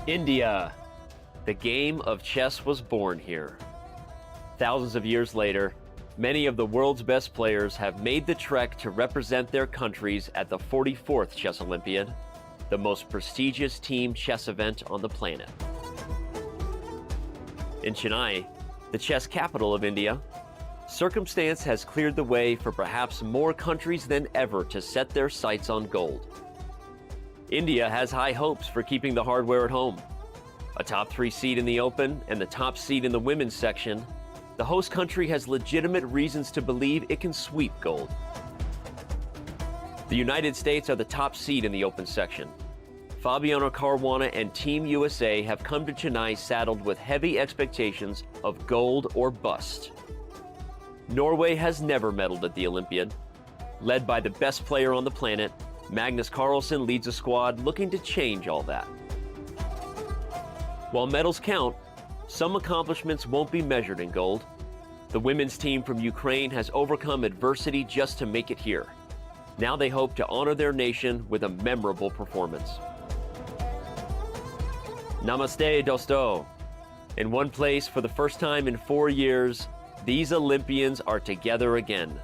India. The game of chess was born here. Thousands of years later, many of the world's best players have made the trek to represent their countries at the 44th Chess Olympiad, the most prestigious team chess event on the planet. In Chennai, the chess capital of India, circumstance has cleared the way for perhaps more countries than ever to set their sights on gold. India has high hopes for keeping the hardware at home. A top 3 seed in the Open and the top seed in the women's section, the host country has legitimate reasons to believe it can sweep gold. The United States are the top seed in the Open section. Fabiano Caruana and Team USA have come to Chennai saddled with heavy expectations of gold or bust. Norway has never medaled at the Olympiad. Led by the best player on the planet, Magnus Carlsen leads a squad looking to change all that. While medals count, some accomplishments won't be measured in gold. The women's team from Ukraine has overcome adversity just to make it here. Now they hope to honor their nation with a memorable performance. Namaste, Dosto. In one place for the first time in 4 years, these Olympians are together again.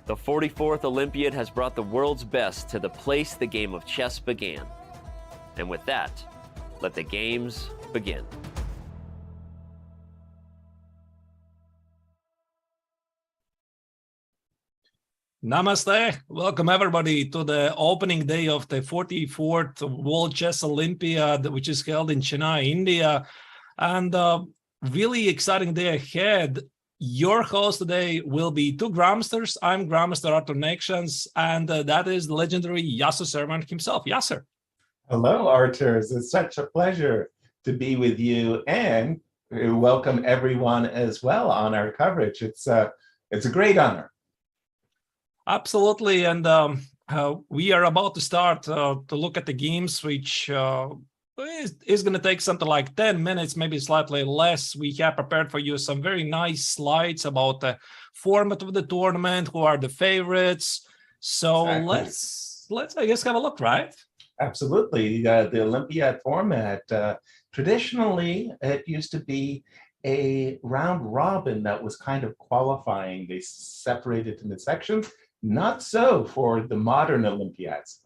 The 44th Olympiad has brought the world's best to the place the game of chess began. And with that, let the games begin. Namaste. Welcome everybody to the opening day of the 44th World Chess Olympiad, which is held in Chennai, India. And really exciting day ahead. Your host today will be two Grandmasters. I'm Grandmaster Arthur Nations, and that is the legendary Yasser Servan himself. Yasser. Hello, Arthur. It's such a pleasure to be with you, and welcome everyone as well on our coverage. It's a great honor. Absolutely, and we are about to start to look at the games, which is going to take something like 10 minutes, maybe slightly less. We have prepared for you some very nice slides about the format of the tournament, who are the favorites. So let's I guess have a look, right? Absolutely. The Olympiad format, traditionally, it used to be a round robin that was kind of qualifying. They separated into sections. Not so for the modern Olympiads.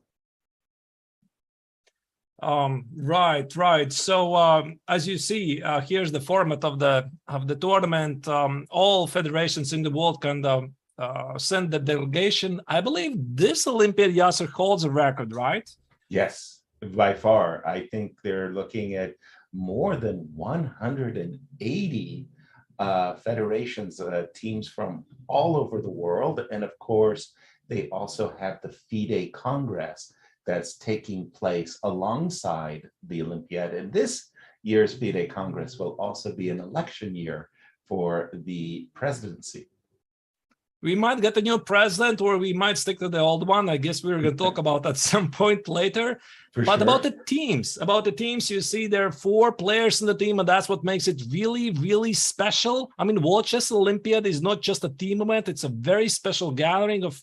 Right. So as you see, here's the format of the tournament. All federations in the world can send the delegation. I believe this Olympiad, Yasser, holds a record, right? Yes, by far. I think they're looking at more than 180 federations, teams from all over the world. And of course, they also have the FIDE Congress that's taking place alongside the Olympiad. And this year's FIDE Congress will also be an election year for the presidency. We might get a new president, or we might stick to the old one. I guess we're going to talk about at some point later. But about the teams, you see there are 4 players in the team, and that's what makes it really, really special. I mean, World Chess Olympiad is not just a team event. It's a very special gathering of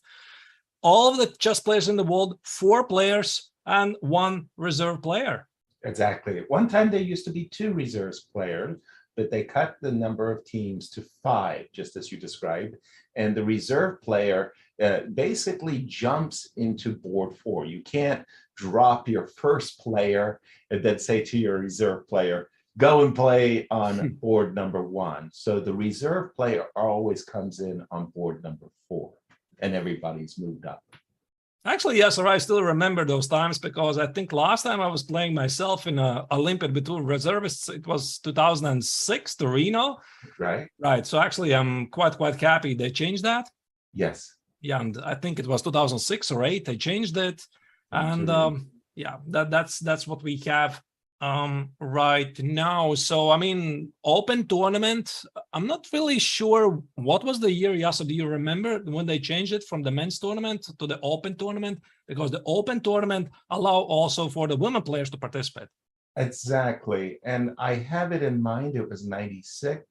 all of the chess players in the world, 4 players and 1 reserve player. Exactly. At one time, there used to be 2 reserve players, but they cut the number of teams to 5, just as you described. And the reserve player basically jumps into board 4. You can't drop your first player and then say to your reserve player, go and play on board number 1. So the reserve player always comes in on board number 4, and everybody's moved up. Actually, yes, sir, I still remember those times, because I think last time I was playing myself in an Olympiad with 2 reservists, it was 2006, Torino. Right. So actually, I'm quite happy they changed that. Yes. Yeah, and I think it was 2006 or 8 they changed it, and yeah, that's what we have right now. So I mean, open tournament, I'm not really sure what was the year, Yasser. Do you remember when they changed it from the men's tournament to the open tournament? Because the open tournament allow also for the women players to participate. Exactly. And I have it in mind, it was 86,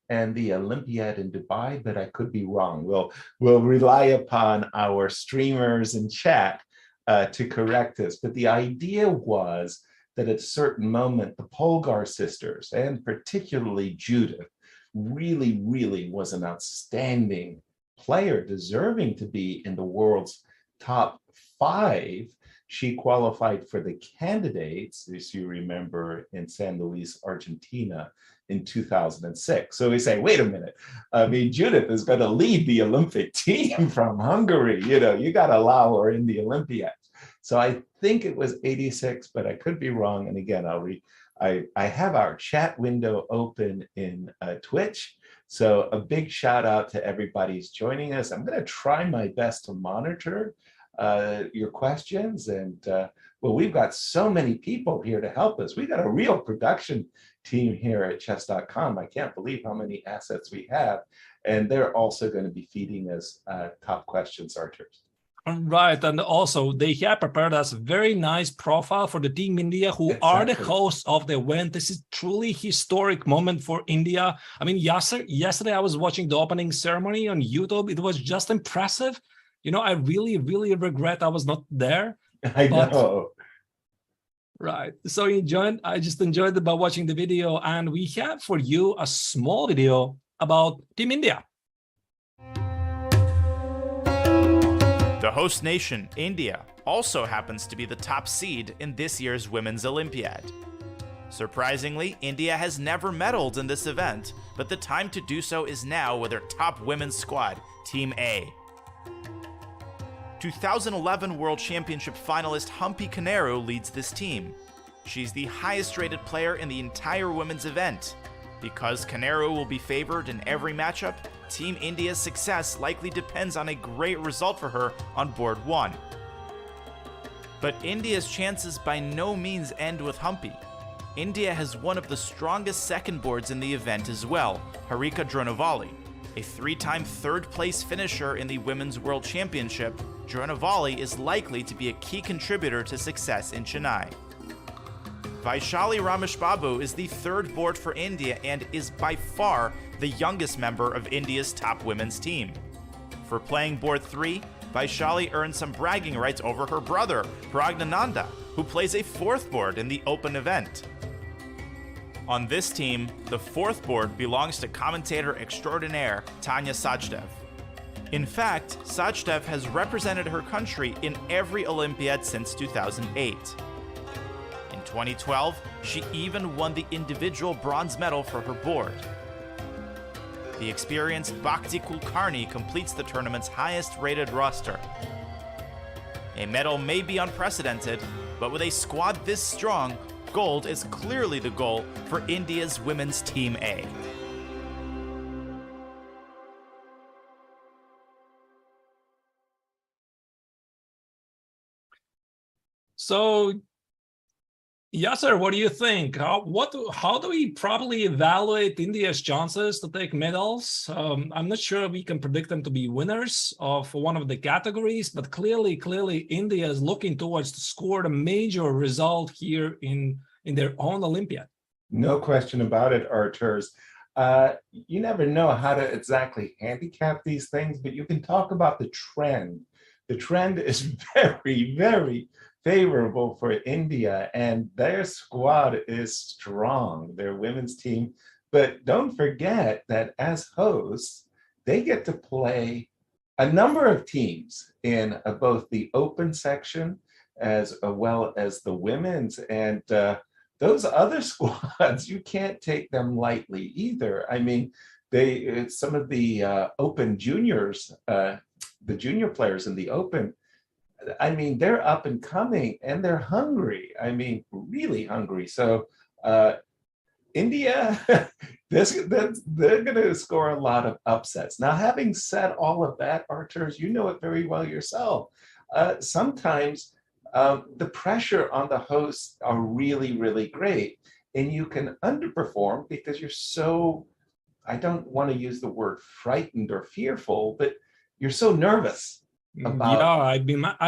and the Olympiad in Dubai, but I could be wrong. We'll rely upon our streamers in chat to correct this, but the idea was that at a certain moment, the Polgar sisters, and particularly Judith, really, really was an outstanding player, deserving to be in the world's top 5. She qualified for the candidates, as you remember, in San Luis, Argentina in 2006. So we say, wait a minute, I mean, Judith is going to lead the Olympic team from Hungary. You got to allow her in the Olympiad. So I think it was 86, but I could be wrong. And again, I have our chat window open in Twitch. So a big shout out to everybody who's joining us. I'm going to try my best to monitor your questions. And well, we've got so many people here to help us. We've got a real production team here at Chess.com. I can't believe how many assets we have. And they're also going to be feeding us top questions, Arturs. Right, and also they have prepared us a very nice profile for the Team India, who are the hosts of the event. This is truly historic moment for India. I mean, yesterday I was watching the opening ceremony on YouTube. It was just impressive. I really, really regret I was not there. I know. Right. So I just enjoyed by watching the video, and we have for you a small video about Team India. The host nation, India, also happens to be the top seed in this year's Women's Olympiad. Surprisingly, India has never medaled in this event, but the time to do so is now with their top women's squad, Team A. 2011 World Championship finalist Humpy Koneru leads this team. She's the highest rated player in the entire women's event. Because Koneru will be favored in every matchup, Team India's success likely depends on a great result for her on board 1. But India's chances by no means end with Humpy. India has one of the strongest second boards in the event as well, Harika Dronavalli. A 3-time third-place finisher in the Women's World Championship, Dronavalli is likely to be a key contributor to success in Chennai. Vaishali Ramesh Babu is the third board for India and is by far the youngest member of India's top women's team. For playing board 3, Vaishali earned some bragging rights over her brother, Pragnananda, who plays a 4th board in the open event. On this team, the 4th board belongs to commentator extraordinaire Tanya Sajdev. In fact, Sajdev has represented her country in every Olympiad since 2008. In 2012, she even won the individual bronze medal for her board. The experienced Bhakti Kulkarni completes the tournament's highest-rated roster. A medal may be unprecedented, but with a squad this strong, gold is clearly the goal for India's women's Team A. So, Yasser, what do you think? How do we properly evaluate India's chances to take medals? I'm not sure we can predict them to be winners of one of the categories, but clearly, India is looking towards to score a major result here in their own Olympiad. No question about it, Arturs. You never know how to exactly handicap these things, but you can talk about the trend. The trend is very, very favorable for India, and their squad is strong, their women's team. But don't forget that as hosts, they get to play a number of teams in both the open section as well as the women's. And those other squads, you can't take them lightly either. I mean, some of the open juniors, the junior players in the open, I mean, they're up and coming and they're hungry. I mean, really hungry. So India, they're going to score a lot of upsets. Now, having said all of that, Arturs, you know it very well yourself. Sometimes the pressure on the hosts are really, really great. And you can underperform because you're so, I don't want to use the word frightened or fearful, but you're so nervous. I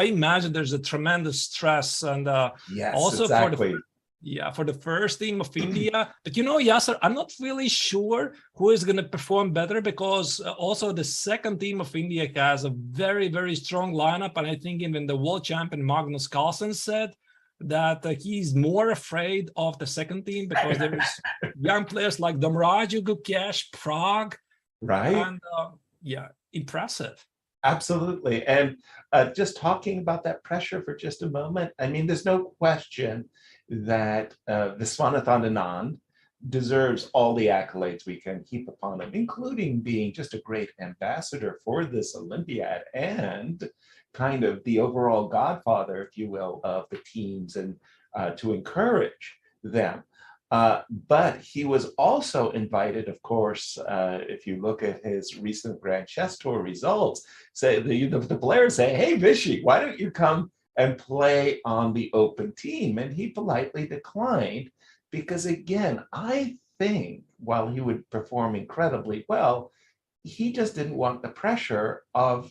imagine there's a tremendous stress, and yes, also exactly. Yeah, for the first team of India. But Yasser, I'm not really sure who is going to perform better, because also the second team of India has a very, very strong lineup. And I think even the world champion Magnus Carlsen said that he's more afraid of the second team because there is young players like Domraju, Gukesh, Prague. Right? And impressive. Absolutely. And just talking about that pressure for just a moment, I mean, there's no question that Viswanathan Anand deserves all the accolades we can heap upon him, including being just a great ambassador for this Olympiad and kind of the overall godfather, if you will, of the teams, and to encourage them. But he was also invited, of course, if you look at his recent Grand Chess Tour results, say the players say, hey, Vishy, why don't you come and play on the open team? And he politely declined because, again, I think while he would perform incredibly well, he just didn't want the pressure of,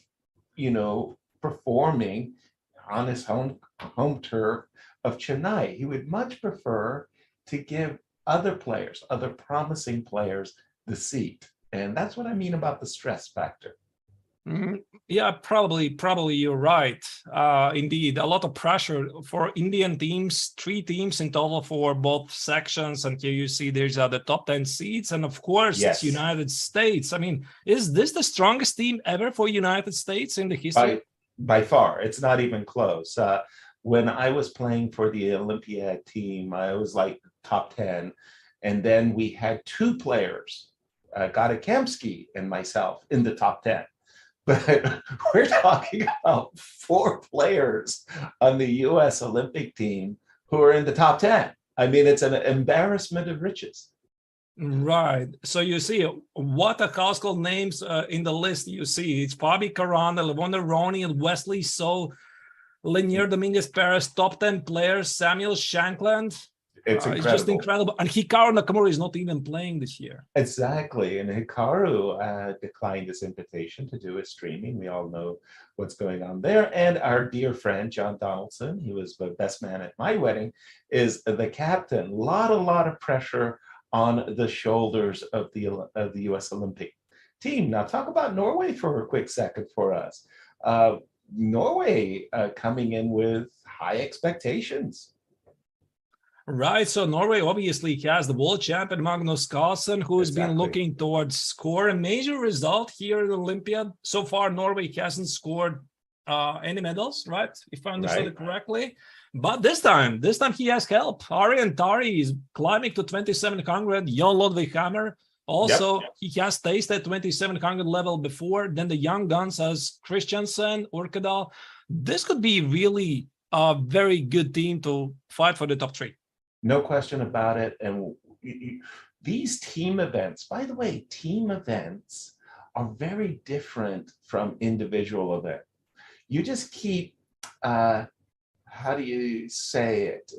performing on his home turf of Chennai. He would much prefer to give other players, other promising players, the seat. And that's what I mean about the stress factor. Yeah, probably you're right. Indeed, a lot of pressure for Indian teams, 3 teams in total for both sections. And here you see there's the top 10 seeds. And of course, Yes. It's United States. I mean, is this the strongest team ever for United States in the history? By far, it's not even close. When I was playing for the Olympiad team, I was like top 10. And then we had 2 players, Gata Kempsky and myself, in the top 10. But we're talking about 4 players on the US Olympic team who are in the top 10. I mean, it's an embarrassment of riches. Right. So you see what a household names in the list you see. It's Fabiano Caruana, Levon Aronian, Wesley So, Lanier Dominguez Perez, top 10 players, Samuel Shankland. It's incredible. It's just incredible. And Hikaru Nakamura is not even playing this year. Exactly. And Hikaru declined this invitation to do his streaming. We all know what's going on there. And our dear friend, John Donaldson, he was the best man at my wedding, is the captain. A lot of pressure on the shoulders of the U.S. Olympic team. Now, talk about Norway for a quick second for us. Norway coming in with high expectations. Right, so Norway obviously has the world champion Magnus Carlsen, who has been looking towards score a major result here in the Olympiad. So far, Norway hasn't scored any medals, right? If I understood it correctly. But this time he has help. Aryan Tari is climbing to 2700. Jon Ludvig Hammer also, he has tasted 2700 level before. Then the young guns as Christiansen, Urkedal. This could be really a very good team to fight for the top 3. No question about it. And these team events, by the way, team events are very different from individual events. You just keep, how do you say it?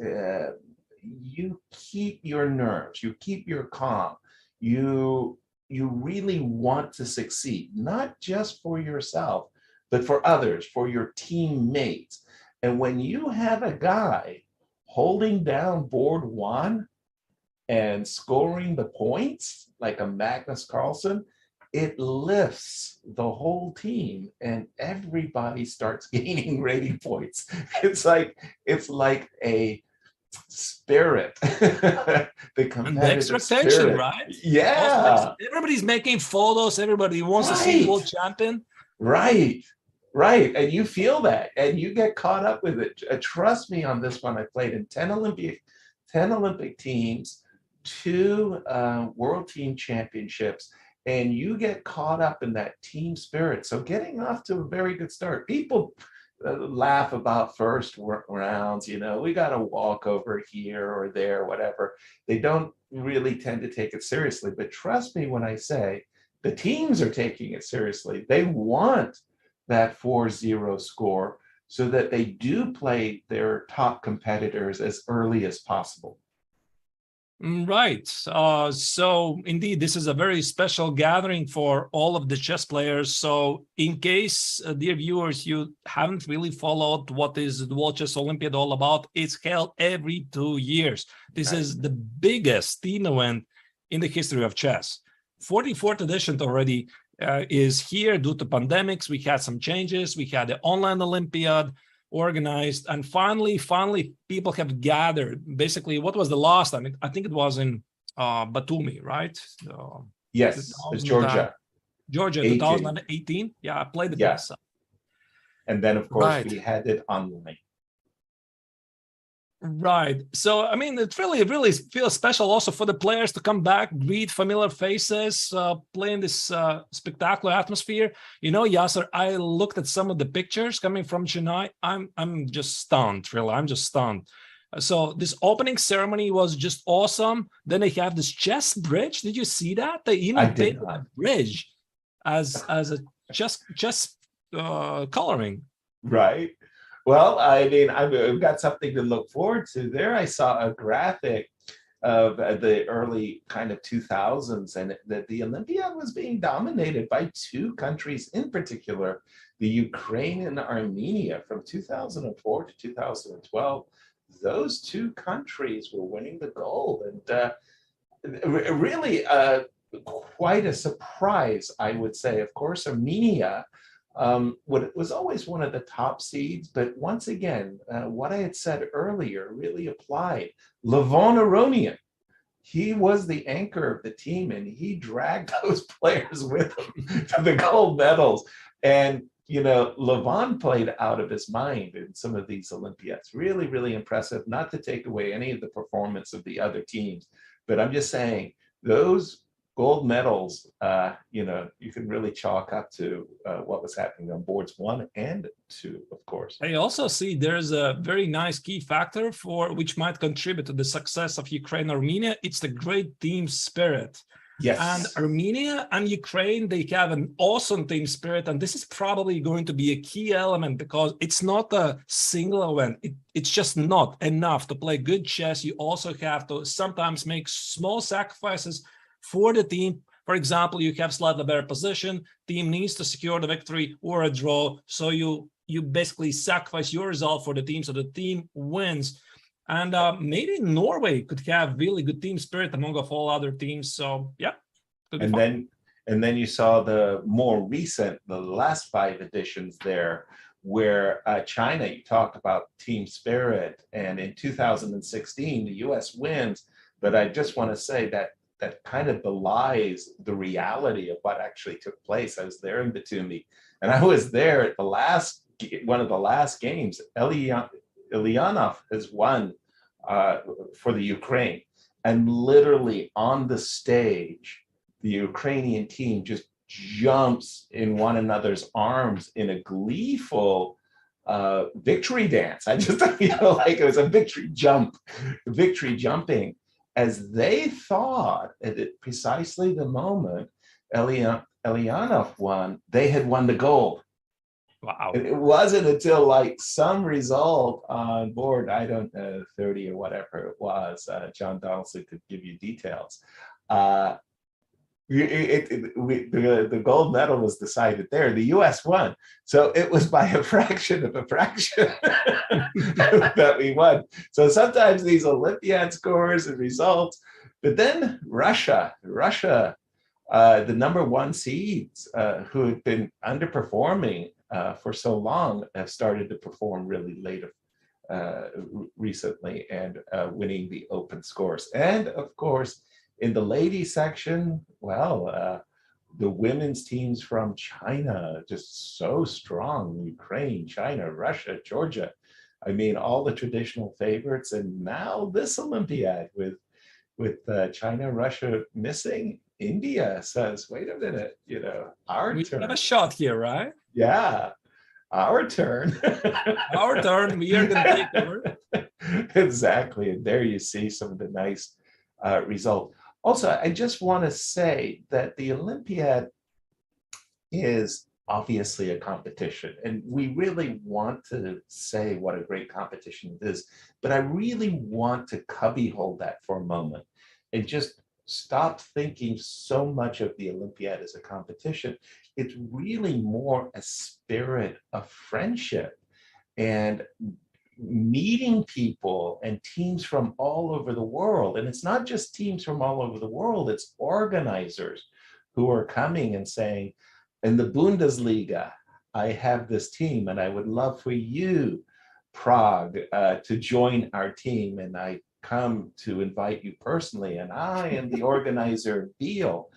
You keep your nerves, you keep your calm. You really want to succeed, not just for yourself, but for others, for your teammates. And when you have a guy holding down board 1 and scoring the points like a Magnus Carlsen, it lifts the whole team and everybody starts gaining rating points. It's like a spirit. The competitive expectation, spirit. right? Yeah. Everybody's making photos. Everybody wants to see the world champion. Right. And you feel that and you get caught up with it. Trust me on this one. I played in 10 Olympic teams, 2 world team championships, and you get caught up in that team spirit. So getting off to a very good start. People laugh about first rounds, we got to walk over here or there, whatever. They don't really tend to take it seriously. But trust me when I say the teams are taking it seriously. They want that 4-0 score so that they do play their top competitors as early as possible. Right. So indeed, this is a very special gathering for all of the chess players. So in case, dear viewers, you haven't really followed what is the World Chess Olympiad all about, it's held every 2 years. This is the biggest team event in the history of chess. 44th edition already is here due to pandemics. We had some changes. We had the online Olympiad organized, and finally people have gathered. Basically, what was the last time? I think it was in Batumi, right? Yes, it's Georgia. 2018. Yeah, I played it myself. And then, of course, we had it online. Right. So, I mean, it really feels special also for the players to come back, greet familiar faces, play in this spectacular atmosphere. You know, Yasser, I looked at some of the pictures coming from Chennai. I'm just stunned, really. I'm just stunned. So this opening ceremony was just awesome. Then they have this chess bridge. Did you see that? They even painted a bridge as a chess coloring. Right. Well, I mean, I've got something to look forward to there. I saw a graphic of the early kind of 2000s, and that the Olympiad was being dominated by two countries in particular, the Ukraine and Armenia, from 2004 to 2012. Those two countries were winning the gold, and really quite a surprise, I would say. Of course, Armenia was always one of the top seeds, but once again, what I had said earlier really applied. Levon Aronian, he was the anchor of the team, and he dragged those players with him to the gold medals. And, you know, Levon played out of his mind in some of these Olympiads. Really, really impressive, not to take away any of the performance of the other teams, but I'm just saying those gold medals, you know, you can really chalk up to what was happening on boards 1 and 2, of course. I also see there's a very nice key factor for which might contribute to the success of Ukraine and Armenia. It's the great team spirit. Yes. And Armenia and Ukraine, they have an awesome team spirit. And this is probably going to be a key element, because it's not a single event. It's just not enough to play good chess. You also have to sometimes make small sacrifices for the team. For example, you have slightly better position, team needs to secure the victory or a draw, so you basically sacrifice your result for the team, so the team wins. And maybe Norway could have really good team spirit among all other teams. So yeah, and then you saw the more recent, the last 5 editions there, where China, you talked about team spirit, and in 2016 the US wins. But I just want to say that kind of belies the reality of what actually took place. I was there in Batumi, and I was there at one of the last games. Ilyanov has won for the Ukraine, and literally on the stage, the Ukrainian team just jumps in one another's arms in a gleeful victory dance. I just feel like it was a victory jumping, as they thought at precisely the moment Ilyanov won, they had won the gold. Wow. It wasn't until like some result on board, I don't know, 30 or whatever it was, John Donaldson could give you details. The gold medal was decided there. The US won. So it was by a fraction of a fraction that we won. So sometimes these Olympiad scores and results, but then Russia, the number 1 seeds who had been underperforming for so long have started to perform really later recently, and winning the open scores. And of course, in the ladies section, well, the women's teams from China, just so strong. Ukraine, China, Russia, Georgia. I mean, all the traditional favorites. And now this Olympiad with China, Russia missing, India says, wait a minute, you know, we turn. have a shot here, right? Yeah, our turn. Our turn. We are going to take over. Exactly. And there you see some of the nice results. Also, I just want to say that the Olympiad is obviously a competition, and we really want to say what a great competition it is, but I really want to cubbyhole that for a moment, and just stop thinking so much of the Olympiad as a competition. It's really more a spirit of friendship and meeting people and teams from all over the world. And it's not just teams from all over the world, it's organizers who are coming and saying, in the Bundesliga, I have this team and I would love for you, Prague, to join our team. And I come to invite you personally. And I am the organizer, Beal.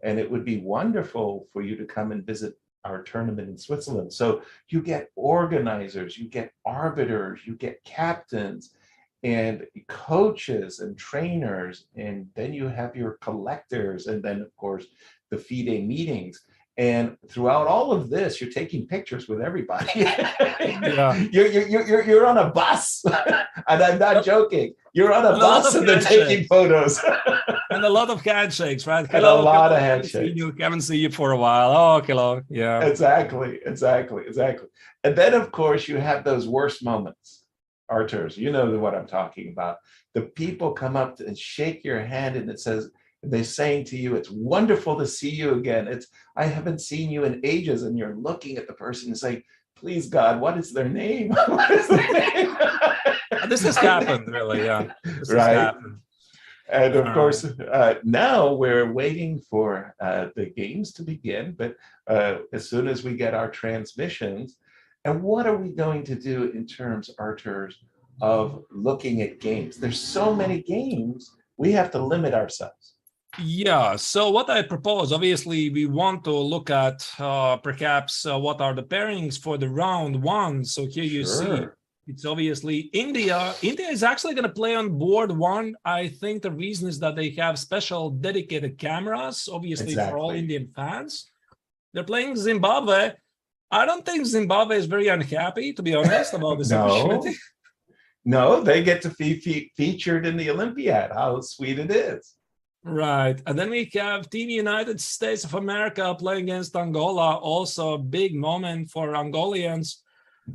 And it would be wonderful for you to come and visit our tournament in Switzerland. So you get organizers, you get arbiters, you get captains and coaches and trainers, and then you have your collectors, and then of course the FIDE meetings. And throughout all of this, you're taking pictures with everybody. Yeah. You're on a bus, and I'm not joking. You're on a bus and they're taking photos. And a lot of handshakes, right? And a lot of handshakes. Haven't seen you for a while. Oh, hello. Yeah. Exactly. And then, of course, you have those worst moments. Arturs, you know what I'm talking about. The people come up and shake your hand, and they're saying to you, it's wonderful to see you again. I haven't seen you in ages. And you're looking at the person and saying, please, God, what is their name? What is their name? This has happened, really. Yeah. This right. Has happened. And of course, now we're waiting for the games to begin. But as soon as we get our transmissions, and what are we going to do in terms, Arturs, of looking at games? There's so many games, we have to limit ourselves. Yeah, so what I propose, obviously, we want to look at perhaps what are the pairings for the round one. So here you see, it's obviously India. India is actually going to play on board one. I think the reason is that they have special dedicated cameras, obviously, for all Indian fans. They're playing Zimbabwe. I don't think Zimbabwe is very unhappy, to be honest, about this opportunity. No, they get to be featured in the Olympiad. How sweet it is. Right. And then we have Team United States of America playing against Angola. Also a big moment for Angolians.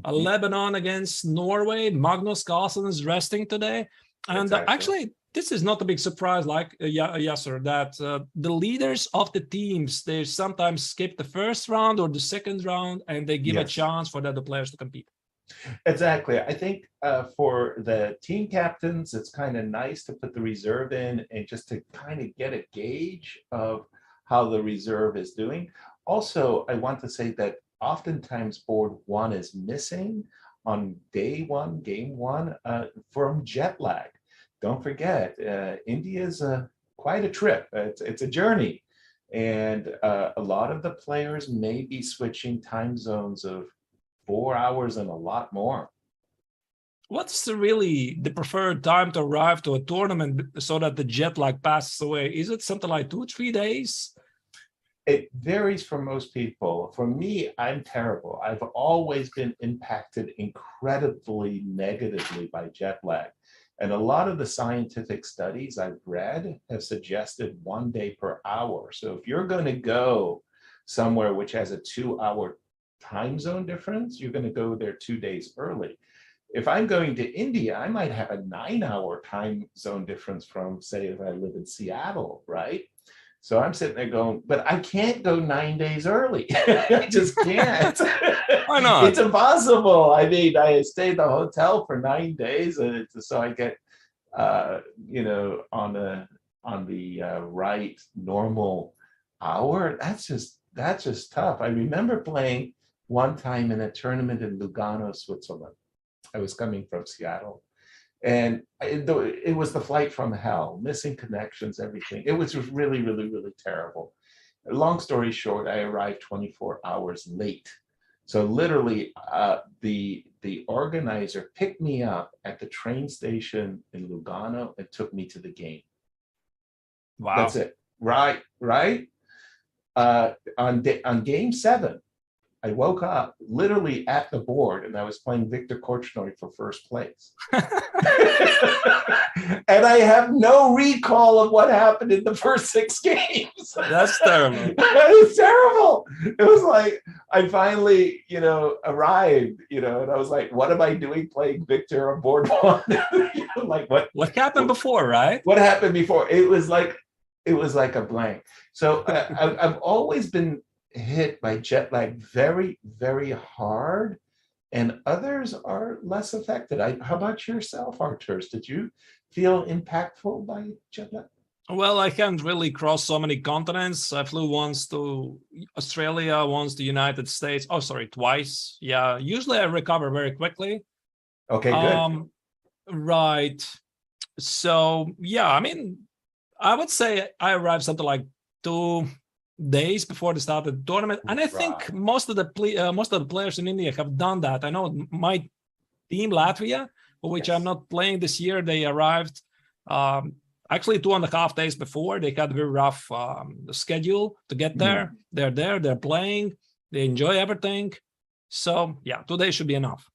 Lebanon against Norway. Magnus Carlsen is resting today. And actually, this is not a big surprise, like Yasser, that the leaders of the teams, they sometimes skip the first round or the second round, and they give a chance for the other players to compete. Exactly. I think for the team captains, it's kind of nice to put the reserve in and just to kind of get a gauge of how the reserve is doing. Also, I want to say that oftentimes board one is missing on day one, game one, from jet lag. Don't forget, India is quite a trip. It's a journey. And a lot of the players may be switching time zones of 4 hours and a lot more. What's really the preferred time to arrive to a tournament so that the jet lag passes away? Is it something like 2-3 days? It varies for most people. For me, I'm terrible. I've always been impacted incredibly negatively by jet lag. And a lot of the scientific studies I've read have suggested 1 day per hour. So if you're going to go somewhere which has a 2-hour time zone difference, you're going to go there 2 days early. If I'm going to India, I might have a 9-hour time zone difference from, say, if I live in Seattle, right? So I'm sitting there going, but I can't go 9 days early. I just can't. Why not? It's impossible. I mean, I stay at the hotel for 9 days, and so I get, on the right normal hour. That's just tough. I remember playing one time in a tournament in Lugano, Switzerland. I was coming from Seattle. And it was the flight from hell, missing connections, everything. It was really, really, really terrible. Long story short, I arrived 24 hours late. So literally, the organizer picked me up at the train station in Lugano and took me to the game. Wow. That's it. Right. On game 7, I woke up literally at the board and I was playing Viktor Korchnoi for first place. And I have no recall of what happened in the first 6 games. That's terrible. It was terrible. It was like, I finally, arrived, and I was like, what am I doing playing Victor on board 1? Like what happened before, right? What happened before? It was like a blank. So I've always been hit by jet lag very, very hard, and others are less affected. How about yourself, Arturs? Did you feel impactful by jet lag? Well, I haven't really crossed so many continents. I flew once to Australia, once to United States. Oh, sorry, twice. Yeah, usually I recover very quickly. Okay, good. Right. So, yeah, I mean, I would say I arrived something like 2 days before the start of the tournament, and I think most of the players in India have done that. I know my team, Latvia, for which I'm not playing this year, they arrived actually 2.5 days before. They had a very rough schedule to get there. They're there, they're playing, they enjoy everything. So yeah, 2 days should be enough.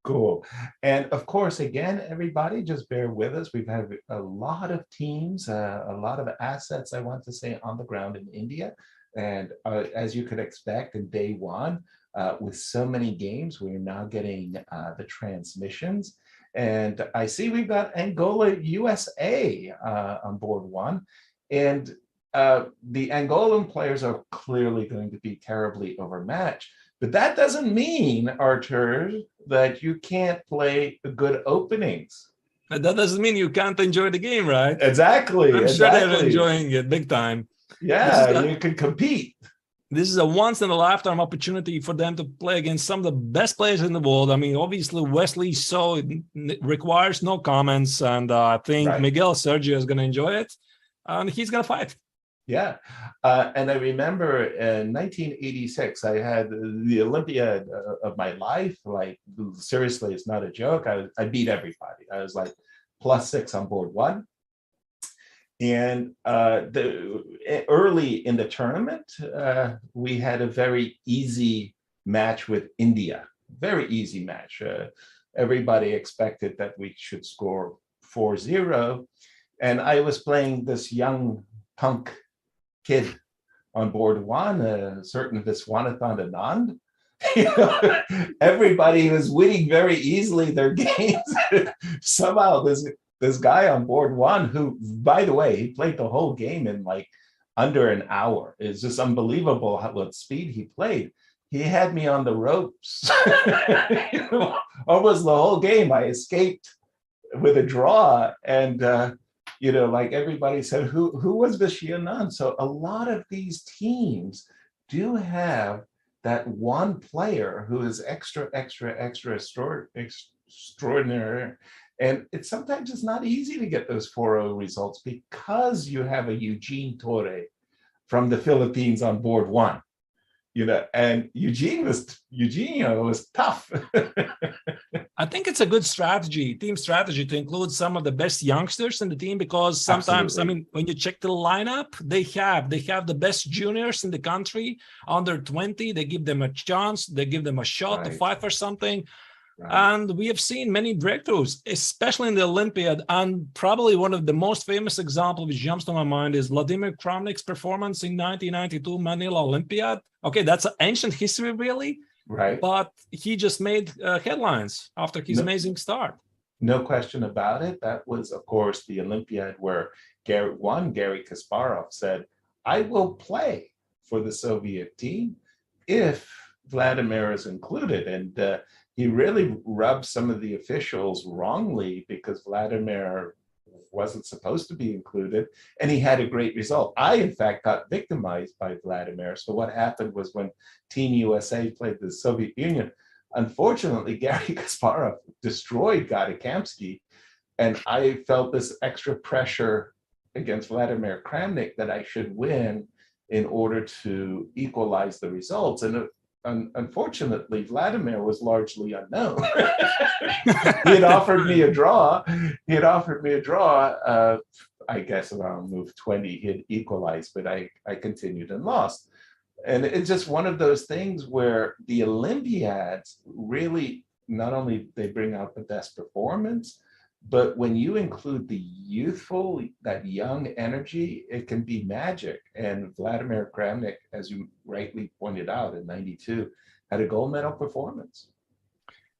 Cool. And of course, again, everybody, just bear with us. We've had a lot of teams, a lot of assets, I want to say, on the ground in India. And as you could expect, in day one, with so many games, we're now getting the transmissions. And I see we've got Angola, USA on board 1. And the Angolan players are clearly going to be terribly overmatched. But that doesn't mean, Artur, that you can't play good openings. But that doesn't mean you can't enjoy the game, right? Exactly. I'm sure they're enjoying it big time. Yeah, you can compete. This is a once-in-a-lifetime opportunity for them to play against some of the best players in the world. I mean, obviously, Wesley So it requires no comments, and I think Miguel Sergio is going to enjoy it, and he's going to fight. Yeah. And I remember in 1986, I had the Olympiad of my life. Like, seriously, it's not a joke. I beat everybody. I was like +6 on board 1. And early in the tournament, we had a very easy match with India. Very easy match. Everybody expected that we should score 4-0. And I was playing this young punk kid on board 1, a certain Viswanathan Anand. Everybody was winning very easily their games. Somehow this guy on board 1, who, by the way, he played the whole game in like under an hour. It's just unbelievable what speed he played. He had me on the ropes. Almost the whole game. I escaped with a draw, and like everybody said, who was Viswanathan? So a lot of these teams do have that one player who is extra extraordinary. And sometimes it's not easy to get those 4-0 results because you have a Eugene Torre from the Philippines on board 1. And Eugenio was tough. I think it's a good team strategy, to include some of the best youngsters in the team, because sometimes, I mean, when you check the lineup, they have the best juniors in the country, under 20. They give them a chance, they give them a shot to fight for something. And we have seen many breakthroughs, especially in the Olympiad. And probably one of the most famous examples which jumps to my mind is Vladimir Kramnik's performance in 1992 Manila Olympiad. Okay, that's an ancient history, really. Right. But he just made headlines after his amazing start. No question about it. That was, of course, the Olympiad where Garry Kasparov said, I will play for the Soviet team if Vladimir is included. And he really rubbed some of the officials wrongly because Vladimir wasn't supposed to be included, and he had a great result. I, in fact, got victimized by Vladimir. So what happened was when Team USA played the Soviet Union, unfortunately, Garry Kasparov destroyed Gadikamsky, and I felt this extra pressure against Vladimir Kramnik that I should win in order to equalize the results. And unfortunately, Vladimir was largely unknown. He had offered me a draw. I guess around move 20, he had equalized, but I continued and lost. And it's just one of those things where the Olympiads really, not only they bring out the best performance, but when you include the youthful, that young energy, it can be magic. And Vladimir Kramnik, as you rightly pointed out, in '92, had a gold medal performance.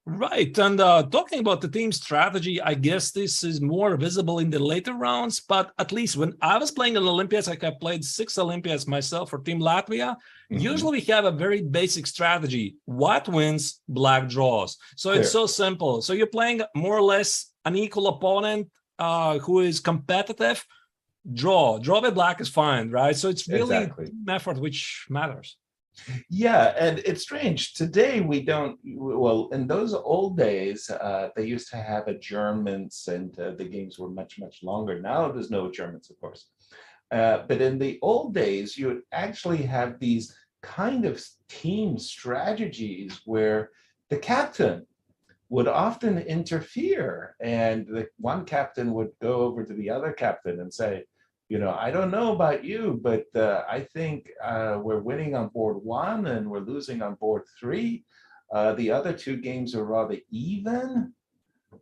Right. And talking about the team strategy, I guess this is more visible in the later rounds. But at least when I was playing in Olympiads, like I played 6 Olympiads myself for Team Latvia, usually we have a very basic strategy. White wins, black draws. So it's so simple. So you're playing more or less an equal opponent who is competitive. Draw with black is fine, right? So it's really team effort which matters. Yeah, and it's strange. Today we don't, well, in those old days, they used to have adjournments and the games were much, much longer. Now there's no adjournments, of course. But in the old days, you would actually have these kind of team strategies where the captain would often interfere, and the one captain would go over to the other captain and say, you know, I don't know about you, but I think we're winning on board 1 and we're losing on board 3. The other 2 games are rather even.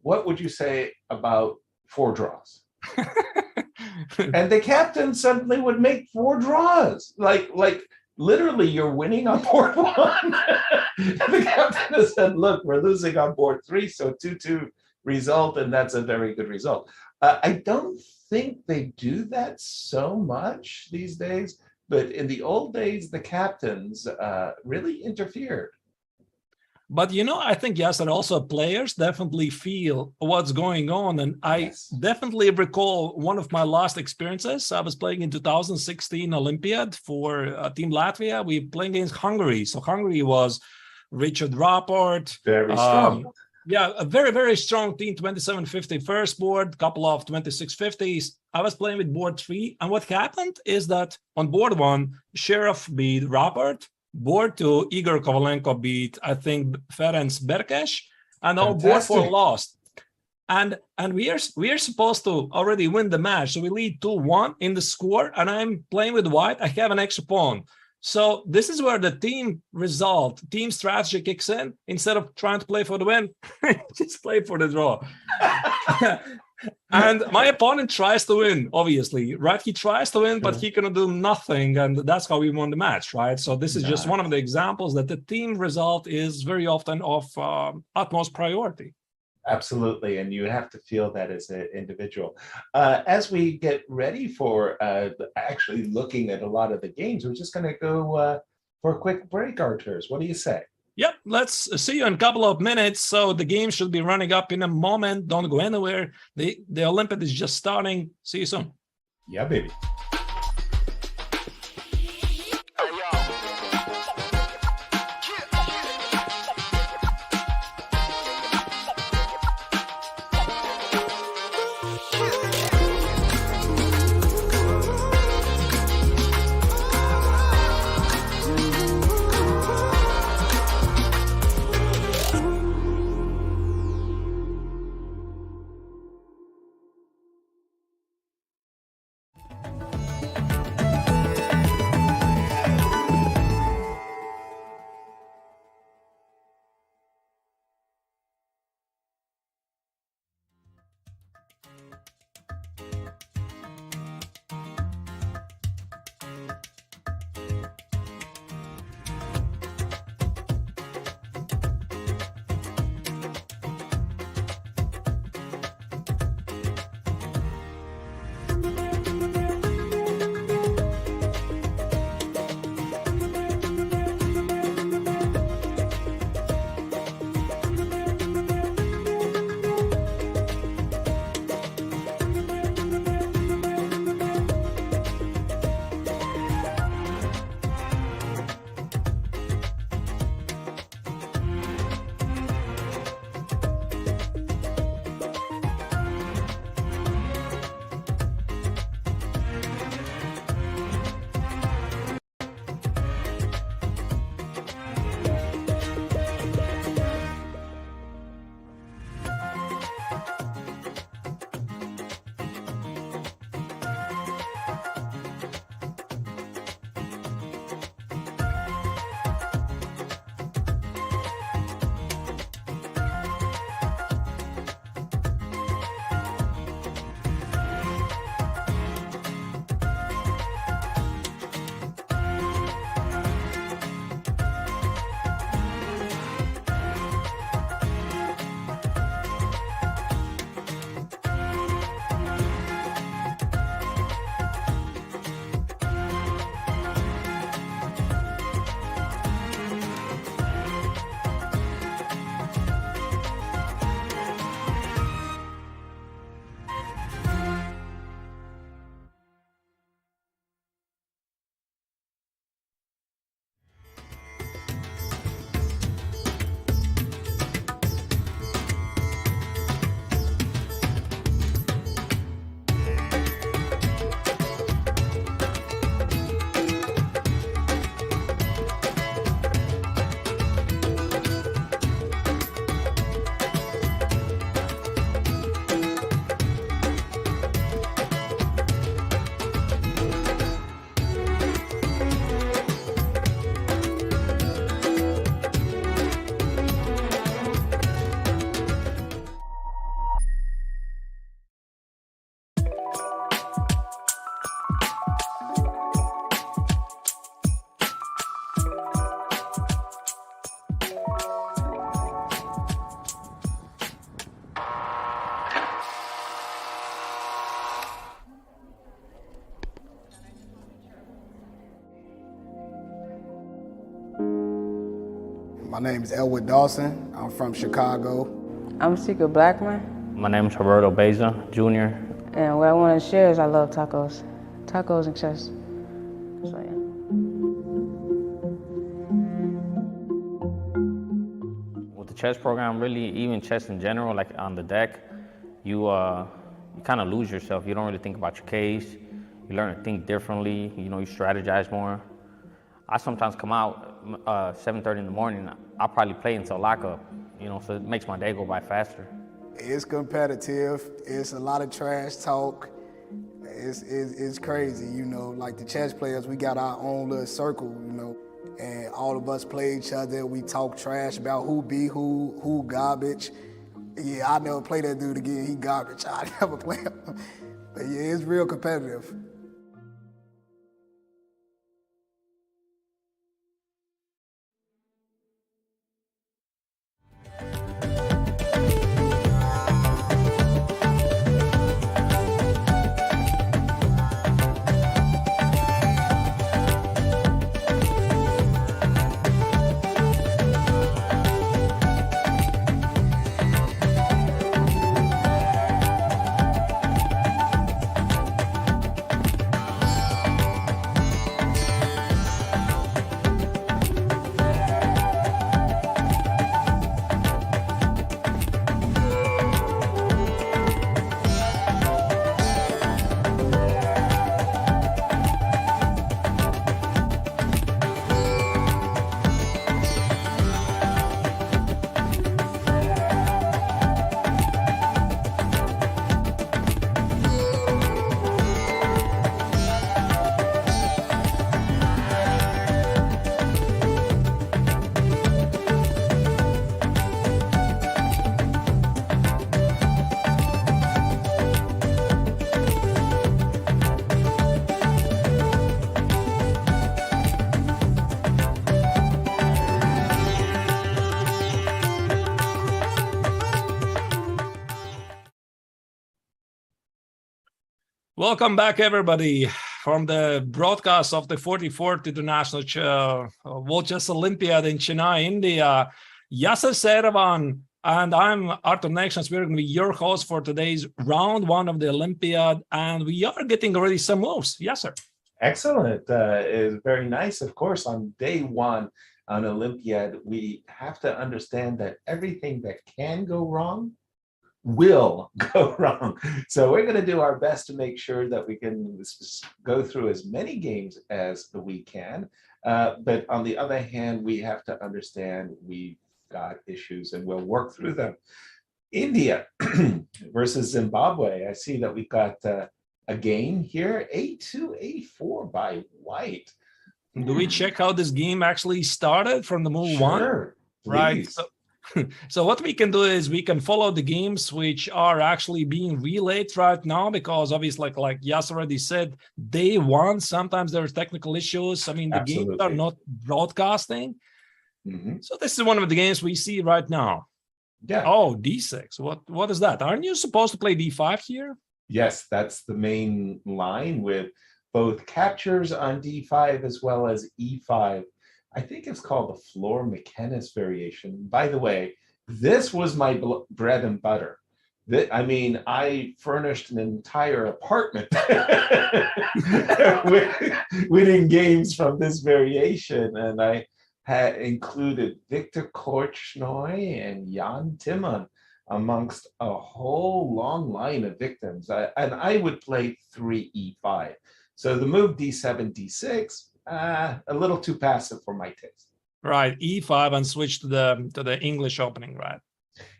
What would you say about 4 draws? And the captain suddenly would make 4 draws. Like literally you're winning on board 1. And the captain has said, look, we're losing on board 3, so 2-2 result, and that's a very good result. I don't think they do that so much these days, but in the old days, the captains really interfered. But, you know, I think, yes, that also players definitely feel what's going on. And I definitely recall one of my last experiences. I was playing in 2016 Olympiad for Team Latvia. We playing against Hungary. So Hungary was Richard Rapport. Very strong. Yeah, a very, very strong team, 2750 first board, couple of 2650s. I was playing with board 3. And what happened is that on board 1, Sheriff beat Rapport. Board 2, Igor Kovalenko beat, I think, Ferenc Berkes. And on board 4 lost. And we are supposed to already win the match. So we lead 2-1 in the score. And I'm playing with white. I have an extra pawn. So this is where the team strategy kicks in. Instead of trying to play for the win, just play for the draw. And my opponent tries to win, obviously, right? He tries to win, but he cannot do nothing. And that's how we won the match, right? So this is just one of the examples that the team result is very often of utmost priority. Absolutely, and you have to feel that as an individual. As we get ready for actually looking at a lot of the games, we're just going to go for a quick break, Arturs. What do you say? Yep, let's see you in a couple of minutes. So the game should be running up in a moment. Don't go anywhere. The Olympiad is just starting. See you soon. Yeah, baby. My name is Elwood Dawson. I'm from Chicago. I'm Secret Blackman, My name is Roberto Beza, Jr. and what I want to share is I love tacos. Tacos and chess. So, yeah. With the chess program, really, even chess in general, like on the deck, you kind of lose yourself. You don't really think about your case. You learn to think differently. You strategize more. I sometimes come out 7:30 in the morning. I'll probably play until lockup, so it makes my day go by faster. It's competitive. It's a lot of trash talk. It's crazy, like the chess players, we got our own little circle, and all of us play each other. We talk trash about who be who garbage. Yeah, I never play that dude again. He garbage. I never play him. But yeah, it's real competitive. Welcome back, everybody, from the broadcast of the 44th International World Chess Olympiad in Chennai, India. Yasser Seiravan and I'm Arthur Nexans. We're going to be your host for today's round one of the Olympiad, and we are getting already some moves. Yasser. Excellent. It's very nice. Of course, on day one on Olympiad, we have to understand that everything that can go wrong will go wrong. So we're going to do our best to make sure that we can go through as many games as we can. But on the other hand, we have to understand we've got issues and we'll work through them. India versus Zimbabwe. I see that we've got a game here, A2, A4 by white. Do we check how this game actually started from the move one? Right. So what we can do is we can follow the games which are actually being relayed right now, because obviously, like Yas already said, day one, sometimes there's technical issues. I mean, the games are not broadcasting. So this is one of the games we see right now. Yeah. Oh, D6. What is that? Aren't you supposed to play D5 here? Yes, that's the main line with both captures on D5 as well as E5. I think it's called the Floor McKennis variation. By the way, this was my bread and butter. I mean, I furnished an entire apartment winning games from this variation, and I had included Victor Korchnoi and Jan Timman amongst a whole long line of victims. And I would play 3E5. So the move D7, D6, a little too passive for my taste. Right, E5 and switch to the English opening, right?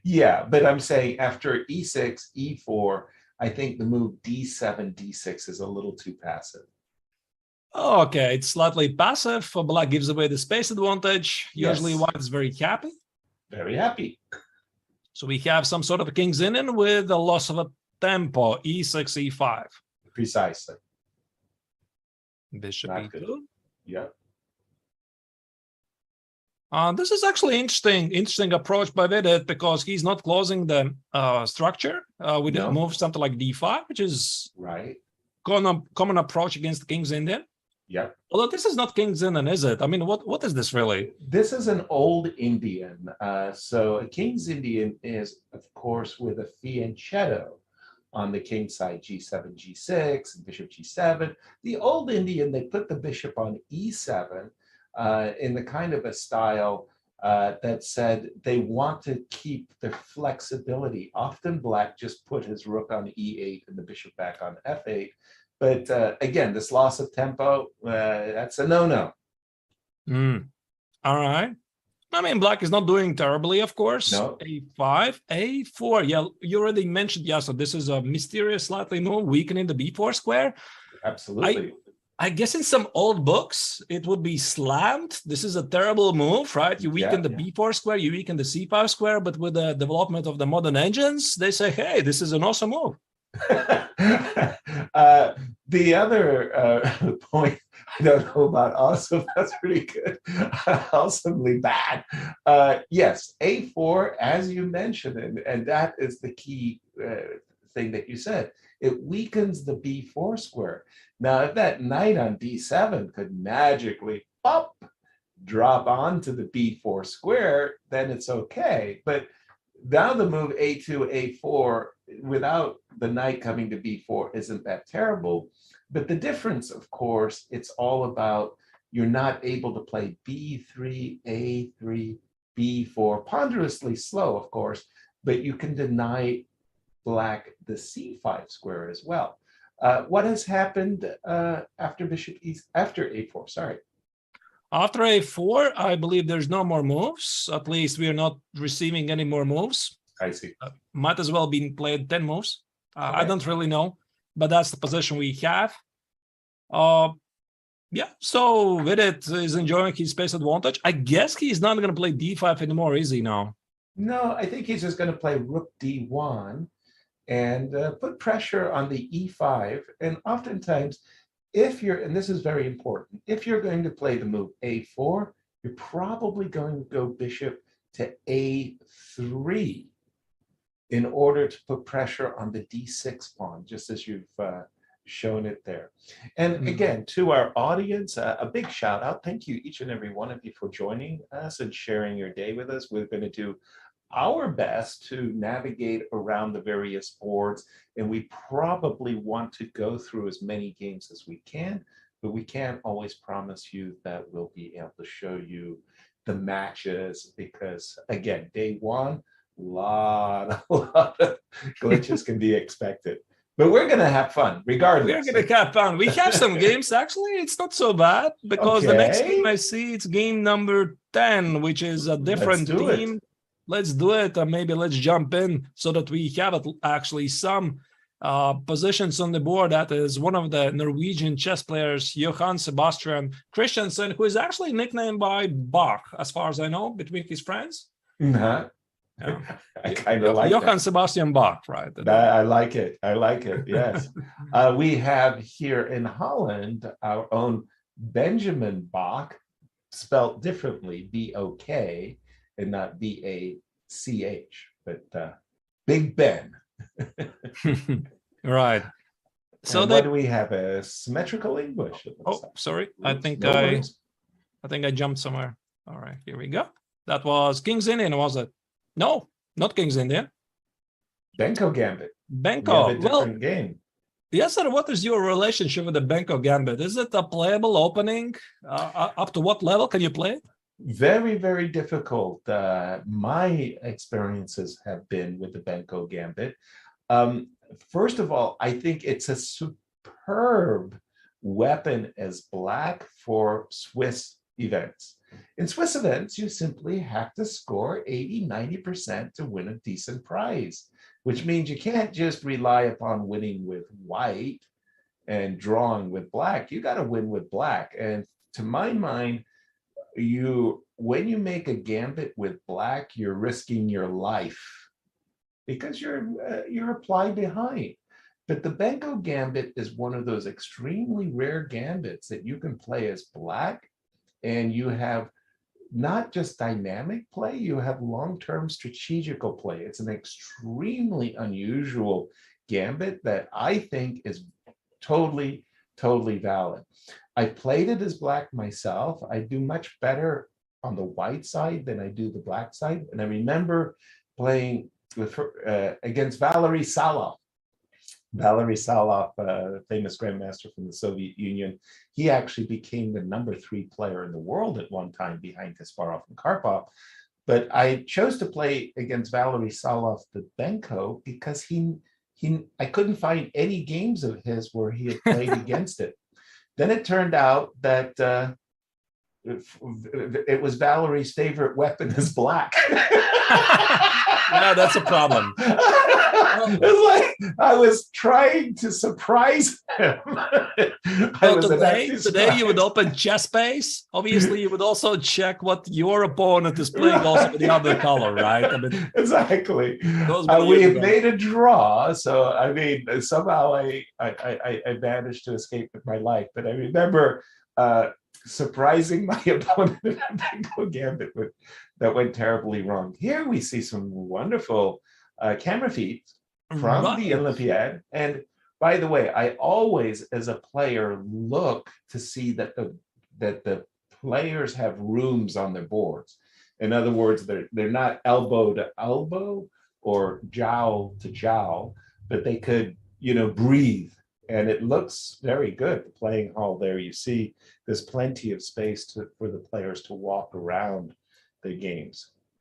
Yeah, but I'm saying after E6, E4, I think the move D7, D6 is a little too passive. Okay, it's slightly passive. Black gives away the space advantage. Usually white is very happy. Very happy. So we have some sort of a king's in with the loss of a tempo, E6, E5. Precisely. Bishop Not E2. good. Yeah. This is actually interesting approach by Vidit, because he's not closing the structure with a move something like D5, which is right. common approach against the King's Indian. Yep. Although this is not King's Indian, is it? I mean, what is this really? This is an old Indian. So a King's Indian is, of course, with a fianchetto on the king side, G7, G6, and bishop G7. The old Indian, they put the bishop on E7 in the kind of a style that said they want to keep their flexibility. Often Black just put his rook on E8 and the bishop back on F8. But again, this loss of tempo, that's a no-no. All right. I mean, Black is not doing terribly, of course. No. A5, A4. Yeah, you already mentioned, yeah, so this is a mysterious slightly move, weakening the B4 square. Absolutely. I guess in some old books, it would be slammed. This is a terrible move, right? You weaken the B4 square, you weaken the C5 square, but with the development of the modern engines, they say, hey, this is an awesome move. The other point, I don't know about awesome, that's pretty good. Awesomely bad. Yes, A4, as you mentioned, and that is the key thing that you said. It weakens the B4 square. Now, if that knight on D7 could magically drop onto the B4 square, then it's okay. But now the move A2, A4, without the knight coming to B4 isn't that terrible. But the difference, of course, it's all about you're not able to play B3, A3, B4, ponderously slow, of course, but you can deny Black the C5 square as well. What has happened after after A4? Sorry. After A4, I believe there's no more moves. At least we are not receiving any more moves. I see. Might as well be played 10 moves. Okay. I don't really know, but that's the position we have. Yeah, so Vidit is enjoying his space advantage. I guess he's not going to play D5 anymore, is he now? No, I think he's just going to play Rook D1 and put pressure on the E5. And oftentimes, if you're, and this is very important, if you're going to play the move A4, you're probably going to go bishop to A3 in order to put pressure on the D6 pawn, just as you've shown it there. And again, to our audience, a big shout out. Thank you, each and every one of you, for joining us and sharing your day with us. We're going to do our best to navigate around the various boards, and we probably want to go through as many games as we can, but we can't always promise you that we'll be able to show you the matches because, again, day one, a lot of glitches can be expected. But we're going to have fun, regardless. We're going to have fun. We have some games, actually. It's not so bad, because the next game I see, it's game number 10, which is a different team. Let's do it. Maybe let's jump in so that we have actually some positions on the board. That is one of the Norwegian chess players, Johann Sebastian Christiansen, who is actually nicknamed by Bach, as far as I know, between his friends. Yeah. I kind of like Johann Sebastian Bach, right? I like it. I like it. Yes. We have here in Holland our own Benjamin Bach, spelt differently, B-O-K, and not B-A-C-H, but Big Ben. Right. So what do we have? A symmetrical English. Oh, sorry. I think I jumped somewhere. All right, here we go. That was King's Indian, was it? No, not King's Indian. Benko Gambit. Benko. Different game. Yes, sir. What is your relationship with the Benko Gambit? Is it a playable opening? Up to what level can you play it? Very, very difficult. My experiences have been with the Benko Gambit. First of all, I think it's a superb weapon as Black for Swiss events. In Swiss events, you simply have to score 80-90% to win a decent prize, which means you can't just rely upon winning with White and drawing with Black. You got to win with Black. And to my mind, when you make a gambit with Black, you're risking your life because you're applied behind. But the Benko Gambit is one of those extremely rare gambits that you can play as Black, and you have not just dynamic play, you have long-term strategical play. It's an extremely unusual gambit that I think is totally valid. I played it as black myself. I do much better on the white side than I do the black side. And I remember playing with against Valery Salov. Valery Salov, famous grandmaster from the Soviet Union, he actually became the #3 player in the world at one time behind Kasparov and Karpov. But I chose to play against Valery Salov the Benko because I couldn't find any games of his where he had played against it. Then it turned out that it was Valerie's favorite weapon is black. Yeah, that's a problem. It's like I was trying to surprise him. Today you would open chess base. Obviously, you would also check what your opponent is playing also with the other color, right? I mean, exactly. we We made a draw, so I mean, somehow I managed to escape with my life. But I remember surprising my opponent in a bingo gambit that went terribly wrong. Here we see some wonderful camera feeds from the Olympiad. And by the way, I always, as a player, look to see that the players have rooms on their boards. In other words, they're not elbow to elbow or jowl to jowl, but they could, breathe. And it looks very good, the playing hall there. You see there's plenty of space for the players to walk around the games.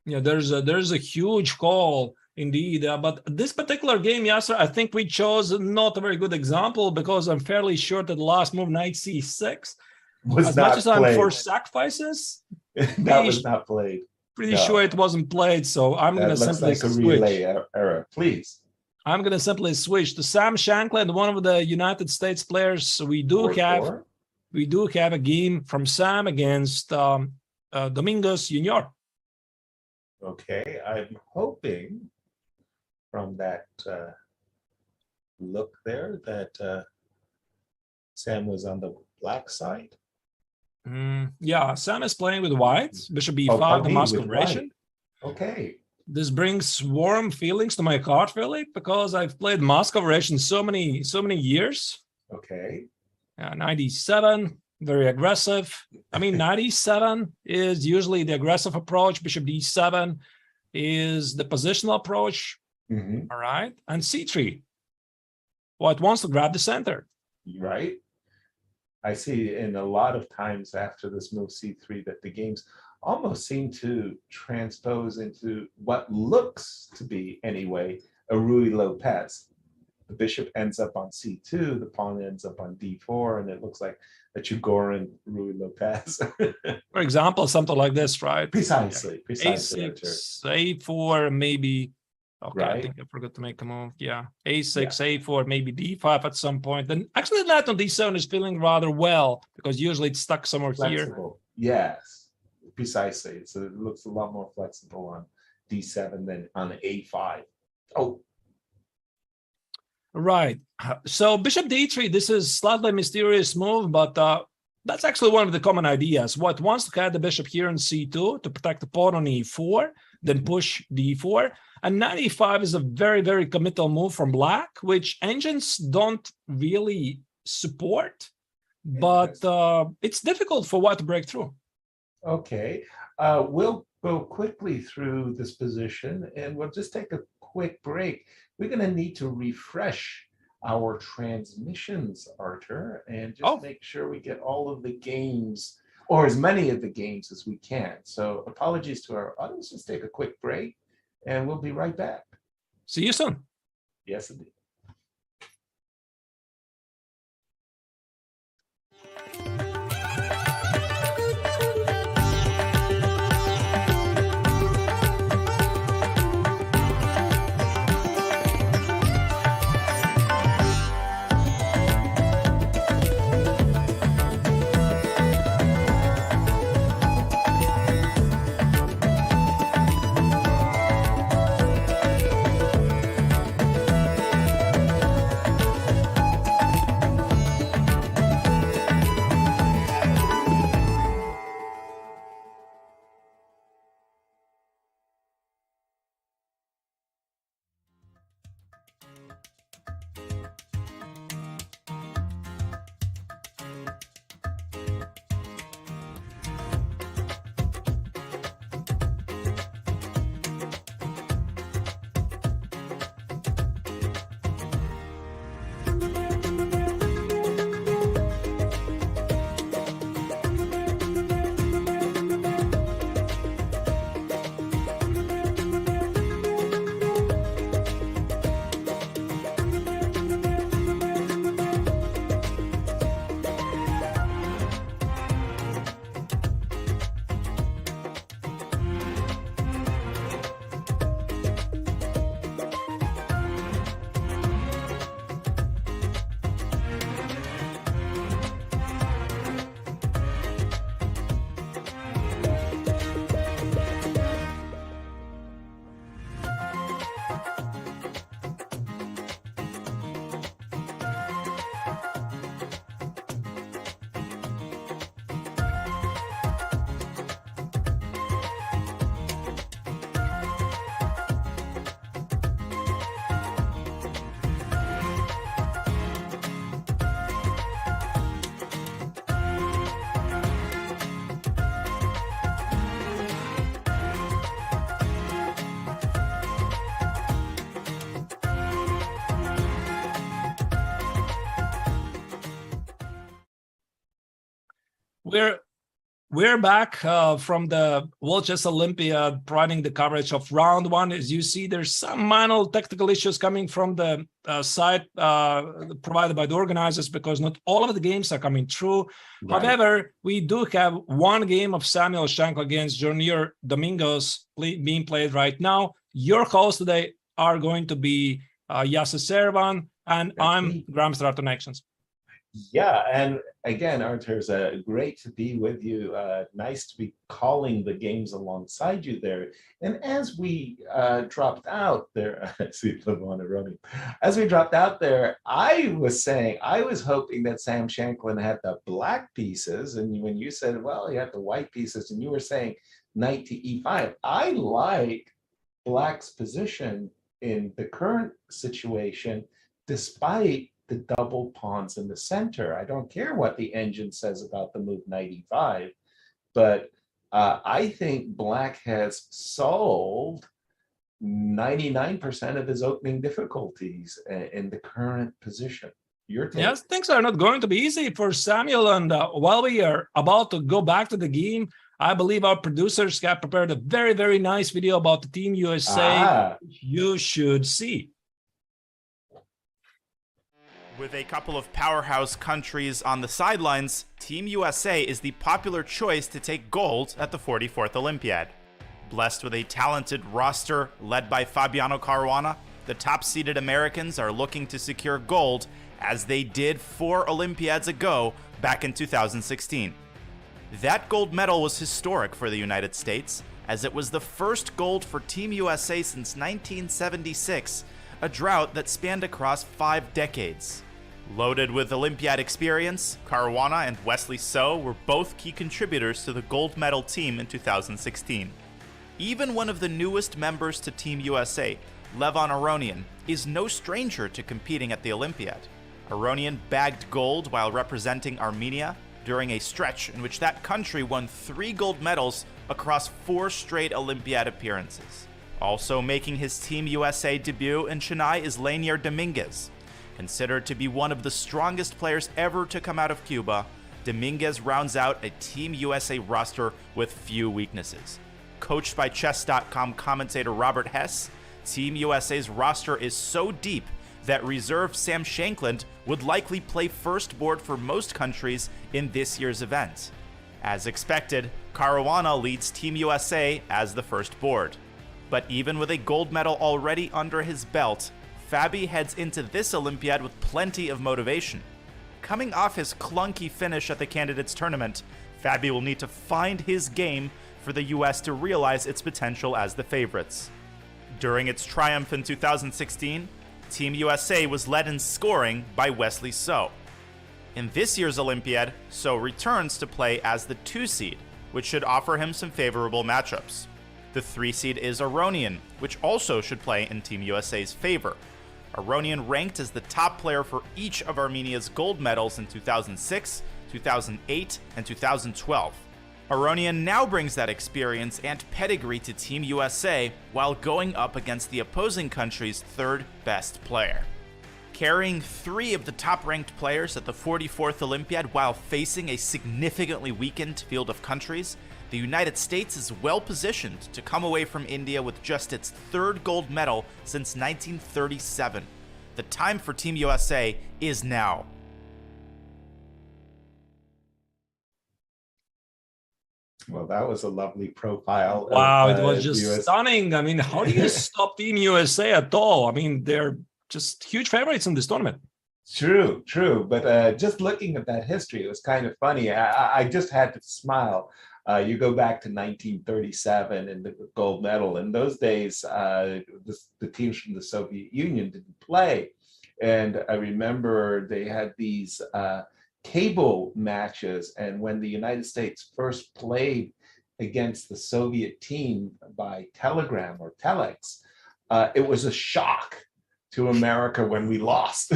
Yeah, there's a huge call indeed. But this particular game, Yasser, I think we chose not a very good example because I'm fairly sure that the last move, knight c6, as much as I'm for sacrifices, that was not played. Pretty sure it wasn't played. So I'm going to simply switch. Relay error, please. I'm going to simply switch to Sam Shankland, one of the United States players. We do have a game from Sam against Domingos Junior. Okay, I'm hoping from that look there that Sam was on the black side. Yeah, Sam is playing with white. Bishop b5, the Moscow Russian. Okay. This brings warm feelings to my card, Philip, because I've played Moscow Russian so many years. Okay. 97, very aggressive. I mean, 97 is usually the aggressive approach. Bishop d7 is the positional approach. All right. And c3. Well, it wants to grab the center. Right. I see in a lot of times after this move c3 that the games almost seem to transpose into what looks to be, anyway, a Ruy Lopez. The bishop ends up on c2, the pawn ends up on d4, and it looks like a Chigorin Ruy Lopez. For example, something like this, right? Precisely. A6, a4, maybe. Okay, right. I think I forgot to make a move. Yeah, a6, a4, maybe d5 at some point. Then actually, knight on d7 is feeling rather well because usually it's stuck somewhere flexible. Here. Yes, precisely. So it looks a lot more flexible on d7 than on a5. Oh. Right. So bishop d3, this is slightly mysterious move, but that's actually one of the common ideas. What wants to cut the bishop here in c2 to protect the pawn on e4, then push d4. And knight e5 is a very, very committal move from black, which engines don't really support, but it's difficult for white to break through. Okay. We'll go quickly through this position, and we'll just take a quick break. We're going to need to refresh our transmissions, Artur, and just make sure we get all of the games, or as many of the games as we can. So apologies to our audience. Just take a quick break, and we'll be right back. See you soon. Yes, indeed. We're back from the World Chess Olympiad, providing the coverage of round one. As you see, there's some minor technical issues coming from the site provided by the organizers, because not all of the games are coming through. Right. However, we do have one game of Samuel Shankland against Junior Domingos being played right now. Your hosts today are going to be Yasser Servan, and I'm Graham Stratton Actions. Yeah, and again, Artur, it's great to be with you. Nice to be calling the games alongside you there. And as we dropped out there, as we dropped out there, I was saying, I was hoping that Sam Shankland had the black pieces. And when you said, well, he had the white pieces, and you were saying knight to e5, I like black's position in the current situation, despite the double pawns in the center. I don't care what the engine says about the move knight e5, but I think black has solved 99% of his opening difficulties in the current position. Your take? Yes, things are not going to be easy for Samuel. And while we are about to go back to the game, I believe our producers have prepared a very, very nice video about the Team USA you should see. With a couple of powerhouse countries on the sidelines, Team USA is the popular choice to take gold at the 44th Olympiad. Blessed with a talented roster led by Fabiano Caruana, the top-seeded Americans are looking to secure gold, as they did 4 Olympiads ago back in 2016. That gold medal was historic for the United States, as it was the first gold for Team USA since 1976, a drought that spanned across 5 decades. Loaded with Olympiad experience, Caruana and Wesley So were both key contributors to the gold medal team in 2016. Even one of the newest members to Team USA, Levon Aronian, is no stranger to competing at the Olympiad. Aronian bagged gold while representing Armenia during a stretch in which that country won 3 gold medals across 4 straight Olympiad appearances. Also making his Team USA debut in Chennai is Lanier Dominguez. Considered to be one of the strongest players ever to come out of Cuba, Dominguez rounds out a Team USA roster with few weaknesses. Coached by Chess.com commentator Robert Hess, Team USA's roster is so deep that reserve Sam Shankland would likely play first board for most countries in this year's event. As expected, Caruana leads Team USA as the first board. But even with a gold medal already under his belt, Fabi heads into this Olympiad with plenty of motivation. Coming off his clunky finish at the Candidates Tournament, Fabi will need to find his game for the US to realize its potential as the favorites. During its triumph in 2016, Team USA was led in scoring by Wesley So. In this year's Olympiad, So returns to play as the 2 seed, which should offer him some favorable matchups. The 3 seed is Aronian, which also should play in Team USA's favor. Aronian ranked as the top player for each of Armenia's gold medals in 2006, 2008, and 2012. Aronian now brings that experience and pedigree to Team USA while going up against the opposing country's 3rd best player. Carrying 3 of the top-ranked players at the 44th Olympiad while facing a significantly weakened field of countries, the United States is well-positioned to come away from India with just its 3rd gold medal since 1937. The time for Team USA is now. Well, that was a lovely profile. Wow, of, it was just US. stunning. I mean, how do you stop Team USA at all? I mean, they're just huge favorites in this tournament. True. But just looking at that history, it was kind of funny. I just had to smile. You go back to 1937 and the gold medal. In those days, the teams from the Soviet Union didn't play. And I remember they had these cable matches. And when the United States first played against the Soviet team by telegram or telex, it was a shock to America when we lost.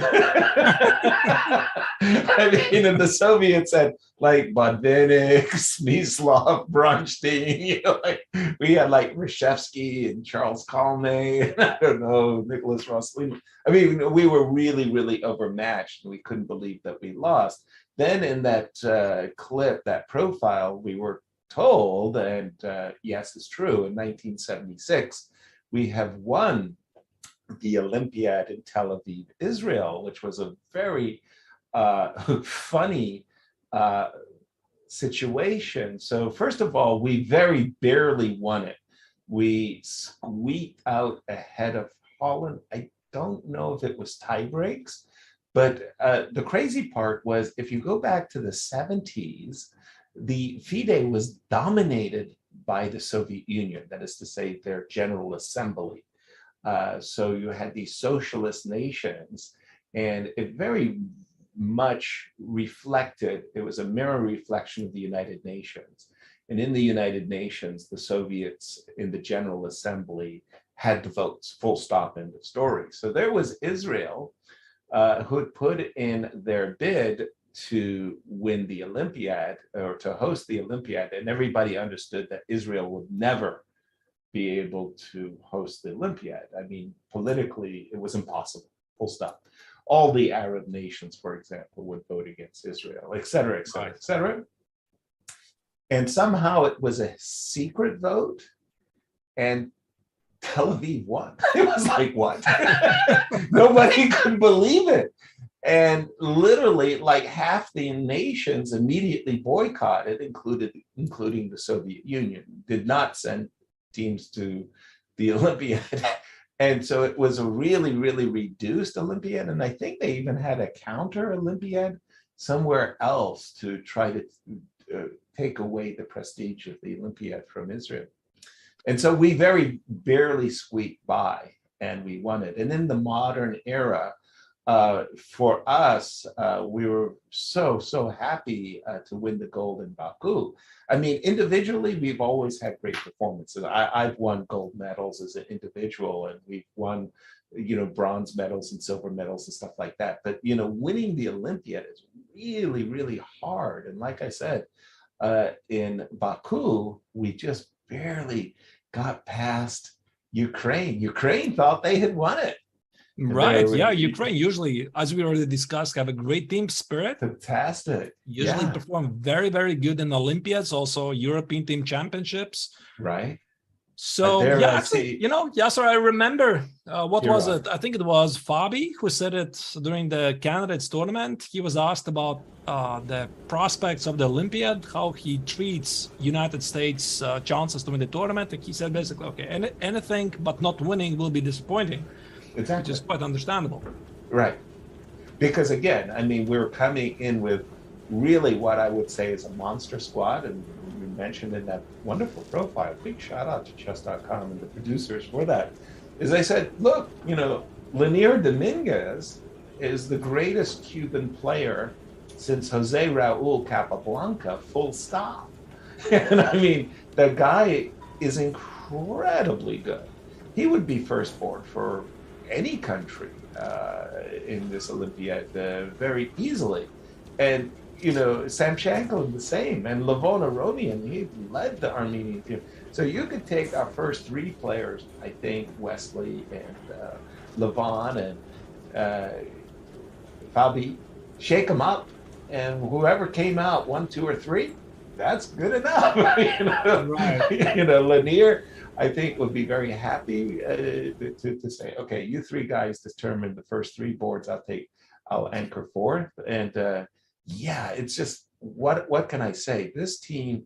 I mean, and the Soviets had like Botvinnik, Smyslov, Bronstein, we had like Reshevsky and Charles Kalnay, I don't know, Nicholas Rosslin. I mean, we were really, really overmatched and we couldn't believe that we lost. then in that clip, that profile, we were told, and yes, it's true, in 1976, we have won the Olympiad in Tel Aviv, Israel, which was a very funny situation. So first of all, we very barely won it. We squeaked out ahead of Holland. I don't know if it was tie breaks, but the crazy part was if you go back to the 70s, the FIDE was dominated by the Soviet Union, that is to say, their General Assembly. So you had these socialist nations, and it very much reflected, it was a mirror reflection of the United Nations. And in the United Nations, the Soviets in the General Assembly had the votes, full stop, end of story. So there was Israel, who had put in their bid to win the Olympiad or to host the Olympiad, and everybody understood that Israel would never be able to host the Olympiad. I mean, politically, it was impossible, full stop. All the Arab nations, for example, would vote against Israel, et cetera, et cetera, et cetera. And somehow it was a secret vote, and Tel Aviv won. It was like, what? Nobody could believe it. And literally, like half the nations immediately boycotted, including the Soviet Union, did not send teams to the Olympiad. And so it was a really, really reduced Olympiad. And I think they even had a counter Olympiad somewhere else to try to take away the prestige of the Olympiad from Israel. And so we very barely squeaked by, and we won it. And in the modern era, for us, we were so happy to win the gold in Baku. I mean, individually, we've always had great performances. I've won gold medals as an individual, and we've won, bronze medals and silver medals and stuff like that. But, winning the Olympiad is really, really hard. And like I said, in Baku, we just barely got past Ukraine. Ukraine thought they had won it. Right. Yeah. Ukraine usually, as we already discussed, have a great team spirit. Fantastic. Usually perform very, very good in Olympiads, also European team championships. Right. So yeah, actually, Yasser, I remember what was it? I think it was Fabi who said it during the candidates tournament. He was asked about the prospects of the Olympiad, how he treats United States chances to win the tournament. And he said basically, okay, anything but not winning will be disappointing. Exactly. Which is quite understandable. Right. Because again, I mean, we're coming in with really what I would say is a monster squad. And you mentioned in that wonderful profile, big shout out to Chess.com and the producers for that. As I said, look, Linier Dominguez is the greatest Cuban player since Jose Raul Capablanca, full stop. And I mean, the guy is incredibly good. He would be first board for any country in this Olympiad very easily. And, Samchenko the same, and Levon Aronian, he led the Armenian team. So you could take our first three players, I think, Wesley and Levon and Fabi, shake them up, and whoever came out 1, 2, or 3, that's good enough. Right. Lanier, I think, would be very happy to say, okay, you three guys determine the first 3 boards. I'll anchor fourth. And it's just, what can I say? This team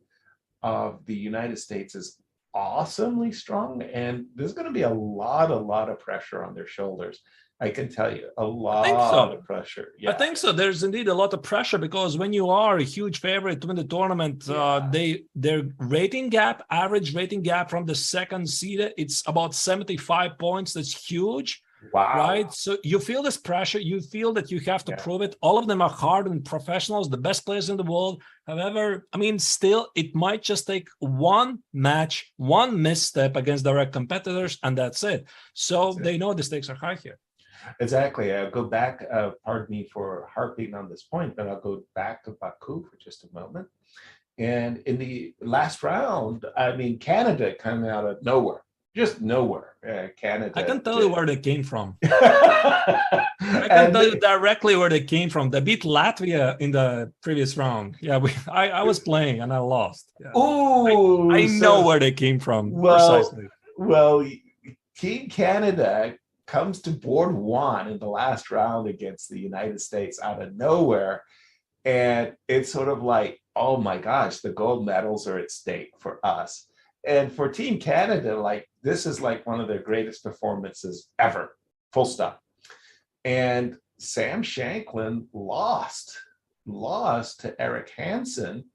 of the United States is awesomely strong, and there's going to be a lot of pressure on their shoulders. I can tell you, a lot of pressure. Yeah. I think so. There's indeed a lot of pressure because when you are a huge favorite to win the tournament, their rating gap, average rating gap from the second seed, it's about 75 points. That's huge. Wow. Right. So you feel this pressure. You feel that you have to prove it. All of them are hardened professionals, the best players in the world. However, I mean, still, it might just take one match, one misstep against direct competitors, and that's it. So they know the stakes are high here. Exactly. I'll go back, pardon me for harping on this point, but I'll go back to Baku for just a moment. And in the last round, I mean, Canada coming out of nowhere. just nowhere. Canada. I can tell you where they came from. I I can tell you directly where they came from. They beat Latvia in the previous round. Yeah, I was playing and I lost. Yeah. Oh, I know where they came from precisely. Well, Team Canada comes to board one in the last round against the United States out of nowhere. And it's sort of like, oh my gosh, the gold medals are at stake for us. And for Team Canada, like this is like one of their greatest performances ever, full stop. And Sam Shanklin lost to Eric Hansen.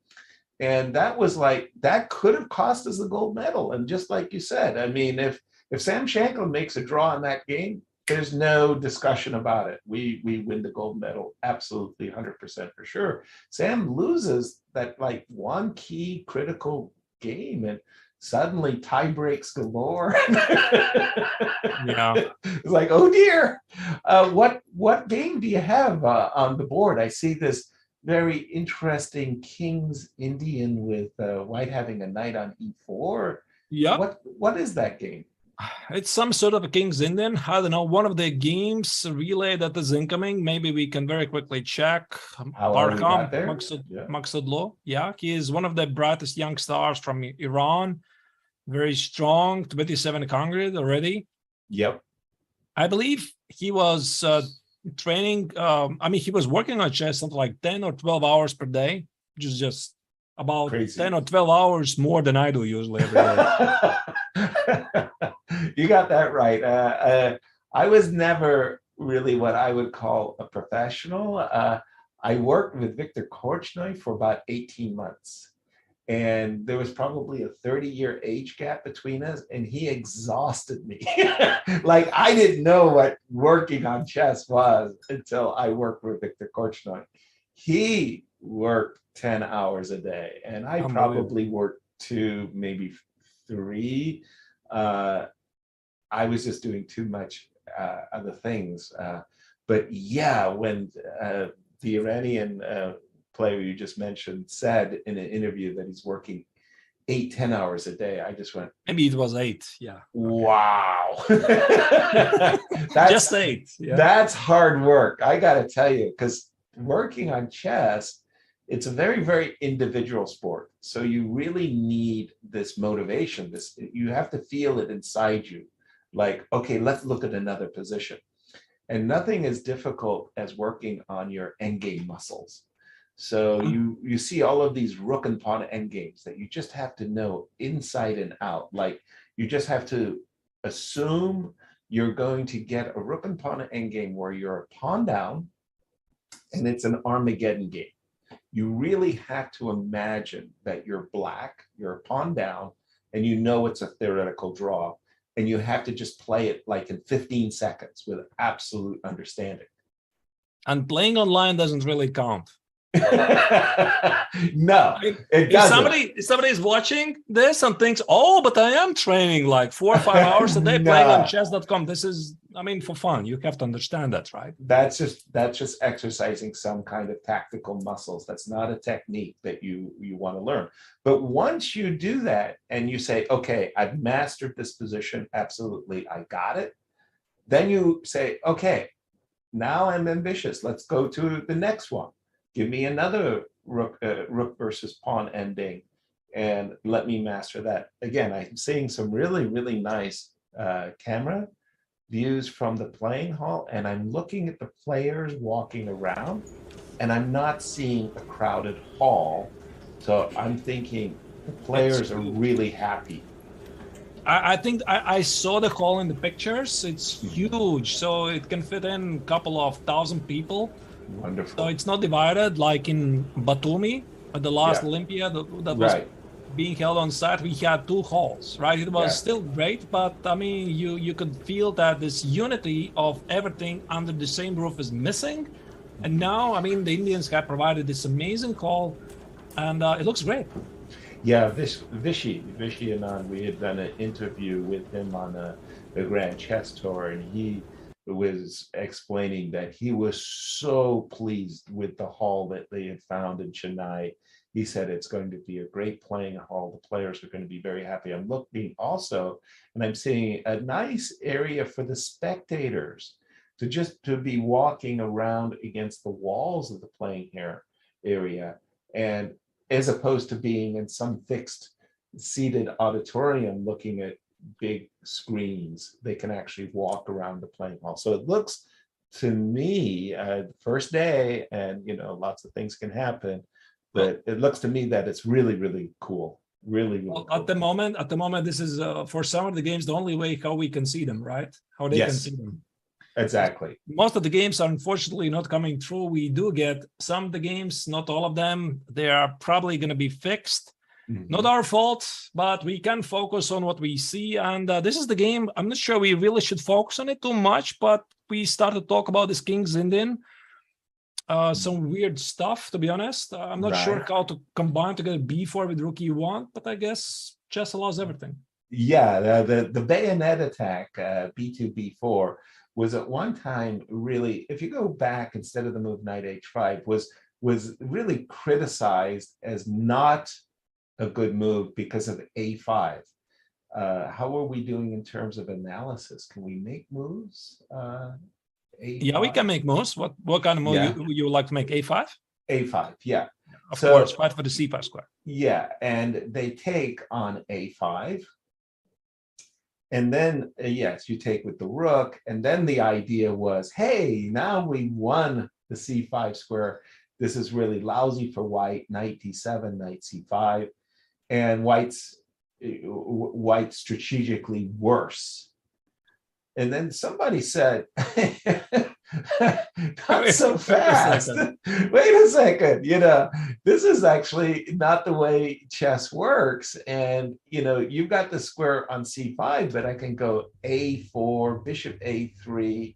And that was like, that could have cost us the gold medal. And just like you said, I mean, if Sam Shanklin makes a draw in that game, there's no discussion about it. We win the gold medal, absolutely 100% for sure. Sam loses that like one key critical game and suddenly tie breaks galore. Yeah. It's like, oh dear. What game do you have on the board? I see this very interesting King's Indian with white having a knight on e4. Yeah. What is that game? It's some sort of a King's Indian. I don't know. One of the games relay that is incoming. Maybe we can very quickly check. Barkham Maksudlo. Yeah, he is one of the brightest young stars from Iran. Very strong, 27 Congress already. Yep. I believe he was training. He was working on chess something like 10 or 12 hours per day, which is just about crazy. 10 or 12 hours more than I do usually every day. You got that right. I was never really what I would call a professional. I worked with Viktor Korchnoi for about 18 months. And there was probably a 30-year age gap between us, and he exhausted me. Like I didn't know what working on chess was until I worked with Viktor Korchnoi. He worked 10 hours a day, and I probably worked 2, maybe 3. I was just doing too much other things. But yeah, when the Iranian player you just mentioned said in an interview that he's working 8-10 hours a day, I just went, maybe it was 8. Yeah. Wow. Just 8. Yeah. That's hard work. I got to tell you, because working on chess, it's a very, very individual sport. So you really need this motivation. You have to feel it inside you. Like, okay, let's look at another position. And nothing as difficult as working on your endgame muscles. So you see all of these rook and pawn endgames that you just have to know inside and out. Like you just have to assume you're going to get a rook and pawn endgame where you're a pawn down and it's an Armageddon game. You really have to imagine that you're black, you're a pawn down, and you know it's a theoretical draw. And you have to just play it like in 15 seconds with absolute understanding. And playing online doesn't really count. No, it doesn't. If somebody's watching this and thinks, oh, but I am training like 4 or 5 hours a day playing on Chess.com. This is, for fun. You have to understand that, right? That's just exercising some kind of tactical muscles. That's not a technique that you want to learn. But once you do that and you say, okay, I've mastered this position. Absolutely, I got it. Then you say, okay, now I'm ambitious. Let's go to the next one. Give me another rook versus pawn ending, and let me master that. Again, I'm seeing some really, really nice camera views from the playing hall, and I'm looking at the players walking around, and I'm not seeing a crowded hall. So I'm thinking the players are really happy. I think I saw the hall in the pictures. It's huge, so it can fit in a couple of thousand people. Wonderful. So it's not divided like in Batumi at the last Olympiad that was being held on site. We had 2 halls, right? It was still great, but you could feel that this unity of everything under the same roof is missing. And now, the Indians have provided this amazing hall, and it looks great. Yeah, Vishy Anand, we had done an interview with him on the Grand Chess Tour, and he was explaining that he was so pleased with the hall that they had found in Chennai. He said it's going to be a great playing hall. The players are going to be very happy. I'm looking also, and I'm seeing a nice area for the spectators to be walking around against the walls of the playing area, and as opposed to being in some fixed seated auditorium looking at big screens, they can actually walk around the playing hall. So it looks to me, the first day, and lots of things can happen, but it looks to me that it's really, really cool. Really, really Well, cool. at the moment, this is for some of the games the only way how we can see them, right? How they can Yes. see them. Exactly. Most of the games are unfortunately not coming through. We do get some of the games, not all of them. They are probably going to be fixed. Mhm. Not our fault, but we can focus on what we see. And this is the game. I'm not sure we really should focus on it too much, but we started to talk about this King's Indian. Some weird stuff, to be honest. I'm not sure Right. how to combine together B4 with rook E1, but I guess chess allows everything. Yeah, the bayonet attack, B2, B4, was at one time really, if you go back, instead of the move knight H5, was really criticized as not a good move because of A5. How are we doing in terms of analysis? Can we make moves? A5? Yeah, we can make moves. What kind of move Yeah. you would like to make? A5? A5, yeah. Of So- course, fight for the C5 square. Yeah, and they take on A5. And then, yes, you take with the rook. And then the idea was, hey, now we won the C5 square. This is really lousy for white. Knight D7, knight C5. And white's strategically worse. And then somebody said, not so fast. Wait a second, this is actually not the way chess works. And, you've got the square on C5, but I can go A4, bishop A3,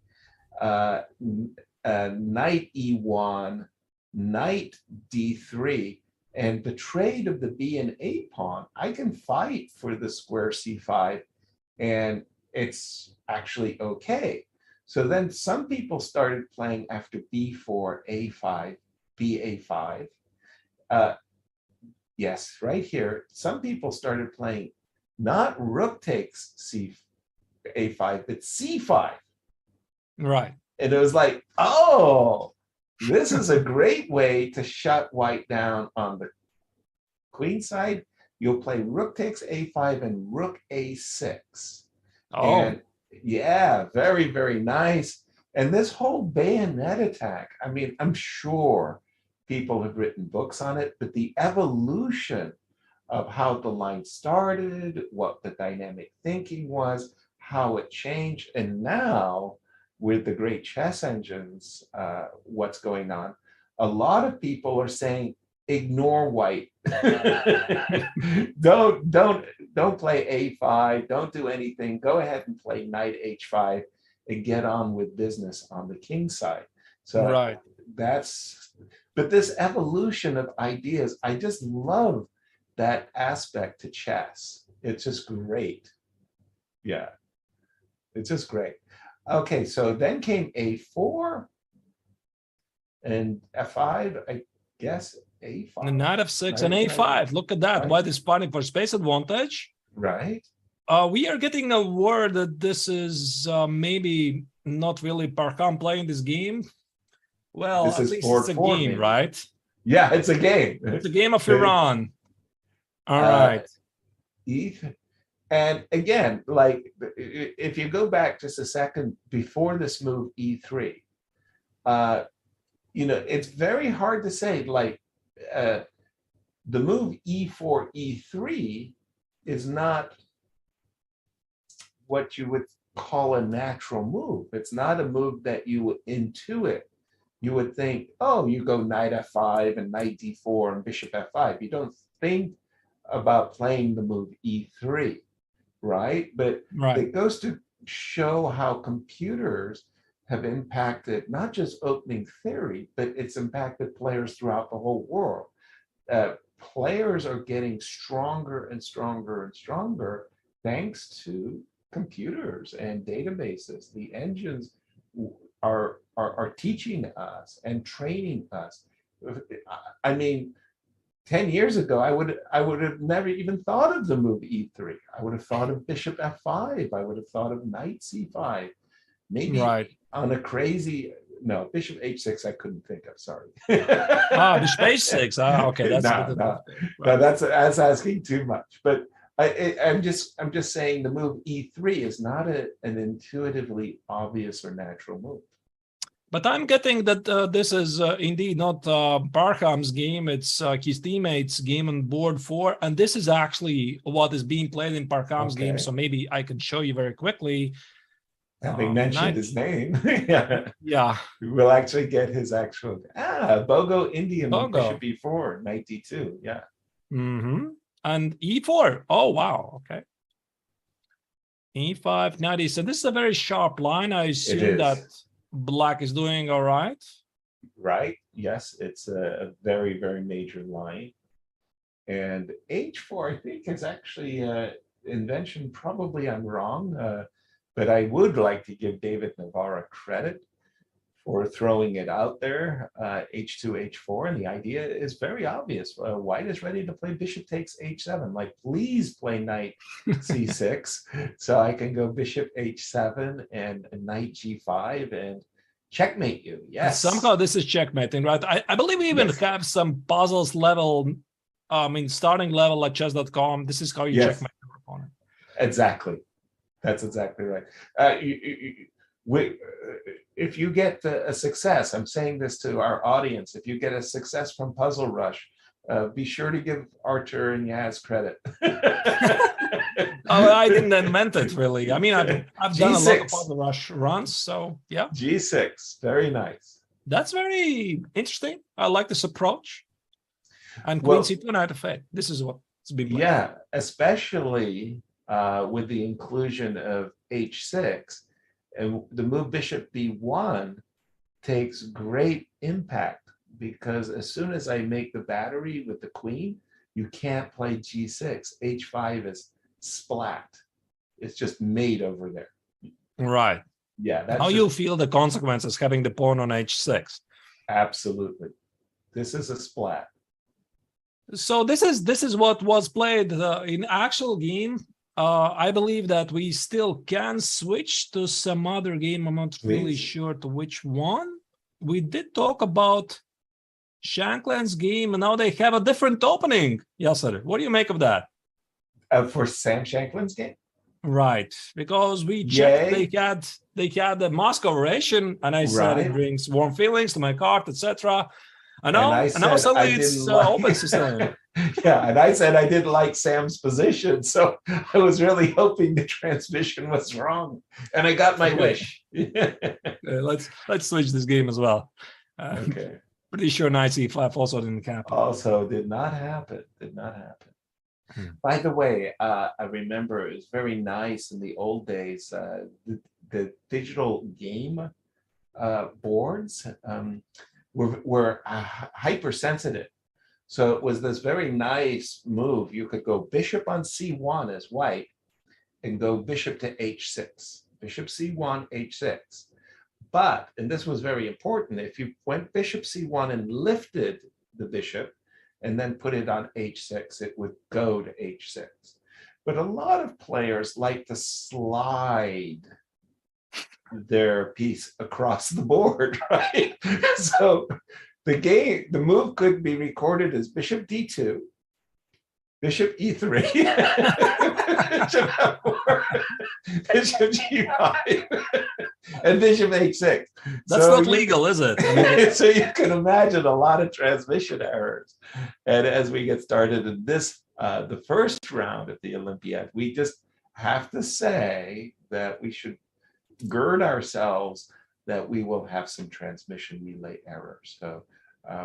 knight E1, knight D3. And the trade of the B and A pawn, I can fight for the square C5, and it's actually okay. So then some people started playing after B4, A5, BA5. Yes, right here. Some people started playing not rook takes A5, but C5. Right. And it was like, oh, this is a great way to shut white down on the queen side. You'll play rook takes A5 and rook A6. Oh, And yeah, very, very nice. And this whole bayonet attack, I mean, I'm sure people have written books on it, but the evolution of how the line started, what the dynamic thinking was, how it changed, and now with the great chess engines, what's going on, a lot of people are saying, ignore white. don't play A5, don't do anything. Go ahead and play knight H5 and get on with business on the king side. So right. but this evolution of ideas, I just love that aspect to chess. It's just great. Yeah, it's just great. Okay, so then came A4 and F5, I guess A5. The knight F6 and Knight- A5. Look at that. Right. White is fighting for space advantage. Right. We are getting a word that this is maybe not really Parham playing this game. Well, This at is least four- it's a four, game, maybe. right? Yeah, it's a game. It's a game of Very- Iran. All right. And again, like if you go back just a second before this move E3, it's very hard to say, like the move E4, E3 is not what you would call a natural move. It's not a move that you would intuit. You would think, oh, you go knight F5 and knight D4 and bishop F5. You don't think about playing the move E3, right? But Right. it goes to show how computers have impacted not just opening theory, but it's impacted players throughout the whole world. Players are getting stronger and stronger and stronger thanks to computers and databases. The engines are teaching us and training us. I mean, 10 years ago, I would have never even thought of the move e3. I would have thought of bishop f5. I would have thought of knight c5. Maybe Right. on a crazy, no, bishop h6 I couldn't think of, sorry. Bishop h6. Okay, that's a bit No, right. that's asking too much. But I'm just saying the move e3 is not an intuitively obvious or natural move. But I'm getting that this is indeed not Barham's game. It's his teammates' game on board 4. And this is actually what is being played in Barham's game. So maybe I can show you very quickly. Having mentioned his name. Yeah. We'll actually get his actual. Bogo Indian bishop e4, knight d2. Yeah. And e4. Oh, wow. Okay. e5, knight e. So this is a very sharp line. I assume that Black is doing all right. Right. Yes, it's a very, very major line. And h4, I think, is actually invention. Probably I'm wrong, but I would like to give David Navarra credit for throwing it out there. H2, H4, and the idea is very obvious. White is ready to play bishop takes h7. Like, please play knight c6, so I can go bishop h7 and knight g5 and checkmate you. Yes. Somehow this is checkmating, right? I believe we even have some puzzles level, starting level at chess.com. This is how you checkmate your opponent. Exactly. That's exactly right. If you get a success, I'm saying this to our audience, if you get a success from Puzzle Rush, be sure to give Artur and Yaz credit. I didn't invent it, really. I mean, I've done a lot of Puzzle Rush runs, so yeah. G6, very nice. That's very interesting. I like this approach. And Queen C2, Knight f8. This is what's been played. Yeah, especially with the inclusion of h6. And the move bishop b1 takes great impact, because as soon as I make the battery with the queen, you can't play g6. h5 is splat. It's just made over there. Right. Yeah. That's how you feel the consequences having the pawn on h6? Absolutely. This is a splat. So this is what was played in actual game. I believe that we still can switch to some other game. I'm not really sure to which one. We did talk about Shankland's game, and now they have a different opening. Yes, sir. What do you make of that? For Sam Shankland's game? Right, because we checked, they had the Moscow oration, and I said it brings warm feelings to my card, etc. And now suddenly it's open system. Yeah, and I said I didn't like Sam's position, so I was really hoping the transmission was wrong, and I got my wish. Let's switch this game as well. Okay. Pretty sure knight c5 also didn't happen. Also did not happen. Did not happen. By the way, I remember it was very nice in the old days. The digital game boards were hypersensitive. So it was this very nice move. You could go bishop on c1 as white and go bishop to h6. Bishop c1, h6. But, and this was very important, if you went bishop c1 and lifted the bishop and then put it on h6, it would go to h6. But a lot of players like to slide their piece across the board, right? So the move could be recorded as bishop d2, bishop e3, bishop f4, bishop g5, and bishop h6. That's not legal, is it? So you can imagine a lot of transmission errors. And as we get started in this, the first round of the Olympiad, we just have to say that we should gird ourselves that we will have some transmission relay errors. So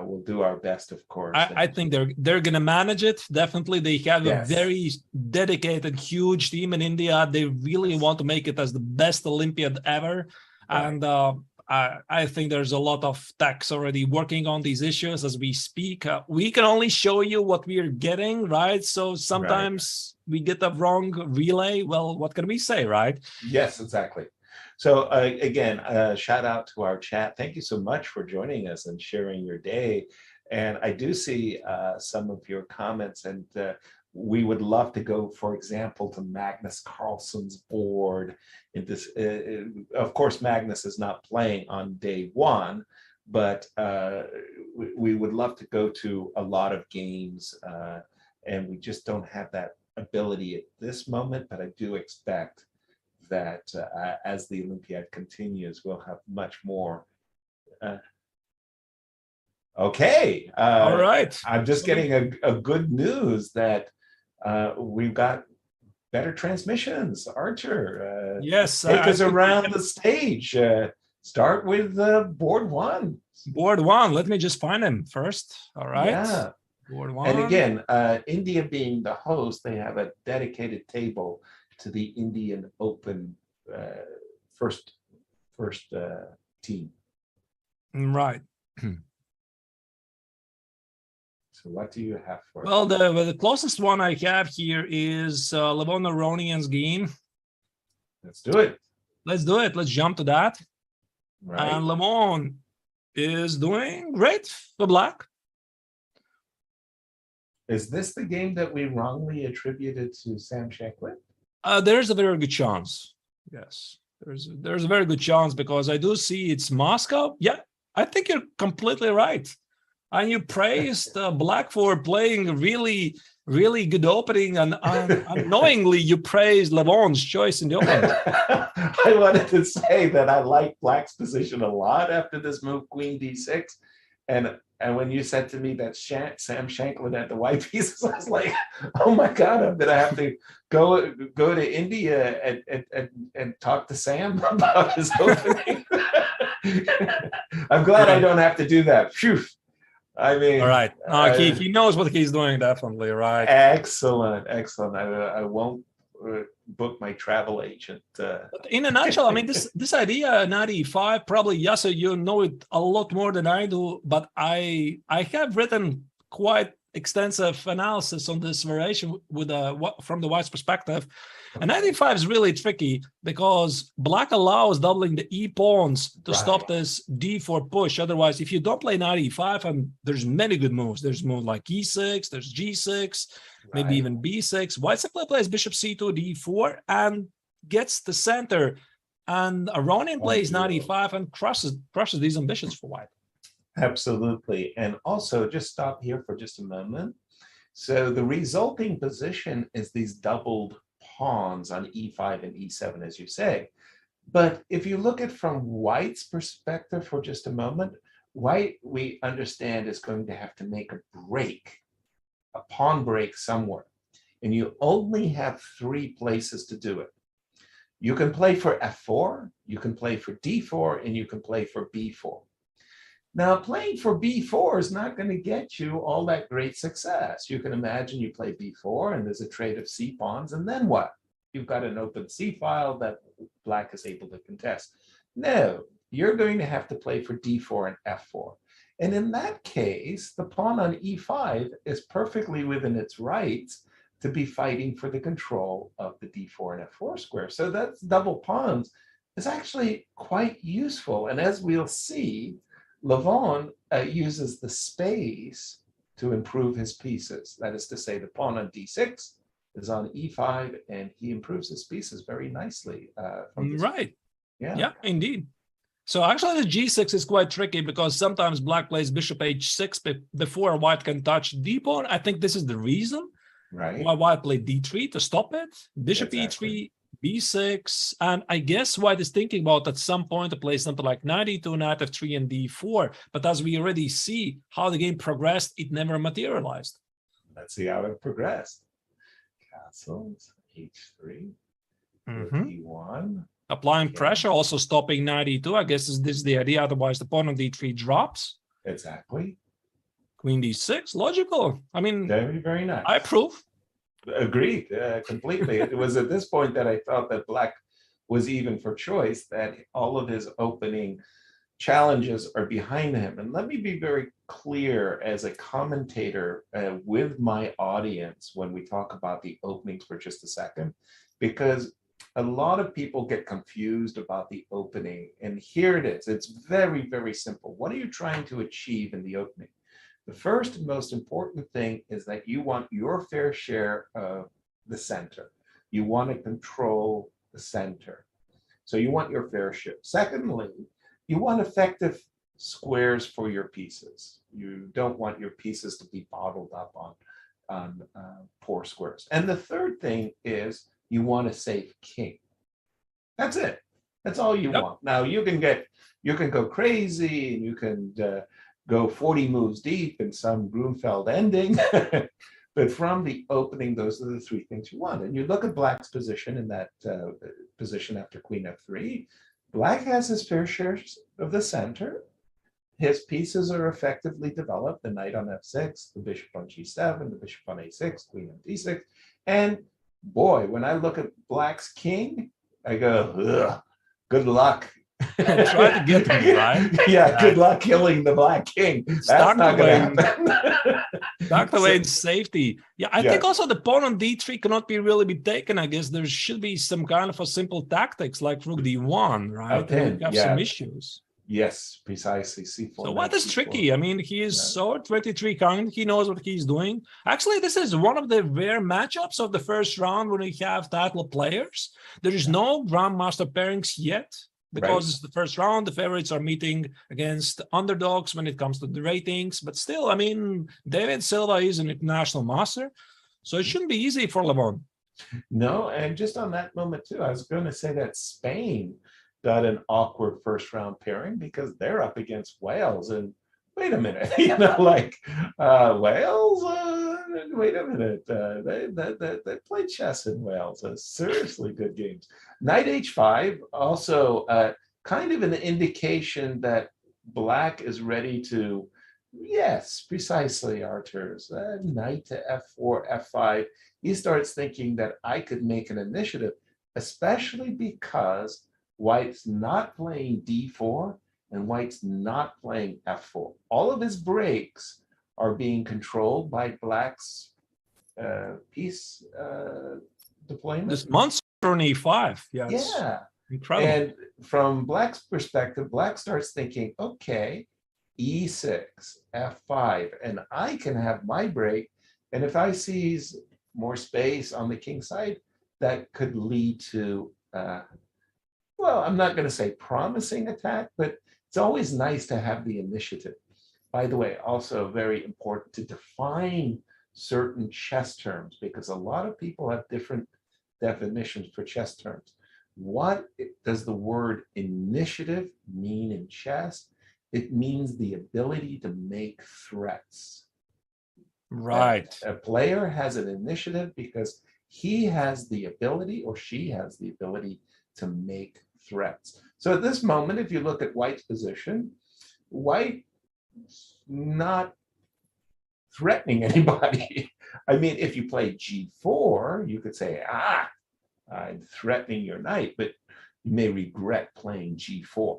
we'll do our best, of course. I think they're going to manage it. Definitely. They have a very dedicated, huge team in India. They really want to make it as the best Olympiad ever. Right. And I think there's a lot of techs already working on these issues as we speak. We can only show you what we are getting, right? So sometimes we get the wrong relay. Well, what can we say, right? Yes, exactly. So again, shout out to our chat. Thank you so much for joining us and sharing your day. And I do see some of your comments, and we would love to go, for example, to Magnus Carlsen's board. In this, of course, Magnus is not playing on day one, but we would love to go to a lot of games, and we just don't have that ability at this moment. But I do expect that as the Olympiad continues, we'll have much more. Okay. All right. I'm just getting a good news that we've got better transmissions. Archer, Yes. take us around the stage. Start with board one. Board one. Let me just find him first. All right. Yeah. Board one. And again, India being the host, they have a dedicated table to the Indian Open first team. Right. So what do you have for? Well, the closest one I have here is Levon Aronian's game. Let's do it. Let's do it. Let's jump to that. Right. And Levon is doing great for black. Is this the game that we wrongly attributed to Sam Shankland? There's a very good chance. Yes, there's a very good chance because I do see it's Moscow. Yeah, I think you're completely right. And you praised black for playing really, really good opening, and unknowingly you praised Levon's choice in the opening. I wanted to say that I like black's position a lot after this move, Queen D6, and when you said to me that Sam Shankland had the white pieces, I was like, oh my God, I'm gonna have to go to India and talk to Sam about his opening. I'm glad I don't have to do that. Phew. I mean, all right. He knows what he's doing, definitely, right? Excellent. I won't book my travel agent. But in a nutshell, I mean, this idea, 95, probably, Yasa, you know it a lot more than I do, but I have written quite extensive analysis on this variation with from the white's perspective. And 95 is really tricky because black allows doubling the E pawns to stop this D4 push. Otherwise, if you don't play 95, and there's many good moves. There's moves like E6, there's G6, maybe even B6. White simply plays bishop C2, D4, and gets the center. And Aronian plays 95 and crushes these ambitions for white. Absolutely. And also, just stop here for just a moment. So the resulting position is these doubled pawns on E5 and E7, as you say. But if you look at from white's perspective for just a moment, white, we understand, is going to have to make a break, a pawn break somewhere. And you only have 3 places to do it. You can play for F4, you can play for D4, and you can play for B4. Now, playing for B4 is not going to get you all that great success. You can imagine you play B4 and there's a trade of C pawns, and then what? You've got an open C file that black is able to contest. No, you're going to have to play for D4 and F4. And in that case, the pawn on E5 is perfectly within its rights to be fighting for the control of the D4 and F4 square. So that's double pawns is actually quite useful. And as we'll see, Levon uses the space to improve his pieces. That is to say, the pawn on D6 is on E5, and he improves his pieces very nicely. Right. Yeah, indeed. So actually, the G6 is quite tricky because sometimes black plays bishop H6 before white can touch D pawn. I think this is the reason why white played D3 to stop it. Bishop E3, B6, and I guess white is thinking about at some point to play something like knight E2, knight F3, and D4. But as we already see how the game progressed, it never materialized. Let's see how it progressed. Castles, H3, D1. Applying pressure, also stopping knight E2. I guess this is the idea. Otherwise, the pawn on D3 drops. Exactly. Queen D6, logical. I mean, very, very nice. I approve. Agreed, completely. It was at this point that I felt that black was even for choice, that all of his opening challenges are behind him. And let me be very clear as a commentator with my audience when we talk about the openings for just a second, because a lot of people get confused about the opening. And here it is. It's very, very simple. What are you trying to achieve in the opening? The first and most important thing is that you want your fair share of the center. You want to control the center. So you want your fair share. Secondly, you want effective squares for your pieces. You don't want your pieces to be bottled up on poor squares. And the third thing is you want a safe king. That's it. That's all you want. Now you can go crazy, and you can go 40 moves deep in some Grunfeld ending. But from the opening, those are the three things you want. And you look at Black's position in that position after Queen F3. Black has his fair share of the center. His pieces are effectively developed, the knight on F6, the bishop on G7, the bishop on A6, queen on D6. And boy, when I look at Black's king, I go, ugh, good luck. Try to get me, right? Yeah, good luck killing the Black king. That's not going to happen. Tucked away in safety. Yeah, I think also the pawn on D3 cannot really be taken. I guess there should be some kind of a simple tactics like rook D1, right? Okay, we have some issues. Yes, precisely. C4. So what is tricky? I mean, he is so 23 count. He knows what he's doing. Actually, this is one of the rare matchups of the first round when we have title players. There is no grandmaster pairings yet, because it's the first round. The favorites are meeting against underdogs when it comes to the ratings. But still, I mean, David Silva is an international master, so it shouldn't be easy for Levon. No, and just on that moment too, I was going to say that Spain got an awkward first round pairing because they're up against Wales. And wait a minute, Wales? Wait a minute, they play chess in Wales. Seriously good games. Knight H5, also kind of an indication that Black is ready to, yes, precisely, Artur's knight to F4, F5. He starts thinking that I could make an initiative, especially because White's not playing D4 and White's not playing F4. All of his breaks are being controlled by Black's piece deployment. This monster on E5. Yeah. Incredible. And from Black's perspective, Black starts thinking, okay, E6, F5, and I can have my break. And if I seize more space on the king side, that could lead to, well, I'm not going to say promising attack, but it's always nice to have the initiative. By the way, also very important to define certain chess terms, because a lot of people have different definitions for chess terms. What does the word initiative mean in chess? It means the ability to make threats. Right. A player has an initiative because he has the ability, or she has the ability, to make threats. So at this moment, if you look at White's position, White not threatening anybody. I mean, if you play G4, you could say, I'm threatening your knight, but you may regret playing G4.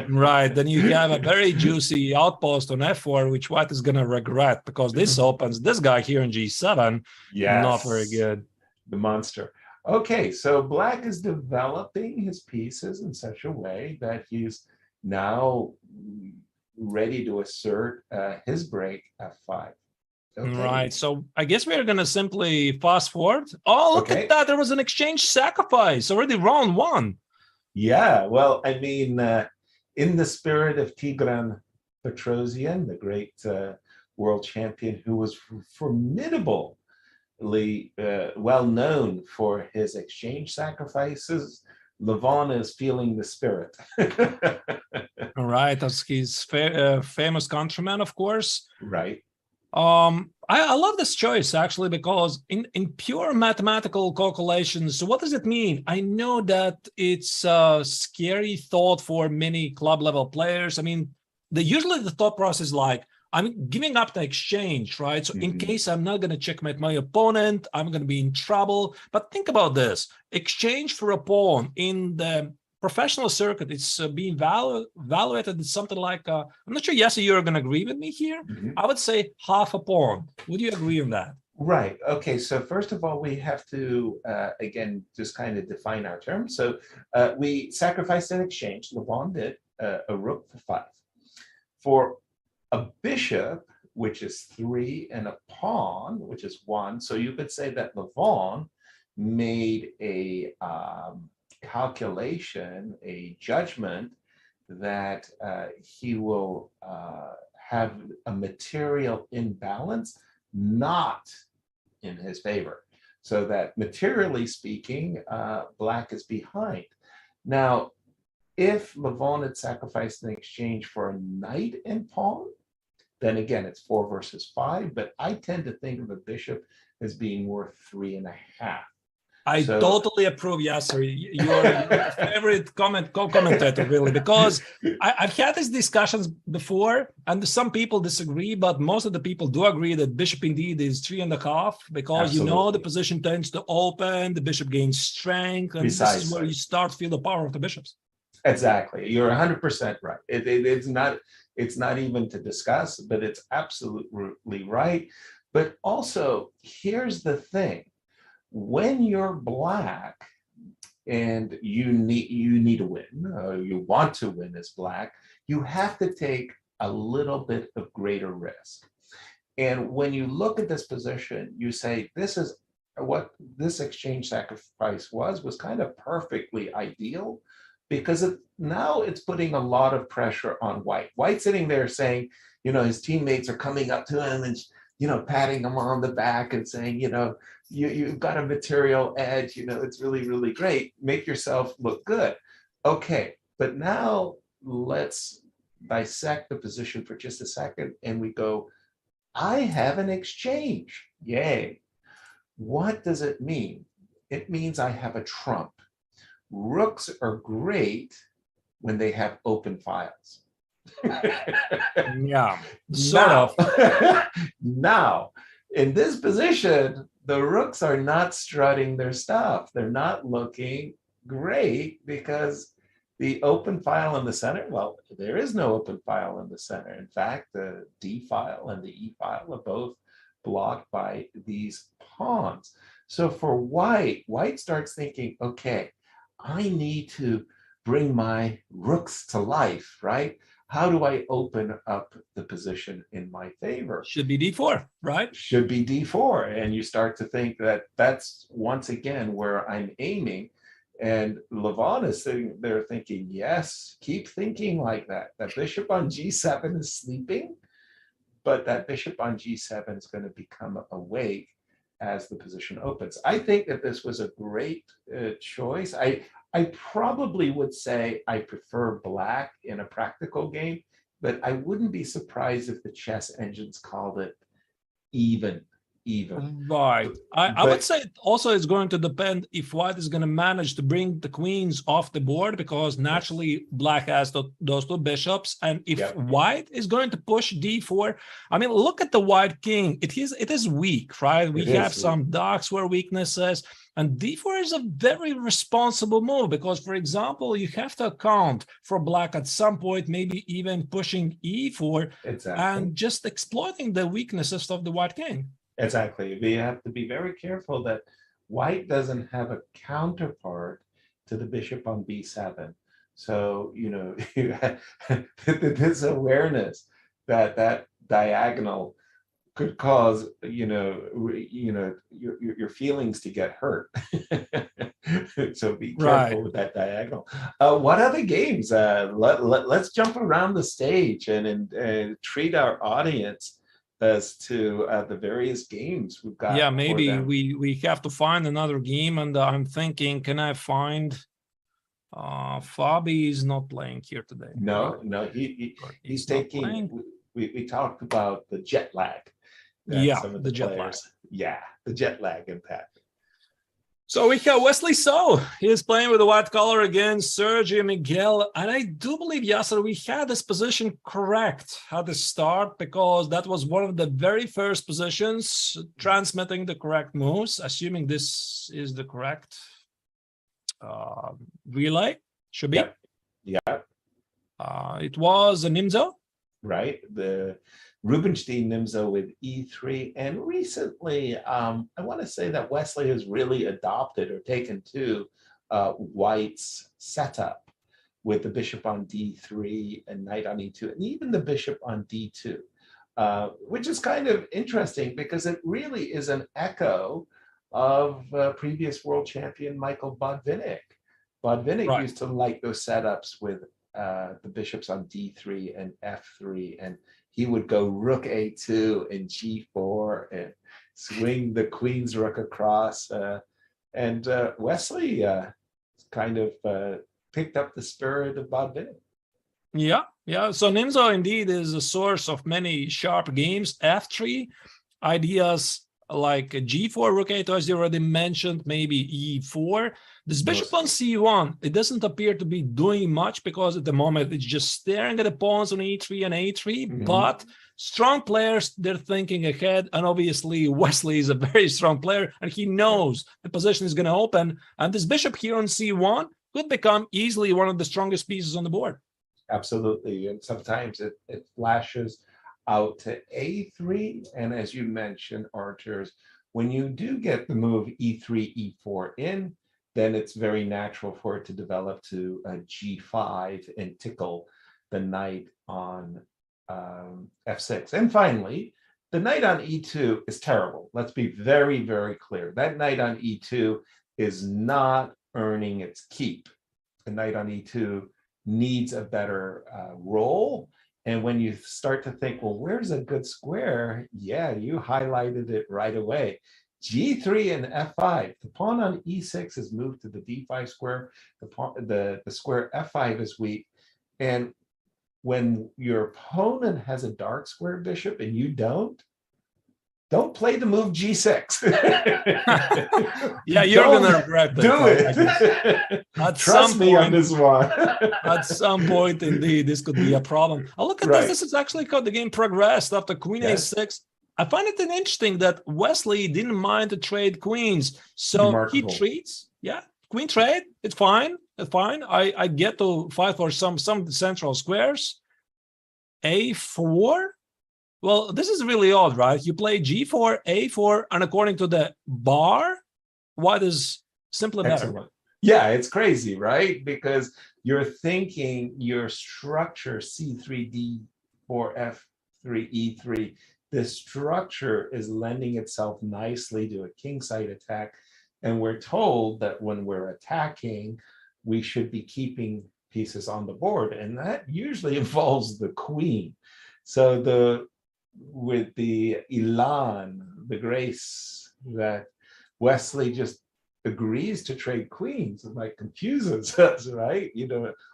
Right, then you have a very juicy outpost on F4, which White is going to regret, because this opens this guy here in G7. Yes. Not very good. The monster. Okay, so Black is developing his pieces in such a way that he's now ready to assert his break F5. Okay. Right, so I guess we're going to simply fast forward. Oh, look at that. There was an exchange sacrifice already, round one. Yeah, well, I mean, in the spirit of Tigran Petrosian, the great world champion who was formidably well known for his exchange sacrifices, Levon is feeling the spirit. All right, that's his famous countryman, of course. Right. I love this choice, actually, because in pure mathematical calculations, so what does it mean? I know that it's a scary thought for many club level players. I mean, usually the thought process is like, I'm giving up the exchange, right? So in case I'm not going to checkmate my opponent, I'm going to be in trouble. But think about this. Exchange for a pawn in the professional circuit, it's being evaluated as something like, I'm not sure, Jesse, you're going to agree with me here. I would say half a pawn. Would you agree on that? Right. Okay. So first of all, we have to, again, just kind of define our terms. So we sacrificed an exchange. Levon did a rook for 5. For a bishop, which is 3, and a pawn, which is 1. So you could say that Levon made a calculation, a judgment that he will have a material imbalance not in his favor. So that materially speaking, black is behind. Now, if Levon had sacrificed in exchange for a knight and pawn, then again, it's 4 versus 5, but I tend to think of a bishop as being worth 3.5. I totally approve, Yasser. You're your favorite commentator, really, because I've had these discussions before, and some people disagree, but most of the people do agree that bishop indeed is 3.5, because Absolutely. you know the position tends to open, the bishop gains strength, and this is where you start to feel the power of the bishops. Exactly, you're 100% right. It's not even to discuss, but it's absolutely right. But also, here's the thing. When you're black and you need to win, or you want to win as black, you have to take a little bit of greater risk. And when you look at this position, you say, this is what this exchange sacrifice was kind of perfectly ideal, because now it's putting a lot of pressure on White. White sitting there saying, his teammates are coming up to him and patting him on the back and saying, you've got a material edge, it's really, really great. Make yourself look good. Okay, but now let's dissect the position for just a second, and we go, I have an exchange. Yay. What does it mean? It means I have a trump. Rooks are great when they have open files. Yeah, sort of. Now, in this position, the rooks are not strutting their stuff. They're not looking great because the open file in the center, well, there is no open file in the center. In fact, the D file and the E file are both blocked by these pawns. So for White starts thinking, okay, I need to bring my rooks to life, right? How do I open up the position in my favor? Should be D4, right? Should be D4. And you start to think that that's once again where I'm aiming. And Levon is sitting there thinking, yes, keep thinking like that. That bishop on G7 is sleeping, but that bishop on G7 is going to become awake as the position opens. I think that this was a great choice. I probably would say I prefer black in a practical game, but I wouldn't be surprised if the chess engines called it even. Right. I would say also it's going to depend if White is going to manage to bring the queens off the board, because naturally Black has those two bishops. And if White is going to push D4, I mean, look at the White king. It is weak, right? We have some dark square weaknesses. And D4 is a very responsible move because, for example, you have to account for Black at some point, maybe even pushing E4 and just exploiting the weaknesses of the White king. Exactly. We have to be very careful that White doesn't have a counterpart to the bishop on B7. So, this awareness that diagonal could cause, your feelings to get hurt. So be careful with that diagonal. What other games? Let's jump around the stage and treat our audience as to the various games we've got. Yeah, maybe we have to find another game, and I'm thinking, can I find Fabi is not playing here today. No, he's taking. We talked about the jet lag. Yeah, the jet lag. Yeah, the jet lag impact. So we have Wesley So. He's playing with the white color against Sergio Miguel. And I do believe, Yasser, we had this position correct at the start because that was one of the very first positions transmitting the correct moves, assuming this is the correct relay. Should be. Yeah. It was a Nimzo. Right. The Rubinstein Nimzo with E3, and recently I want to say that Wesley has really adopted or taken to White's setup. with the bishop on d3 and knight on e2, and even the bishop on d2, which is kind of interesting because it really is an echo of previous world champion Michael Botvinnik. Botvinnik used to like those setups with the bishops on d3 and f3, and he would go rook a2 and g4 and swing the queen's rook across. And Wesley kind of picked up the spirit of Botvinnik. Yeah. So Nimzo indeed is a source of many sharp games. F3 ideas like g4, rook a2, as you already mentioned, maybe e4. This bishop on c1, it doesn't appear to be doing much because at the moment it's just staring at the pawns on e3 and a3. But strong players, they're thinking ahead, and obviously Wesley is a very strong player, and he knows the position is going to open. And this bishop here on c1 could become easily one of the strongest pieces on the board. Absolutely, and sometimes it flashes out to a3, and as you mentioned, Archers, when you do get the move e3, e4 in, then it's very natural for it to develop to a g5 and tickle the knight on f6. And finally, the knight on e2 is terrible. Let's be very, very clear. That knight on e2 is not earning its keep. The knight on e2 needs a better role. And when you start to think, well, where's a good square? Yeah, you highlighted it right away. G3 and f5. The pawn on e6 is moved to the d5 square. The square f5 is weak. And when your opponent has a dark square bishop and you don't play the move g6. Yeah, you're going to regret that. Do it. Trust me on this one. At some point, indeed, this could be a problem. Oh, look at this. This is actually how the game progressed after queen a6. I find it interesting that Wesley didn't mind to trade queens. So he treats, queen trade. It's fine. It's fine. I get to fight for some central squares. A4. Well, this is really odd, right? You play g4, a4, and according to the bar, white is simply better. Excellent. Yeah, it's crazy, right? Because you're thinking your structure c3, d4, f3, e3, this structure is lending itself nicely to a kingside attack. And we're told that when we're attacking, we should be keeping pieces on the board. And that usually involves the queen. So with the elan, the grace that Wesley just agrees to trade queens, it like confuses us, right?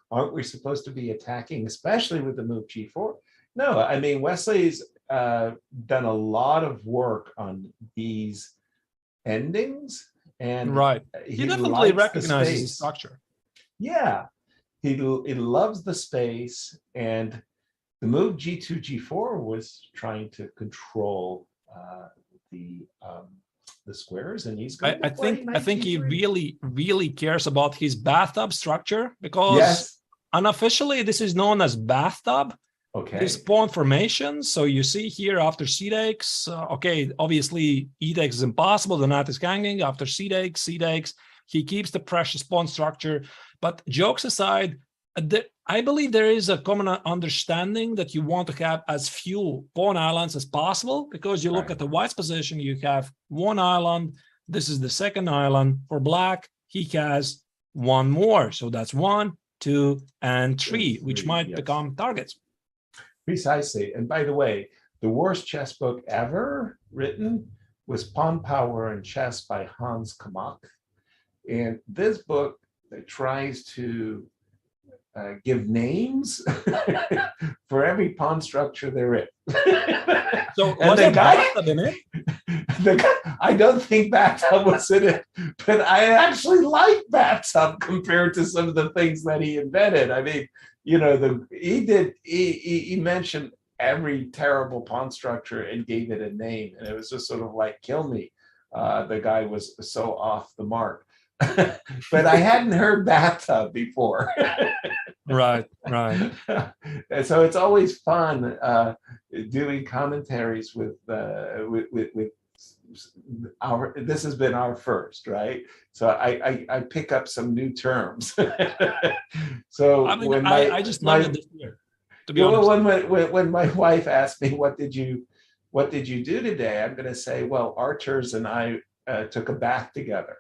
Aren't we supposed to be attacking, especially with the move g4? No, I mean, Wesley's done a lot of work on these endings, and he definitely recognizes the structure. Yeah, he loves the space, and the move g2, g4 was trying to control the squares, and he's going to I think he really cares about his bathtub structure, because unofficially this is known as bathtub. Okay. This pawn formation. So you see here after c takes, obviously e takes is impossible. The knight is hanging after c takes. He keeps the precious pawn structure. But jokes aside, I believe there is a common understanding that you want to have as few pawn islands as possible, because you look at the white's position, you have one island. This is the second island. For black, he has one more. So that's 1, 2, and 3, which might become targets. Precisely. And by the way, the worst chess book ever written was Pawn Power and Chess by Hans Kamak. And this book tries to give names for every pawn structure there is. So was the guy in it? I don't think bathtub was in it, but I actually like bathtub compared to some of the things that he invented. I mean, he mentioned every terrible pawn structure and gave it a name, and it was just sort of like, kill me. The guy was so off the mark. But I hadn't heard bathtub before. Right. And so it's always fun doing commentaries with this has been our first, right? So I pick up some new terms. So I mean, when I just learned it this year, to be honest. when my wife asked me what did you do today, I'm going to say, well, Archers and I took a bath together.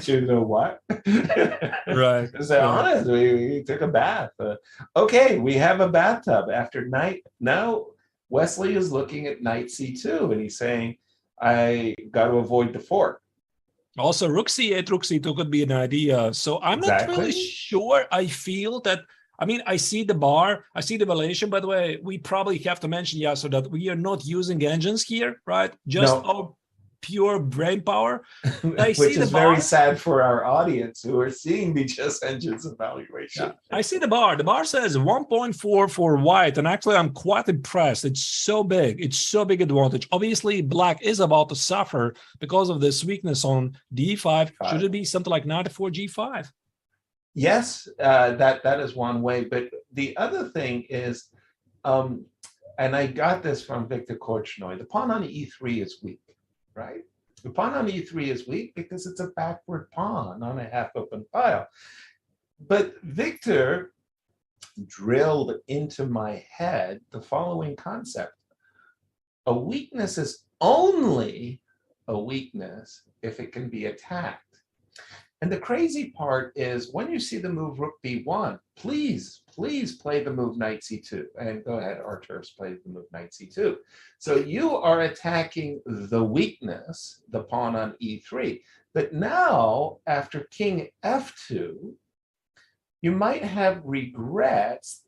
You know what? Right. To say honest, we took a bath. Okay, we have a bathtub after night. Now Wesley is looking at knight c2, and he's saying, I got to avoid the fork. Also, rook c8, rook c2 could be an idea. So I'm not really Exactly. sure. I feel that, I mean, I see the bar, I see the evaluation. By the way, we probably have to mention, yeah, so that we are not using engines here, right? Just No. our pure brain power. I Which see the is very bar. sad for our audience who are seeing the Chess Engines evaluation. Yeah. I see the bar. The bar says 1.4 for white, and actually I'm quite impressed. It's so big. It's so big advantage. Obviously, black is about to suffer because of this weakness on d5. Should it be something like knight f4 g5? Yes, that is one way. But the other thing is, and I got this from Victor Korchnoi, the pawn on e3 is weak, right? The pawn on e3 is weak because it's a backward pawn on a half-open file. But Victor drilled into my head the following concept. A weakness is only a weakness if it can be attacked. And the crazy part is when you see the move rook b1, please play the move knight c2. And go ahead, Arturs, play the move knight c2. So you are attacking the weakness, the pawn on e3. But now, after king f2, you might have regrets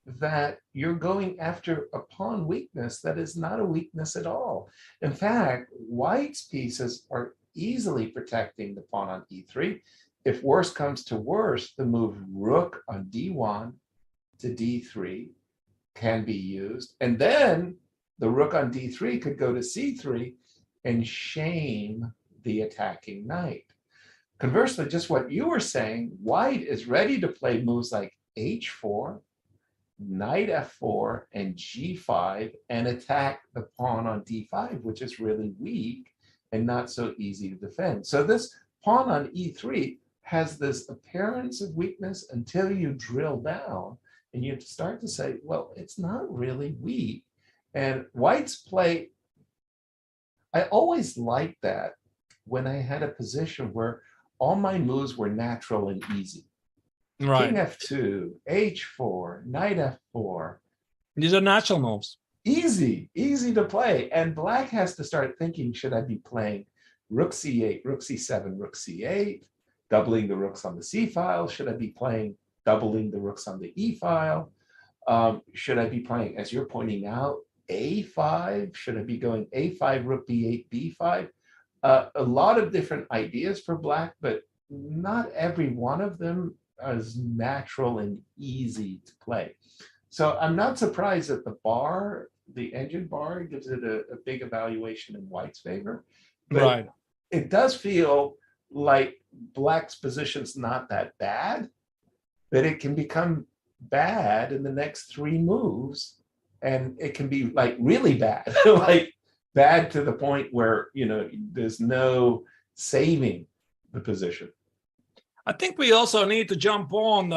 that you're going after a pawn weakness that is not a weakness at all. In fact, white's pieces are easily protecting the pawn on e3. If worse comes to worse, the move rook on d1 to d3 can be used. And then the rook on d3 could go to c3 and shame the attacking knight. Conversely, just what you were saying, white is ready to play moves like h4, knight f4, and g5 and attack the pawn on d5, which is really weak and not so easy to defend. So this pawn on e3 has this appearance of weakness until you drill down and you start to say, well, it's not really weak. And white's play, I always liked that when I had a position where all my moves were natural and easy. Right. King f2, h4, knight f4. These are natural moves. Easy to play. And black has to start thinking, should I be playing rook c8, rook c7, rook c8, doubling the rooks on the c file? Should I be playing doubling the rooks on the e file? Should I be playing, as you're pointing out, a5? Should I be going a5, rook b8, b5? A lot of different ideas for black, but not every one of them is natural and easy to play. So I'm not surprised that the bar, the engine bar, gives it a big evaluation in white's favor. But Right. it does feel like black's position's not that bad, but it can become bad in the next 3 moves. And it can be like really bad, like bad to the point where, you know, there's no saving the position. I think we also need to jump on,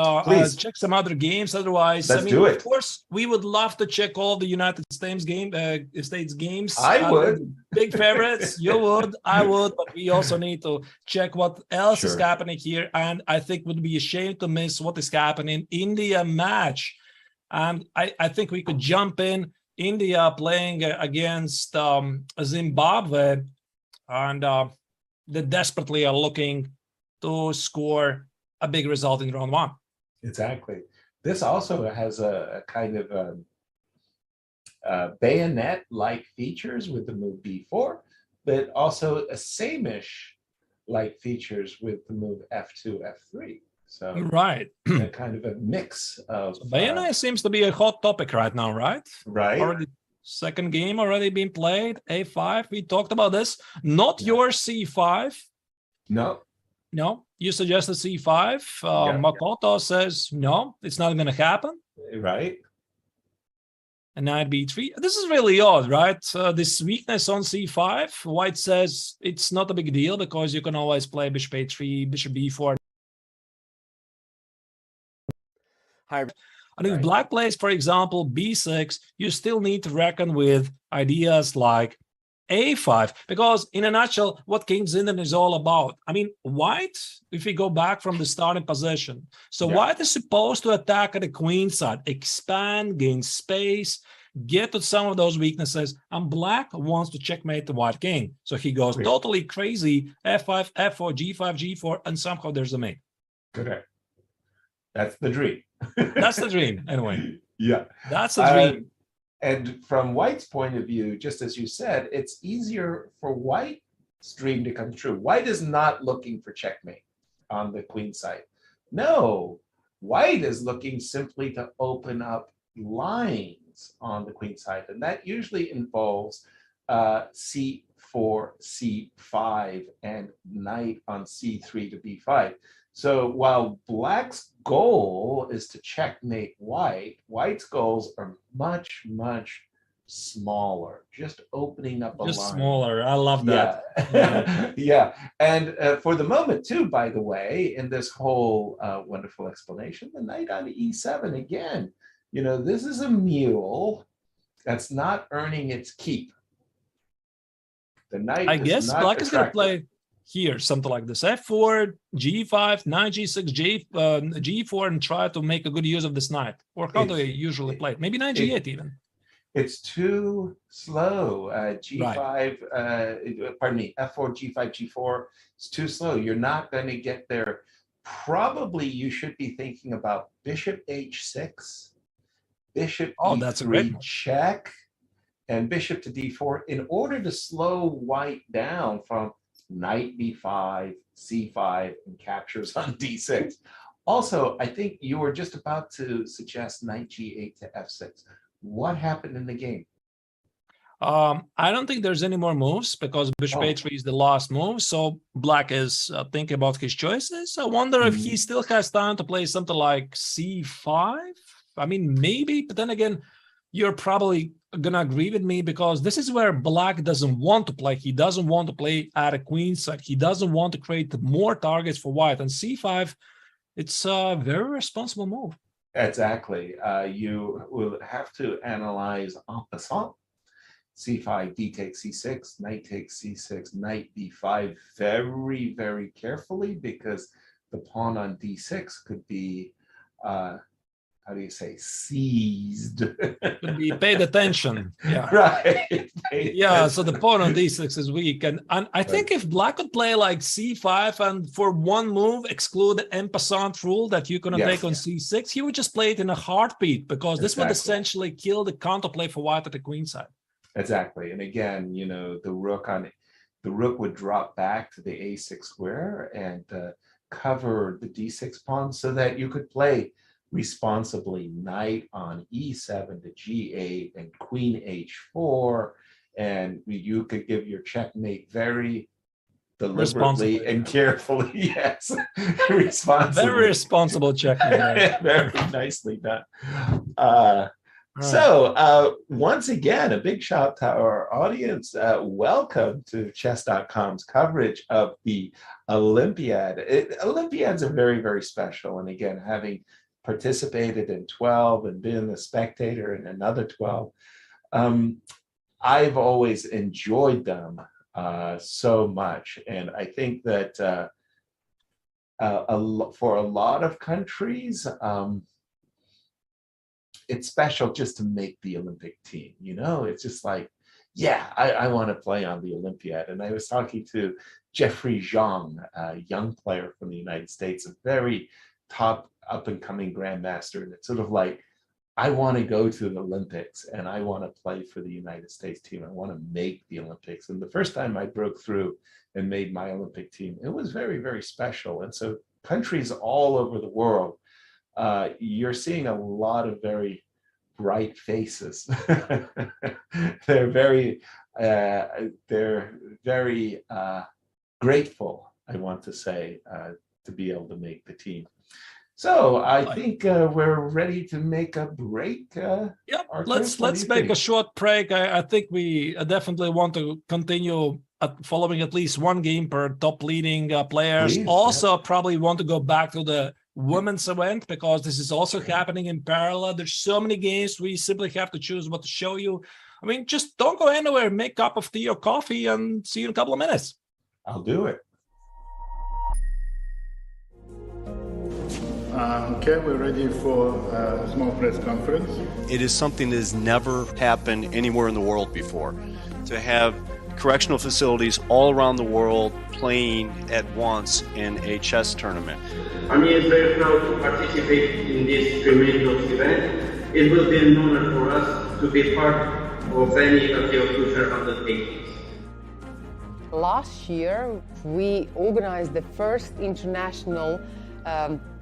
check some other games. Otherwise, Let's do it. Of course, we would love to check all the United States games. I would. Big favorites. You would. I would. But we also need to check what else is Sure. happening here. And I think would be a shame to miss what is happening in India match. And I think we could jump in. India playing against Zimbabwe, and they desperately are looking to score a big result in round 1. Exactly. This also has a kind of bayonet-like features with the move b4, but also a same-ish-like features with the move f2, f3. So Right. a kind of a mix of Bayonet seems to be a hot topic right now, right? right. Already second game already been played. A5. We talked about this. Not Yeah. your c5. No, You suggested c5. Yeah. Makoto says no, it's not going to happen. right. and knight b3. This is really odd, right? This weakness on c5. White says it's not a big deal because you can always play bishop a3, bishop b4. And if black plays, for example, b6, you still need to reckon with ideas like a5, because in a nutshell, what King's Indian is all about. I mean, white, if we go back from the starting position, so white is supposed to attack at the queen side, expand, gain space, get to some of those weaknesses, and black wants to checkmate the white king. So he goes totally crazy, f5, f4, g5, g4, and somehow there's a mate. Correct. That's the dream. That's the dream, anyway. Yeah. That's the dream. And from White's point of view, just as you said, it's easier for White's dream to come true. White is not looking for checkmate on the queen side. No, White is looking simply to open up lines on the queen side. And that usually involves c4, c5, and knight on c3 to b5. So while black's goal is to checkmate white, white's goals are much, much smaller, just opening up a line. Just smaller. I love that. Yeah. Yeah. And for the moment, too, by the way, in this whole wonderful explanation, the knight on e7 again, you know, this is a mule that's not earning its keep. The knight I guess black is going to play here something like this: f4, g5, knight g6, g4, and try to make a good use of this knight. Or how do they usually play it? Maybe knight g8 even. It's too slow. G5, pardon me, f4, g5, g4. It's too slow. You're not going to get there. Probably you should be thinking about bishop h6, bishop e3 check, and bishop to d4 in order to slow white down from knight b5, c5, and captures on d6. Also, I think you were just about to suggest knight g8 to f6. What happened in the game? I don't think there's any more moves because bishop a3 is the last move. So black is thinking about his choices. I wonder if he still has time to play something like c5. I mean, maybe, but then again, you're probably gonna agree with me because this is where black doesn't want to play. He doesn't want to play at a queen side. He doesn't want to create more targets for white. And c5, it's a very responsible move. Exactly. You will have to analyze en passant. c5, d takes c6, knight takes c6, knight b5 very, very carefully because the pawn on d6 could be how do you say, seized? Could be paid attention. Yeah. Right. Yeah, so the pawn on d6 is weak. And I think if black could play like c5 and for one move exclude the en passant rule that you're going to take on c6, he would just play it in a heartbeat because this would essentially kill the counterplay for white at the queen side. Exactly. And again, you know, the rook would drop back to the a6 square and cover the d6 pawn so that you could play responsibly knight on e7 to g8 and queen h4, and you could give your checkmate very deliberately and carefully. Yes, responsibly. Very responsible checkmate. Very nicely done. Once again, a big shout out to our audience. Welcome to Chess.com's coverage of the Olympiad. Olympiads are very, very special. And again, having participated in 12 and been a spectator in another 12, I've always enjoyed them so much. And I think that for a lot of countries, it's special just to make the Olympic team. You know, it's just like, yeah, I want to play on the Olympiad. And I was talking to Jeffrey Zhang, a young player from the United States, a very top up-and-coming grandmaster. And it's sort of like, I want to go to the Olympics and I want to play for the United States team. I want to make the Olympics. And the first time I broke through and made my Olympic team, it was very, very special. And so countries all over the world, you're seeing a lot of very bright faces. They're very grateful, I want to say, to be able to make the team. So I think we're ready to make a break. Yep, Arthur, let's what do you make a think? short break. I think we definitely want to continue following at least one game per top leading players. Please, Also, probably want to go back to the women's event because this is also happening in parallel. There's so many games. We simply have to choose what to show you. I mean, just don't go anywhere. Make a cup of tea or coffee and see you in a couple of minutes. I'll do it. Okay, we're ready for a small press conference. It is something that has never happened anywhere in the world before. To have correctional facilities all around the world playing at once in a chess tournament. Armenia is very proud to participate in this tremendous event. It will be an honor for us to be part of any of your future undertakings. Last year, we organized the first international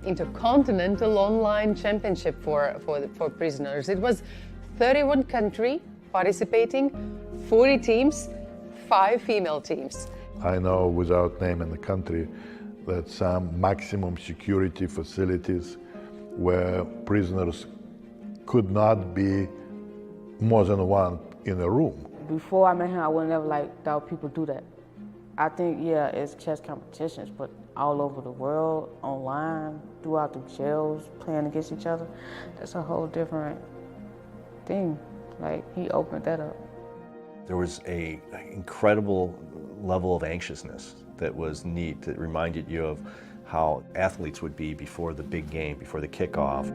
intercontinental online championship for prisoners. It was 31 countries participating, 40 teams, 5 female teams. I know, without naming the country, that some maximum security facilities where prisoners could not be more than one in a room. Before I met him, I would never thought people do that. I think, yeah, it's chess competitions, but all over the world, online, throughout the jails, playing against each other, that's a whole different thing. Like, he opened that up. There was an incredible level of anxiousness that was neat, that reminded you of how athletes would be before the big game, before the kickoff.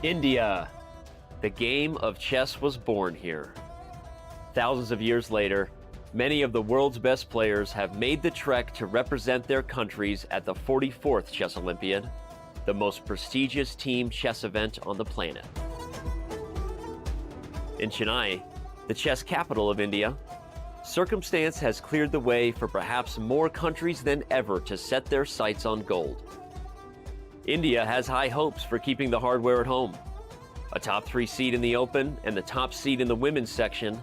India. The game of chess was born here. Thousands of years later, many of the world's best players have made the trek to represent their countries at the 44th Chess Olympiad, the most prestigious team chess event on the planet. In Chennai, the chess capital of India, circumstance has cleared the way for perhaps more countries than ever to set their sights on gold. India has high hopes for keeping the hardware at home. A top 3 seed in the Open and the top seed in the women's section,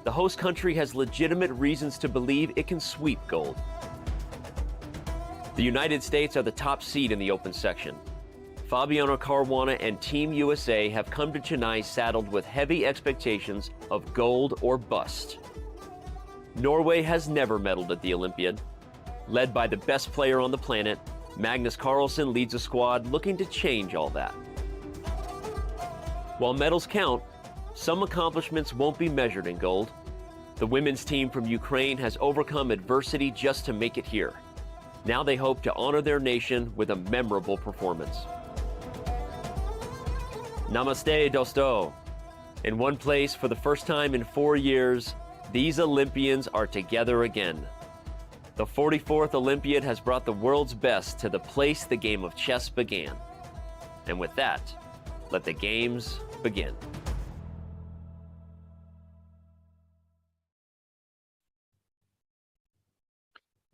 the host country has legitimate reasons to believe it can sweep gold. The United States are the top seed in the Open section. Fabiano Caruana and Team USA have come to Chennai saddled with heavy expectations of gold or bust. Norway has never medaled at the Olympiad. Led by the best player on the planet, Magnus Carlsen leads a squad looking to change all that. While medals count, some accomplishments won't be measured in gold. The women's team from Ukraine has overcome adversity just to make it here. Now they hope to honor their nation with a memorable performance. Namaste, Dosto. In one place for the first time in 4 years, these Olympians are together again. The 44th Olympiad has brought the world's best to the place the game of chess began. And with that, let the games begin.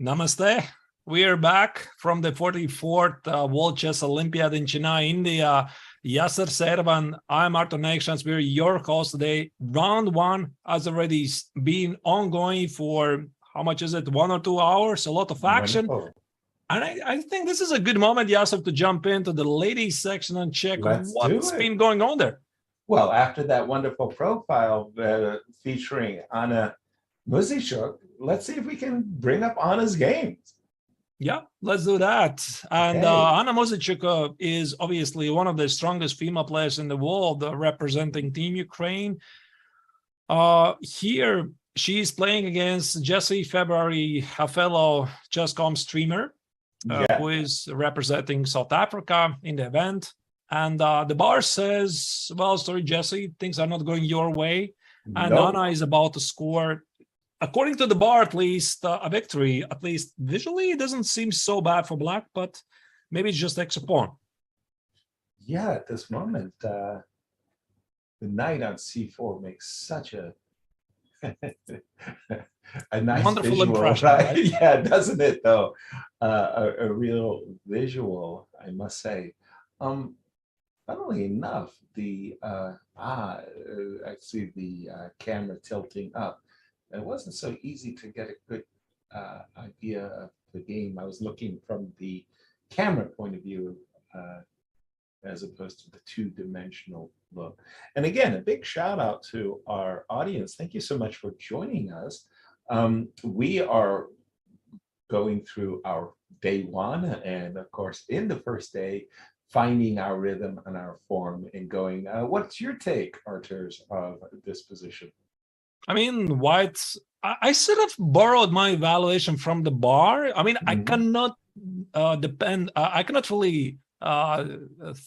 Namaste. We are back from the 44th World Chess Olympiad in Chennai, India. Yasser Servan, I'm Arthur Nexans. We're your host today. Round 1 has already been ongoing for, how much is it, 1 or 2 hours? A lot of action. Wonderful. And I think this is a good moment, Yasser, to jump into the ladies section and check what's been going on there. Well, after that wonderful profile featuring Anna Muzichuk, let's see if we can bring up Anna's games. Yeah, let's do that. And Anna Muzichuk is obviously one of the strongest female players in the world, representing Team Ukraine. Here, she's playing against Jesse February, a fellow Chess.com streamer, who is representing South Africa in the event. And the bar says, well, sorry, Jesse, things are not going your way. And Anna is about to score, according to the bar, at least a victory. At least visually, it doesn't seem so bad for Black, but maybe it's just extra pawn. Yeah, at this moment, the knight on c4 makes such a a nice wonderful visual, impression, right? right? Yeah, doesn't it though? A real visual, I must say. Funnily enough, the I see the camera tilting up. It wasn't so easy to get a good idea of the game. I was looking from the camera point of view as opposed to the two-dimensional look. And again, a big shout out to our audience. Thank you so much for joining us. We are going through our day 1, and of course, in the first day, finding our rhythm and our form and going. What's your take, Arturs, of this position? I mean, White's, I sort of borrowed my evaluation from the bar. I mean, I cannot I cannot really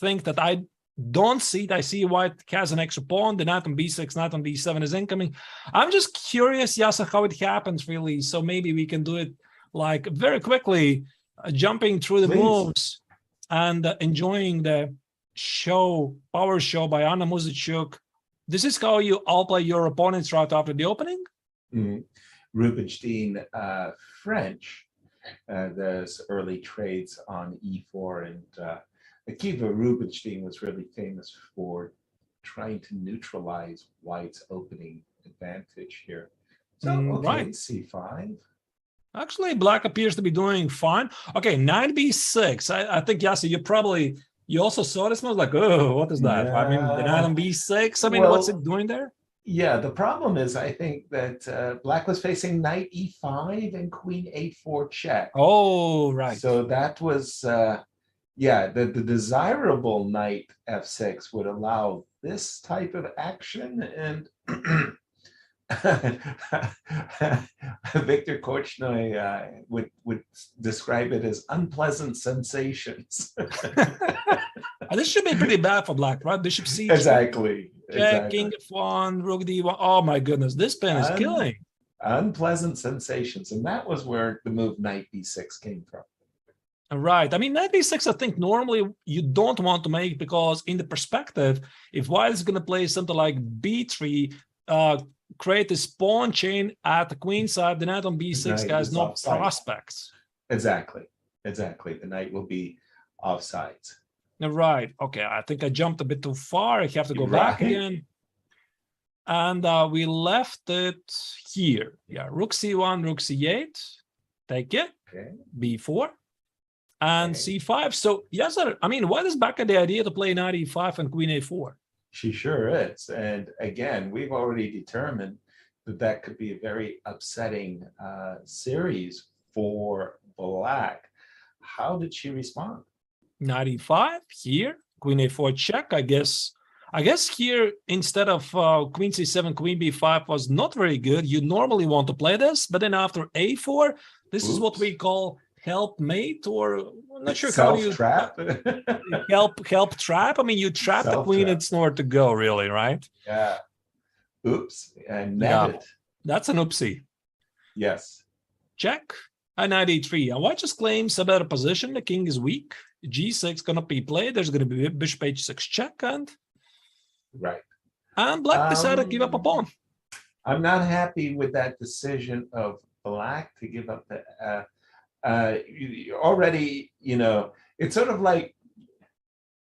think that I don't see it. I see White has an extra pawn, the knight on b6, knight on d7 is incoming. I'm just curious, Yasser, how it happens really. So maybe we can do it like very quickly, jumping through the moves and enjoying the show, power show by Anna Muzichuk. This is how you outplay your opponents right after the opening? Rubinstein, French, there's early trades on e4, and Akiva Rubinstein was really famous for trying to neutralize White's opening advantage here. So, okay, c5. Actually, Black appears to be doing fine. Okay, knight b6. I think, Yasser, you also saw this move, like, oh, what is that? I mean, the knight on b6. I mean, what's it doing there? Yeah, the problem is, I think that Black was facing knight e5 and queen a4 check. Oh, right. So that was, the desirable knight f6 would allow this type of action. And Victor Korchnoi would describe it as unpleasant sensations. This should be pretty bad for black, right? Bishop c2. Exactly. Check, king f1, rook d1. Oh my goodness, this pin is killing. Unpleasant sensations. And that was where the move knight b6 came from. Right. I mean, knight b6, I think normally you don't want to make, because in the perspective, if white is going to play something like b3, create this pawn chain at the queen side, the knight on b6 has no prospects. Exactly. The knight will be offsides. Right. Okay. I think I jumped a bit too far. I have to go back again. And we left it here. Yeah. Rook c1, rook c8. Take it. Okay. b4. And c5. So, yes, sir. I mean, white is back at the idea to play knight e5 and queen a4. She sure is. And again, we've already determined that that could be a very upsetting series for black. How did she respond? Knight e5 here, queen a4 check. I guess here, instead of queen c7, queen b5 was not very good. You normally want to play this, but then after a4, this is what we call helpmate, or I'm not sure how you trap. help trap. I mean, you trap the queen, it's nowhere to go, really, right? Yeah. Oops. And netted. That's an oopsie. Yes. Check. And knight e3. And white just claims a better position. The king is weak. g6 gonna be played. There's gonna be bishop h6 check, and black decided to give up a pawn. I'm not happy with that decision of black to give up the already, it's sort of like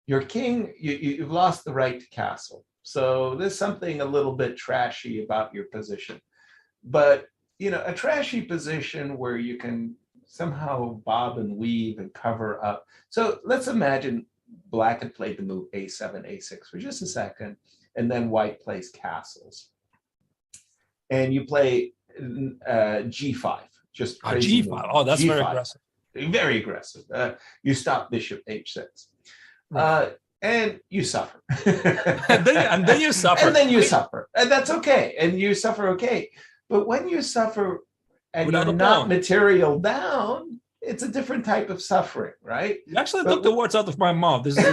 your king, you've lost the right to castle. So there's something a little bit trashy about your position. But, a trashy position where you can somehow bob and weave and cover up. So let's imagine black had played the move a7, a6 for just a second, and then white plays castles. And you play g5. Just crazy g5. Oh, that's G5. very aggressive. Very aggressive. You stop bishop h6. And you suffer. and then you suffer. And then you suffer. And that's okay. And you suffer okay. But when you suffer and without you're not material down, it's a different type of suffering, right? You actually took the words out of my mouth. This is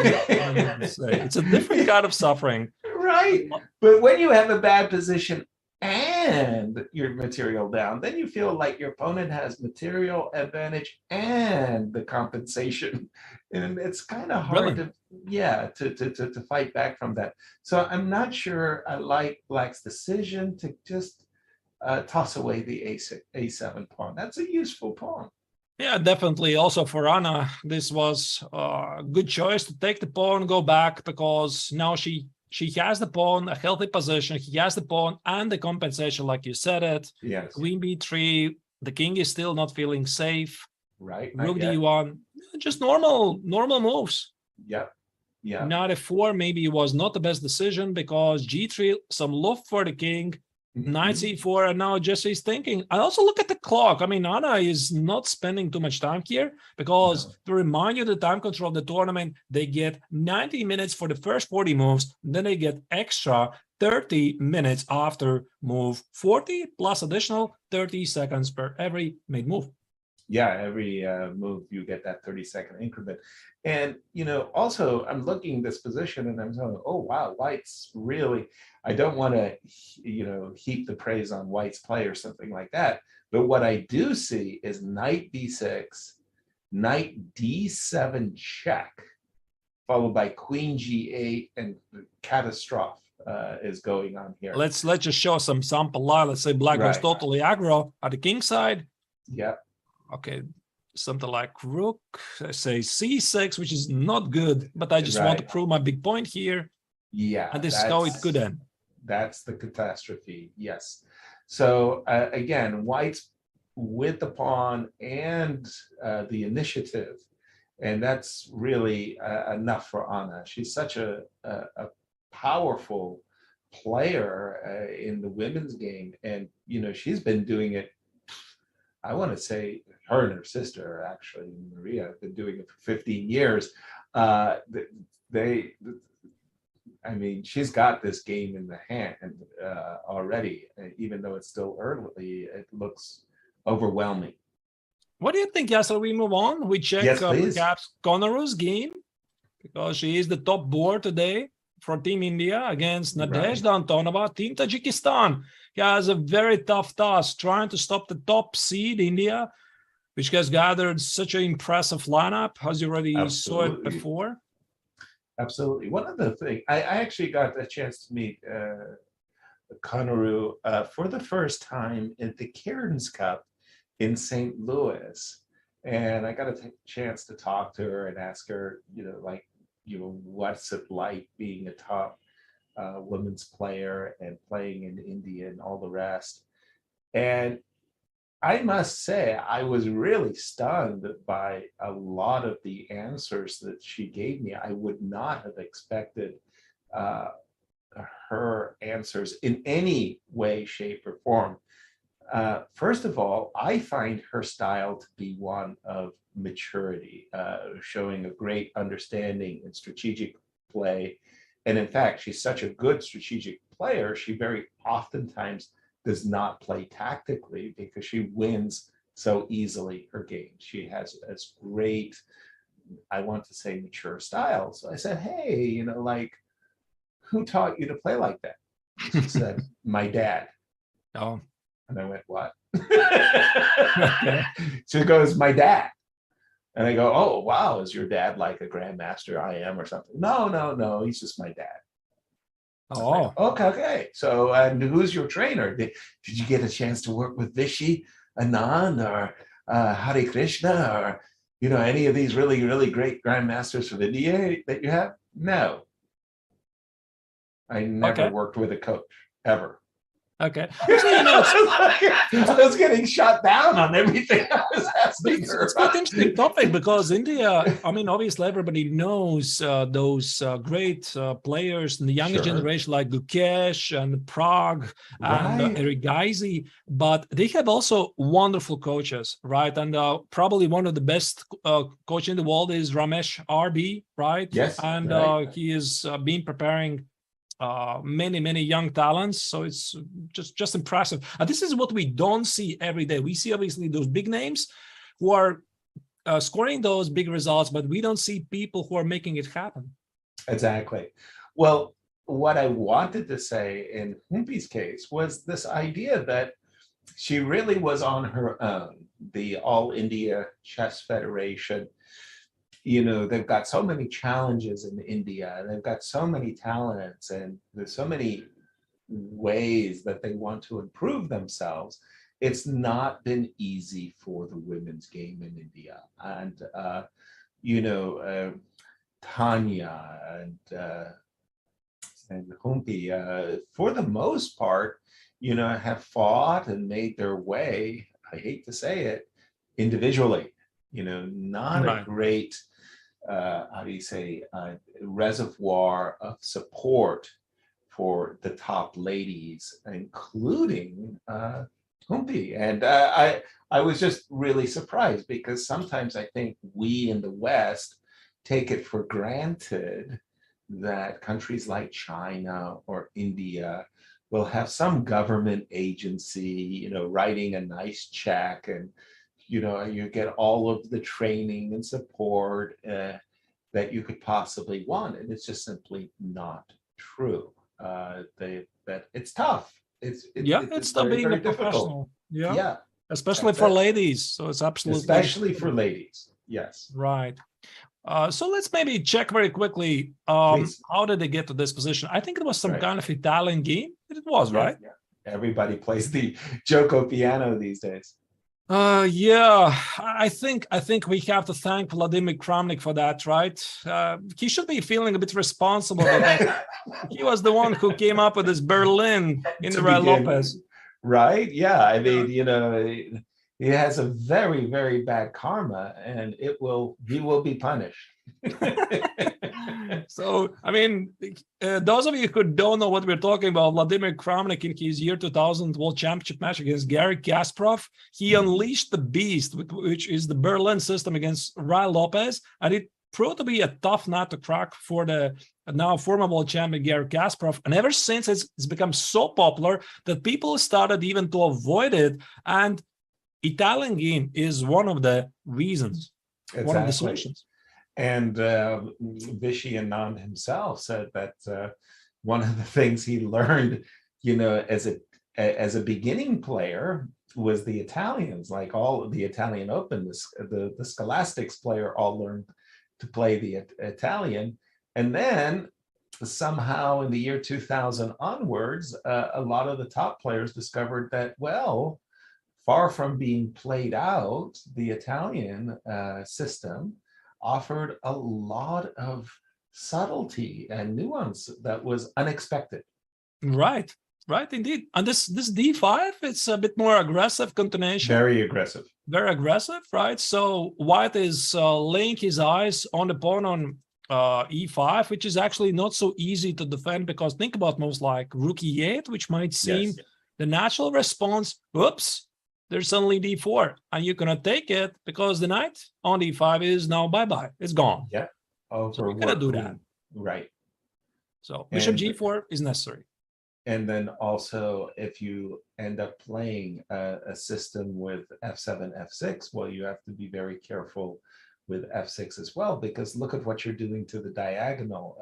it's a different kind of suffering. Right. But when you have a bad position and your material down, then you feel like your opponent has material advantage and the compensation, and it's kind of hard to fight back from that. So I'm not sure I like black's decision to just toss away the a7 pawn. That's a useful pawn. Yeah, definitely. Also for Anna, this was a good choice to take the pawn, go back, because now she has the pawn, a healthy position. He has the pawn and the compensation, like you said it. Yes. Queen b3. The king is still not feeling safe. Right. Rook d1. Just normal moves. Yeah. Knight f4 maybe was not the best decision, because g3, some love for the king. Knight c4, and now Jesse's thinking. I also look at the clock. I mean, Anna is not spending too much time here, because to remind you the time control of the tournament, they get 90 minutes for the first 40 moves, then they get extra 30 minutes after move 40, plus additional 30 seconds per every made move. Yeah, every move you get that 30-second increment. And, also I'm looking this position and I'm saying, oh, wow, white's really, I don't want to, heap the praise on white's play or something like that. But what I do see is knight b6, knight d7 check, followed by queen g8, and catastrophe is going on here. Let's just show some sample line. Let's say black goes totally aggro at the king side. Yeah. Okay, something like rook, I say c6, which is not good, but I just want to prove my big point here. Yeah. And this is how it could end. That's the catastrophe, yes. So again, white's with the pawn and the initiative, and that's really enough for Anna. She's such a powerful player in the women's game, and she's been doing it. I want to say her and her sister, actually, Maria, have been doing it for 15 years. I I mean, she's got this game in the hand already. Even though it's still early, it looks overwhelming. What do you think, Yasser? We move on. We check Yes, please. perhaps Konaru's game, because she is the top board today for Team India against Nadezhda Antonova. Team Tajikistan. He has a very tough task trying to stop the top seed India, which has gathered such an impressive lineup, as you already saw it before. Absolutely. One of the things, I actually got a chance to meet Konaru for the first time at the Cairns Cup in St. Louis. And I got a chance to talk to her and ask her, what's it like being a top women's player and playing in India and all the rest. And I must say, I was really stunned by a lot of the answers that she gave me. I would not have expected her answers in any way, shape, or form. First of all, I find her style to be one of maturity, showing a great understanding in strategic play. And in fact, she's such a good strategic player, she very oftentimes does not play tactically because she wins so easily her game. She has this great, I want to say, mature style. So I said, hey, who taught you to play like that? She said, my dad. Oh. And I went, what? She goes, my dad. And I go, oh, wow, is your dad like a grandmaster I am or something? No, he's just my dad. Oh, like, okay. So, and who's your trainer? Did you get a chance to work with Vishy, Anand, or Hare Krishna, or any of these really, really great grandmasters from India that you have? No, I never worked with a coach ever. Okay. I was getting shut down on everything I was asking her. It's quite an interesting topic because India, obviously everybody knows those great players in the younger generation like Gukesh and Prague and Erigaisi, but they have also wonderful coaches, right? And probably one of the best coach in the world is Ramesh RB, right? Yes. And he is been preparing many young talents, so it's just impressive. And this is what we don't see every day. We see obviously those big names who are scoring those big results, but we don't see people who are making it happen. Exactly. Well, what I wanted to say in Humpi's case was this idea that she really was on her own. The All India Chess Federation, they've got so many challenges in India, and they've got so many talents, and there's so many ways that they want to improve themselves. It's not been easy for the women's game in India. And, Tanya and Humpi, for the most part, have fought and made their way, I hate to say it, individually. Not a great reservoir of support for the top ladies, including Humpi. And I was just really surprised because sometimes I think we in the West take it for granted that countries like China or India will have some government agency, writing a nice check, and you get all of the training and support that you could possibly want, and it's just simply not true. That it's tough. It's tough being a professional. Yeah, especially for ladies. So it's absolutely especially for ladies. Yes. Right. So let's maybe check very quickly. How did they get to this position? I think it was some kind of Italian game. It was, right? Yeah. Everybody plays the Gioco piano these days. I think we have to thank Vladimir Kramnik for that, right? He should be feeling a bit responsible. He was the one who came up with this Berlin in the Ray Lopez. Right? Yeah. I mean, he has a very, very bad karma, and he will be punished. So, I mean, those of you who don't know what we're talking about, Vladimir Kramnik in his year 2000 World Championship match against Garry Kasparov, he unleashed the beast, which is the Berlin system against Ray Lopez, and it proved to be a tough nut to crack for the now former world champion Garry Kasparov. And ever since, it's become so popular that people started even to avoid it. And Italian game is one of the reasons, one of the solutions. And Vishy Anand himself said that one of the things he learned, as a beginning player, was the Italians. Like all of the Italian Open, the Scholastics player all learned to play the Italian, and then somehow in the year 2000 onwards, a lot of the top players discovered that, well, far from being played out, the Italian system offered a lot of subtlety and nuance that was unexpected. Right, indeed. And this d5, it's a bit more aggressive continuation. Very aggressive. Very aggressive, right? So White is laying his eyes on the pawn on e5, which is actually not so easy to defend, because think about moves like rook e8, which might seem the natural response. Whoops, there's suddenly d4, and you cannot take it because the knight on d5 is now bye-bye. It's gone. Yeah. So we cannot do that. Right. So bishop g4 is necessary. And then also, if you end up playing a system with f7, f6, well, you have to be very careful with f6 as well, because look at what you're doing to the diagonal.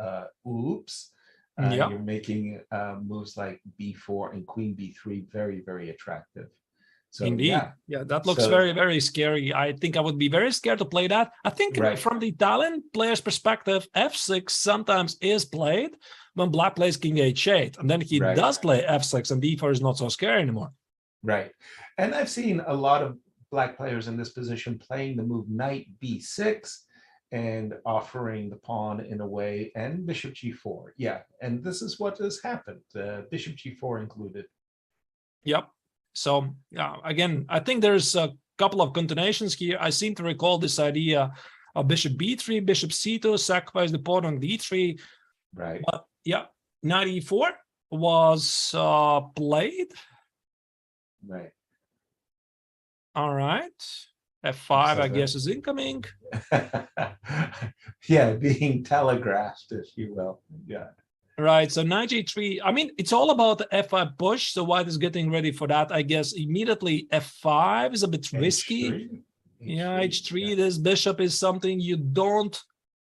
Oops. You're making moves like b4 and queen b3 very, very attractive. So, indeed. Yeah, that looks very, very scary. I think I would be very scared to play that. I think from the Italian player's perspective, f6 sometimes is played when black plays king h8. And then he does play f6, and d4 is not so scary anymore. Right. And I've seen a lot of black players in this position playing the move knight b6 and offering the pawn in a way, and bishop g4. Yeah, and this is what has happened, bishop g4 included. Yep. So, yeah, again, I think there's a couple of continuations here. I seem to recall this idea of bishop b3, bishop c2, sacrifice the pawn on d3. Right. But, yeah, knight e4 was played. Right. All right. f5, I guess, is incoming. Yeah, being telegraphed, if you will. Yeah. Right, so knight g3, I mean, it's all about the f5 push, so White is getting ready for that. I guess immediately f5 is a bit risky. Yeah, h3, this bishop is something you don't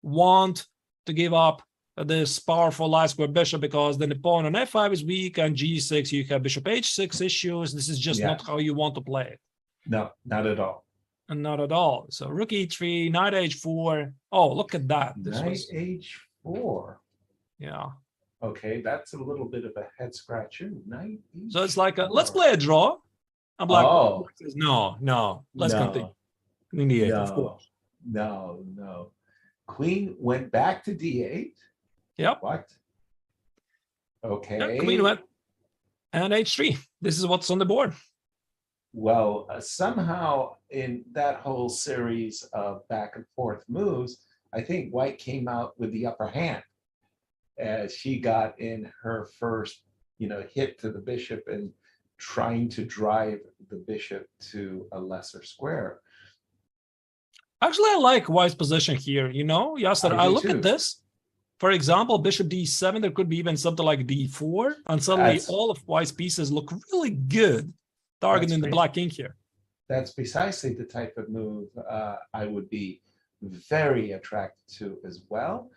want to give up, this powerful light square bishop, because then the pawn on f5 is weak, and g6, you have bishop h6 issues. This is just not how you want to play it. No, not at all. And not at all. So rook e3, knight h4. Oh, look at that. Knight h4. Yeah. Okay, that's a little bit of a head scratcher. Knight e4. So it's like, let's play a draw. And black says, no, let's continue. Queen d8, of course. No. Queen went back to d8. Yep. What? Okay. Yeah, queen went, and h3. This is what's on the board. Well, somehow in that whole series of back and forth moves, I think White came out with the upper hand. She got in her first, hit to the bishop and trying to drive the bishop to a lesser square. Actually, I like White's position here. Yasser, I look at this. For example, bishop d7, there could be even something like d4, and suddenly all of White's pieces look really good, targeting the black king here. That's precisely the type of move I would be very attracted to as well.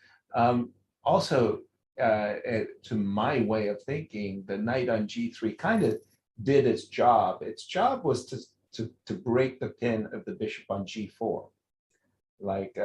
Also, to my way of thinking, the knight on g3 kind of did its job. Its job was to break the pin of the bishop on g4. Like,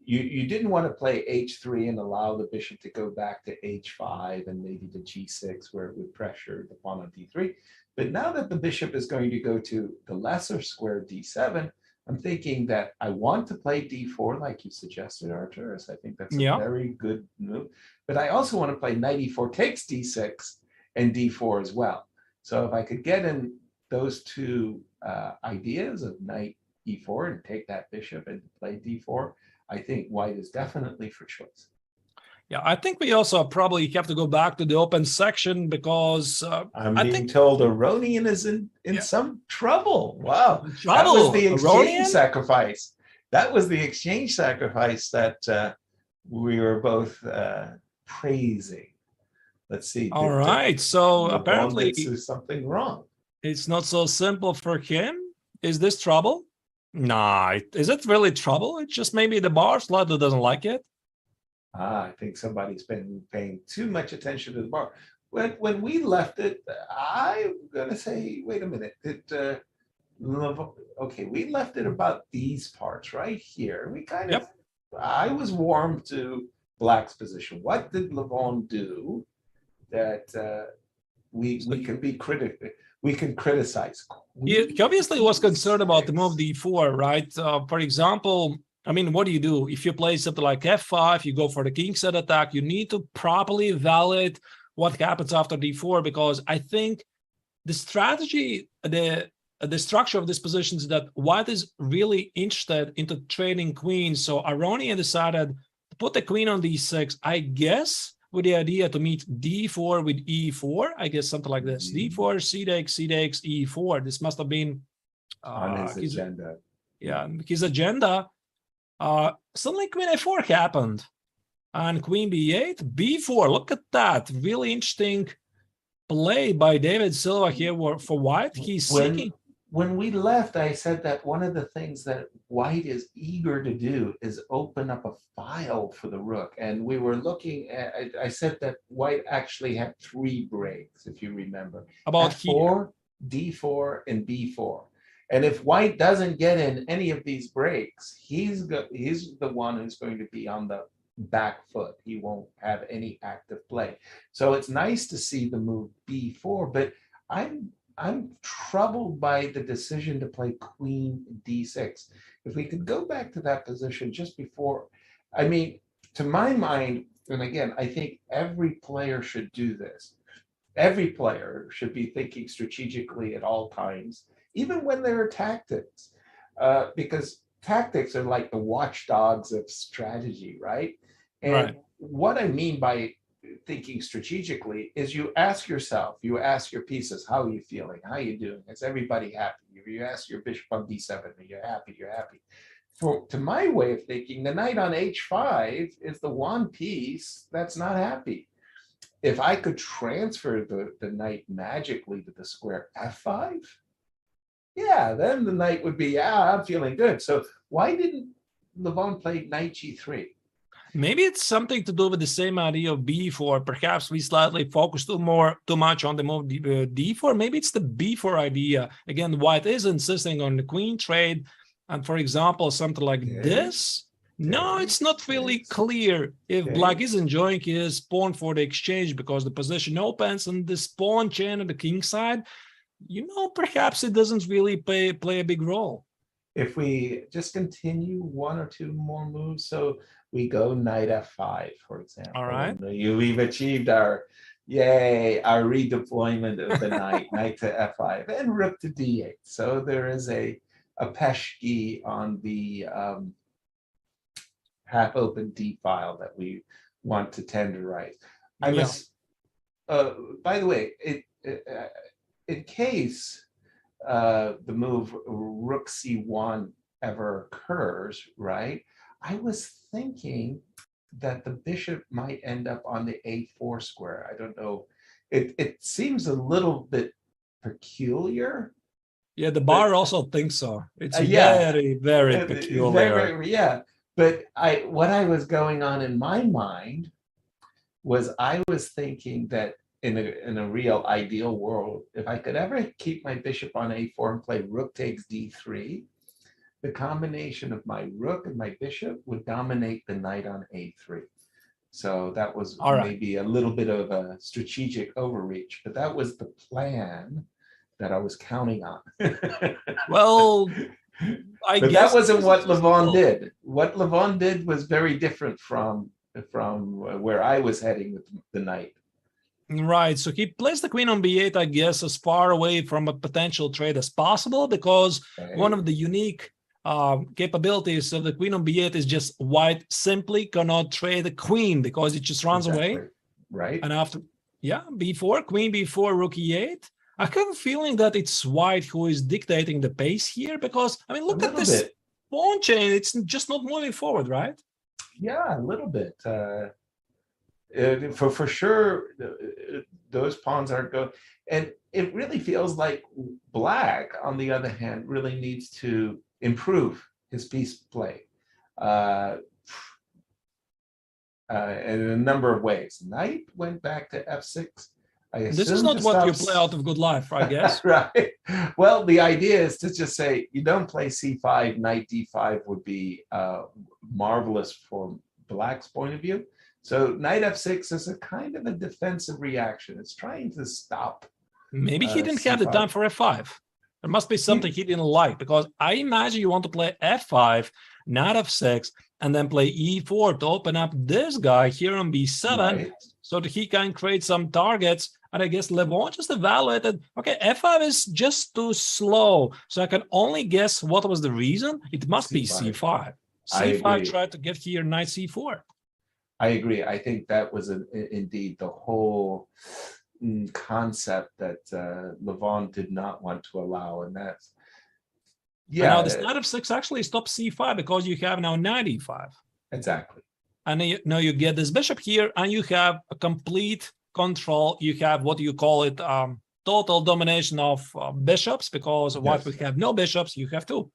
you didn't want to play h3 and allow the bishop to go back to h5 and maybe to g6, where it would pressure the pawn on d3. But now that the bishop is going to go to the lesser square d7, I'm thinking that I want to play d4 like you suggested, Arturas. I think that's a very good move. But I also want to play knight e4 takes d6 and d4 as well. So if I could get in those two ideas of knight e4 and take that bishop and play d4, I think White is definitely for choice. Yeah, I think we also probably have to go back to the open section, because I'm being told Aronian is in some trouble. Wow, that was the exchange sacrifice. that was the exchange sacrifice that we were both praising. Let's see. All right. So apparently there's something wrong. It's not so simple for him. Is this trouble? Nah. Is it really trouble? It's just maybe the bar slightly doesn't like it. I think somebody's been paying too much attention to the bar. When we left it, I'm going to say, wait a minute. Okay, we left it about these parts right here. We kind of, I was warm to Black's position. What did Levon do that we can be critical? We can criticize. He obviously was concerned about the move d4, right? For example, I mean, what do you do? If you play something like f5, you go for the king set attack, you need to properly evaluate what happens after d4, because I think the strategy, the structure of this position is that White is really interested into trading queens. So Aronian decided to put the queen on d6, I guess, with the idea to meet d4 with e4. I guess something like this. d4, c takes, e4. This must have been on his agenda. Yeah, his agenda. Suddenly queen a4 happened. And queen b8, b4. Look at that. Really interesting play by David Silva here for White. He's seeking. When we left, I said that one of the things that White is eager to do is open up a file for the rook. And we were looking at, I said that White actually had 3 breaks, if you remember. About F4, D4, and B4. And if White doesn't get in any of these breaks, he's the one who's going to be on the back foot. He won't have any active play. So it's nice to see the move B4, but I'm troubled by the decision to play queen d6. If we could go back to that position just before, I mean, to my mind, and again, I think every player should do this. Every player should be thinking strategically at all times, even when there are tactics, because tactics are like the watchdogs of strategy, right? And what I mean by thinking strategically is you ask yourself, you ask your pieces, how are you feeling? How are you doing? Is everybody happy? You ask your bishop on d7, are you happy? You're happy. To my way of thinking, the knight on h5 is the one piece that's not happy. If I could transfer the knight magically to the square f5, yeah, then the knight would be, I'm feeling good. So why didn't Levon play knight g3? Maybe it's something to do with the same idea of b4. Perhaps we slightly focus too much on the move d4. Maybe it's the b4 idea. Again, White is insisting on the queen trade. And for example, something like this. No, it's not really clear if Black is enjoying his pawn for the exchange because the position opens and this pawn chain on the king side, perhaps it doesn't really play a big role. If we just continue 1 or 2 more moves, so we go knight f5, for example. All right. We've achieved our redeployment of the knight, knight to f5, and rook to d8. So there is a peshki on the half-open d file that we want to tenderize. I was, by the way, in case the move rook c1 ever occurs, right? I was thinking that the bishop might end up on the a4 square. I don't know. It seems a little bit peculiar. Yeah, the bar also thinks so. It's very, very peculiar. But what I was going on in my mind was I was thinking that in a real ideal world, if I could ever keep my bishop on a4 and play rook takes d3, the combination of my rook and my bishop would dominate the knight on a3. So that was maybe a little bit of a strategic overreach, but that was the plan that I was counting on. Well, I but guess that wasn't what Levon did. What Levon did was very different from where I was heading with the knight. Right, so he placed the queen on b8, I guess, as far away from a potential trade as possible, because one of the unique capabilities of the queen on b8 is just White simply cannot trade the queen because it just runs away. Right. And after, b4, queen b4, rook e8. I have a feeling that it's White who is dictating the pace here because, I mean, look at this. pawn chain, it's just not moving forward, right? Yeah, a little bit. For sure, those pawns aren't going. And it really feels like Black, on the other hand, really needs to improve his piece play in a number of ways. Knight went back to f6. This is not what you play out of good life, I guess. Right. Well, the idea is to just say you don't play c5. Knight d5 would be marvelous for Black's point of view. So knight f6 is a kind of a defensive reaction. It's trying to stop. Maybe he didn't have the time for f5. There must be something he didn't like, because I imagine you want to play f5, knight f6, and then play e4 to open up this guy here on b7, Right. so that he can create some targets. And I guess Levon just evaluated, okay, f5 is just too slow. So I can only guess what was the reason. It must be c5. c5 tried to get here knight c4. I agree. I think that was indeed the whole concept that Levon did not want to allow, and that's Now this knight f6 actually stops c5 because you have now knight e5. Exactly. And now you get this bishop here, and you have a complete control. You have what you call it, total domination of bishops, because white we have no bishops, you have two.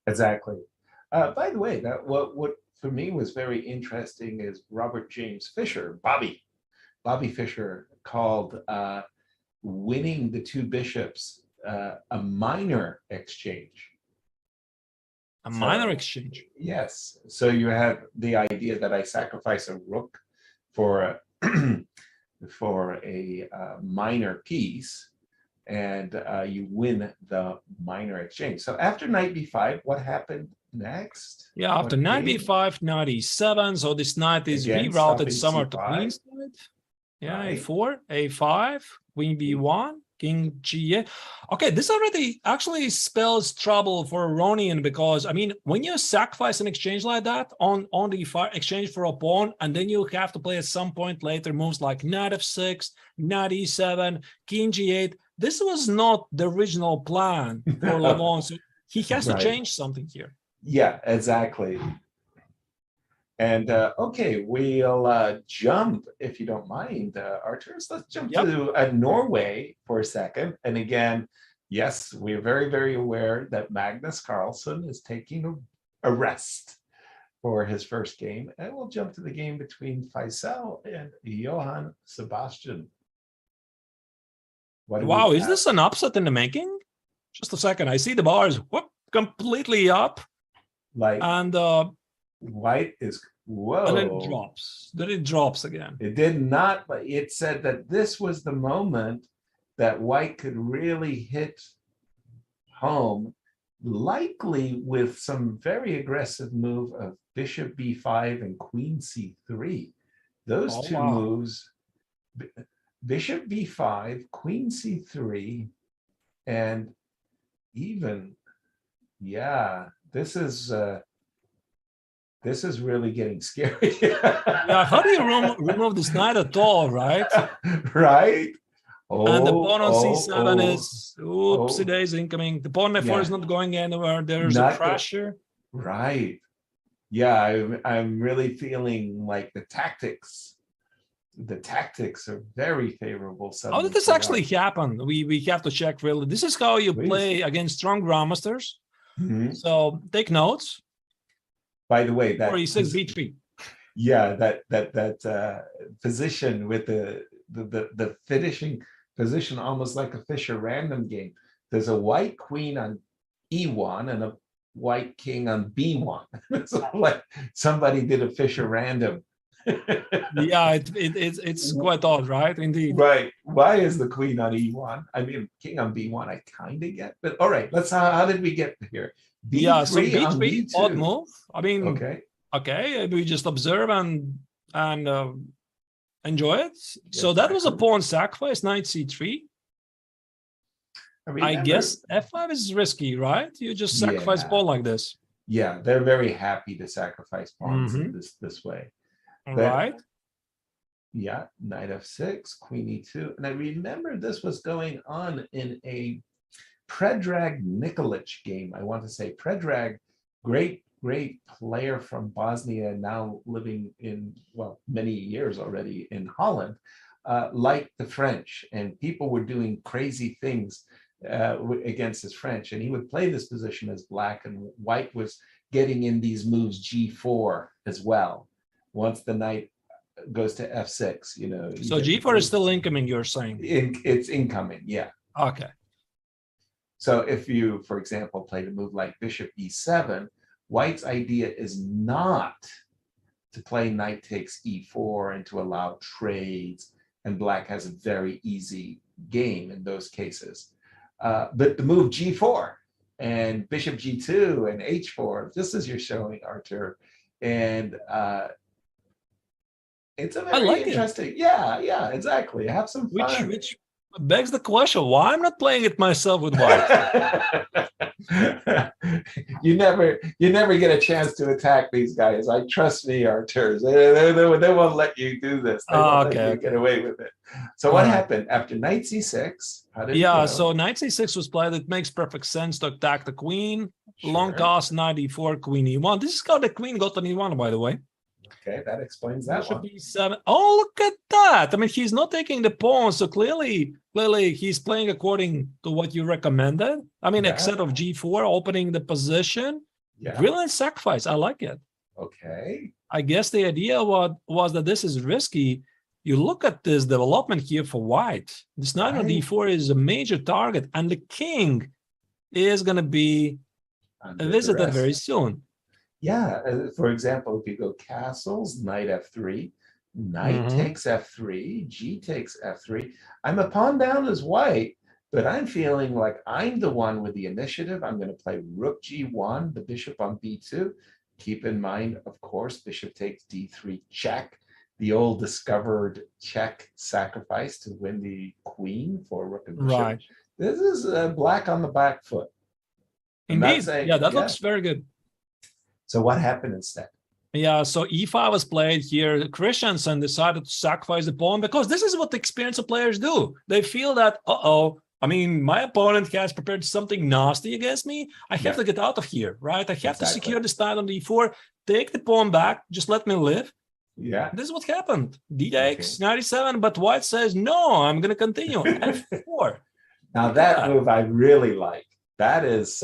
Exactly. By the way, that what for me was very interesting is Robert James Fisher, Bobby Fischer, called winning the two bishops a minor exchange. A minor exchange. Yes. So you have the idea that I sacrifice a rook for a minor piece, and you win the minor exchange. So after knight b5, what happened next? Yeah, after knight b5, knight e7. So this knight is rerouted somewhere to queen's side. Yeah, Right. a4, a5, queen b1, king g8. Okay, this already actually spells trouble for Aronian, because I mean, when you sacrifice an exchange like that on the exchange for a pawn, and then you have to play at some point later moves like knight f6, knight e7, king g8. This was not the original plan for Levon, so he has to change something here. Yeah, exactly. And okay, we'll jump, if you don't mind, Arturs. Let's jump to Norway for a second. And again, yes, we're very, very aware that Magnus Carlsen is taking a rest for his first game. And we'll jump to the game between Faisal and Johann Sebastian. Wow, is this an upset in the making? Just a second. I see the bars completely up. And white is whoa. And then it drops. Then it drops again. It did not, but it said that this was the moment that white could really hit home, likely with some very aggressive move of bishop b5 and queen c3. Those two moves, bishop b5, queen c3, and even, this is really getting scary. Yeah, how do you remove this knight at all, right? Right. And the pawn on c7 is oopsie days incoming. The pawn f4 is not going anywhere. There's a pressure. Right. Yeah, I'm really feeling like the tactics are very favorable. How did this actually happen? We have to check really. This is how you play against strong grandmasters. So take notes. By the way, that e6 b3. Yeah, that position with the finishing position, almost like a Fischer random game. There's a white queen on e1 and a white king on b1. So like somebody did a Fischer random. Yeah, it's quite odd, right? Indeed. Right. Why is the queen on e1? I mean, king on b1, I kind of get, but all right. How did we get here? B3 so b3, on b2. odd move. I mean, okay. We just observe and enjoy it. So that was a pawn sacrifice, knight c3. I guess f5 is risky, right? You just sacrifice pawn like this. Yeah, they're very happy to sacrifice pawns this way. Right. Yeah, knight f6, queen e2. And I remember this was going on in a Predrag Nikolic game. I want to say Predrag great player from Bosnia, now living in, well, many years already in Holland, liked the French, and people were doing crazy things against his French, and he would play this position as black, and white was getting in these moves G4 as well. Once the knight goes to F6, you know. So G4 is still incoming, you're saying? It's incoming, yeah. Okay. So if you, for example, played a move like bishop E7, white's idea is not to play knight takes E4 and to allow trades, and black has a very easy game in those cases. But the move G4 and bishop G2 and H4, just as you're showing, Artur, and it's a very interesting. Yeah, exactly. Have some fun. Which begs the question: why I'm not playing it myself with white? you never get a chance to attack these guys. Trust me, Artur. They won't let you do this. They won't let you get away with it. So what happened after knight C6? How did it go? So knight C6 was played. It makes perfect sense to attack the queen. Sure. Long toss, knight E4, queen E1. This is how the queen got on E1, by the way. Okay, that explains that one. B7. Oh, look at that. I mean, he's not taking the pawn, so clearly he's playing according to what you recommended. I mean, except of G4, opening the position. Yeah. Brilliant sacrifice. I like it. Okay. I guess the idea was that this is risky. You look at this development here for white. This knight on D4 is a major target, and the king is going to be visited very soon. Yeah, for example, if you go castles, knight F3, knight takes F3, G takes F3. I'm a pawn down as white, but I'm feeling like I'm the one with the initiative. I'm going to play rook G1, the bishop on B2. Keep in mind, of course, bishop takes D3 check, the old discovered check sacrifice to win the queen for rook and bishop. Right. This is black on the back foot. Indeed. That looks very good. So what happened instead? Yeah, so E5 was played here. Christensen decided to sacrifice the pawn because this is what the experienced players do. They feel that, I mean, my opponent has prepared something nasty against me. I have to get out of here, right? I have to secure this knight on D4, take the pawn back, just let me live. Yeah. This is what happened. D takes 97, but white says, no, I'm going to continue. F4. Now that move I really like. That is...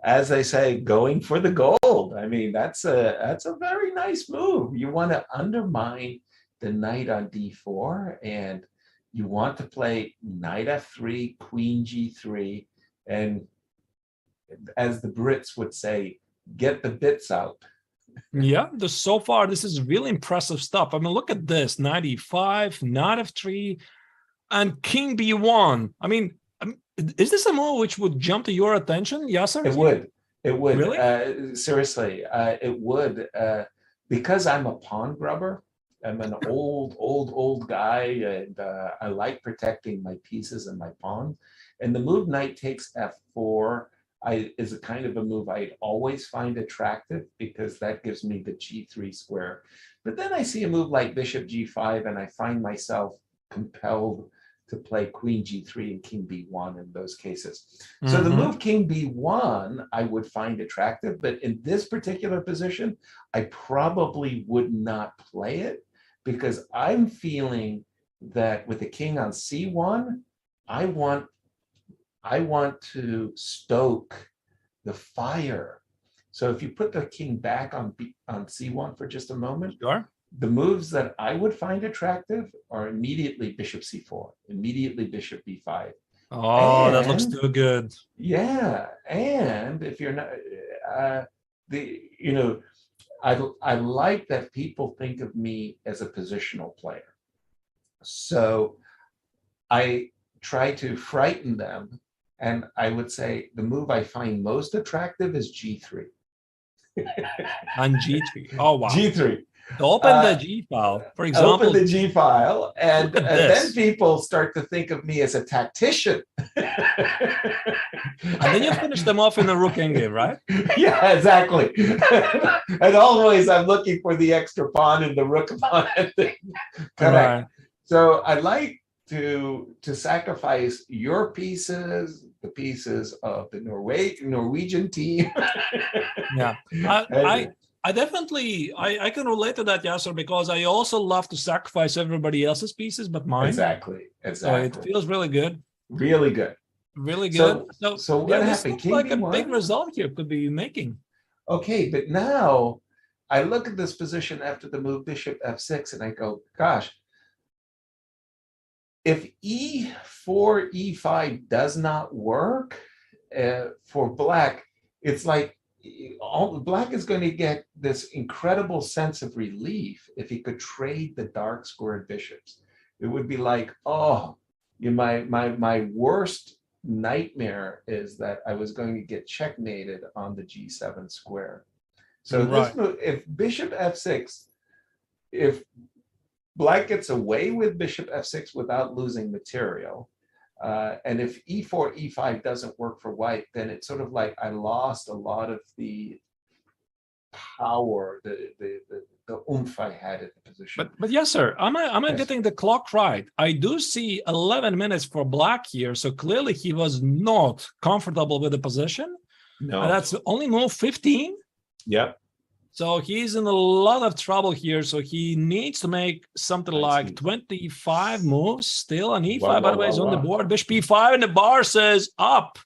as they say, going for the gold. I mean, that's a very nice move. You want to undermine the knight on D4, and you want to play knight F3, queen G3, and as the Brits would say, get the bits out. Yeah, so far, this is really impressive stuff. I mean, look at this, knight E5, knight F3, and king B1. I mean, is this a move which would jump to your attention, Yasser? It would. Really? Seriously, it would. Because I'm a pawn grubber. I'm an old guy, and I like protecting my pieces and my pawn. And the move knight takes F4 is a kind of a move I always find attractive because that gives me the G3 square. But then I see a move like bishop G5, and I find myself compelled to play queen G3 and king B1 in those cases. So the move king B1 I would find attractive, but in this particular position, I probably would not play it because I'm feeling that with the king on C1, I want to stoke the fire. So if you put the king back on C1 for just a moment, sure. The moves that I would find attractive are immediately bishop C4, immediately bishop B5. Oh, that looks too good. Yeah, and if you're not, I like that people think of me as a positional player. So I try to frighten them, and I would say the move I find most attractive is G3. On G3. Oh, wow. G3. Open the G file, for example. Open the G file, and then people start to think of me as a tactician. And then you finish them off in a rook endgame, right? Yeah, exactly. And always I'm looking for the extra pawn in the rook pawn ending. Correct. Right. So I like to sacrifice your pieces, the pieces of the Norwegian team. Yeah, I definitely I can relate to that, Yasser, because I also love to sacrifice everybody else's pieces but mine. Exactly. So it feels really good. Really good. Really good. So what happened? This like a big result here could be making. Okay, but now I look at this position after the move bishop f6 and I go, gosh, if e4, e5 does not work for black, it's like black is going to get this incredible sense of relief if he could trade the dark squared bishops. It would be like, oh, my worst nightmare is that I was going to get checkmated on the g7 square. So this move, if bishop f6, if black gets away with bishop f6 without losing material, and if e4, e5 doesn't work for white, then it's sort of like I lost a lot of the power, the oomph I had in the position. But yes, sir, am I getting the clock right? I do see 11 minutes for black here, so clearly he was not comfortable with the position. No. And that's only move 15. Yep. So he's in a lot of trouble here. So he needs to make something like 25 moves still. And e5, by the way, is on the board. Bishop e5, and the bar says up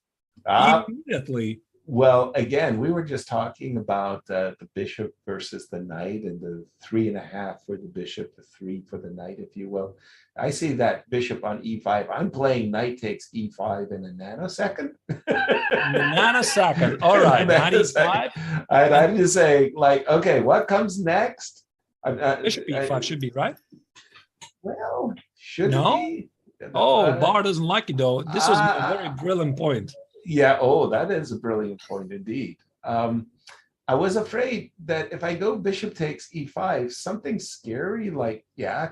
immediately. Well, again, we were just talking about the bishop versus the knight, and the 3.5 for the bishop, the 3 for the knight, if you will. I see that bishop on e5. I'm playing knight takes e5 in a nanosecond. Nanosecond. All right. Knight e5. And I'm just saying, like, okay, what comes next? Bishop e5 should be right. Well, should it be? Oh, bar doesn't like it though. This was a very brilliant point. Yeah, oh, that is a brilliant point indeed. I was afraid that if I go bishop takes e5, something scary like,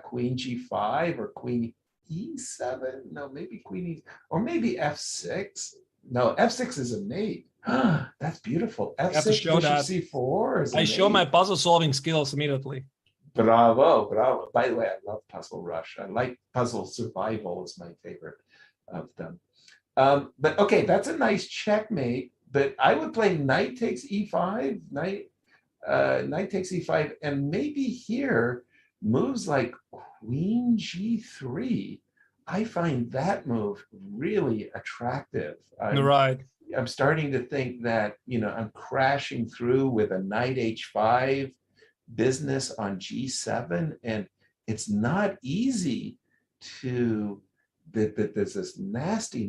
queen g5 or queen e7. No, maybe queen e, or maybe f6. No, f6 is a mate. That's beautiful. F6, bishop c4 is a I show my puzzle solving skills immediately. Bravo, bravo. By the way, I love Puzzle Rush. I like Puzzle Survival is my favorite of them. But okay, that's a nice checkmate. But I would play knight takes e5, knight takes e5, and maybe here moves like queen g3. I find that move really attractive. I'm starting to think that, I'm crashing through with a knight h5 business on g7, and it's not easy to. There's this nasty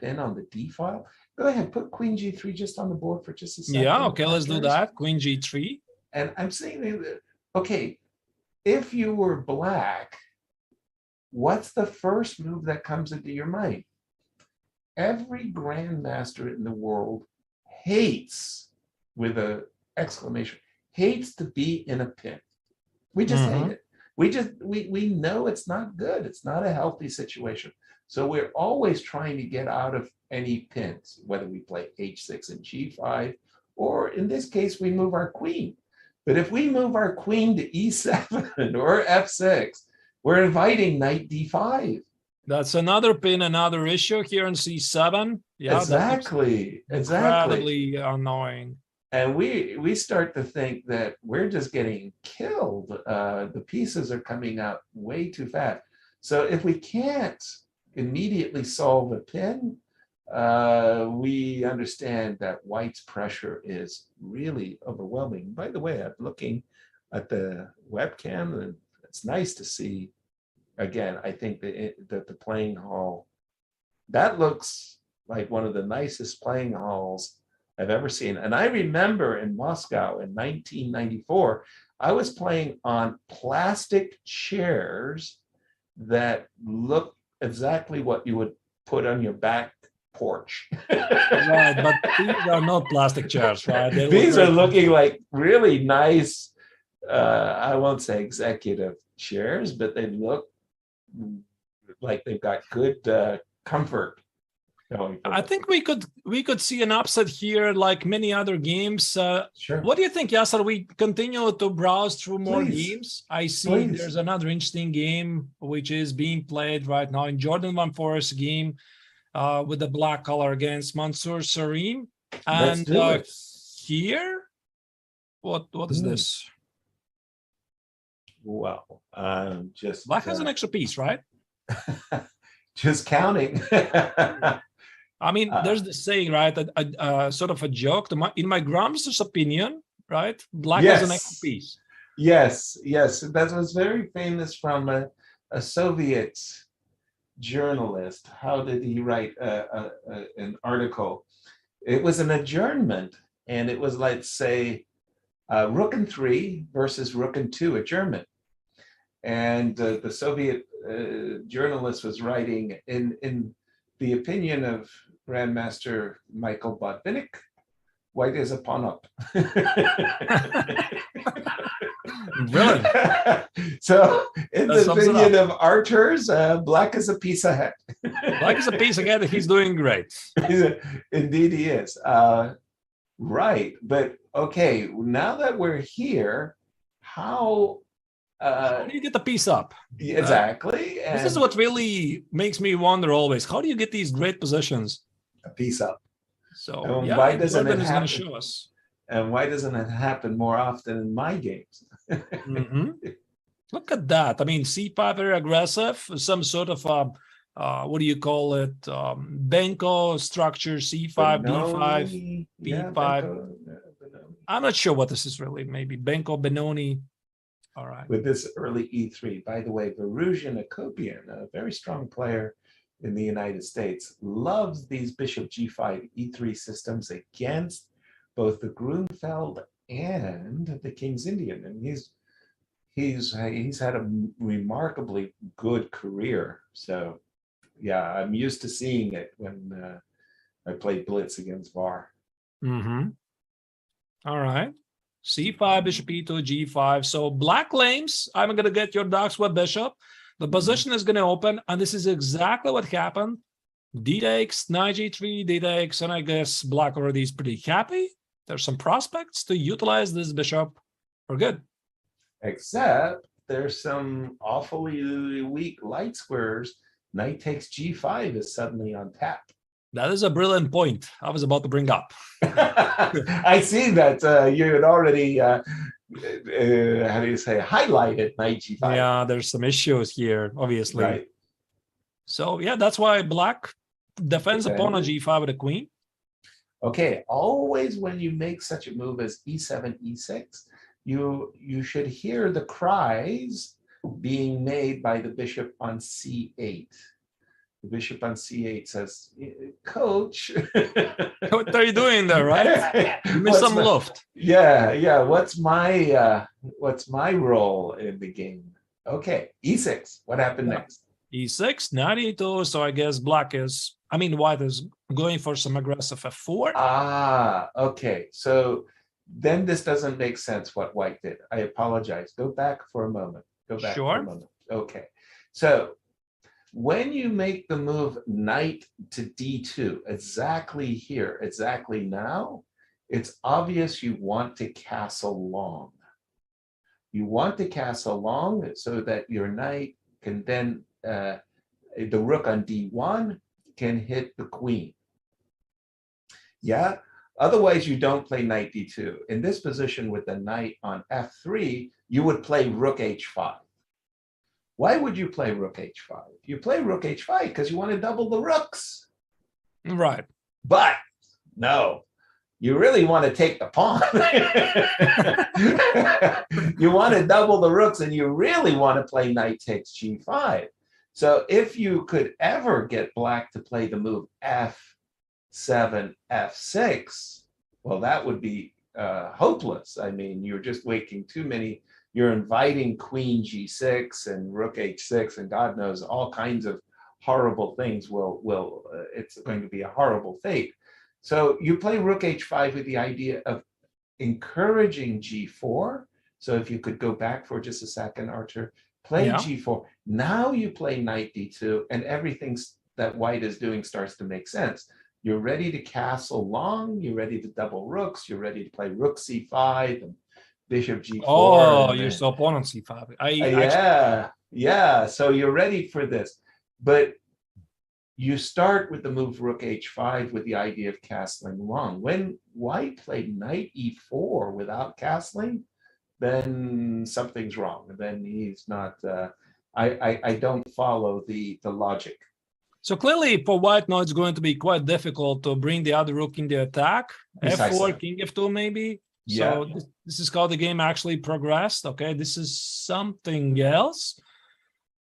pin on the d file. Go ahead, put queen g3 just on the board for just a second. Yeah, okay, let's do that. Queen g3. And I'm saying that, okay, if you were black, what's the first move that comes into your mind? Every grandmaster in the world hates, with an exclamation, hates to be in a pin. We just hate it. We know it's not good. It's not a healthy situation. So we're always trying to get out of any pins, whether we play h6 and g5, or in this case, we move our queen. But if we move our queen to e7 or f6, we're inviting knight d5. That's another pin, another issue here in c7. Yeah, exactly. Incredibly annoying. And we start to think that we're just getting killed. The pieces are coming out way too fast. So if we can't immediately solve a pin, we understand that white's pressure is really overwhelming. By the way, I'm looking at the webcam, and it's nice to see. Again, I think that the playing hall, that looks like one of the nicest playing halls I've ever seen. And I remember in Moscow in 1994, I was playing on plastic chairs that looked exactly what you would put on your back porch. Right, but these are not plastic chairs, right? These are looking like really nice, I won't say executive chairs, but they look like they've got good comfort. I think we could see an upset here, like many other games. Sure. What do you think, Yasser? We continue to browse through more Please. games. I see there's another interesting game which is being played right now in Jordan Van Forest's game with the black color against Mansour Sarim. And here, what is this? Well, just black has an extra piece, right? Just counting. I mean, there's the saying, right? Sort of a joke. In my grandmaster's opinion, right? Black has an extra piece. Yes. That was very famous from a Soviet journalist. How did he write an article? It was an adjournment, and it was like, say, Rook and 3 versus Rook and 2 adjournment. And the Soviet journalist was writing, in the opinion of Grandmaster Michael Botvinnik, white is a pawn-up. Brilliant. So in the opinion of archers, black is a piece ahead. Black is a piece ahead. He's doing great. Indeed he is. Right. But okay, now that we're here, how do you get the piece up? Exactly. This is what really makes me wonder always. How do you get these great positions? A piece up. So why doesn't it happen? Show us. And why doesn't it happen more often in my games? Look at that. I mean, C5 very aggressive. Some sort of what do you call it? Benko structure, C5, B5, B5. I'm not sure what this is really. Maybe Benko, Benoni. All right. With this early E3. By the way, Varusian Akopian, a very strong player in the United States, loves these bishop G5 E3 systems against both the Grunfeld and the King's Indian. And he's had a remarkably good career. So yeah, I'm used to seeing it when I played Blitz against VAR. All right. C5, bishop E2, G5. So black claims, I'm going to get your dark sweat bishop. The position is going to open, and this is exactly what happened. D takes, knight G3, D takes, and I guess black already is pretty happy. There's some prospects to utilize this bishop for good. Except there's some awfully weak light squares. Knight takes G5 is suddenly on tap. That is a brilliant point I was about to bring up. I see that you had already, how do you say, highlighted knight G5. Yeah, there's some issues here, obviously. Right. So yeah, that's why black defends upon a G5 with a queen. Okay, always when you make such a move as E7, E6, you should hear the cries being made by the bishop on C8. The bishop on C8 says, "Coach, what are you doing there, right? You missed some loft." Yeah. What's my role in the game? Okay, E6. What happened next? E6, knight E2. So I guess white is going for some aggressive F4. Ah, okay. So then this doesn't make sense what white did. I apologize. Go back for a moment. For a moment. Okay. So when you make the move knight to D2, exactly here, exactly now, it's obvious you want to castle long. You want to castle long so that your knight can then, the rook on D1 can hit the queen. Yeah, otherwise you don't play knight D2. In this position with the knight on F3, you would play rook H5. Why would you play rook H5? You play rook H5 because you want to double the rooks. Right. But no, you really want to take the pawn. You want to double the rooks and you really want to play knight takes G5. So if you could ever get black to play the move F7, F6, well, that would be hopeless. I mean, you're just waking too many. You're inviting queen G6 and rook H6, and God knows all kinds of horrible things it's going to be a horrible fate. So you play rook H5 with the idea of encouraging G4. So if you could go back for just a second, Archer, play G4. Now you play knight D2, and everything's that white is doing starts to make sense. You're ready to castle long, you're ready to double rooks, you're ready to play rook c5 and bishop g4. Oh, you're so opponent c5. Yeah. So you're ready for this. But you start with the move rook h5 with the idea of castling long. When white played knight e4 without castling, then something's wrong. Then he's not, I don't follow the logic. So clearly for white now it's going to be quite difficult to bring the other rook in the attack. Precisely. F4, king f2 maybe. Yeah. So this is how the game actually progressed. Okay, this is something else.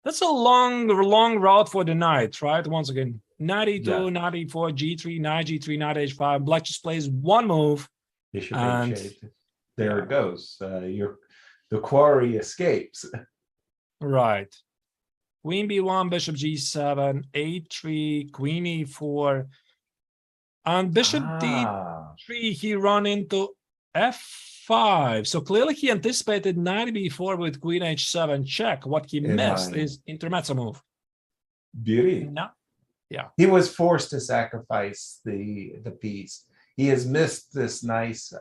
That's a long route for the knight, right? Once again, knight e2, knight e4, g3, knight g3, knight h5. Black just plays one move. Bishop h8. There it goes. The quarry escapes. Right. Queen b1, bishop g7, a3, queen e4, and bishop d3. He run into f5. So clearly he anticipated knight b4 with queen h7 check. What he missed is intermezzo move. Beauty. No. Yeah. He was forced to sacrifice the piece. He has missed this nice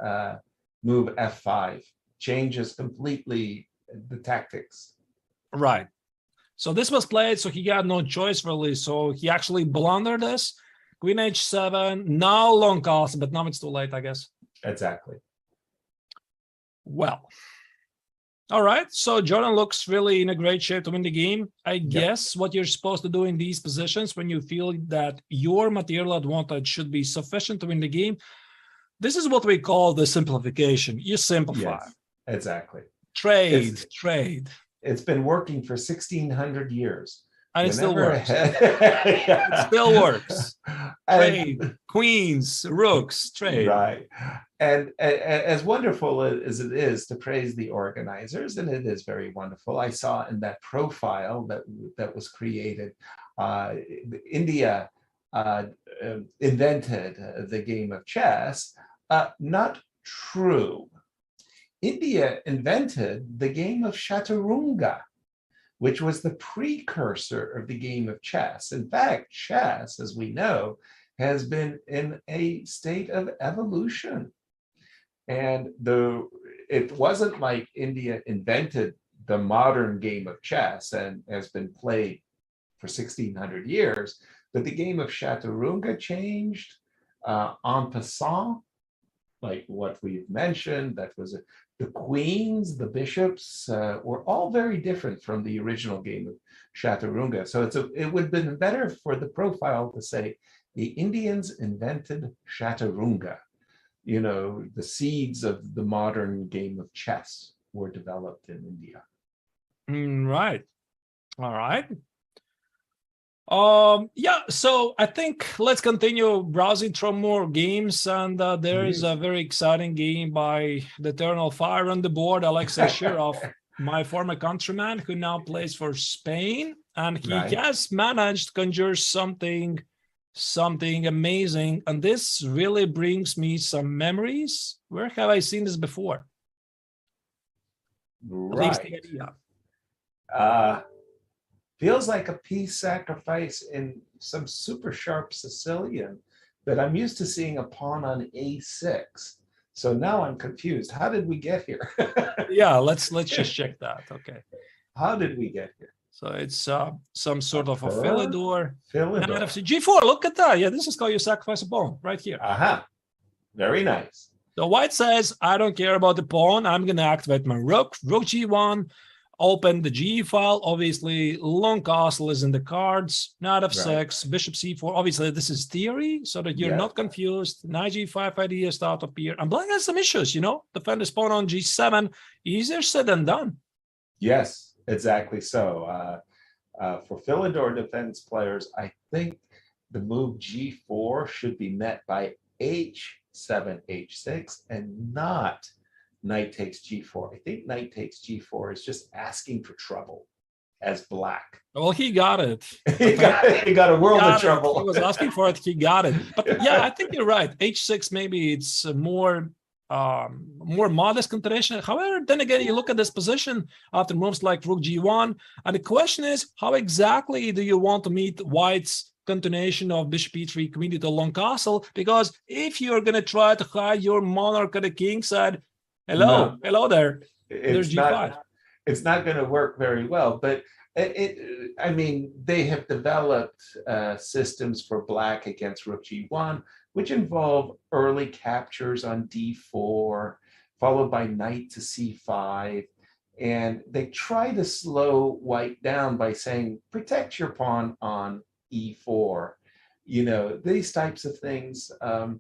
move f5. Changes completely the tactics. Right. So this was played, so he got no choice really. So he actually blundered this. Queen h7, now long castle, but now it's too late, I guess. Exactly. Well, all right. So Jordan looks really in a great shape to win the game. I guess what you're supposed to do in these positions when you feel that your material advantage should be sufficient to win the game, this is what we call the simplification. You simplify. Yes, exactly. Trade. It's been working for 1,600 years. And it still works. It still works. Trade, queens, rooks, trade. Right. And as wonderful as it is to praise the organizers, and it is very wonderful, I saw in that profile that was created, India invented the game of chess. Not true. India invented the game of chaturanga, which was the precursor of the game of chess. In fact, chess, as we know, has been in a state of evolution. And it wasn't like India invented the modern game of chess and has been played for 1,600 years, but the game of chaturanga changed en passant, like what we've mentioned. That was the queens, the bishops were all very different from the original game of chaturanga. So it would have been better for the profile to say the Indians invented chaturanga. You know, the seeds of the modern game of chess were developed in India. Right. All right. Yeah, so I think let's continue browsing through more games, and there is a very exciting game by the Eternal Fire on the board, Alexei Shirov, my former countryman, who now plays for Spain, and he has managed to conjure something amazing, and this really brings me some memories. Where have I seen this before? Right. At least the idea. Feels like a piece sacrifice in some super sharp Sicilian, but I'm used to seeing a pawn on a6. So now I'm confused. How did we get here? Yeah, let's just check that. Okay. How did we get here? So it's some sort of a Philidor. G4, look at that. Yeah, this is how you sacrifice a pawn right here. Aha. Very nice. So white says, I don't care about the pawn. I'm going to activate my rook g1. Open the G file. Obviously, long castle is in the cards. Knight f6, bishop c4. Obviously, this is theory, so that you're not confused. Knight g5 ideas start up here. And black has some issues, you know. Defend his pawn on g7. Easier said than done. Yes, exactly so. For Philidor defense players, I think the move g4 should be met by h7, h6, and not knight takes g4. I think knight takes g4 is just asking for trouble as black. Well, he got it. he got a world of trouble. He was asking for it. He got it. But yeah, I think you're right. h6, maybe it's more modest continuation. However, then again, you look at this position after moves like rook g1, and the question is, how exactly do you want to meet white's continuation of bishop e3, queen d2 long castle, because if you're going to try to hide your monarch at the king side, hello there, there's g5. It's not going to work very well, but I mean, they have developed systems for black against rook g1, which involve early captures on d4, followed by knight to c5. And they try to slow white down by saying, protect your pawn on e4. You know, these types of things. I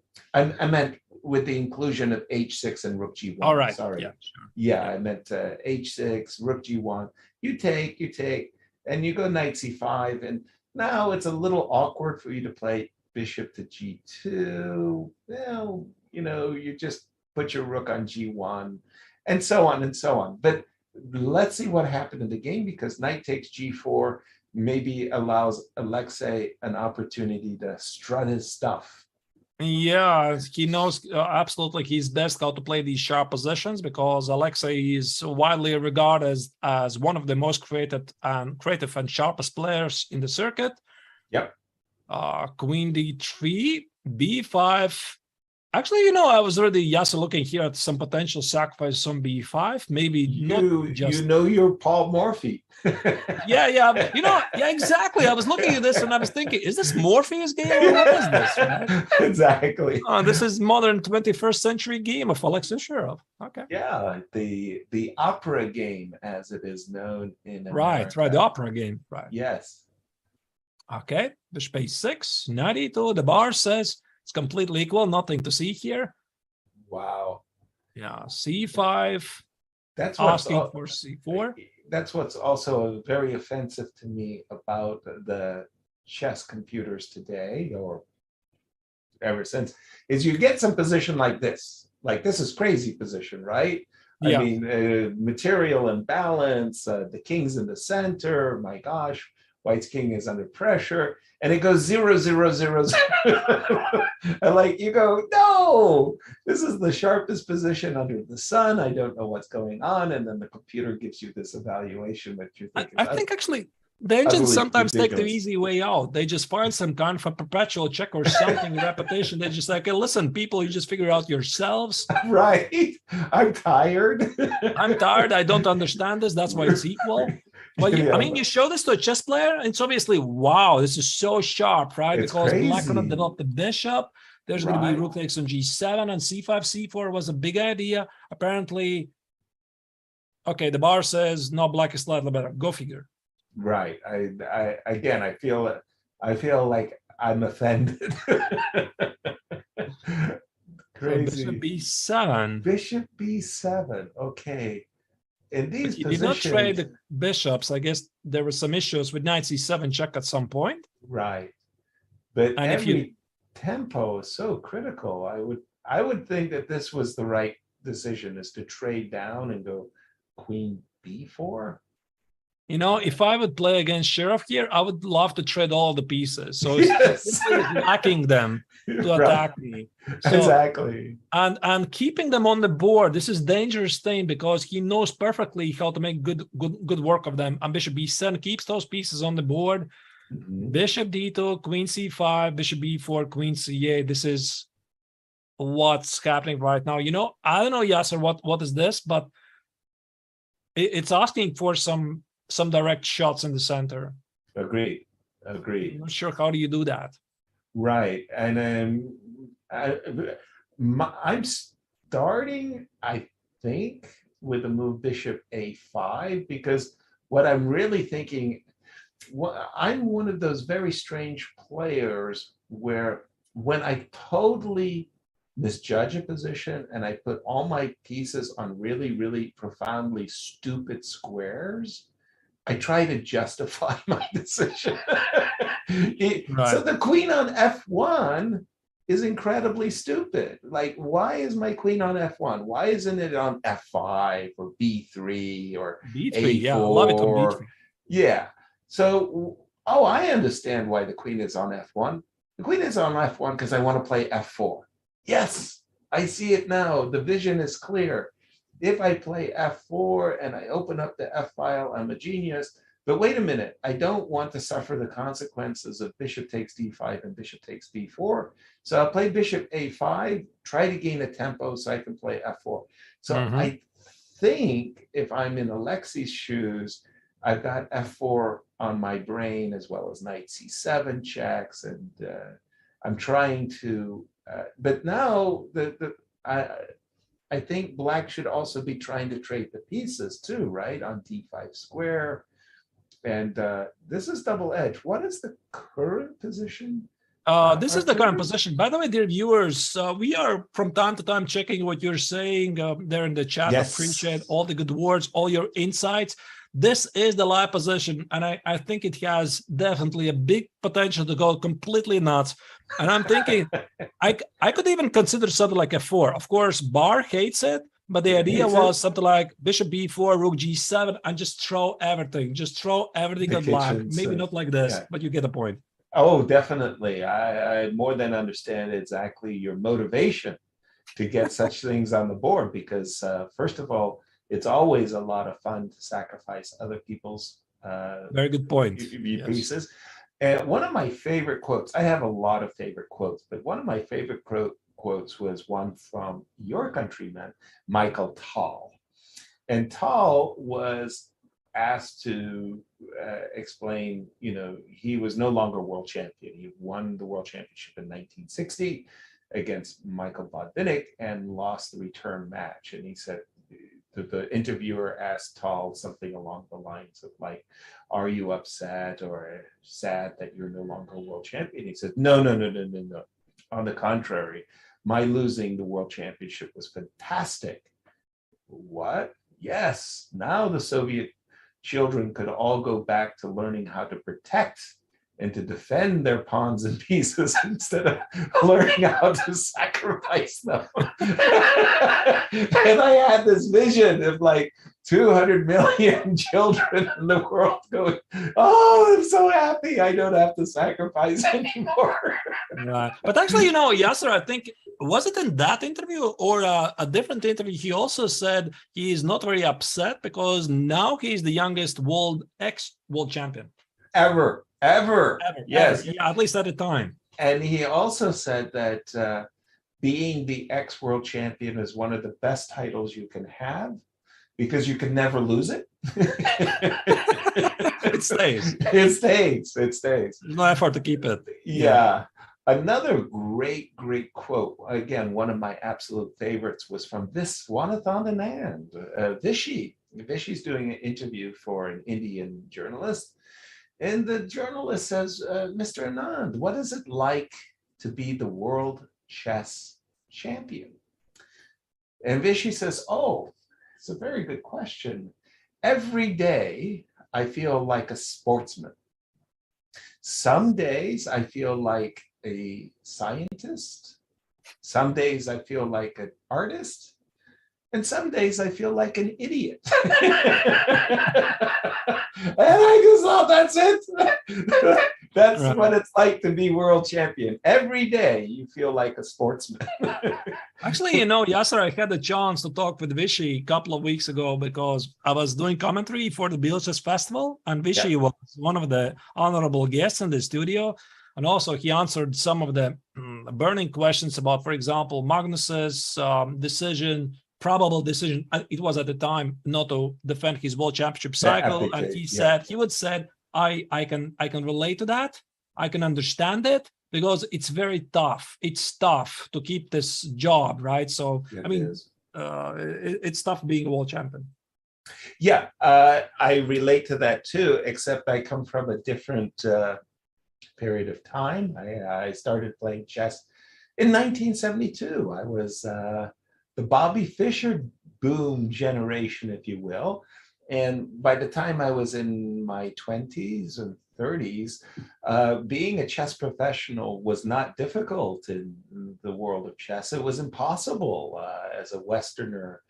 meant with the inclusion of h6 and rook g1. All right. Sorry. Yeah, sure. Yeah, I meant h6, rook g1. You take, and you go knight c5. And now it's a little awkward for you to play bishop to g2. Well, you know, you just put your rook on g1, and so on and so on. But let's see what happened in the game, because knight takes g4 maybe allows Alexei an opportunity to strut his stuff. Yeah, he knows absolutely he's best how to play these sharp positions, because Alexei is widely regarded as one of the most creative and sharpest players in the circuit. Yep. Queen d3, b5. Actually, you know, I was already looking here at some potential sacrifice on b5. Maybe not just... You know your Paul Morphy. Yeah. You know, yeah, exactly. I was looking at this and I was thinking, is this Morpheus game or what is this? Right? Exactly. This is modern 21st century game of Alexei Shirov. Okay. Yeah, the opera game, as it is known in America. Right, the opera game. Right. Yes. Okay, bishop a6, knight e2. The bar says it's completely equal, nothing to see here. Wow. Yeah, c5. That's asking for c4. That's what's also very offensive to me about the chess computers today, or ever since, is you get some position like this. Like, this is crazy position, right? Yeah. I mean, material imbalance, the king's in the center, my gosh, white's king is under pressure, and it goes 0, 0, 0, 0. And like, you go, no, this is the sharpest position under the sun. I don't know what's going on. And then the computer gives you this evaluation that you think. I think actually the engines sometimes take the easy way out. They just find some kind of a perpetual check or something, repetition. They're just like, hey, listen, people, you just figure out yourselves. Right. I'm tired. I'm tired. I don't understand this. That's why it's equal. Well, I mean, you show this to a chess player, and it's obviously, wow, this is so sharp, right? It's because crazy. black could develop the bishop. There's going to be rook takes on g7 and c5, c4 was a big idea. Apparently, okay, the bar says no, black is slightly better. Go figure. Right. I feel like I'm offended. Crazy. So bishop b7. Bishop b7. Okay. In these you positions, did not trade the bishops. I guess there were some issues with knight c7 check at some point. Right. But and every tempo is so critical. I would think that this was the right decision, is to trade down and go queen b4. You know, if I would play against Shirov here, I would love to trade all the pieces. So yes. it's lacking them to attack me. So, exactly. And keeping them on the board, this is dangerous thing, because he knows perfectly how to make good work of them. And bishop b7 keeps those pieces on the board. Mm-hmm. Bishop d2, queen c5, bishop b4, queen c8. This is what's happening right now. You know, I don't know, Yasser, what is this, but it's asking for some direct shots in the center. Agreed. I'm not sure how do you do that. Right. And I'm starting, I think, with the move bishop a5, because what I'm really thinking, I'm one of those very strange players where when I totally misjudge a position and I put all my pieces on really, really profoundly stupid squares, I try to justify my decision. So the queen on f1 is incredibly stupid. Like, why is my queen on f1? Why isn't it on f5 or b3 or b3? A4? Yeah, I love it on b3. Yeah. So, I understand why the queen is on f1. The queen is on f1 because I want to play f4. Yes, I see it now. The vision is clear. If I play f4 and I open up the f file, I'm a genius. But wait a minute, I don't want to suffer the consequences of bishop takes d5 and bishop takes b4. So I'll play bishop a5, try to gain a tempo so I can play f4. So I think if I'm in Alexi's shoes, I've got f4 on my brain as well as knight c7 checks, and I'm trying to. But now I think black should also be trying to trade the pieces too, right? On d5 square. And this is double edge. What is the current position? This is the current position. By the way, dear viewers, we are from time to time checking what you're saying there in the chat. Yes. Appreciate all the good words, all your insights. This is the live position, and I think it has definitely a big potential to go completely nuts. And I'm thinking I could even consider something like f4. Of course, Bar hates it, but the idea was something like bishop b4, rook g7, and just throw everything. Just throw everything at black. Maybe not like this, but you get the point. Oh, definitely. I more than understand exactly your motivation to get such things on the board, because first of all, it's always a lot of fun to sacrifice other people's very good point pieces. And one of my favorite quotes, I have a lot of favorite quotes, but one of my favorite quotes was one from your countryman, Michael Tal. And Tal was asked to explain, he was no longer world champion. He won the world championship in 1960 against Michael Vidit and lost the return match. And he said, the interviewer asked Tal something along the lines of like, are you upset or sad that you're no longer world champion? He said, no. On the contrary, my losing the world championship was fantastic. What? Yes. Now the Soviet children could all go back to learning how to protect and to defend their pawns and pieces instead of learning how to sacrifice them. And I had this vision of like 200 million children in the world going, oh, I'm so happy I don't have to sacrifice anymore. Right. But actually, Yasser, I think, was it in that interview or a different interview? He also said he is not very upset because now he's the youngest ex-world champion. Ever. Yes. Yeah, at least at the time. And he also said that being the ex-world champion is one of the best titles you can have because you can never lose it. It stays. It stays. There's no effort to keep it. Yeah. Another great quote, again, one of my absolute favorites, was from Viswanathan Anand, Vishy. Vishy's doing an interview for an Indian journalist. And the journalist says, Mr. Anand, what is it like to be the world chess champion? And Vishy says, oh, it's a very good question. Every day I feel like a sportsman. Some days I feel like a scientist. Some days I feel like an artist. And some days I feel like an idiot. And I just thought, that's it. That's right. What it's like to be world champion. Every day you feel like a sportsman. Actually, Yasser, I had the chance to talk with Vishy a couple of weeks ago because I was doing commentary for the Bill Chess Festival, and Vishy was one of the honorable guests in the studio. And also he answered some of the burning questions about, for example, Magnus's probable decision. It was at the time not to defend his world championship cycle. And he said, I can relate to that. I can understand it because it's very tough. It's tough to keep this job, right? So, it's tough being a world champion. Yeah, I relate to that too, except I come from a different period of time. I started playing chess in 1972. I was the Bobby Fischer boom generation, if you will. And by the time I was in my 20s and 30s, being a chess professional was not difficult in the world of chess. It was impossible as a Westerner.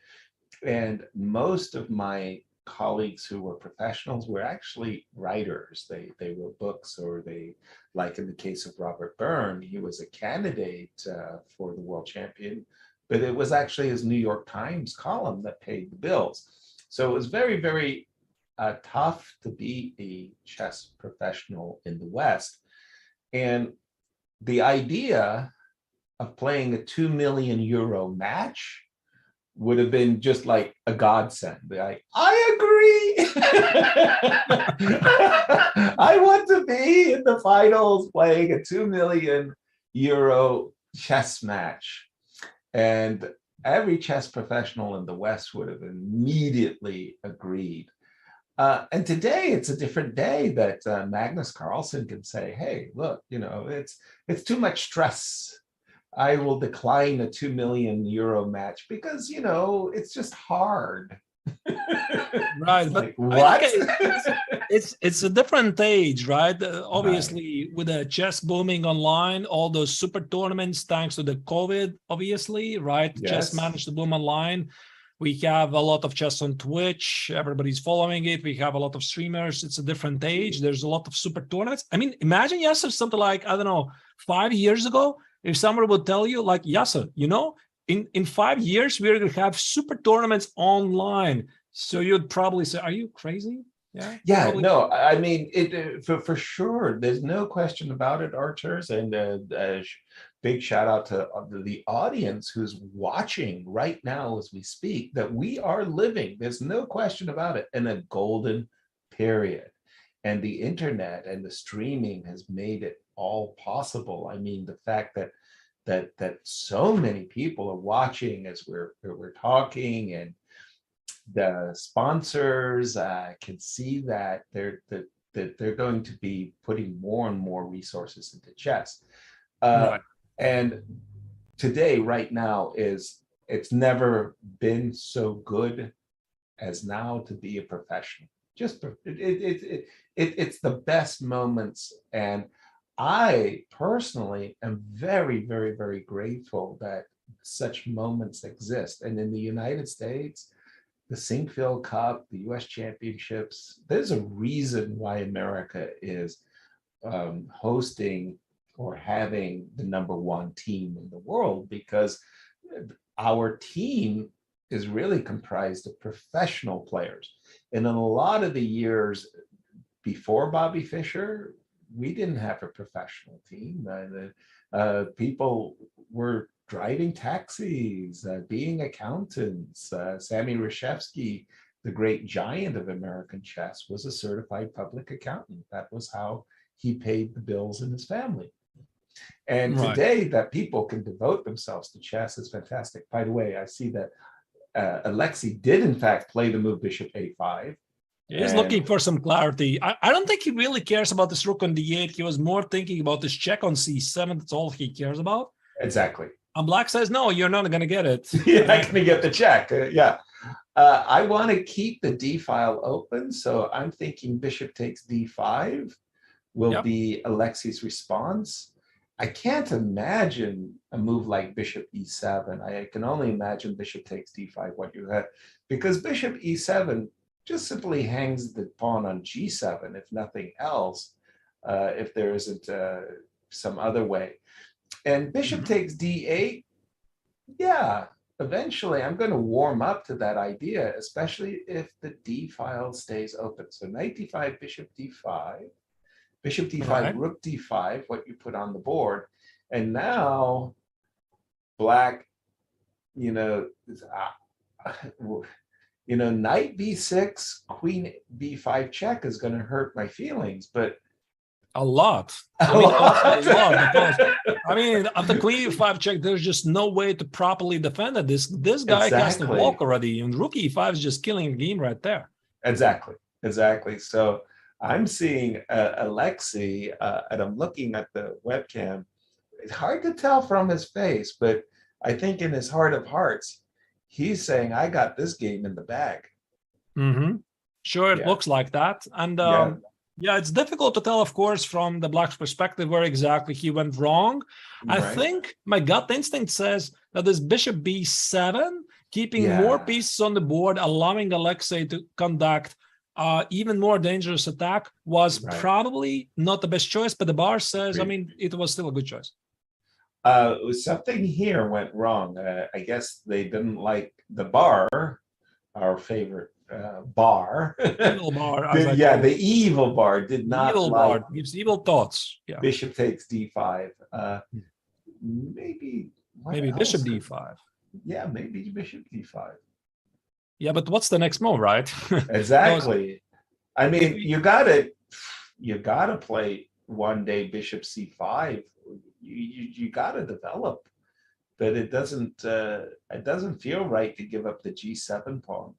And most of my colleagues who were professionals were actually writers. They wrote books, or they, like in the case of Robert Byrne, he was a candidate for the world champion, but it was actually his New York Times column that paid the bills. So it was very, very tough to be a chess professional in the West. And the idea of playing a 2 million euro match would have been just like a godsend. Like, I agree. I want to be in the finals playing a 2 million euro chess match. And every chess professional in the West would have immediately agreed. And today it's a different day that Magnus Carlsen can say, hey, look, it's too much stress. I will decline a 2 million euro match because, it's just hard. Right, but like, what? It's a different age, right? Obviously, right. With the chess booming online, all those super tournaments, thanks to the COVID, obviously, right? Yes. Chess managed to boom online. We have a lot of chess on Twitch. Everybody's following it. We have a lot of streamers. It's a different age. There's a lot of super tournaments. I mean, imagine, Yasser, something like, I don't know, 5 years ago, if someone would tell you, like, Yasser, in 5 years, we're going to have super tournaments online. So you'd probably say, are you crazy? Yeah, probably. No, I mean, it for sure. There's no question about it, Archers. And big shout out to the audience who's watching right now as we speak, that we are living, there's no question about it, in a golden period. And the internet and the streaming has made it all possible. I mean, the fact that so many people are watching as we're talking, and the sponsors can see that they're going to be putting more and more resources into chess. Right. And today, right now, it's never been so good as now to be a professional. Just it's the best moments, and I personally am very, very, very grateful that such moments exist. And in the United States, the Sinkfield Cup, the U.S. Championships, there's a reason why America is hosting or having the #1 team in the world, because our team is really comprised of professional players. And in a lot of the years before Bobby Fischer, we didn't have a professional team. People were driving taxis, being accountants. Sammy Reshevsky, the great giant of American chess, was a certified public accountant. That was how he paid the bills in his family. And Right. Today, that people can devote themselves to chess is fantastic. By the way, I see that Alexei did in fact play the move bishop a5. He's looking for some clarity. I don't think he really cares about this rook on d8. He was more thinking about this check on c7. That's all he cares about. Exactly. And Black says, no, you're not going to get it. You're not going to get the check. I want to keep the d file open. So I'm thinking bishop takes d5 will be Alexei's response. I can't imagine a move like bishop e7. I can only imagine bishop takes d5, what you had, because bishop e7 just simply hangs the pawn on g7, if nothing else, if there isn't some other way. And bishop takes d8, yeah, eventually I'm going to warm up to that idea, especially if the d file stays open. So knight d5, bishop d5, bishop d5, right. Rook d5, what you put on the board. And now Black, knight b6, queen b5 check is going to hurt my feelings, but a lot. A lot. Because, after queen e5 check, there's just no way to properly defend it. This guy has to walk already, and rook e5 is just killing the game right there. Exactly. So I'm seeing Alexei, and I'm looking at the webcam. It's hard to tell from his face, but I think in his heart of hearts, he's saying, I got this game in the bag. Mm-hmm. Sure, it looks like that. And it's difficult to tell, of course, from the Black's perspective where exactly he went wrong. Right. I think my gut instinct says that this bishop b7, keeping more pieces on the board, allowing Alexei to conduct even more dangerous attack, was probably not the best choice, but the bar says, it was still a good choice. Something here went wrong. I guess they didn't like the bar, our favorite bar. Evil bar. as I Yeah, call the it. evil bar did not Evil like bar gives evil thoughts. Yeah. bishop takes d5. Maybe what Maybe else bishop could- d5. Yeah, maybe bishop d5. Yeah, but what's the next move, right? Exactly. I mean, If you gotta play one day bishop c5. You gotta develop, but it doesn't feel right to give up the g7 pawn.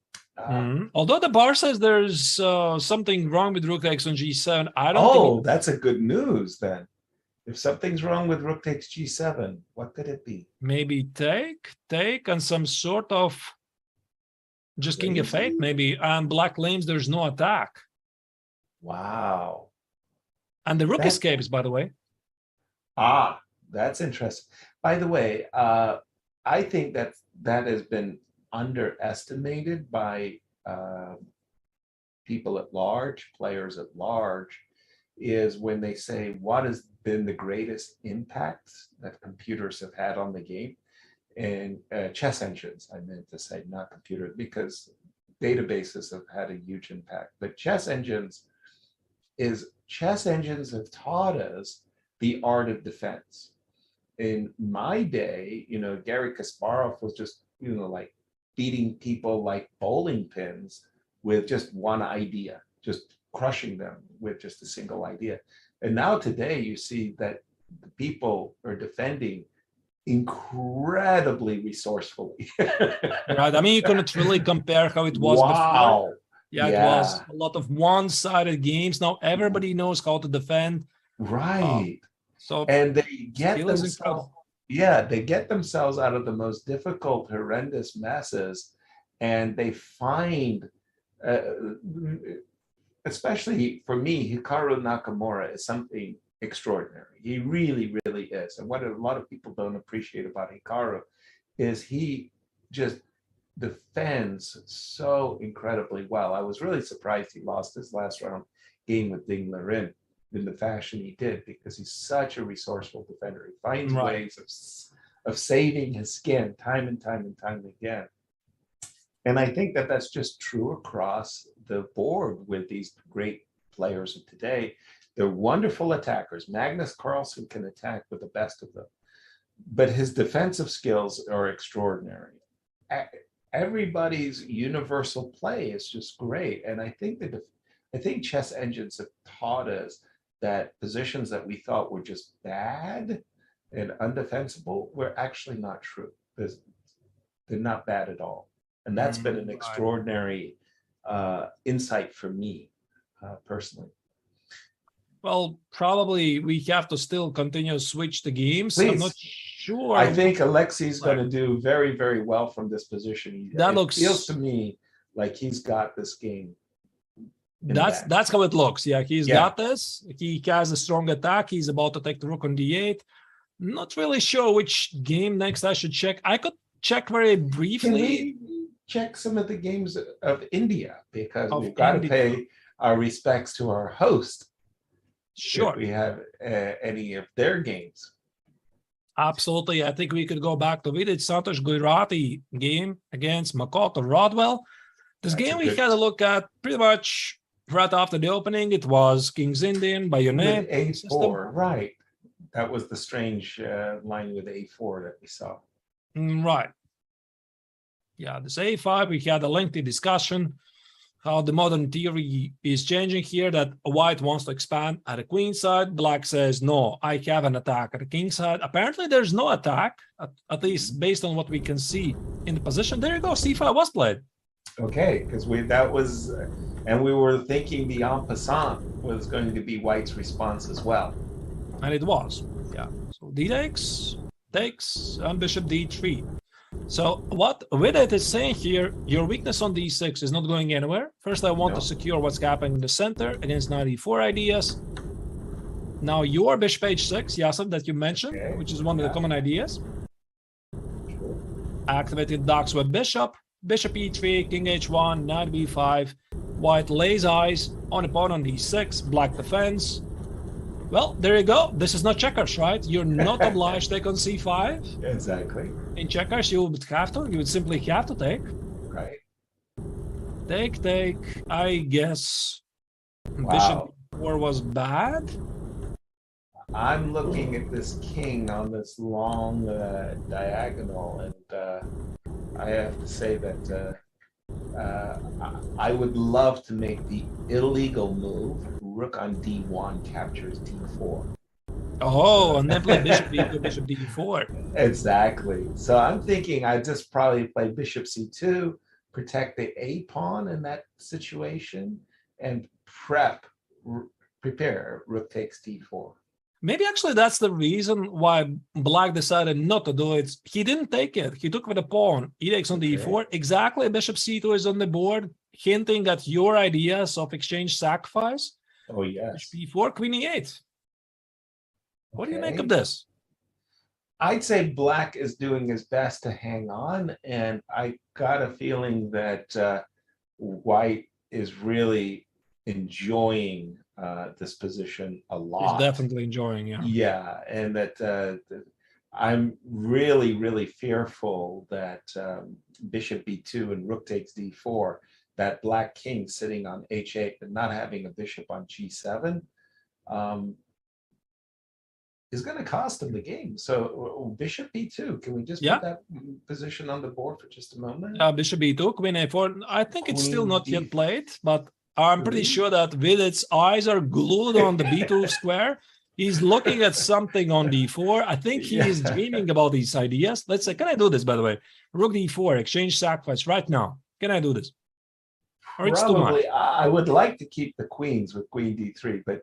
Although the bar says there's something wrong with rook takes on g7, I don't think. That's a good news then. If something's wrong with rook takes g7, what could it be? Maybe take, and some sort of just king of fate, maybe. And black claims there's no attack. Wow. And the rook That- escapes, by the way. That's interesting. By the way, I think that has been underestimated by people at large, players at large, is when they say what has been the greatest impact that computers have had on the game. And chess engines, I meant to say, not computers, because databases have had a huge impact. But chess engines have taught us the art of defense. In my day, Garry Kasparov was just, like beating people like bowling pins with just one idea, just crushing them with just a single idea. And now today you see that the people are defending incredibly resourcefully. Right. I mean, you cannot really compare how it was Wow. before. Yeah, it was a lot of one-sided games. Now everybody knows how to defend. Right. So and they get skill is themselves, incredible. they get themselves out of the most difficult, horrendous messes, and they find, especially for me, Hikaru Nakamura is something extraordinary. He really, really is. And what a lot of people don't appreciate about Hikaru is he just defends so incredibly well. I was really surprised he lost his last round game with Ding Liren in the fashion he did, because he's such a resourceful defender. He finds ways of saving his skin time and time and time again. And I think that that's just true across the board with these great players of today. They're wonderful attackers. Magnus Carlsen can attack with the best of them, but his defensive skills are extraordinary. Everybody's universal play is just great. And I think chess engines have taught us that positions that we thought were just bad and undefensible were actually not true. They're not bad at all. And that's been an extraordinary insight for me personally. Well, probably we have to still continue to switch the games. Please. I'm not sure. I think Alexei's going to do very, very well from this position. It feels to me like he's got this game. That's how it looks. Yeah, he's got this. He has a strong attack. He's about to take the rook on d8. Not really sure which game next I should check. I could check very briefly. Can we check some of the games of India? Because we've got to pay our respects to our host. Sure. If we have any of their games. Absolutely. I think we could go back to Vidit Gujrathi game against Makoto Rodwell. This game we had a look at pretty much right after the opening. It was King's Indian, Bayonet. A4, right. That was the strange line with A4 that we saw. Right. Yeah, this A5, we had a lengthy discussion how the modern theory is changing here, that white wants to expand at the queen side. Black says, no, I have an attack at the king side. Apparently, there's no attack, at least based on what we can see in the position. There you go, C5 was played. Okay, because we were thinking the en passant was going to be white's response as well. And it was, yeah. So D takes, and bishop D3. So what Vidit is saying here, your weakness on D6 is not going anywhere. First, I want to secure what's happening in the center against knight E4 ideas. Now your bishop H6, Yasov, that you mentioned, which is one of the common ideas. Activated docks with bishop E3, king H1, knight B5. White lays eyes on a pawn on D6, black defends. Well, there you go. This is not checkers, right? You're not obliged to take on C5. Exactly. In checkers, you would simply have to take. Right. Take. I guess Wow. Bishop D4 was bad. I'm looking at this king on this long diagonal, and I have to say that I would love to make the illegal move. Rook on D1 captures D4. Oh, and then play Bishop D2, Bishop D4. Exactly. So I'm thinking I just probably play Bishop C2, protect the A pawn in that situation, and prepare Rook takes D4. Maybe actually that's the reason why Black decided not to do it. He didn't take it. He took with a pawn. He takes on D4. Exactly. Bishop C2 is on the board, hinting at your ideas of exchange sacrifice. Oh, yes. B4, Queen E8. What do you make of this? I'd say Black is doing his best to hang on, and I got a feeling that White is really enjoying this position a lot. He's definitely enjoying, yeah. Yeah, and that I'm really, really fearful that Bishop B2 and Rook takes D4, that Black king sitting on H8 and not having a bishop on G7 is going to cost him the game. So Bishop B2, can we just put that position on the board for just a moment? Bishop B2, Queen A4. I think it's still not yet played, but I'm pretty sure that Vidit's eyes are glued on the B2 square. He's looking at something on D4. I think he is dreaming about these ideas. Let's say, can I do this, by the way? Rook D4, exchange sacrifice right now. Can I do this? Or it's too much? I would like to keep the queens with Queen D3, but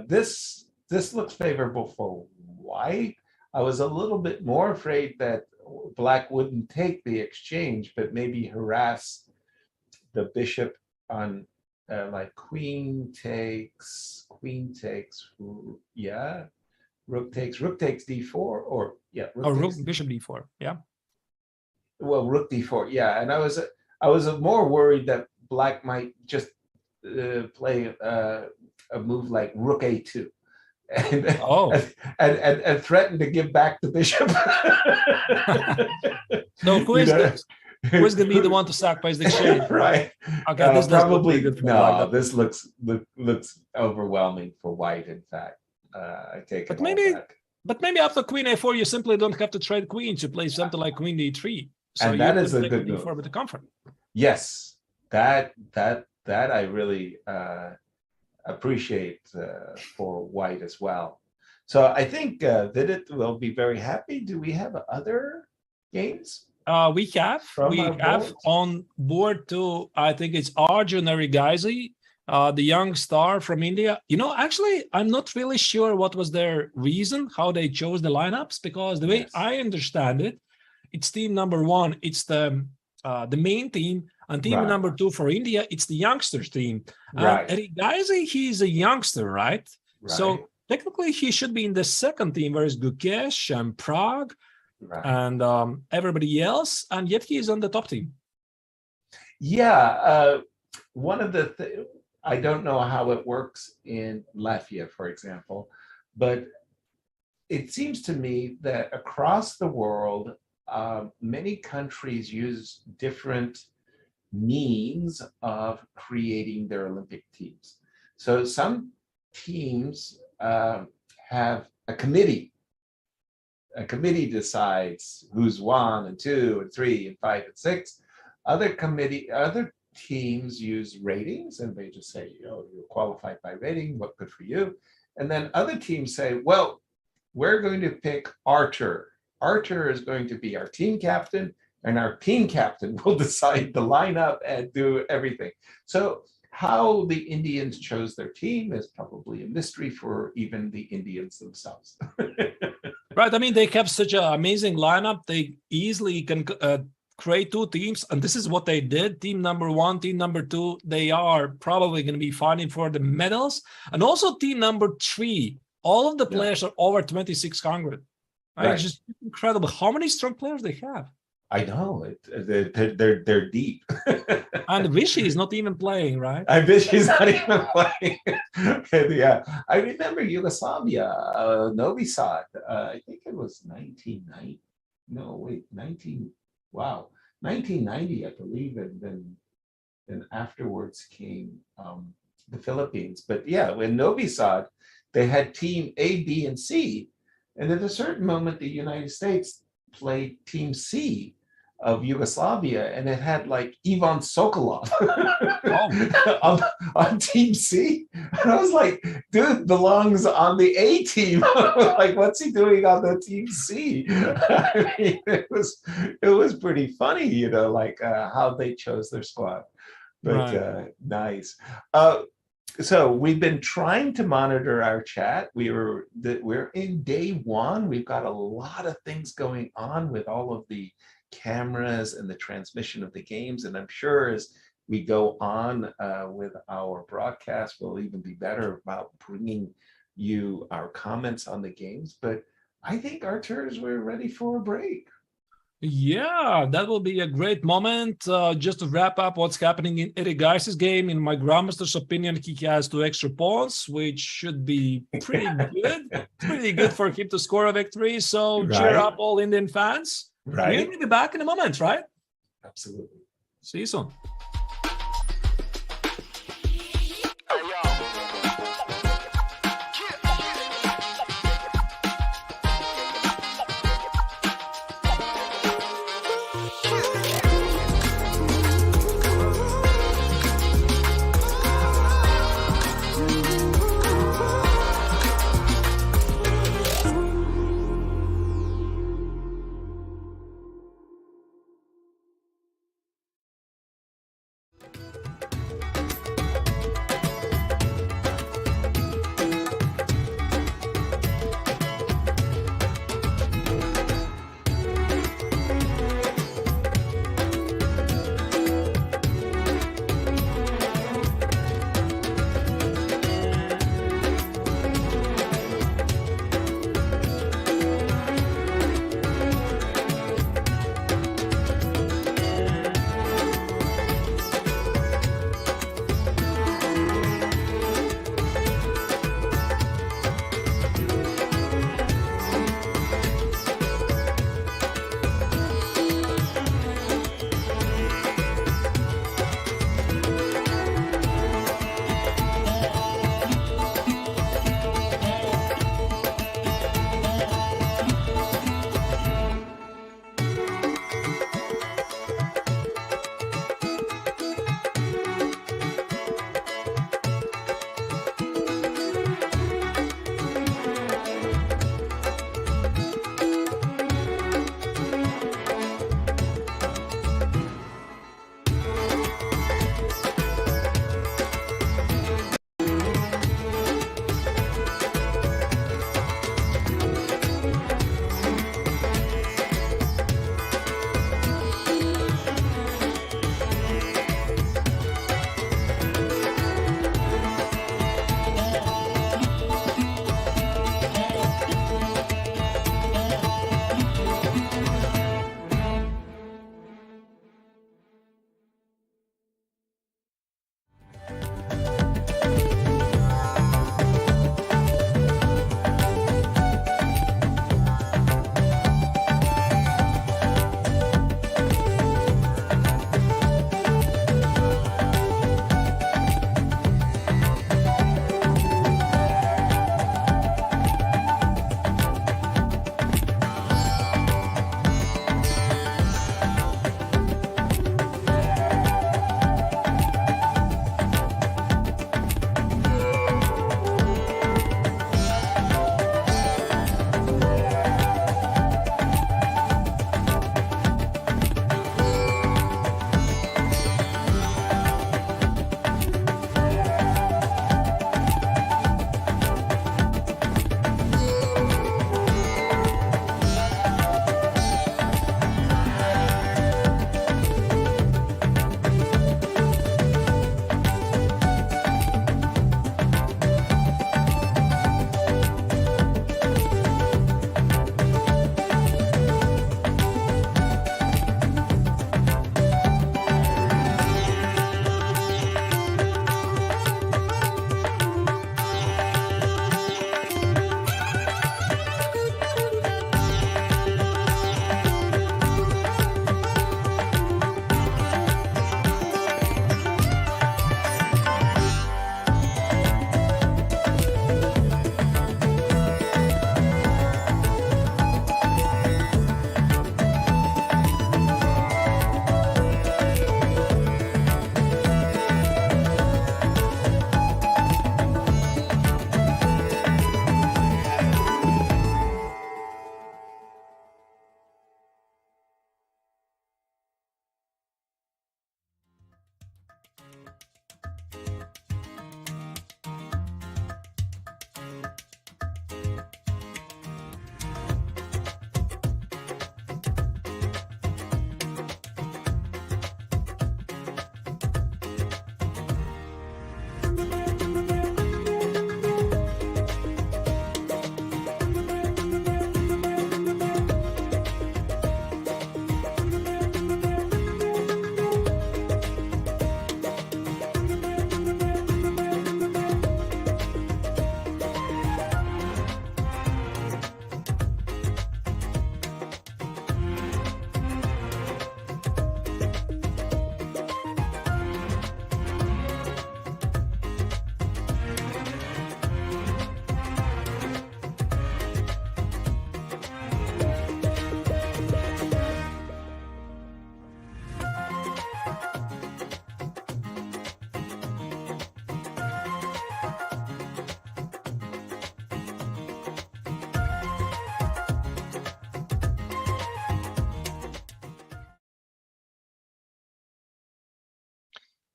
this looks favorable for White. I was a little bit more afraid that Black wouldn't take the exchange, but maybe harass the bishop on like queen takes, yeah, rook takes D4, or Bishop D4, yeah. Well, rook D4, yeah, and I was more worried that Black might just play a move like Rook A2. And threaten to give back the bishop. So who is going to be the one to sacrifice the exchange? Right. Okay, this probably good. No, this looks overwhelming for White. In fact, I take it. But maybe after Queen A4, you simply don't have to trade queens. You play something like Queen D3. So and that is a good move. With the comfort. Yes, that I really appreciate for White as well. So I think Vidit will be very happy. Do we have other games? We have on board too. I think it's Arjun Erigaisi, the young star from India. You know, actually, I'm not really sure what was their reason, how they chose the lineups, because the way I understand it, it's team number one, it's the main team, and team number two for India, it's the youngsters team. Right. Erigaisi, he's a youngster, right? So technically, he should be in the second team, whereas Gukesh and Prague and everybody else, and yet he is on the top team. Yeah, one of the I don't know how it works in Latvia, for example, but it seems to me that across the world, many countries use different means of creating their Olympic teams. So some teams have a committee. A committee decides who's 1 and 2 and 3 and 5 and 6. Other teams use ratings, and they just say, you're qualified by rating, what good for you. And then other teams say, well, we're going to pick Archer. Archer is going to be our team captain, and our team captain will decide the lineup and do everything. So how the Indians chose their team is probably a mystery for even the Indians themselves. Right. I mean, they have such an amazing lineup. They easily can create two teams, and this is what they did. Team number one, team number two, they are probably going to be fighting for the medals. And also team number three, all of the players are over 2,600. Right? It's just incredible how many strong players they have. I know they're deep. And Vishy is not even playing, right? I wish he's not even playing. Yeah, I remember Yugoslavia, Novi Sad. I think it was 1990. No, wait, 1990, I believe, and then and afterwards came the Philippines. But yeah, when Novi Sad, they had team A, B, and C. And at a certain moment, the United States played team C of Yugoslavia, and it had like Ivan Sokolov on team C. And I was like, dude belongs on the A team. Like, what's he doing on the team C? I mean, it was pretty funny, you know, like how they chose their squad. But nice. So we've been trying to monitor our chat. We're in day one. We've got a lot of things going on with all of the cameras and the transmission of the games. And I'm sure as we go on with our broadcast, we'll even be better about bringing you our comments on the games. But I think, Arturs, we're ready for a break. Yeah, that will be a great moment. Just to wrap up what's happening in Erigaisi's game, in my grandmaster's opinion, he has 2 extra pawns, which should be pretty good. Pretty good for him to score a victory. So cheer up, all Indian fans. Right. We'll be back in a moment, right? Absolutely. See you soon.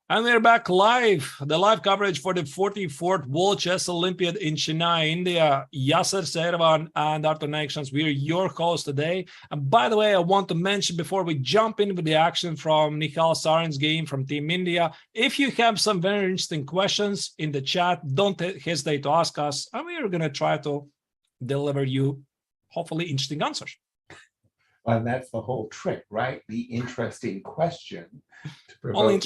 And we're back live, the live coverage for the 44th World Chess Olympiad in Chennai, India. Yasser Servan and Arthur Nations, we're your hosts today. And by the way, I want to mention before we jump in with the action from Nihal Sarin's game from Team India, if you have some very interesting questions in the chat, don't hesitate to ask us, and we're going to try to deliver you hopefully interesting answers. And that's the whole trick, right? The interesting question. Only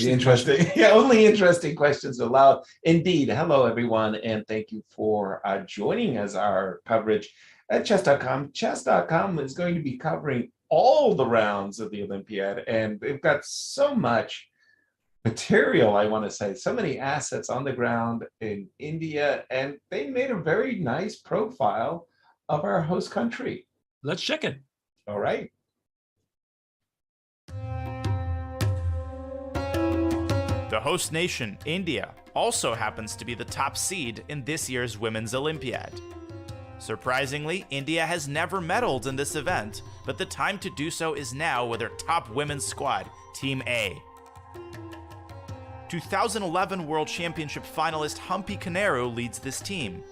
only interesting questions allowed. Indeed. Hello, everyone, and thank you for joining us. Our coverage at Chess.com. Chess.com is going to be covering all the rounds of the Olympiad, and we've got so much material, I want to say, so many assets on the ground in India, and they made a very nice profile of our host country. Let's check it. All right. The host nation, India, also happens to be the top seed in this year's Women's Olympiad. Surprisingly, India has never medaled in this event, but the time to do so is now with their top women's squad, Team A. 2011 World Championship finalist Humpy Canero leads this team.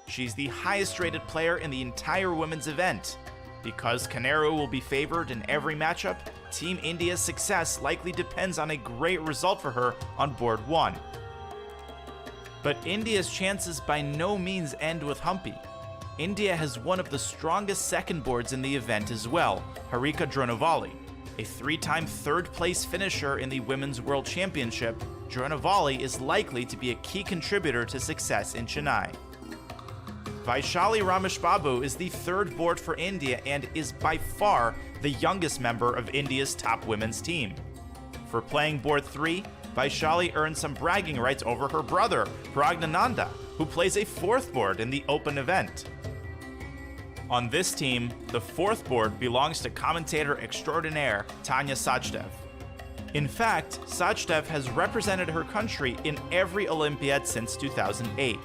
She's the highest rated player in the entire women's event. Because Canero will be favored in every matchup, Team India's success likely depends on a great result for her on board 1. But India's chances by no means end with Humpy. India has one of the strongest second boards in the event as well, Harika Dronavalli. A 3-time third-place finisher in the Women's World Championship, Dronavalli is likely to be a key contributor to success in Chennai. Vaishali Rameshbabu is the third board for India and is by far the youngest member of India's top women's team. For playing board 3, Vaishali earned some bragging rights over her brother, Pragnananda, who plays a fourth board in the open event. On this team, the fourth board belongs to commentator extraordinaire Tanya Sajdev. In fact, Sajdev has represented her country in every Olympiad since 2008.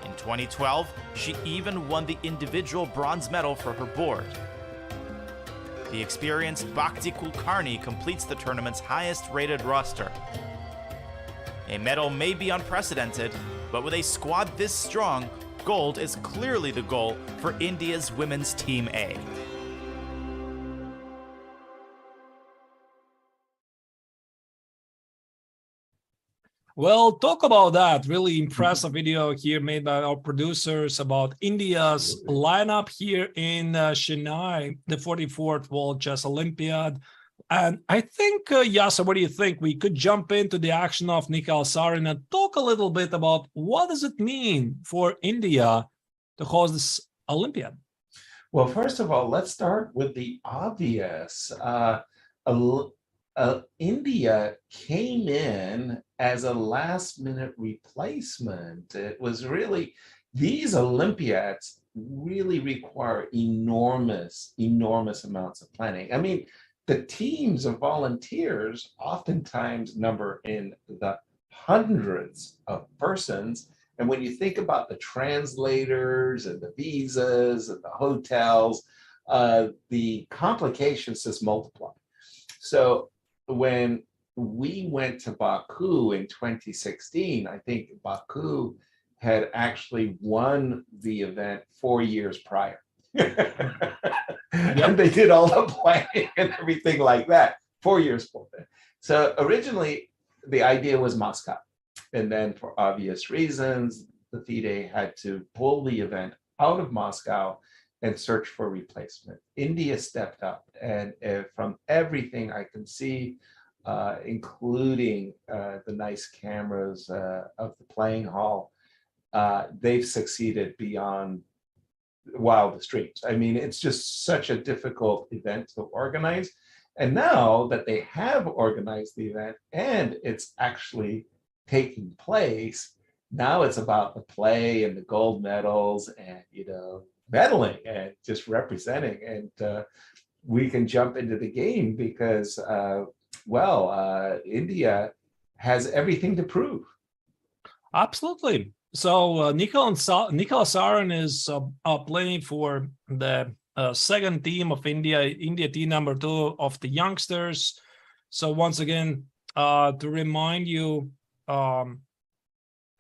In 2012, she even won the individual bronze medal for her board. The experienced Bhakti Kulkarni completes the tournament's highest-rated roster. A medal may be unprecedented, but with a squad this strong, gold is clearly the goal for India's women's Team A. Well, talk about that. Really impressive video here made by our producers about India's lineup here in Chennai, the 44th World Chess Olympiad. And I think, Yasser, what do you think? We could jump into the action of Nihal Sarin and talk a little bit about what does it mean for India to host this Olympiad? Well, first of all, let's start with the obvious. India came in as a last-minute replacement. It was really, these Olympiads really require enormous amounts of planning. I mean, the teams of volunteers oftentimes number in the hundreds of persons. And when you think about the translators and the visas and the hotels, the complications just multiply. So when we went to Baku in 2016, I think Baku had actually won the event 4 years prior. And they did all the planning and everything like that 4 years before. So originally the idea was Moscow. And then for obvious reasons, the FIDE had to pull the event out of Moscow and search for replacement. India stepped up, and from everything I can see, including the nice cameras of the playing hall, they've succeeded beyond wildest dreams. I mean, it's just such a difficult event to organize. And now that they have organized the event and it's actually taking place, now it's about the play and the gold medals and, medaling and just representing. And we can jump into the game because, India has everything to prove. Absolutely. So Nicholas Sarin is playing for the second team of India team number 2 of the youngsters. So once again, to remind you,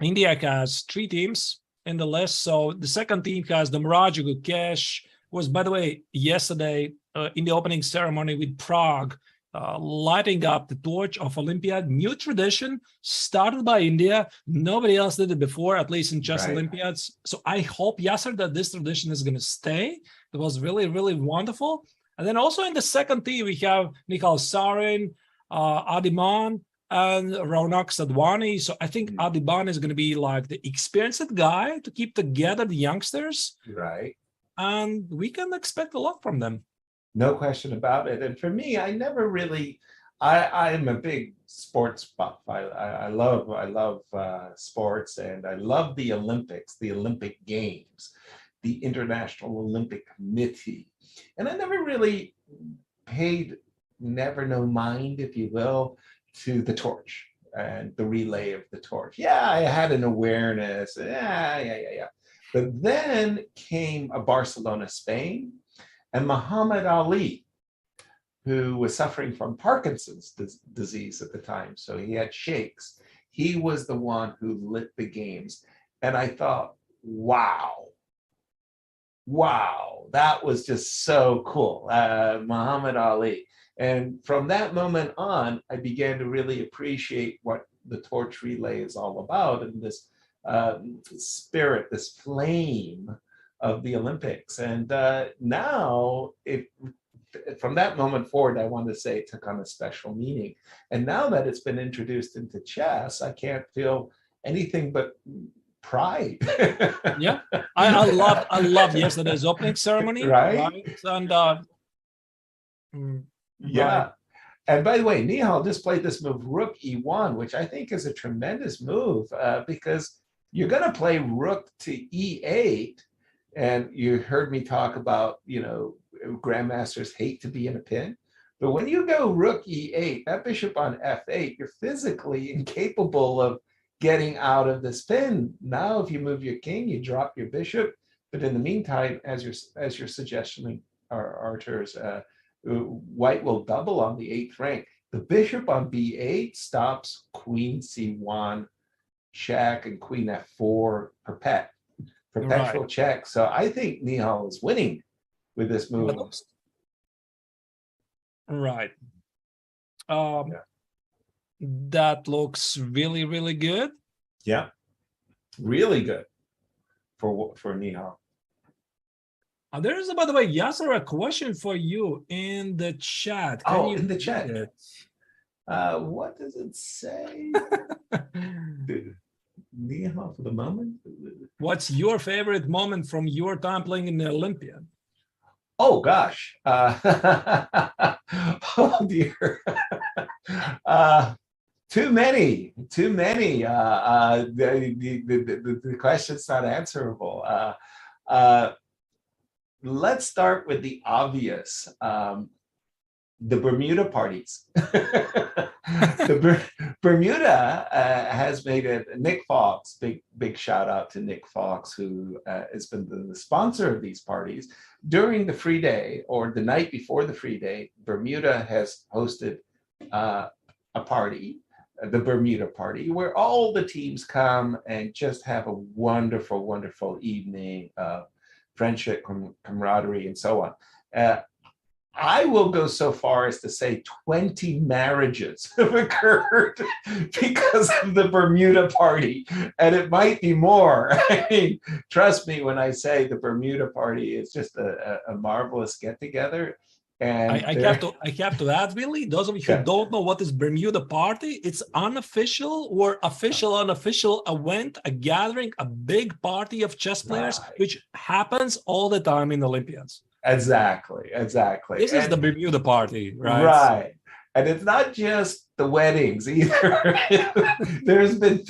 India has 3 teams in the list. So the second team has Damraj Gukesh, was, by the way, yesterday in the opening ceremony with Prague, lighting up the torch of Olympiad. New tradition started by India. Nobody else did it before, at least in Chess Olympiads. So I hope, Yasser, that this tradition is going to stay. It was really, really wonderful. And then also in the second team, we have Nikhil Sarin, Adiman, and Raunak Sadhwani. So I think Adiban is going to be like the experienced guy to keep together the youngsters. Right. And we can expect a lot from them. No question about it. And for me, I never really, I'm a big sports buff. I love sports, and I love the Olympics, the Olympic Games, the International Olympic Committee. And I never really paid no mind, if you will, to the torch and the relay of the torch. Yeah, I had an awareness. Yeah. But then came a Barcelona, Spain, and Muhammad Ali, who was suffering from Parkinson's disease at the time. So he had shakes. He was the one who lit the games. And I thought, wow, that was just so cool. Muhammad Ali. And from that moment on, I began to really appreciate what the torch relay is all about, and this spirit, this flame of the Olympics. And now, from that moment forward, I want to say it took on a special meaning. And now that it's been introduced into chess, I can't feel anything but pride. Yeah, I loved yesterday's opening ceremony. Right? And yeah. Right. And by the way, Nihal just played this move, Rook E1, which I think is a tremendous move because you're going to play Rook to E8. And you heard me talk about, grandmasters hate to be in a pin. But when you go Rook E8, that bishop on F8, you're physically incapable of getting out of this pin. Now, if you move your king, you drop your bishop. But in the meantime, as your suggestion, Artur's, White will double on the 8th rank. The bishop on B8 stops Queen C1 check and Queen F4 perpetual check. So I think Nihal is winning with this move. Right. That looks really, really good. Yeah, really good for Nihal. There is, by the way, Yasser, a question for you in the chat. Can you in the chat. It? What does it say? Nihal for the moment. What's your favorite moment from your time playing in the Olympiad? Oh gosh. Oh dear. Too many. The question's not answerable. Let's start with the obvious. The Bermuda parties. Bermuda has made it. Nick Fox, big shout out to Nick Fox, who has been the sponsor of these parties. During the free day or the night before the free day, Bermuda has hosted a party, the Bermuda party, where all the teams come and just have a wonderful, wonderful evening of friendship, camaraderie, and so on. I will go so far as to say 20 marriages have occurred because of the Bermuda party, and it might be more. I mean, trust me when I say the Bermuda party is just a marvelous get-together. And I have to add, really, those of you who don't know what is Bermuda party, it's unofficial or official, unofficial event, a gathering, a big party of chess players, which happens all the time in Olympiads. Exactly. This is the Bermuda party, right? Right. And it's not just the weddings either. There's been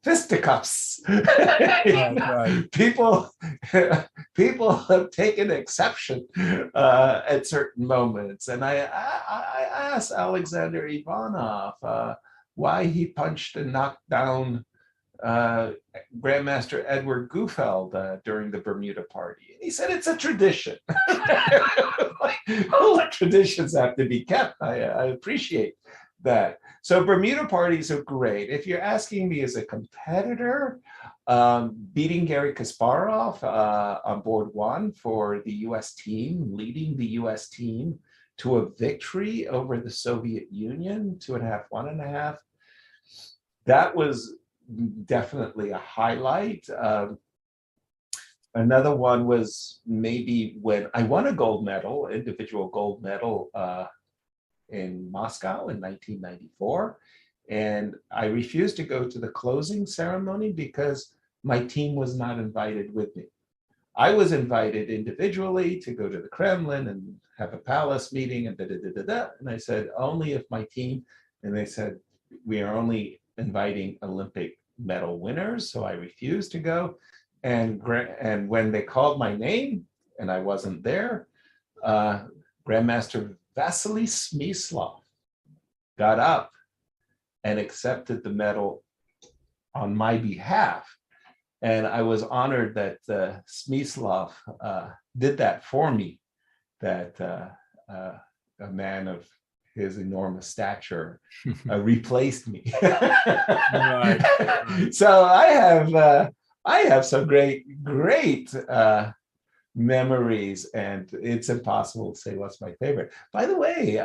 fisticuffs. Right. People have taken exception at certain moments. And I asked Alexander Ivanov why he punched and knocked down Grandmaster Edward Gufeld during the Bermuda party. And he said it's a tradition. All the traditions have to be kept. I appreciate that. So Bermuda parties are great. If you're asking me as a competitor, beating Garry Kasparov on board one for the US team, leading the US team to a victory over the Soviet Union, 2.5, 1.5, that was definitely a highlight. Another one was maybe when I won a gold medal, individual gold medal in Moscow in 1994. And I refused to go to the closing ceremony because my team was not invited with me. I was invited individually to go to the Kremlin and have a palace meeting and da-da-da-da-da. And I said, only if my team, and they said, we are only inviting Olympic medal winners. So I refused to go. And when they called my name and I wasn't there, Grandmaster Vasily Smyslov got up and accepted the medal on my behalf. And I was honored that Smyslov did that for me, that a man of his enormous stature replaced me. Right. So I have some great memories, and it's impossible to say what's my favorite. By the way,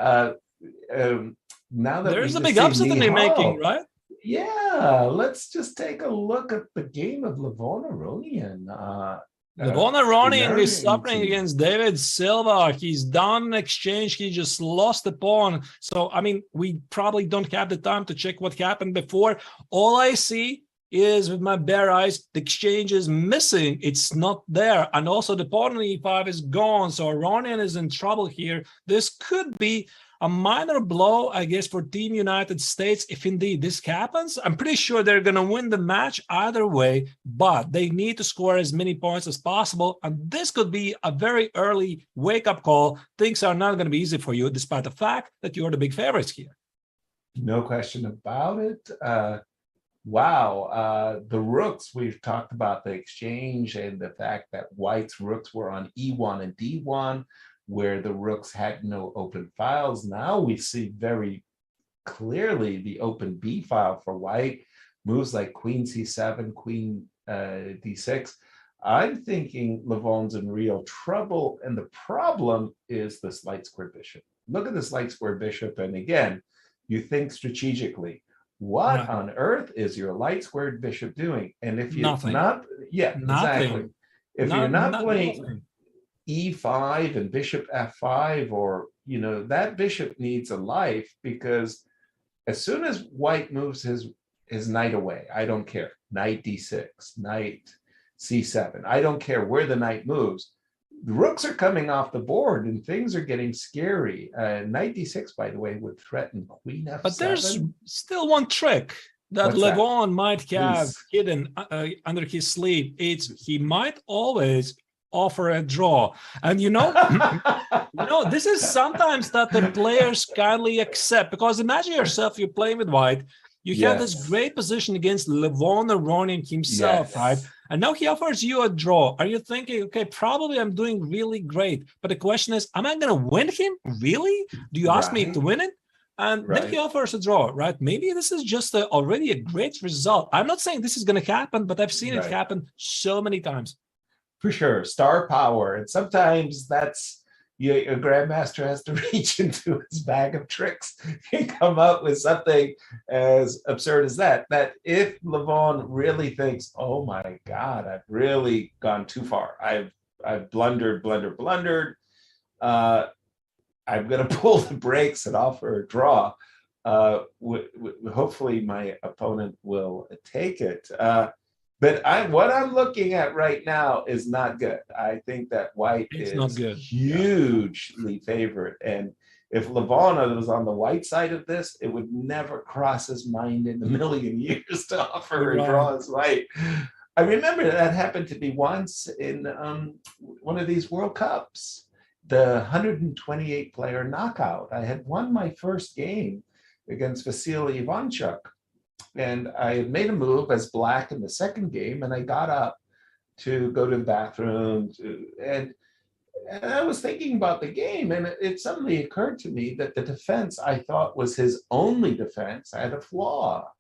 now that there's a big upset in the making, right? Yeah, let's just take a look at the game of Levon Aronian. Levon Aronian is suffering against David Silva. He's down in exchange. He just lost the pawn. So, I mean, we probably don't have the time to check what happened before. All I see is with my bare eyes, the exchange is missing. It's not there. And also the pawn on e5 is gone. So Aronian is in trouble here. This could be a minor blow, I guess, for Team United States. If indeed this happens, I'm pretty sure they're going to win the match either way, but they need to score as many points as possible. And this could be a very early wake-up call. Things are not going to be easy for you, despite the fact that you're the big favorites here. No question about it. Wow. The rooks, we've talked about the exchange and the fact that White's rooks were on E1 and D1, where the rooks had no open files. Now we see very clearly the open B file for White, moves like Queen C7, Queen D6. I'm thinking Levon's in real trouble, and the problem is this light square bishop. Look at this light square bishop, and again, you think strategically, what on earth is your light squared bishop doing? And if you're exactly. If you're not playing E5 and bishop F5, or, you know, that bishop needs a life, because as soon as White moves his knight away, I don't care, knight D6, knight C7, I don't care where the knight moves, the rooks are coming off the board and things are getting scary. Knight D6, by the way, would threaten Queen F7. But there's still one trick that Levon might have hidden under his sleeve. It's he might always offer a draw. And this is sometimes that the players kindly accept, because imagine yourself, you're playing with White, you have this great position against Levon Aronian himself, right? And now he offers you a draw. Are you thinking, okay, probably I'm doing really great, but the question is, am I going to win him? Really? Do you ask me to win it? And then he offers a draw, right? Maybe this is just already a great result. I'm not saying this is going to happen, but I've seen it happen so many times. For sure, star power. And sometimes that's, a grandmaster has to reach into his bag of tricks and come up with something as absurd as that. That if Levon really thinks, oh my God, I've really gone too far. I've blundered. I'm going to pull the brakes and offer a draw. Hopefully my opponent will take it. But what I'm looking at right now is not good. I think that white is not good. Hugely favored. And if Levon was on the white side of this, it would never cross his mind in a million years to offer a draw as white. I remember that happened to me once in one of these World Cups. The 128 player knockout. I had won my first game against Vasily Ivanchuk, and I had made a move as black in the second game, and I got up to go to the bathroom, and I was thinking about the game, and it suddenly occurred to me that the defense I thought was his only defense had a flaw,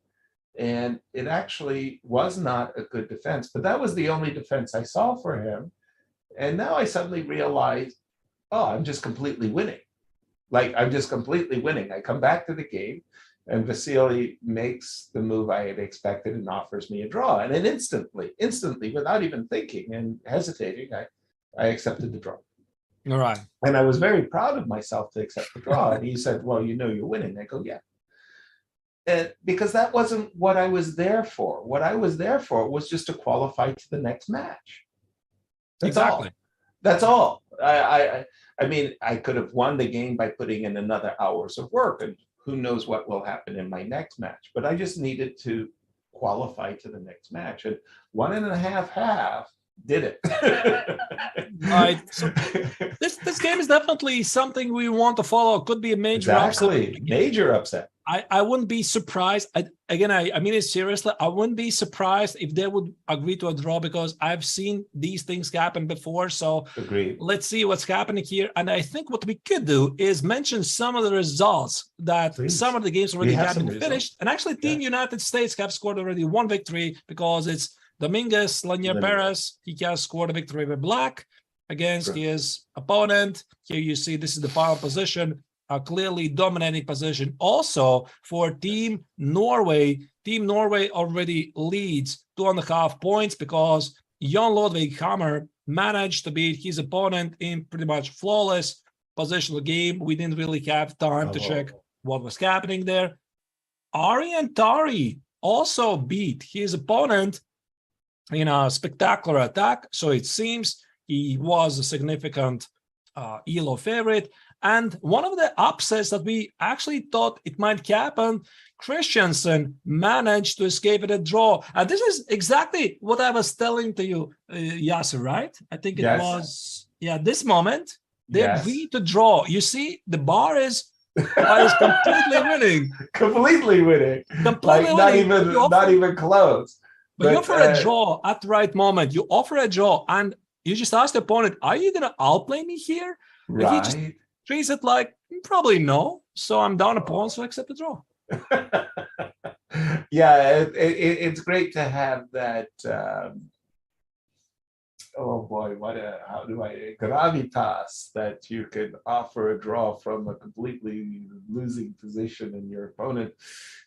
and it actually was not a good defense, but that was the only defense I saw for him. And now I suddenly realized, oh, I'm just completely winning. I come back to the game, and Vasily makes the move I had expected and offers me a draw. And then instantly, without even thinking and hesitating, I accepted the draw. All right. And I was very proud of myself to accept the draw. And he said, well, you're winning. I go, yeah. And because that wasn't what I was there for. What I was there for was just to qualify to the next match. That's all. I mean, I could have won the game by putting in another hours of work, and who knows what will happen in my next match. But I just needed to qualify to the next match. And 1.5 did it. All right. So this game is definitely something we want to follow. Could be a major upset. Major upset. I wouldn't be surprised. I mean it seriously. I wouldn't be surprised if they would agree to a draw, because I've seen these things happen before. So agreed. Let's see what's happening here. And I think what we could do is mention some of the results that some of the games already have been finished. And actually, Team United States have scored already one victory, because it's Dominguez Lanier Perez. He has scored a victory with black against his opponent. Here you see this is the final position. A clearly dominating position. Also for Team Norway. Team Norway already leads 2.5 points, because Jon Ludvig Hammer managed to beat his opponent in pretty much flawless positional game. We didn't really have time to check what was happening there. Aryan Tari also beat his opponent in a spectacular attack. So it seems he was a significant ELO favorite. And one of the upsets that we actually thought it might happen, Christiansen managed to escape at a draw. And this is exactly what I was telling to you, Yasser, right? I think it was, this moment. They agreed to draw. You see, the bar is completely winning. Completely winning. Not even close. But you offer a draw at the right moment. You offer a draw, and you just ask the opponent, are you going to outplay me here? Right. And he just treats it like, probably no. So I'm down a pawn, so I accept the draw. It's great to have that. How do I gravitas that you can offer a draw from a completely losing position, and your opponent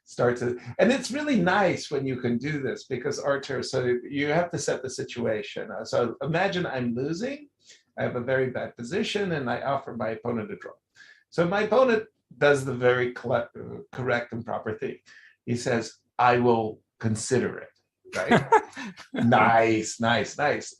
starts it. And it's really nice when you can do this, because Artur, so you have to set the situation. So imagine I'm losing. I have a very bad position, and I offer my opponent a draw. So my opponent does the very correct and proper thing. He says, I will consider it, right? Nice.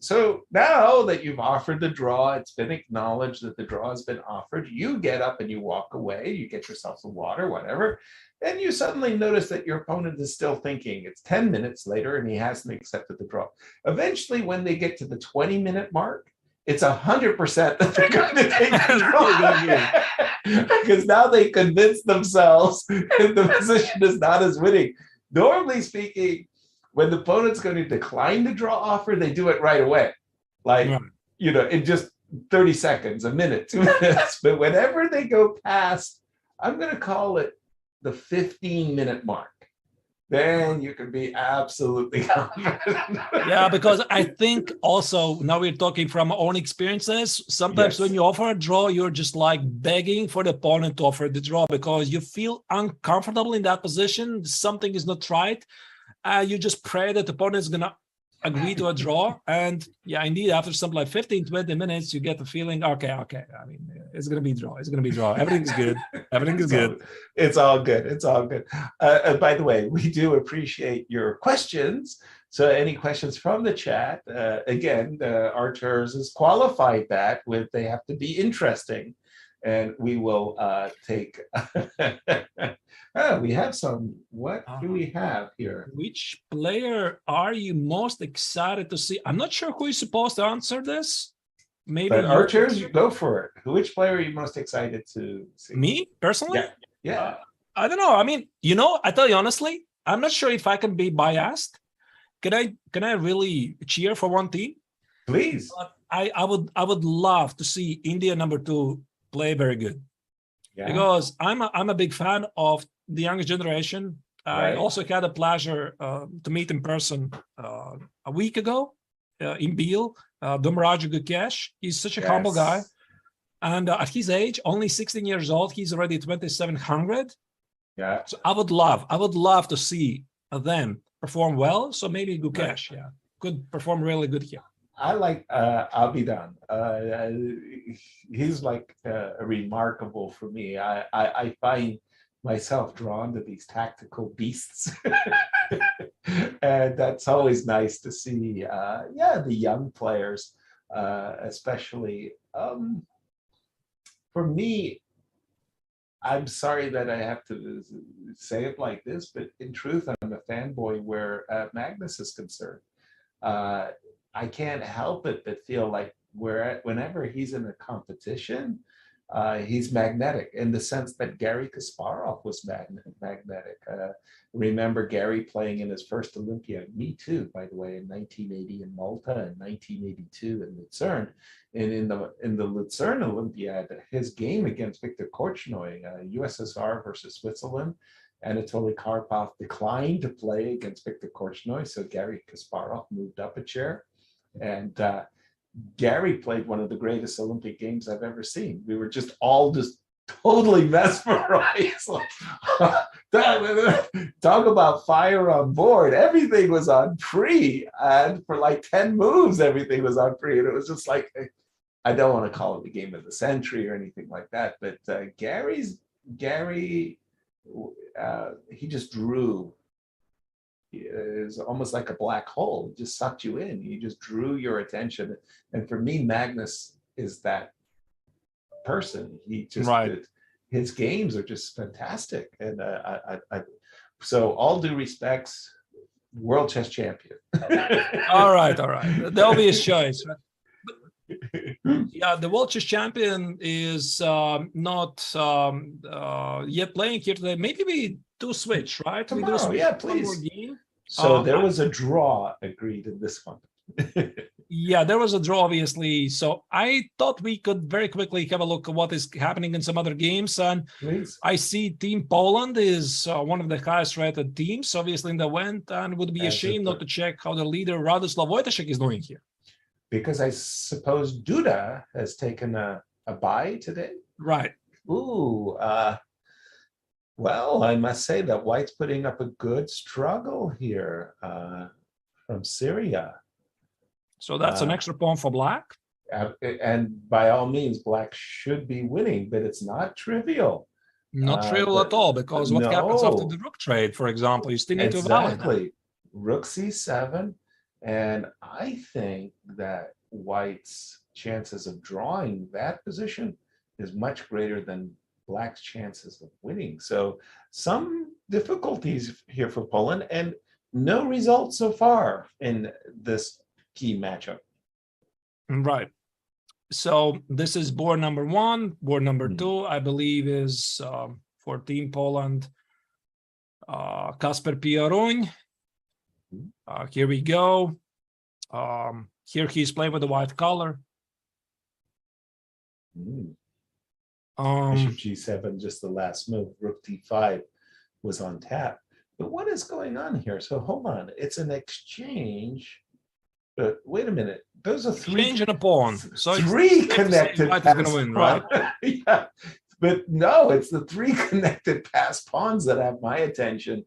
So now that you've offered the draw, it's been acknowledged that the draw has been offered, you get up and you walk away, you get yourself some water, whatever, and you suddenly notice that your opponent is still thinking. It's 10 minutes later, and he hasn't accepted the draw. Eventually, when they get to the 20-minute mark, it's 100% that they're going to take the draw. Because now they convince themselves that the position is not as winning. Normally speaking, when the opponent's going to decline the draw offer, they do it right away. In just 30 seconds, a minute, 2 minutes. But whenever they go past, I'm going to call it the 15-minute mark, then you can be absolutely confident. Yeah, because I think also now we're talking from our own experiences. Sometimes when you offer a draw, you're just like begging for the opponent to offer the draw because you feel uncomfortable in that position. Something is not right. You just pray that the opponent is going to agree to a draw. And yeah, indeed, after something like 15, 20 minutes, you get the feeling, okay. I mean, it's going to be draw. It's going to be draw. Everything's good. Everything is good. It's all good. It's all good. By the way, we do appreciate your questions. So any questions from the chat, again, Arturs has qualified that with they have to be interesting. And we will take, we have some, what do we have here? Which player are you most excited to see? I'm not sure who is supposed to answer this. Maybe but Arturs, you go for it. Which player are you most excited to see? Me, personally? Yeah. I don't know. I mean, I tell you honestly, I'm not sure if I can be biased. Can I really cheer for one team? Please. But I would love to see India #2 play very good, because I'm a big fan of the youngest generation. I also had the pleasure to meet in person a week ago in Beale, Domraj Gukesh. He's such a humble guy, and at his age, only 16 years old, he's already 2700. Yeah. So I would love to see them perform well. So maybe Gukesh, could perform really good here. I like Abhidan. He's like remarkable for me. I find myself drawn to these tactical beasts. And that's always nice to see. The young players, especially. For me, I'm sorry that I have to say it like this, but in truth, I'm a fanboy where Magnus is concerned. I can't help it but feel like whenever he's in a competition, he's magnetic in the sense that Garry Kasparov was magnetic. Remember Gary playing in his first Olympiad, me too, by the way, in 1980 in Malta and 1982 in Lucerne. And in the Lucerne Olympiad, his game against Viktor Korchnoi, USSR versus Switzerland, Anatoly Karpov declined to play against Viktor Korchnoi, so Garry Kasparov moved up a chair. And Gary played one of the greatest Olympic games I've ever seen. We were just all totally mesmerized. Talk about fire on board. Everything was on pre. And for like 10 moves, everything was on pre. And it was just like, I don't want to call it the game of the century or anything like that. But Gary, he just drew. Is almost like a black hole. It just sucked you in. He just drew your attention. And for me, Magnus is that person. He just his games are just fantastic. And so all due respects, world chess champion. all right. There'll be a choice. Yeah, the world chess champion is not yet playing here today. Maybe we do switch, right? Tomorrow, we do switch. Yeah, please. So there was a draw agreed in this one. Yeah, there was a draw, obviously. So I thought we could very quickly have a look at what is happening in some other games. And I see Team Poland is one of the highest rated teams, obviously, in the event, and would be a shame not to check how the leader Radoslav Wojtaszek is doing here. Because I suppose Duda has taken a bye today. Right. Ooh, well, I must say that White's putting up a good struggle here from Syria. So that's an extra pawn for Black. And by all means, Black should be winning, but it's not trivial. Not trivial at all, because what happens after the rook trade, for example, you still need to validate. Exactly. Rook c7. And I think that White's chances of drawing that position is much greater than Black's chances of winning. So some difficulties here for Poland and no results so far in this key matchup. Right. So this is board number 1. Board number 2, I believe, is for Team Poland, Kasper Piaroń. Here we go. Here he's playing with the white color. Bishop g7, just the last move. Rook d5. was on tap. But what is going on here? So hold on, it's an exchange. But wait a minute, those are Exchange and a pawn. So three connected white is pass going to win, right? yeah. But no, it's the three connected pass pawns that have my attention.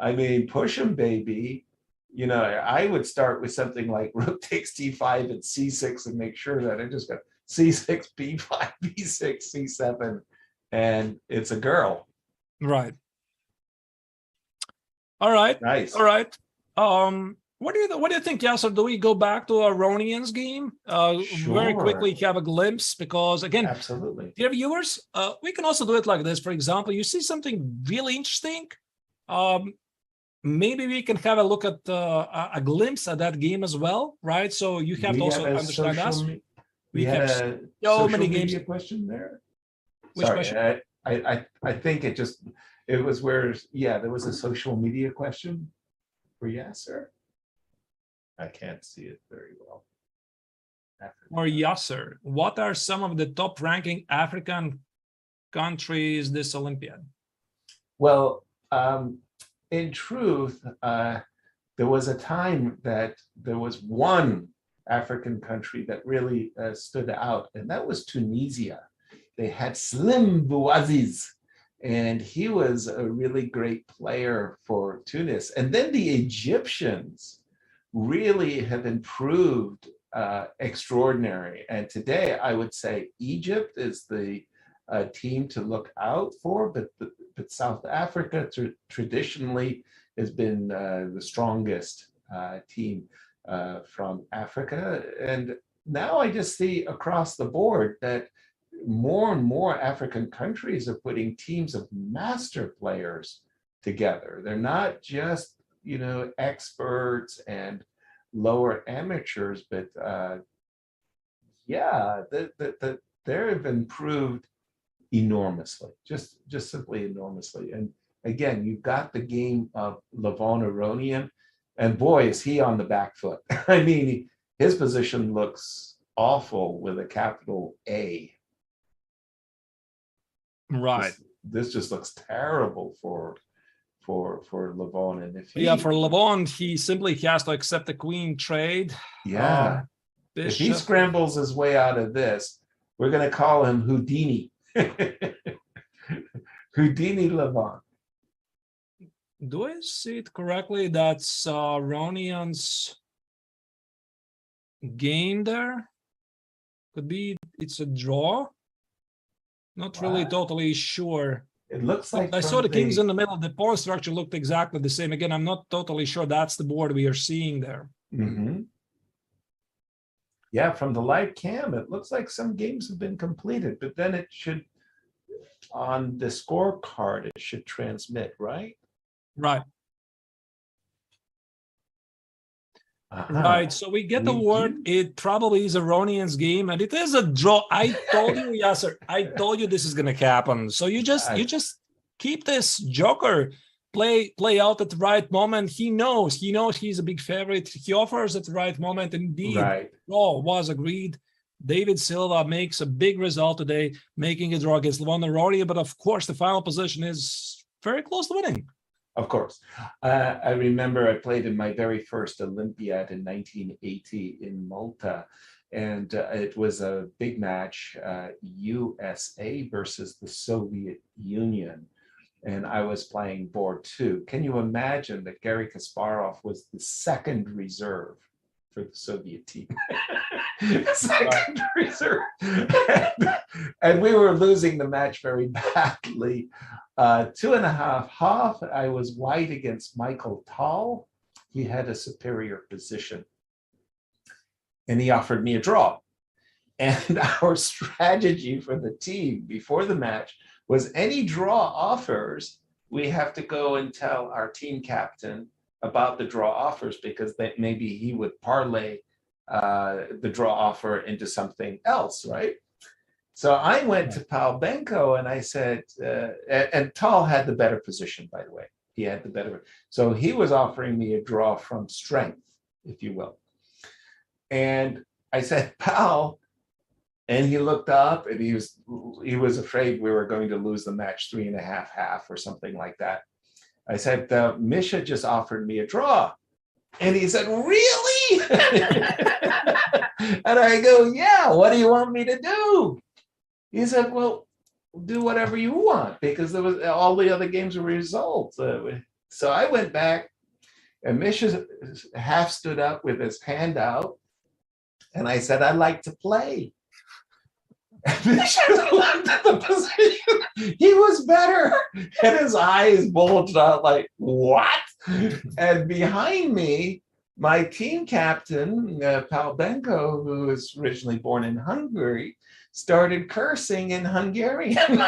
I mean, push them, baby. You know, I would start with something like rook takes d5 and c6 and make sure that I just got c6, b5, b6, c7, and it's a girl. Right. All right. Nice. All right. What do you think, Yasser? Do we go back to Aronian's game? Very quickly have a glimpse, because again, absolutely, dear viewers, we can also do it like this. For example, you see something really interesting. Maybe we can have a look at a glimpse at that game as well, right? So you have to also understand us. We have so many games. Question there. Which question? I think it was where, yeah, there was a social media question for Yasser. I can't see it very well. Or Yasser, what are some of the top ranking African countries this Olympiad? Well, in truth, there was a time that there was one African country that really stood out, and that was Tunisia. They had Slim Bouaziz, and he was a really great player for Tunis. And then the Egyptians really have improved extraordinary. And today, I would say Egypt is the team to look out for, but South Africa traditionally has been the strongest team from Africa. And now I just see across the board that more and more African countries are putting teams of master players together. They're not just, you know, experts and lower amateurs, but yeah, they have improved enormously, just simply enormously. And again, you've got the game of Levon Aronian, and boy, is he on the back foot. I mean, his position looks awful with a capital A. Right. This just looks terrible for Levon. And if for Levon, he simply has to accept the queen trade. Yeah. If he scrambles his way out of this, we're going to call him Houdini. Houdini Levon. Do I see it correctly? That's Aronian's game there. Could be it's a draw. Not really totally sure. It looks like I saw the kings in the middle. The pawn structure looked exactly the same. Again, I'm not totally sure that's the board we are seeing there. Mm-hmm. Yeah, from the live cam, it looks like some games have been completed, but then it should, on the scorecard, it should transmit, right? Right. Right, so we get the word. It probably is Aronian's game, and it is a draw. I told you, Yasser. I told you this is going to happen. So you just keep this joker play out at the right moment. He knows he's a big favorite. He offers at the right moment. Indeed, draw was agreed. David Silva makes a big result today, making a draw against Levon Aronian. But of course, the final position is very close to winning. Of course. I remember I played in my very first Olympiad in 1980 in Malta, and it was a big match, USA versus the Soviet Union, and I was playing board 2. Can you imagine that Garry Kasparov was the second reserve for the Soviet team? Second reserve. And we were losing the match very badly. 2.5 I was white against Michael Tal. He had a superior position, and he offered me a draw. And our strategy for the team before the match was any draw offers, we have to go and tell our team captain about the draw offers, because maybe he would parlay the draw offer into something else, right? So I went to Paul Benko and I said, and Tal had the better position, by the way. He had the better. So he was offering me a draw from strength, if you will. And I said, Paul, and he looked up and he was afraid we were going to lose the match 3.5 or something like that. I said, Misha just offered me a draw. And he said, really? And I go, yeah, what do you want me to do? He said, well, do whatever you want, because there was all the other games were results. So I went back, and Misha half stood up with his hand out, and I said, I'd like to play. And Misha looked at the position. He was better. And his eyes bulged out like, what? And behind me, my team captain, Palbenko, who was originally born in Hungary, started cursing in Hungarian.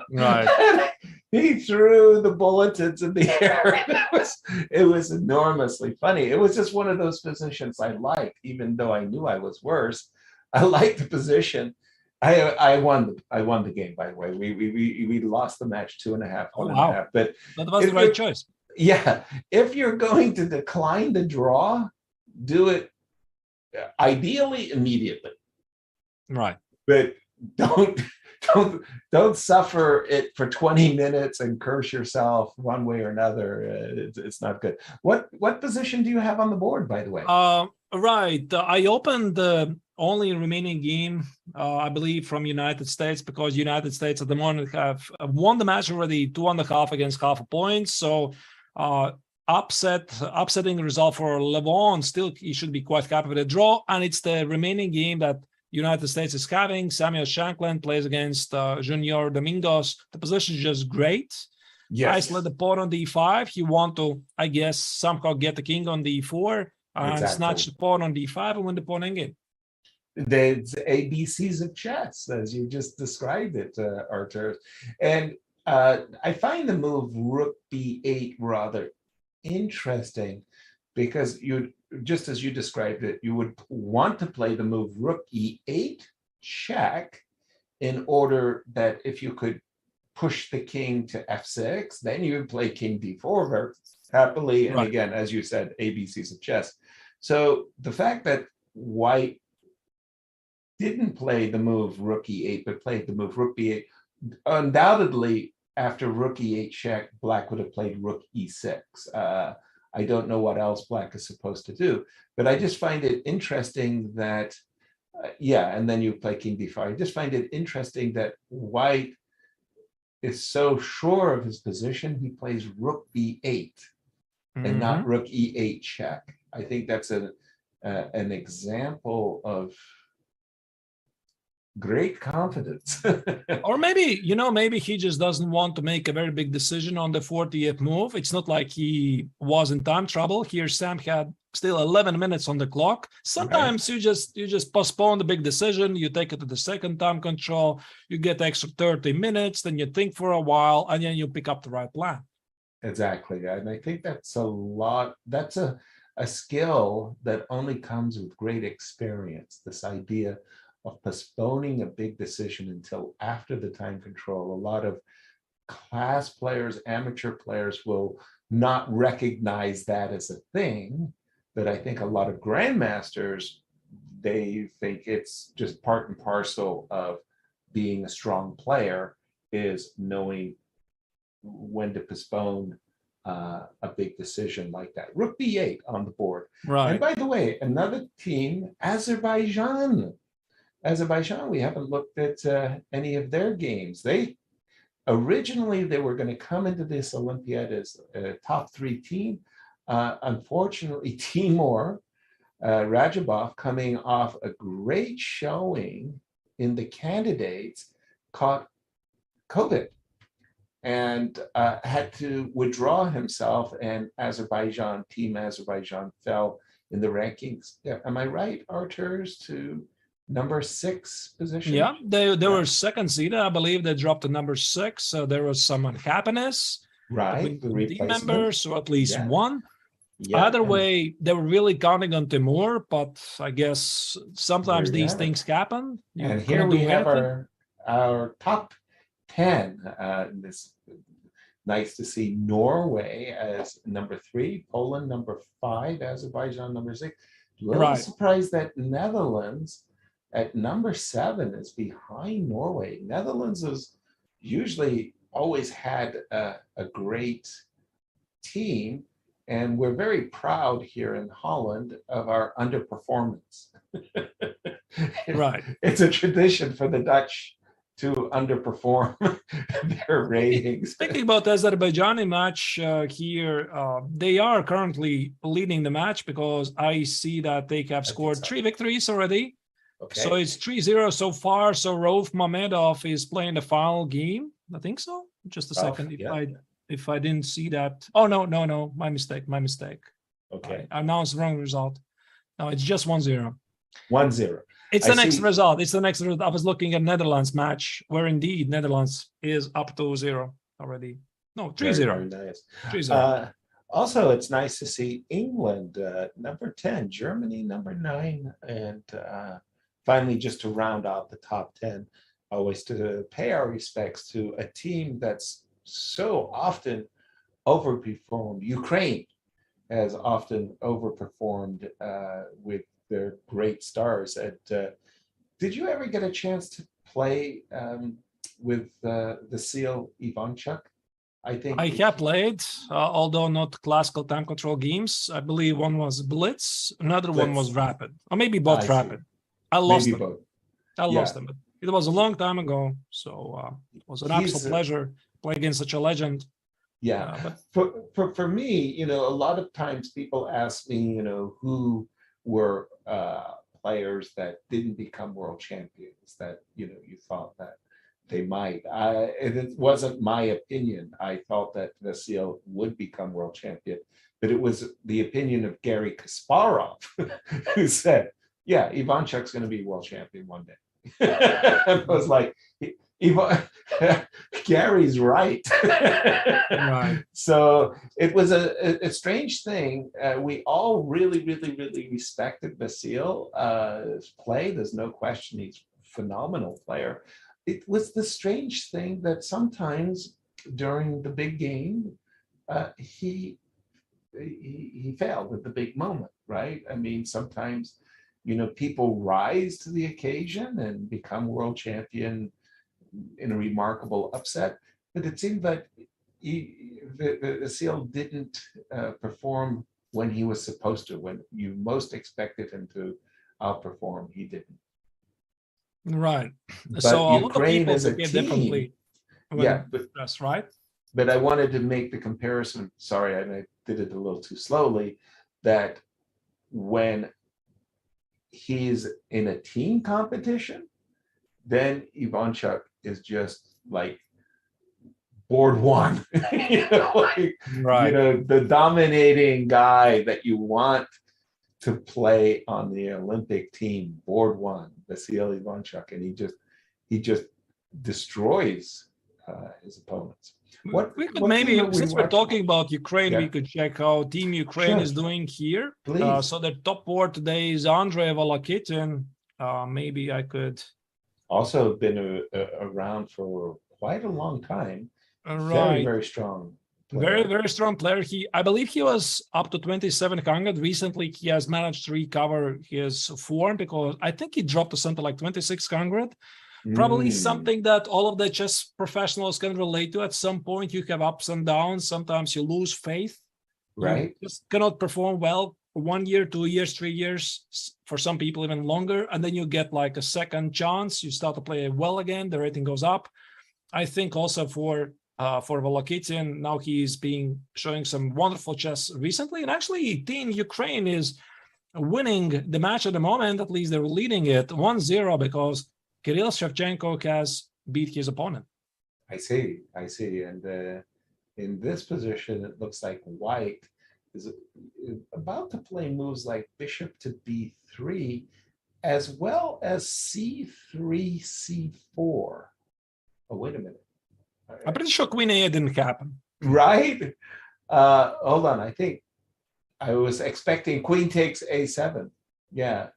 Right. He threw the bulletins in the air. It was enormously funny. It was just one of those positions I liked, even though I knew I was worse. I liked the position. I won the game, by the way. We lost the match 2.5, 1.5. But that was the right choice. Yeah, if you're going to decline the draw, do it ideally immediately. Right. But don't suffer it for 20 minutes and curse yourself one way or another. It's not good. What position do you have on the board, by the way? Right. I opened the only remaining game, I believe, from United States, because United States at the moment have won the match already 2.5 against half a point. So upsetting result for Levon. Still, he should be quite happy with a draw. And it's the remaining game that United States is having. Samuel Shanklin plays against Junior Domingos. The position is just great. Yes. Isolate the pawn on d5. You want to, I guess, somehow get the king on d4 and snatch the pawn on d5 and win the pawn endgame. The ABCs of chess, as you just described it, Artur. And I find the move rook b8 rather interesting, because you, just as you described it, you would want to play the move rook e8 check, in order that if you could push the king to f6, then you would play king d4 very happily. And again, as you said, ABCs of chess. So the fact that white didn't play the move rook e8, but played the move rook b8, undoubtedly after rook e8 check, black would have played rook e6. I don't know what else black is supposed to do, but I just find it interesting that, and then you play king d5. I just find it interesting that white is so sure of his position, he plays rook b8 and not rook e8 check. I think that's an example of great confidence. Or maybe he just doesn't want to make a very big decision on the 40th move. It's not like he was in time trouble. Here Sam had still 11 minutes on the clock. Sometimes you just postpone the big decision, you take it to the second time control, you get extra 30 minutes, then you think for a while, and then you pick up the right plan. Exactly. And I think that's a skill that only comes with great experience, this idea of postponing a big decision until after the time control. A lot of class players, amateur players will not recognize that as a thing, but I think a lot of grandmasters, they think it's just part and parcel of being a strong player, is knowing when to postpone a big decision like that. Rook b8 on the board. Right. And by the way, another team, Azerbaijan, we haven't looked at any of their games. Originally, they were going to come into this Olympiad as a top 3 team. Unfortunately, Timur Rajabov, coming off a great showing in the candidates, caught COVID and had to withdraw himself, and Team Azerbaijan fell in the rankings. Yeah, am I right, Arturs, to number 6 position? Yeah, they were second seed. I believe they dropped to number 6. So there was some unhappiness. Right, the team members, or at least one. Yeah, Either way, they were really counting on Timur, but I guess sometimes these things happen. And here we have our top 10. This nice to see Norway as number 3, Poland number 5, Azerbaijan number 6. A little surprised that Netherlands at number 7 is behind Norway. Netherlands is usually always had a great team, and we're very proud here in Holland of our underperformance. Right. It's a tradition for the Dutch to underperform their ratings. Speaking about the Azerbaijani match here, they are currently leading the match because I see that they have scored 3 victories already. Okay. So it's 3-0 so far. So Rauf Mamedov is playing the final game. I think so. Just a second. If I didn't see that. Oh, no. My mistake. Okay. I announced the wrong result. No, it's just 1-0. 1-0. It's the next result. It's the next result. I was looking at Netherlands match where indeed Netherlands is up to 0 already. No, 3-0. Very nice. 3-0. Also, it's nice to see England number 10, Germany number 9, and finally, just to round out the top 10, always to pay our respects to a team that's so often overperformed. Ukraine has often overperformed with their great stars. Did you ever get a chance to play with the Seal Ivanchuk? I think I have played, although not classical time control games. I believe one was Blitz, another one was Rapid, or maybe both Rapid. I lost them. Both. I lost them, but it was a long time ago. So it was an absolute pleasure playing against such a legend. Yeah, but for me, a lot of times people ask me, who were players that didn't become world champions that, you thought that they might. It wasn't my opinion. I thought that Vasil would become world champion, but it was the opinion of Gary Kasparov who said, yeah, Ivanchuk's going to be world champion one day. And I was like, Gary's right. Right. So it was a strange thing. We all really, really, really respected Vasil's play. There's no question he's a phenomenal player. It was the strange thing that sometimes during the big game, he failed at the big moment, right? I mean, sometimes, people rise to the occasion and become world champion in a remarkable upset, but it seemed that Vasil didn't perform when he was supposed to. When you most expected him to outperform, he didn't. Right. But so a lot of Ukraine people as a behave team, differently. That's right. But I wanted to make the comparison. Sorry, I did it a little too slowly. That when he's in a team competition, then Ivanchuk is just like board one. Right. The dominating guy that you want to play on the Olympic team, board one, Vasil Ivanchuk, and he just destroys his opponents. Since we're talking about Ukraine, we could check how Team Ukraine is doing here. So the top board today is Andrei Volokitin. Maybe I could. Also been around for quite a long time. Right. Very, very strong player. Very, very strong player. I believe he was up to 2,700. Recently, he has managed to recover his form because I think he dropped to something like 2,600. Probably something that all of the chess professionals can relate to. At some point, you have ups and downs. Sometimes you lose faith. Right. You just cannot perform well for 1 year, 2 years, 3 years, for some people even longer. And then you get like a second chance. You start to play well again. The rating goes up. I think also for Volokitin, now he's showing some wonderful chess recently. And actually, Team Ukraine is winning the match at the moment. At least they're leading it 1-0 because Kirill Shevchenko has beat his opponent. I see. And in this position, it looks like White is about to play moves like bishop to b3, as well as c3, c4. Oh, wait a minute. I'm pretty sure Queen A didn't happen. Right? Hold on. I think I was expecting Queen takes a7. Yeah.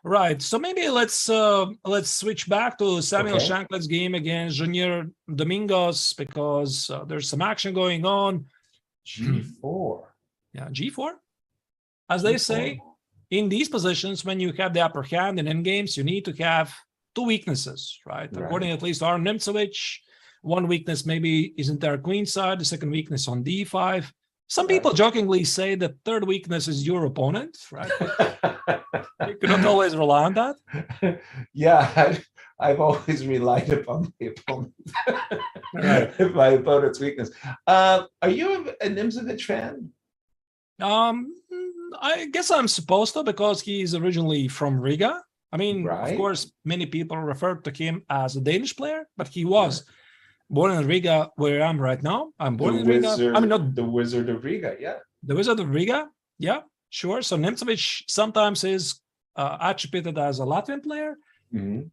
Right. So maybe let's switch back to Samuel Shanklet's game against Junior Domingos because there's some action going on. G4. Yeah, G4. As they say, in these positions, when you have the upper hand in endgames, you need to have two weaknesses, right? Right. According at least to Aaron Nimzovich, one weakness maybe isn't their queen side, the second weakness on d5. Some people jokingly say the third weakness is your opponent, right? You cannot always rely on that. Yeah, I've always relied upon my opponent. Right. My opponent's weakness. Are you a Nimzovich fan? I guess I'm supposed to, because he's originally from Riga. I mean, Right. of course, many people refer to him as a Danish player, but he was born in Riga, where I am right now. I'm born in Riga. I mean, not the Wizard of Riga, yeah. the Wizard of Riga. Yeah, sure. So Nimzovich sometimes is attributed as a Latvian player. Mm-hmm.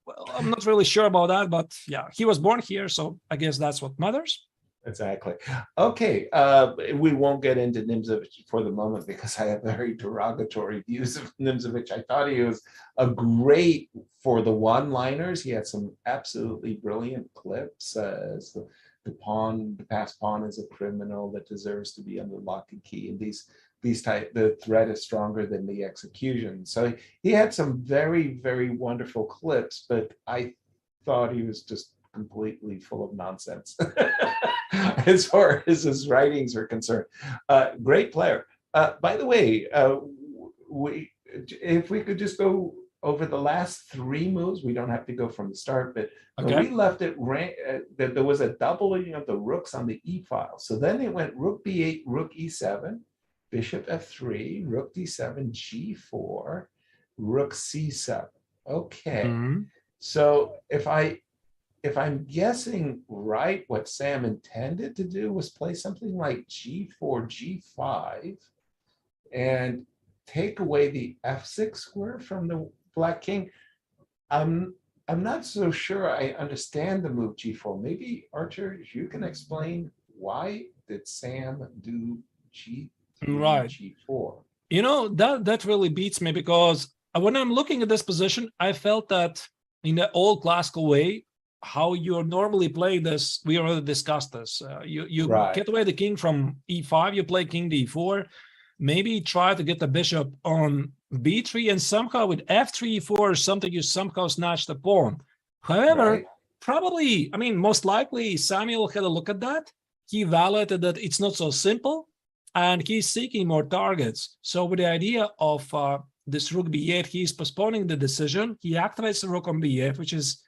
Well, I'm not really sure about that, but yeah, he was born here, so I guess that's what matters. Exactly. Okay, we won't get into Nimzovich for the moment because I have very derogatory views of Nimzovich. I thought he was a great for the one-liners. He had some absolutely brilliant clips. The passed pawn is a criminal that deserves to be under lock and key. And the threat is stronger than the execution. So he had some very, very wonderful clips, but I thought he was just completely full of nonsense as far as his writings are concerned. Great player. By the way, if we could just go over the last three moves, we don't have to go from the start, but when we left it, there was a doubling of the rooks on the E file. So then it went rook b8, rook e7, bishop f3, rook d7, g4, rook c7. Okay. Mm-hmm. So if I'm guessing right, what Sam intended to do was play something like g4, g5, and take away the f6 square from the black king. I'm not so sure I understand the move g4. Maybe, Archer, you can explain why did Sam do g3, Right. g4? You know, that really beats me, because when I'm looking at this position, I felt that in the old classical way, how you're normally playing this, we already discussed this. You get away the king from e5, you play king d4, maybe try to get the bishop on b3, and somehow with f3, e4 or something, you somehow snatch the pawn. However, probably, I mean, most likely Samuel had a look at that. He evaluated that it's not so simple, and he's seeking more targets. So with the idea of this rook b8, he's postponing the decision. He activates the rook on b8, which is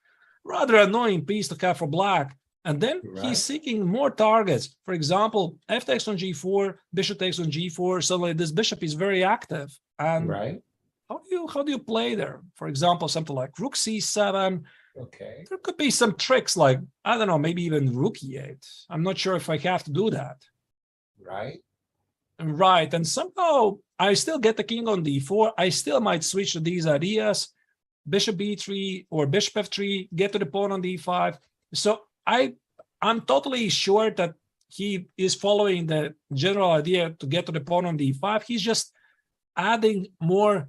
rather annoying piece to have for black. And then he's seeking more targets. For example, f takes on g4, bishop takes on g4. Suddenly this bishop is very active. And how do you play there? For example, something like rook c7. Okay. There could be some tricks like, I don't know, maybe even rook e8. I'm not sure if I have to do that. Right. Right. And somehow I still get the king on d4. I still might switch to these ideas. Bishop b3 or bishop f3, get to the pawn on d5. So I'm totally sure that he is following the general idea to get to the pawn on d5. He's just adding more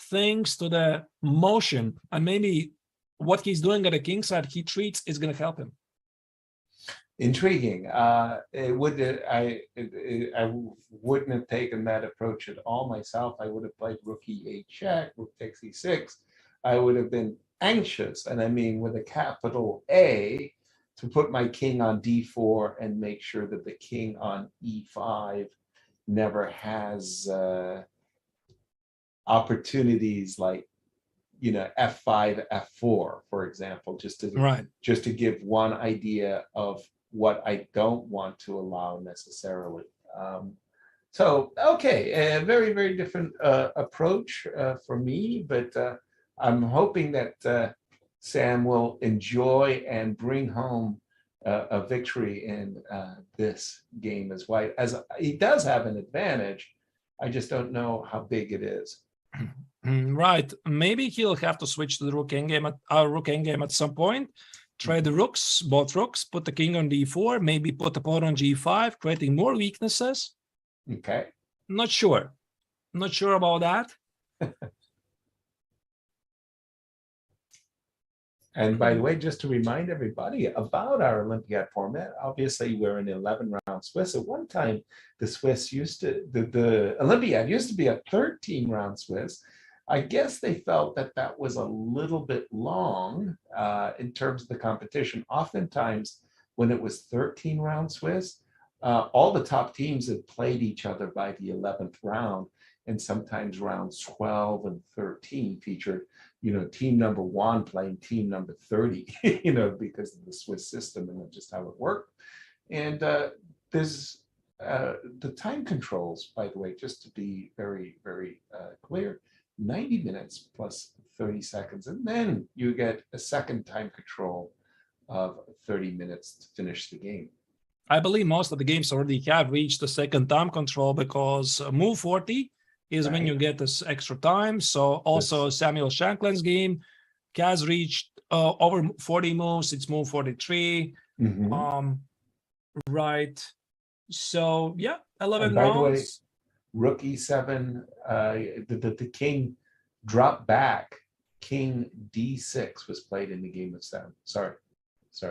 things to the motion, and maybe what he's doing at the king side, he treats is going to help him. Intriguing. I wouldn't have taken that approach at all myself. I would have played rook e8 check, rook takes e6. I would have been anxious, and I mean with a capital A, to put my king on d4 and make sure that the king on e5 never has opportunities like, you know, f5, f4, for example, just to give one idea of what I don't want to allow necessarily. So, okay, a very, very different approach for me, but I'm hoping that Sam will enjoy and bring home a victory in this game as well. As he does have an advantage, I just don't know how big it is. Right. Maybe he'll have to switch to the rook endgame at some point. Trade the rooks, both rooks, put the king on d4, maybe put the pawn on g5, creating more weaknesses. Okay. Not sure. Not sure about that. And by the way, just to remind everybody about our Olympiad format, obviously we're an 11-round Swiss. At one time, the Olympiad used to be a 13-round Swiss. I guess they felt that that was a little bit long in terms of the competition. Oftentimes, when it was 13-round Swiss, all the top teams had played each other by the 11th round, and sometimes rounds 12 and 13 featured, team number 1 playing team number 30, because of the Swiss system and just how it worked. And there's the time controls, by the way, just to be very, very clear, 90 minutes plus 30 seconds. And then you get a second time control of 30 minutes to finish the game. I believe most of the games already have reached the second time control, because move 40 is when you get this extra time. So also Samuel Shankland's game has reached over 40 moves. It's move 43. Right. So yeah, 11 by rounds. The way, Rook E7, the king dropped back. King D6 was played in the game of 7. Sorry.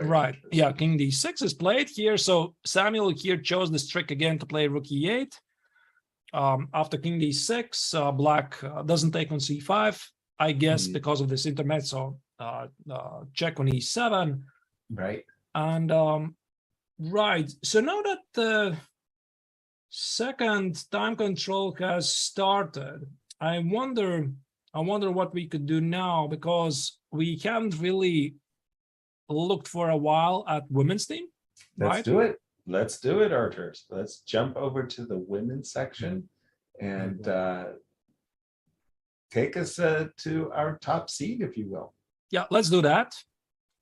Right. Yeah, King D6 is played here. So Samuel here chose this trick again to play Rook E8. After King D6, Black doesn't take on C5, I guess, because of this intermezzo check on E7. Right. And right. So now that the second time control has started, I wonder what we could do now, because we haven't really looked for a while at women's team. Let's do it. Let's do it, Arturs. Let's jump over to the women's section and take us to our top seed, if you will. Yeah, let's do that.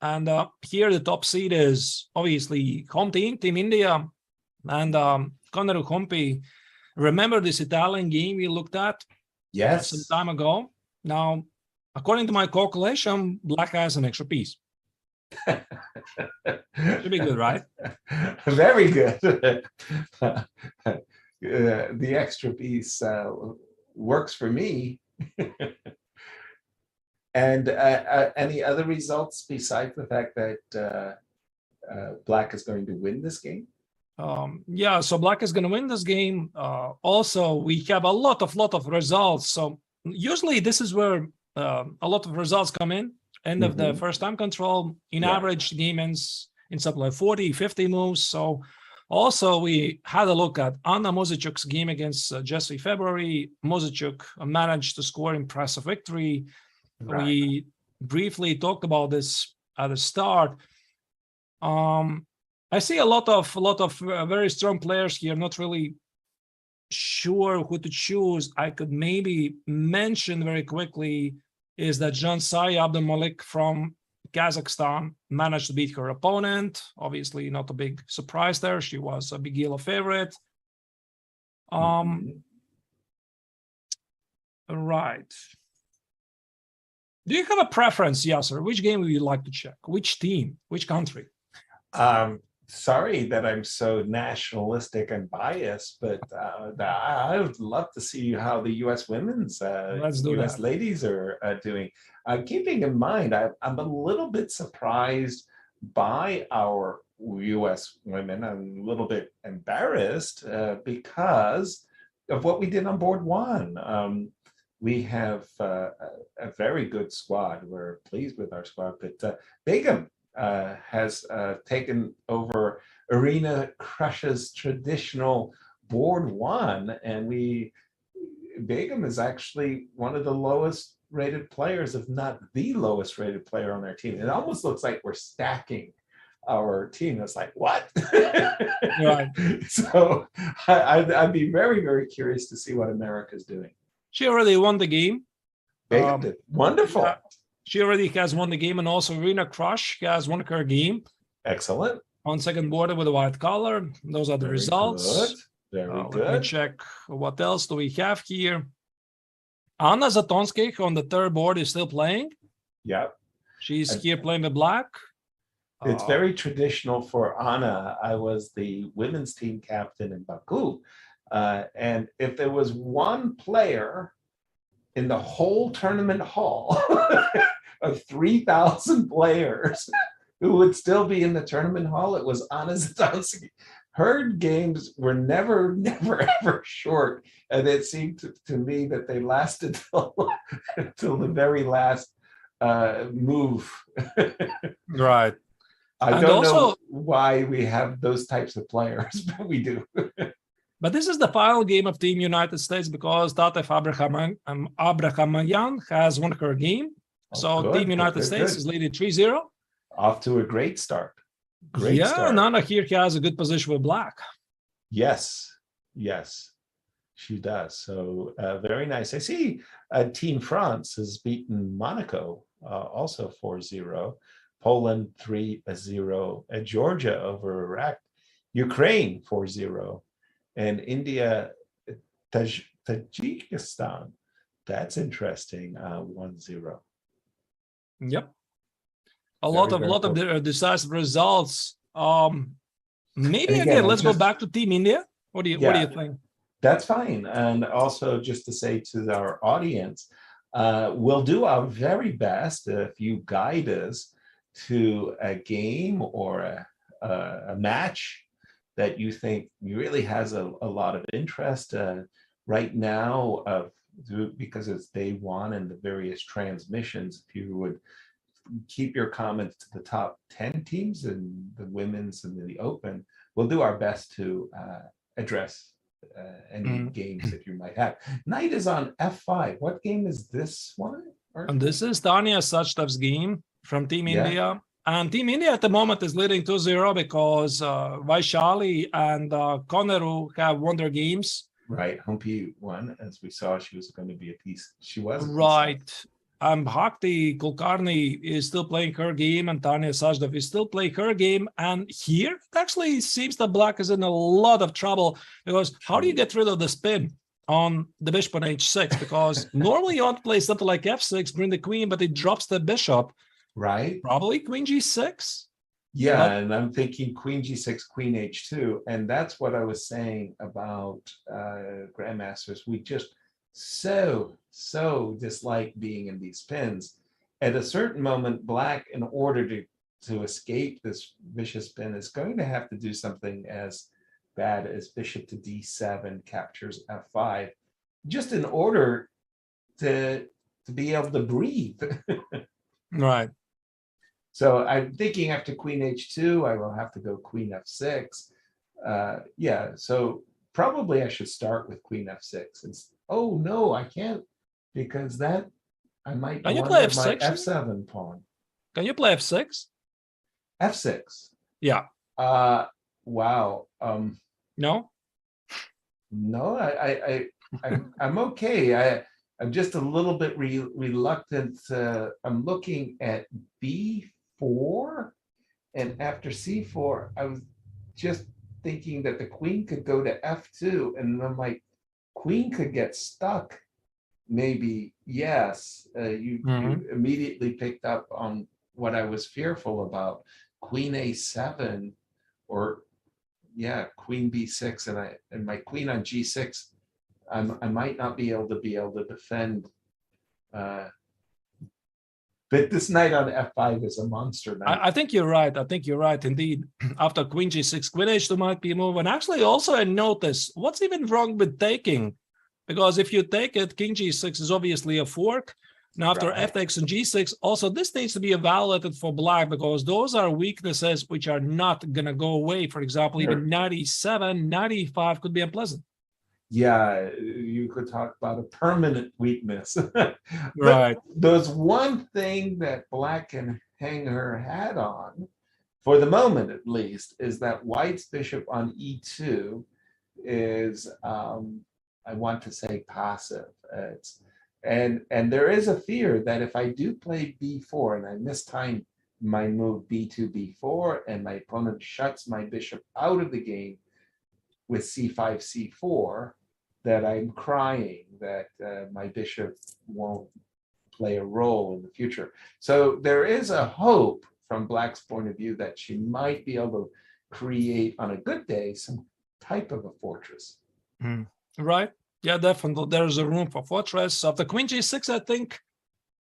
And here the top seed is obviously home team, Team India, and Conor Humpy. Remember this Italian game we looked at? Yes. Some time ago. Now, according to my calculation, Black has an extra piece. Should be good, right? Very good. The extra piece works for me. And any other results besides the fact that Black is going to win this game? Yeah, so Black is going to win this game. Also, we have a lot of results. So usually this is where a lot of results come in. End of the first time control. In average, the game ends in something like 40, 50 moves. So also we had a look at Anna Muzychuk's game against Jessie February. Muzychuk managed to score impressive victory. Right. We briefly talked about this at the start. I see a lot of very strong players here. Not really sure who to choose. I could maybe mention very quickly is that Jansai Abdulmalik from Kazakhstan managed to beat her opponent. Obviously, not a big surprise there. She was a big deal favorite. Right. Do you have a preference, Yasser? Which game would you like to check? Which team? Which country? Sorry that I'm so nationalistic and biased, but I would love to see how the U.S. women's, U.S. ladies are doing. Keeping in mind, I'm a little bit surprised by our U.S. women. I'm a little bit embarrassed because of what we did on board 1. We have a very good squad. We're pleased with our squad, but Begum has taken over Arena Crush's traditional board 1, and Begum is actually one of the lowest rated players, if not the lowest rated player on our team. It almost looks like we're stacking our team. It's like, what? Right. So I'd be very, very curious to see what America's doing. She already won the game. Begum did. Wonderful. She already has won the game, and also Arena Crush has won her game. Excellent. On second border with a white color. Those are the results. Very good. Let me check what else do we have here. Anna Zatonskih on the third board is still playing. Yep. She's here playing with Black. It's very traditional for Anna. I was the women's team captain in Baku. And if there was one player in the whole tournament hall of 3,000 players who would still be in the tournament hall, it was Anna Zatonskih. herd games were never, ever short. And it seemed to me that they lasted till the very last move. Right. I And don't also, know why we have those types of players, but we do. but this is the final game of Team United States because Tatev Abrahamyan has won her game. So good, Team United good, States good. is leading 3-0. Off to a great start. Great start. Nana here has a good position with black. Yes, yes, she does. So very nice. I see Team France has beaten Monaco, also 4-0. Poland 3-0. Georgia over Iraq. Ukraine 4-0. And India, Tajikistan. That's interesting. 1-0. Yep. A lot of decisive results. Maybe again, let's go back to Team India. What do you think? That's fine. And also just to say to our audience, we'll do our very best if you guide us to a game or a match that you think really has a lot of interest right now, because it's day one and the various transmissions. If you would keep your comments to the top 10 teams in the women's and the open, we'll do our best to address any games that you might have. Knight is on F5. What game is this one? And this is Tanya Sachdev's game from Team India. And Team India at the moment is leading 2-0 because Vaishali and Koneru have won their games. Right. Humpy won, as we saw. She was going to be a piece. She was. Right. Bhakti Kulkarni is still playing her game, and Tanya Sachdev is still playing her game. And here, it actually seems that black is in a lot of trouble because how do you get rid of the spin on the bishop on h6? Because normally you want to play something like f6, bring the queen, but it drops the bishop. Right. Probably queen g6. Yeah, and I'm thinking queen g6, queen h2. And that's what I was saying about grandmasters. We just so dislike being in these spins. At a certain moment, black, in order to escape this vicious spin, is going to have to do something as bad as bishop to d7 captures f5, just in order to be able to breathe. Right. So I'm thinking after queen h2, I will have to go queen f6. Yeah, so probably I should start with queen f6. And, oh no, I can't, because that I might Can you play f6? My f7 pawn. Can you play f6? F6. Yeah. Wow. No. No, I'm okay. I'm just a little bit reluctant. I'm looking at b4, and after c4, I was just thinking that the queen could go to f2, and then my queen could get stuck. Maybe, yes. You immediately picked up on what I was fearful about. Queen a7, or queen b6, and my queen on g6. I might not be able to defend. But this knight on f5 is a monster knight. I think you're right. I think you're right indeed. After queen g6, queen h2 might be a move. And actually, also I notice what's even wrong with taking, because if you take it, king g6 is obviously a fork. Now after f6 and g6, also this needs to be evaluated for black, because those are weaknesses which are not gonna go away. For example, even knight e7, knight e5 could be unpleasant. Yeah, you could talk about a permanent weakness. Right. There's one thing that black can hang her hat on, for the moment at least, is that white's bishop on e2 is, I want to say, passive. And there is a fear that if I do play b4 and I mistime my move b2, b4, and my opponent shuts my bishop out of the game with c5, c4, that I'm crying that my bishop won't play a role in the future. So there is a hope from black's point of view that she might be able to create, on a good day, some type of a fortress. Right. Yeah, definitely. There's a room for fortress. After queen g6, I think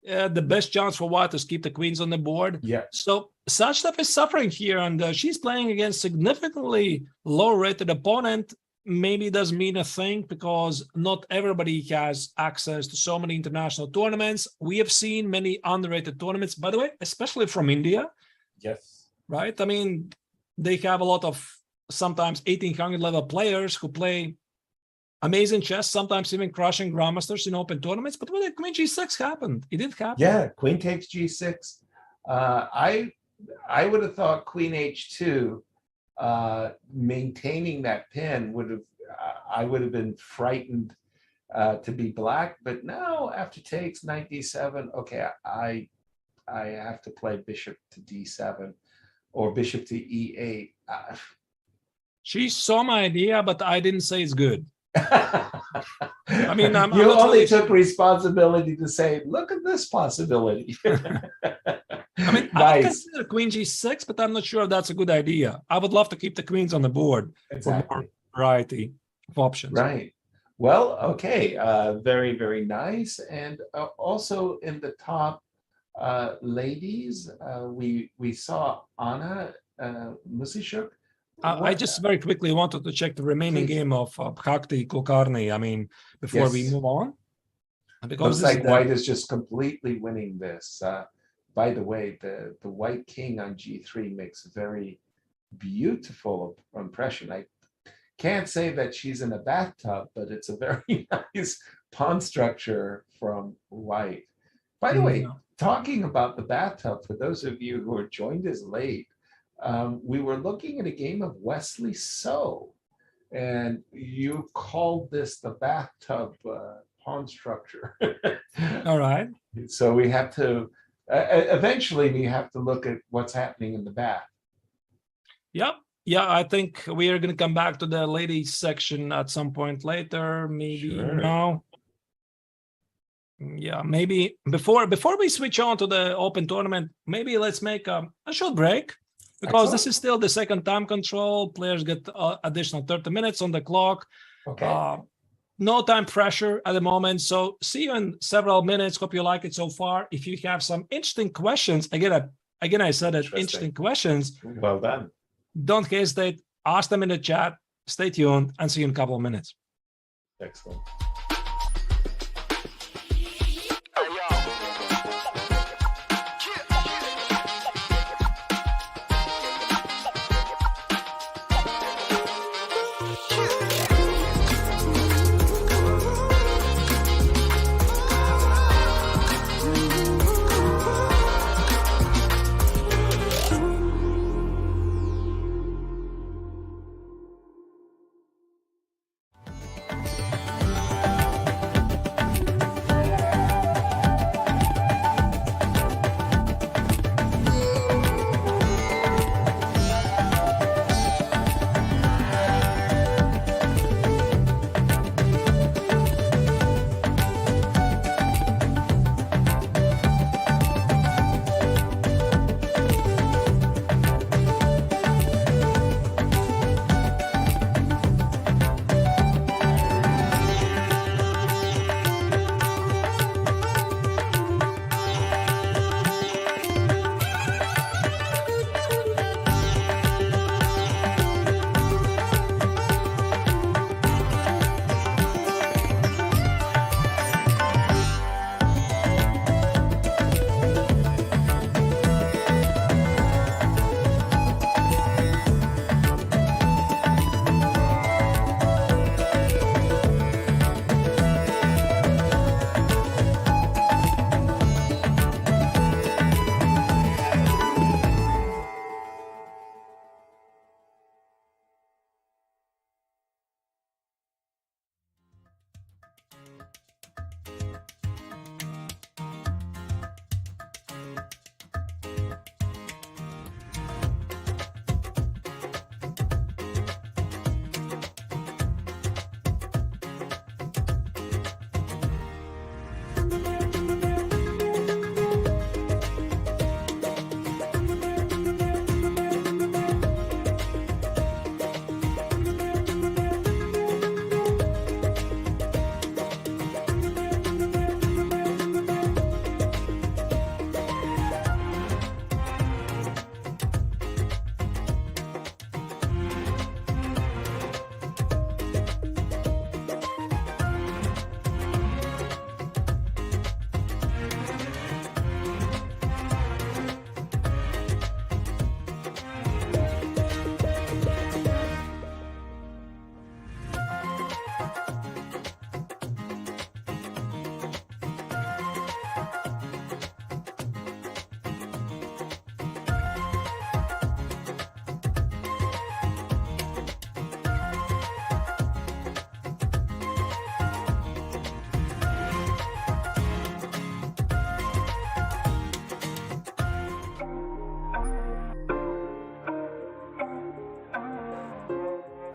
the best chance for White is keep the queens on the board. Yeah. So Sachdev is suffering here, and she's playing against significantly low-rated opponent. Maybe doesn't mean a thing because not everybody has access to so many international tournaments. We have seen many underrated tournaments, by the way, especially from India. Yes. Right? I mean, they have a lot of sometimes 1800 level players who play amazing chess, sometimes even crushing grandmasters in open tournaments. But when the Queen G6 happened, it did happen. Yeah, Queen takes G6. I would have thought Queen H2, maintaining that pin would have, I would have been frightened to be black. But now after takes knight D7, okay, I have to play bishop to D7 or bishop to E8. She saw my idea, but I didn't say it's good. I mean, I'm you not only really took responsibility to say, look at this possibility. I mean, I would Nice. consider Queen G6, but I'm not sure if that's a good idea. I would love to keep the queens on the board for Exactly. more variety of options. Right. Well, okay. Very, very nice. And also in the top ladies, we saw Anna Musishuk. I just very quickly wanted to check the remaining Please. game of Bhakti Kulkarni. I mean, before we Yes. move on. Because Looks this is like the- White is just completely winning this. By the way, the White King on G3 makes a very beautiful impression. I can't say that she's in a bathtub, but it's a very nice pawn structure from White. By the way, talking about the bathtub, for those of you who are joined us late, we were looking at a game of Wesley So, and you called this the bathtub pawn structure. All right. So we have to, eventually we have to look at what's happening in the bath. Yep. Yeah, I think we are going to come back to the ladies section at some point later. Maybe Sure. now. Yeah, maybe before we switch on to the open tournament, maybe let's make a short break because this is still the second time control. Players get additional 30 minutes on the clock. Okay. No time pressure at the moment. So see you in several minutes. Hope you like it so far. If you have some interesting questions, again, I said it, interesting questions. Well done. Don't hesitate. Ask them in the chat. Stay tuned and see you in a couple of minutes. Excellent.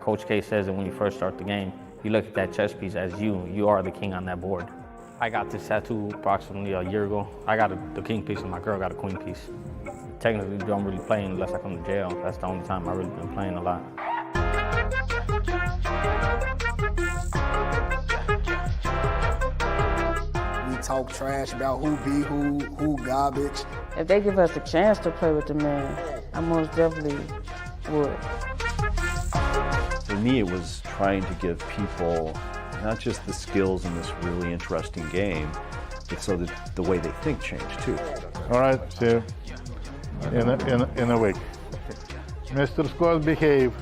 Coach K says that when you first start the game, you look at that chess piece as you are the king on that board. I got this tattoo approximately a year ago. I got the king piece and my girl got a queen piece. Technically, don't really play unless I come to jail. That's the only time I really been playing a lot. We talk trash about who be who garbage. If they give us a chance to play with the man, I most definitely would. For me, it was trying to give people not just the skills in this really interesting game, but so that the way they think changed too. All right, see you in a week. Mr. Scott, behave.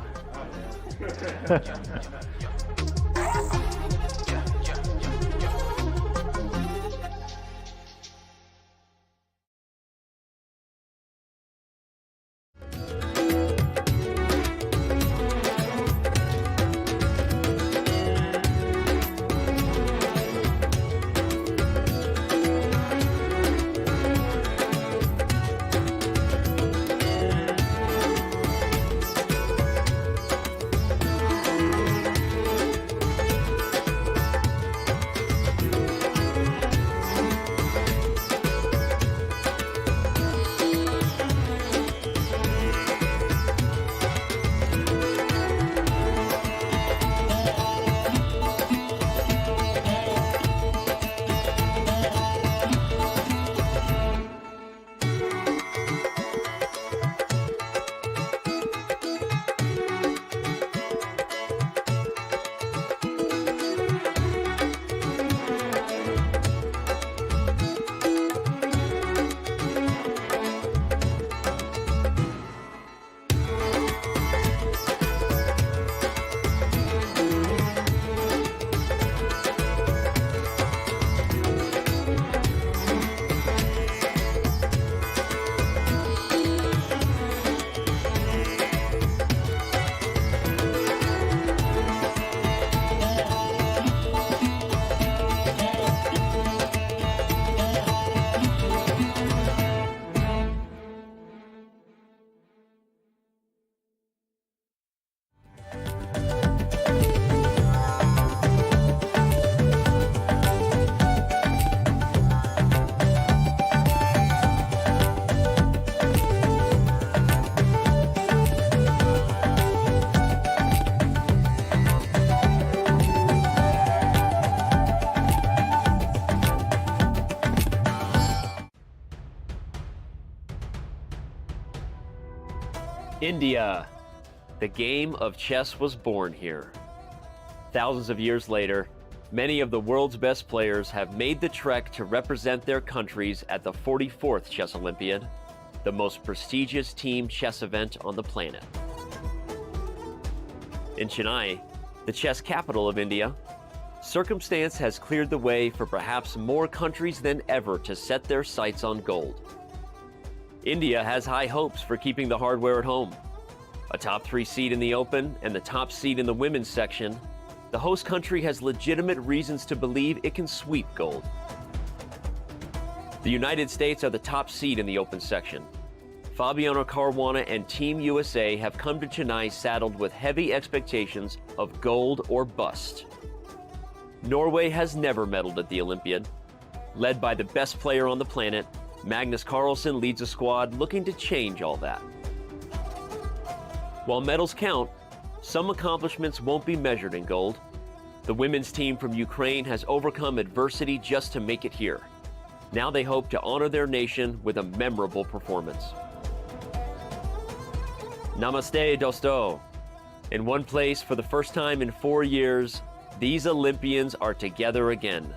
India. The game of chess was born here. Thousands of years later, many of the world's best players have made the trek to represent their countries at the 44th Chess Olympiad, the most prestigious team chess event on the planet. In Chennai, the chess capital of India, circumstance has cleared the way for perhaps more countries than ever to set their sights on gold. India has high hopes for keeping the hardware at home. A top 3 seed in the Open and the top seed in the women's section, the host country has legitimate reasons to believe it can sweep gold. The United States are the top seed in the Open section. Fabiano Caruana and Team USA have come to Chennai saddled with heavy expectations of gold or bust. Norway has never medaled at the Olympiad. Led by the best player on the planet, Magnus Carlsen leads a squad looking to change all that. While medals count, some accomplishments won't be measured in gold. The women's team from Ukraine has overcome adversity just to make it here. Now they hope to honor their nation with a memorable performance. Namaste, Dosto. In one place for the first time in 4 years, these Olympians are together again.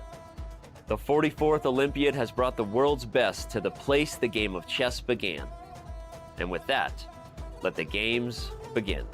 The 44th Olympiad has brought the world's best to the place the game of chess began. And with that, let the games begin.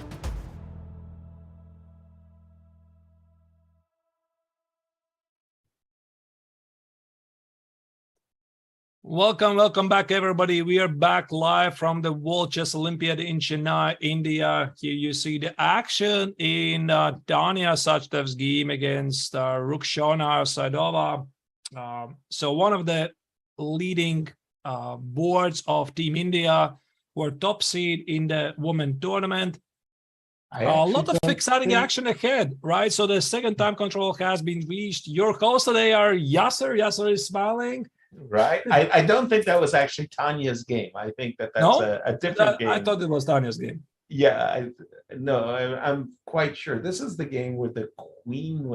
Welcome back, everybody. We are back live from the World Chess Olympiad in Chennai, India. Here you see the action in Dania Sachdev's game against Rukhsana Saidova. So one of the leading boards of Team India were top seed in the women tournament. A lot of exciting action ahead, right? So the second time control has been reached. Your calls today are Yasser. Yasser is smiling. Right. I don't think that was actually Tanya's game. I think that's a different game. I thought it was Tanya's game. Yeah, I'm quite sure. This is the game where the queen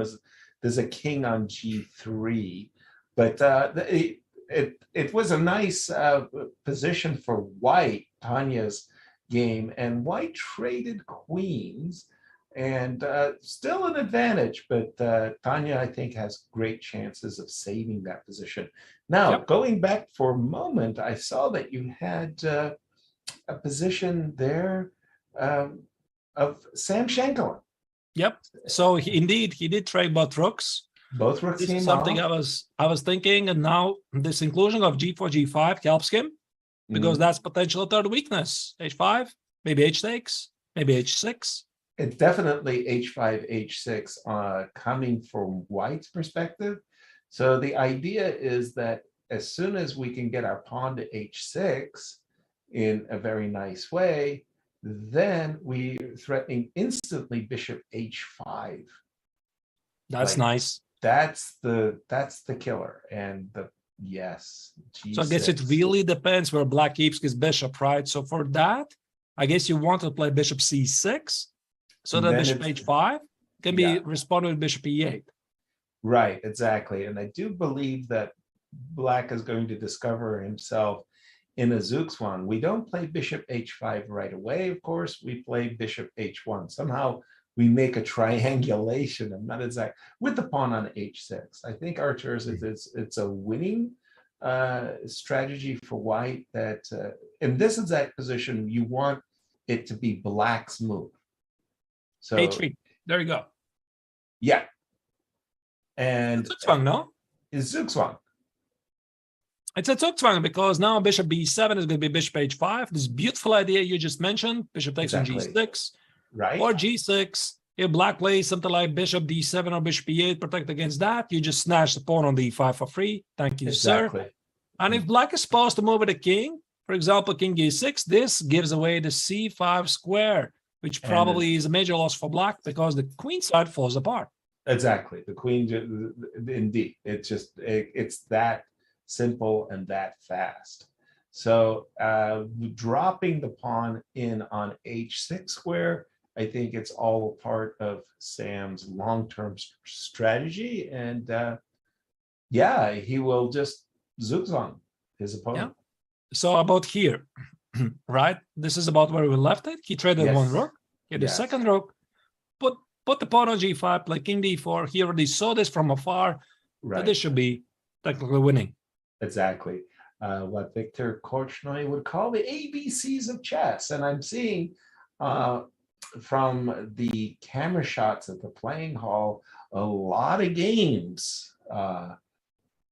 there's a king on g3, but it was a nice position for white, Tanya's game, and white traded queens, and still an advantage, but Tanya, I think, has great chances of saving that position. Now, going back for a moment, I saw that you had a position there of Sam Shanklin. Yep. So he did trade both rooks. Both rooks This came is something off. I was thinking, and now this inclusion of g4, g5 helps him because that's potential third weakness. h5, maybe h6, maybe h6. It's definitely h5, h6 coming from white's perspective. So the idea is that as soon as we can get our pawn to h6 in a very nice way, then we're threatening instantly bishop h5. That's nice. That's the killer. And yes. G6. So I guess it really depends where black keeps his bishop, right? So for that, I guess you want to play bishop c6, so that bishop h5 can be responded with bishop e8. Right, exactly. And I do believe that black is going to discover himself in a Zugzwang. We don't play bishop h5 right away, of course. We play bishop h1. Somehow we make a triangulation. I'm not exact with the pawn on h6. I think archers, it's a winning strategy for white that in this exact position, you want it to be black's move. So h3. There you go. Yeah. And Zugzwang, no? Is Zugzwang. It's a Zugzwang because now bishop b7 is going to be bishop h5. This beautiful idea you just mentioned, bishop takes on g6, right? Or g6. If black plays something like bishop d7 or bishop e8, protect against that, you just snatch the pawn on the e5 for free. Thank you, sir. And if black is supposed to move with a king, for example, king e6, this gives away the c5 square, which probably is a major loss for black because the queen side falls apart. Exactly. The queen, indeed. It's that simple and that fast. So dropping the pawn in on h6 square, I think it's all part of Sam's long-term strategy. And he will just Zugzwang his opponent. Yeah. So about here, right? This is about where we left it. He traded one rook. He had the second rook. Put the pawn on g5, play king d4. He already saw this from afar. Right. But this should be technically winning. Exactly. What Victor Korchnoi would call the ABCs of chess. And I'm seeing from the camera shots at the playing hall, a lot of games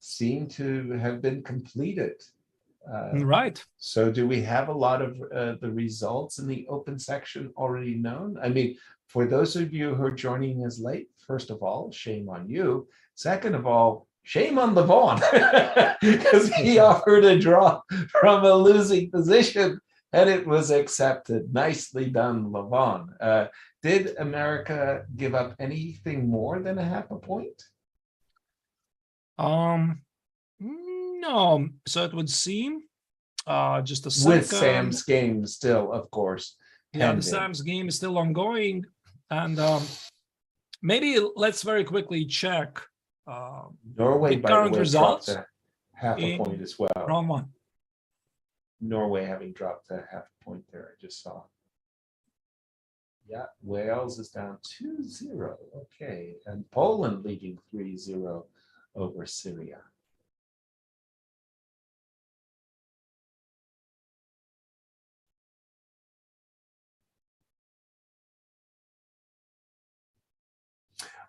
seem to have been completed. Right. So do we have a lot of the results in the open section already known? I mean, for those of you who are joining us late, first of all, shame on you. Second of all, shame on Levon, because he offered a draw from a losing position and it was accepted. Nicely done, Levon. Did America give up anything more than a half a point? No. So it would seem just a second. With Sam's game still, of course. Yeah, the Sam's game is still ongoing. And maybe let's very quickly check Norway, the by current the way, results. dropped a half a point as well. Round one. Norway having dropped a half a point there, I just saw. Yeah, Wales is down 2-0. Okay, and Poland leading 3-0 over Syria.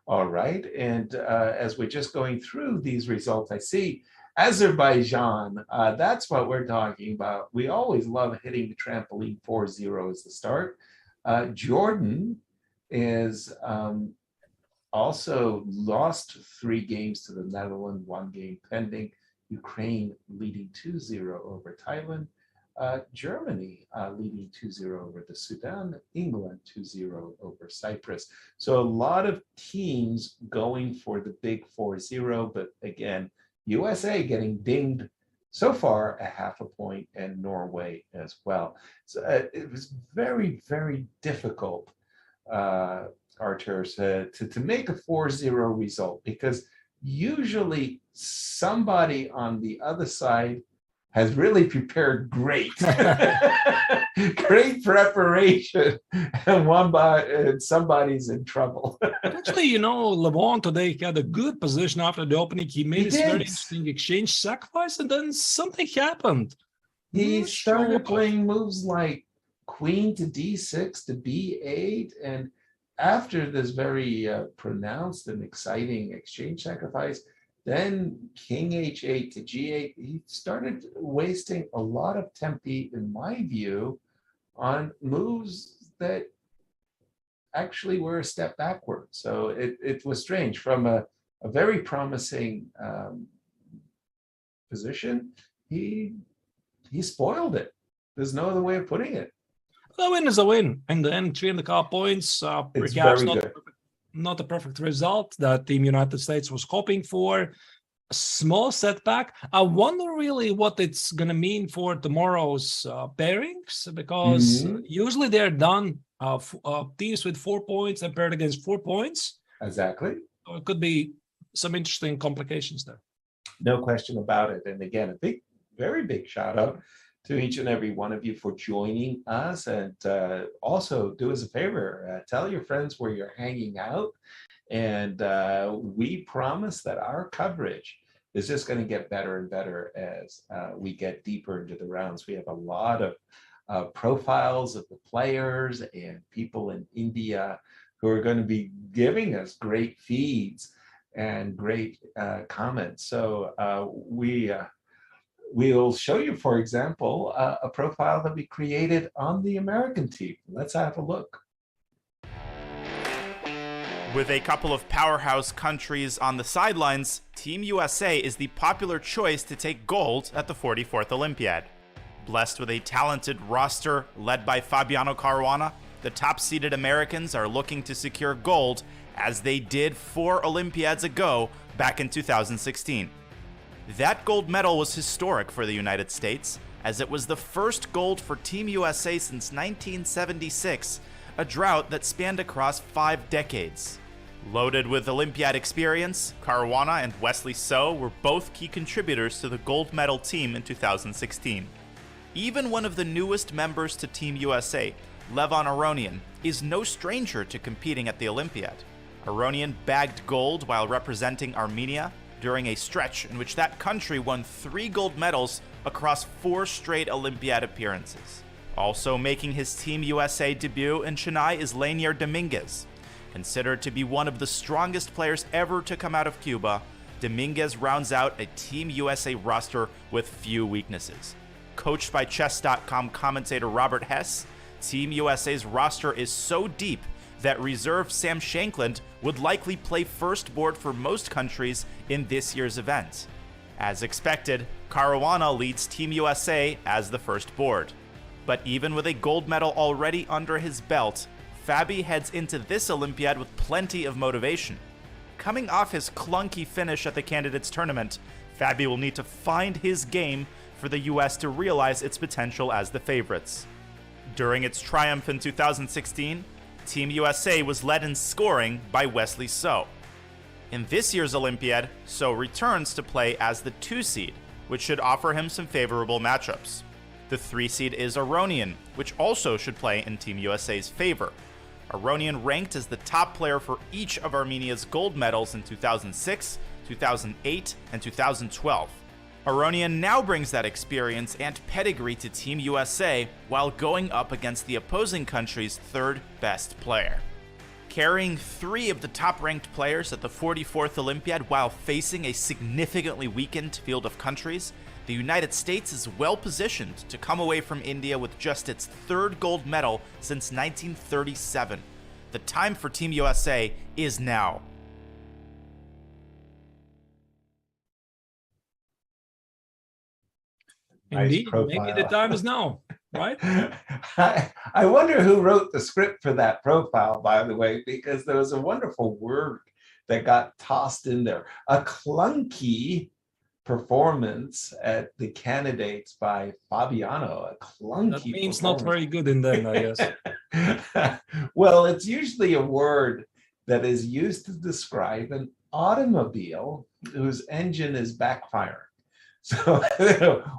All right, and as we're just going through these results, I see Azerbaijan, that's what we're talking about. We always love hitting the trampoline 4-0 as the start. Jordan is also lost 3 games to the Netherlands, 1 game pending. Ukraine leading 2-0 over Thailand. Germany leading 2-0 over the Sudan, England 2-0 over Cyprus. So a lot of teams going for the big 4-0, but again, USA getting dinged so far a half a point, and Norway as well. So it was very, very difficult, Artur, to make a 4-0 result, because usually somebody on the other side has really prepared great, great preparation, and somebody's in trouble. Actually, Levon today had a good position after the opening. He made this very interesting exchange sacrifice, and then something happened. He started playing moves like queen to d6 to b8, and after this very pronounced and exciting exchange sacrifice, then king h8 to g8, he started wasting a lot of tempi, in my view, on moves that actually were a step backward. So it was strange. From a very promising position, he spoiled it. There's no other way of putting it. A win is a win. And then 3.5 points. It's perhaps very good. Not a perfect result that Team United States was hoping for. A small setback. I wonder really what it's going to mean for tomorrow's pairings, because usually they're done teams with 4 points and paired against 4 points. Exactly. So it could be some interesting complications there. No question about it. And again, a very big shout out to each and every one of you for joining us. And also do us a favor, tell your friends where you're hanging out. And we promise that our coverage is just going to get better and better as we get deeper into the rounds. We have a lot of profiles of the players and people in India who are going to be giving us great feeds and great comments. So we'll show you, for example, a profile that we created on the American team. Let's have a look. With a couple of powerhouse countries on the sidelines, Team USA is the popular choice to take gold at the 44th Olympiad. Blessed with a talented roster led by Fabiano Caruana, the top-seeded Americans are looking to secure gold, as they did 4 Olympiads ago back in 2016. That gold medal was historic for the United States, as it was the first gold for Team USA since 1976, a drought that spanned across 5 decades. Loaded with Olympiad experience, Caruana and Wesley So were both key contributors to the gold medal team in 2016. Even one of the newest members to Team USA, Levon Aronian, is no stranger to competing at the Olympiad. Aronian bagged gold while representing Armenia during a stretch in which that country won 3 gold medals across 4 straight Olympiad appearances. Also making his Team USA debut in Chennai is Lanier Dominguez. Considered to be one of the strongest players ever to come out of Cuba, Dominguez rounds out a Team USA roster with few weaknesses. Coached by Chess.com commentator Robert Hess, Team USA's roster is so deep that reserve Sam Shankland would likely play first board for most countries in this year's event. As expected, Caruana leads Team USA as the first board. But even with a gold medal already under his belt, Fabi heads into this Olympiad with plenty of motivation. Coming off his clunky finish at the Candidates Tournament, Fabi will need to find his game for the US to realize its potential as the favorites. During its triumph in 2016, Team USA was led in scoring by Wesley So. In this year's Olympiad, So returns to play as the 2 seed, which should offer him some favorable matchups. The 3 seed is Aronian, which also should play in Team USA's favor. Aronian ranked as the top player for each of Armenia's gold medals in 2006, 2008, and 2012. Aronian now brings that experience and pedigree to Team USA while going up against the opposing country's 3rd best player. Carrying 3 of the top-ranked players at the 44th Olympiad while facing a significantly weakened field of countries, the United States is well-positioned to come away from India with just its 3rd gold medal since 1937. The time for Team USA is now. Indeed, Nice maybe the time is now, right? I wonder who wrote the script for that profile, by the way, because there was a wonderful word that got tossed in there. A clunky performance at the candidates by Fabiano. A clunky That means performance. not very good in then, I guess. Well, it's usually a word that is used to describe an automobile whose engine is backfiring. So,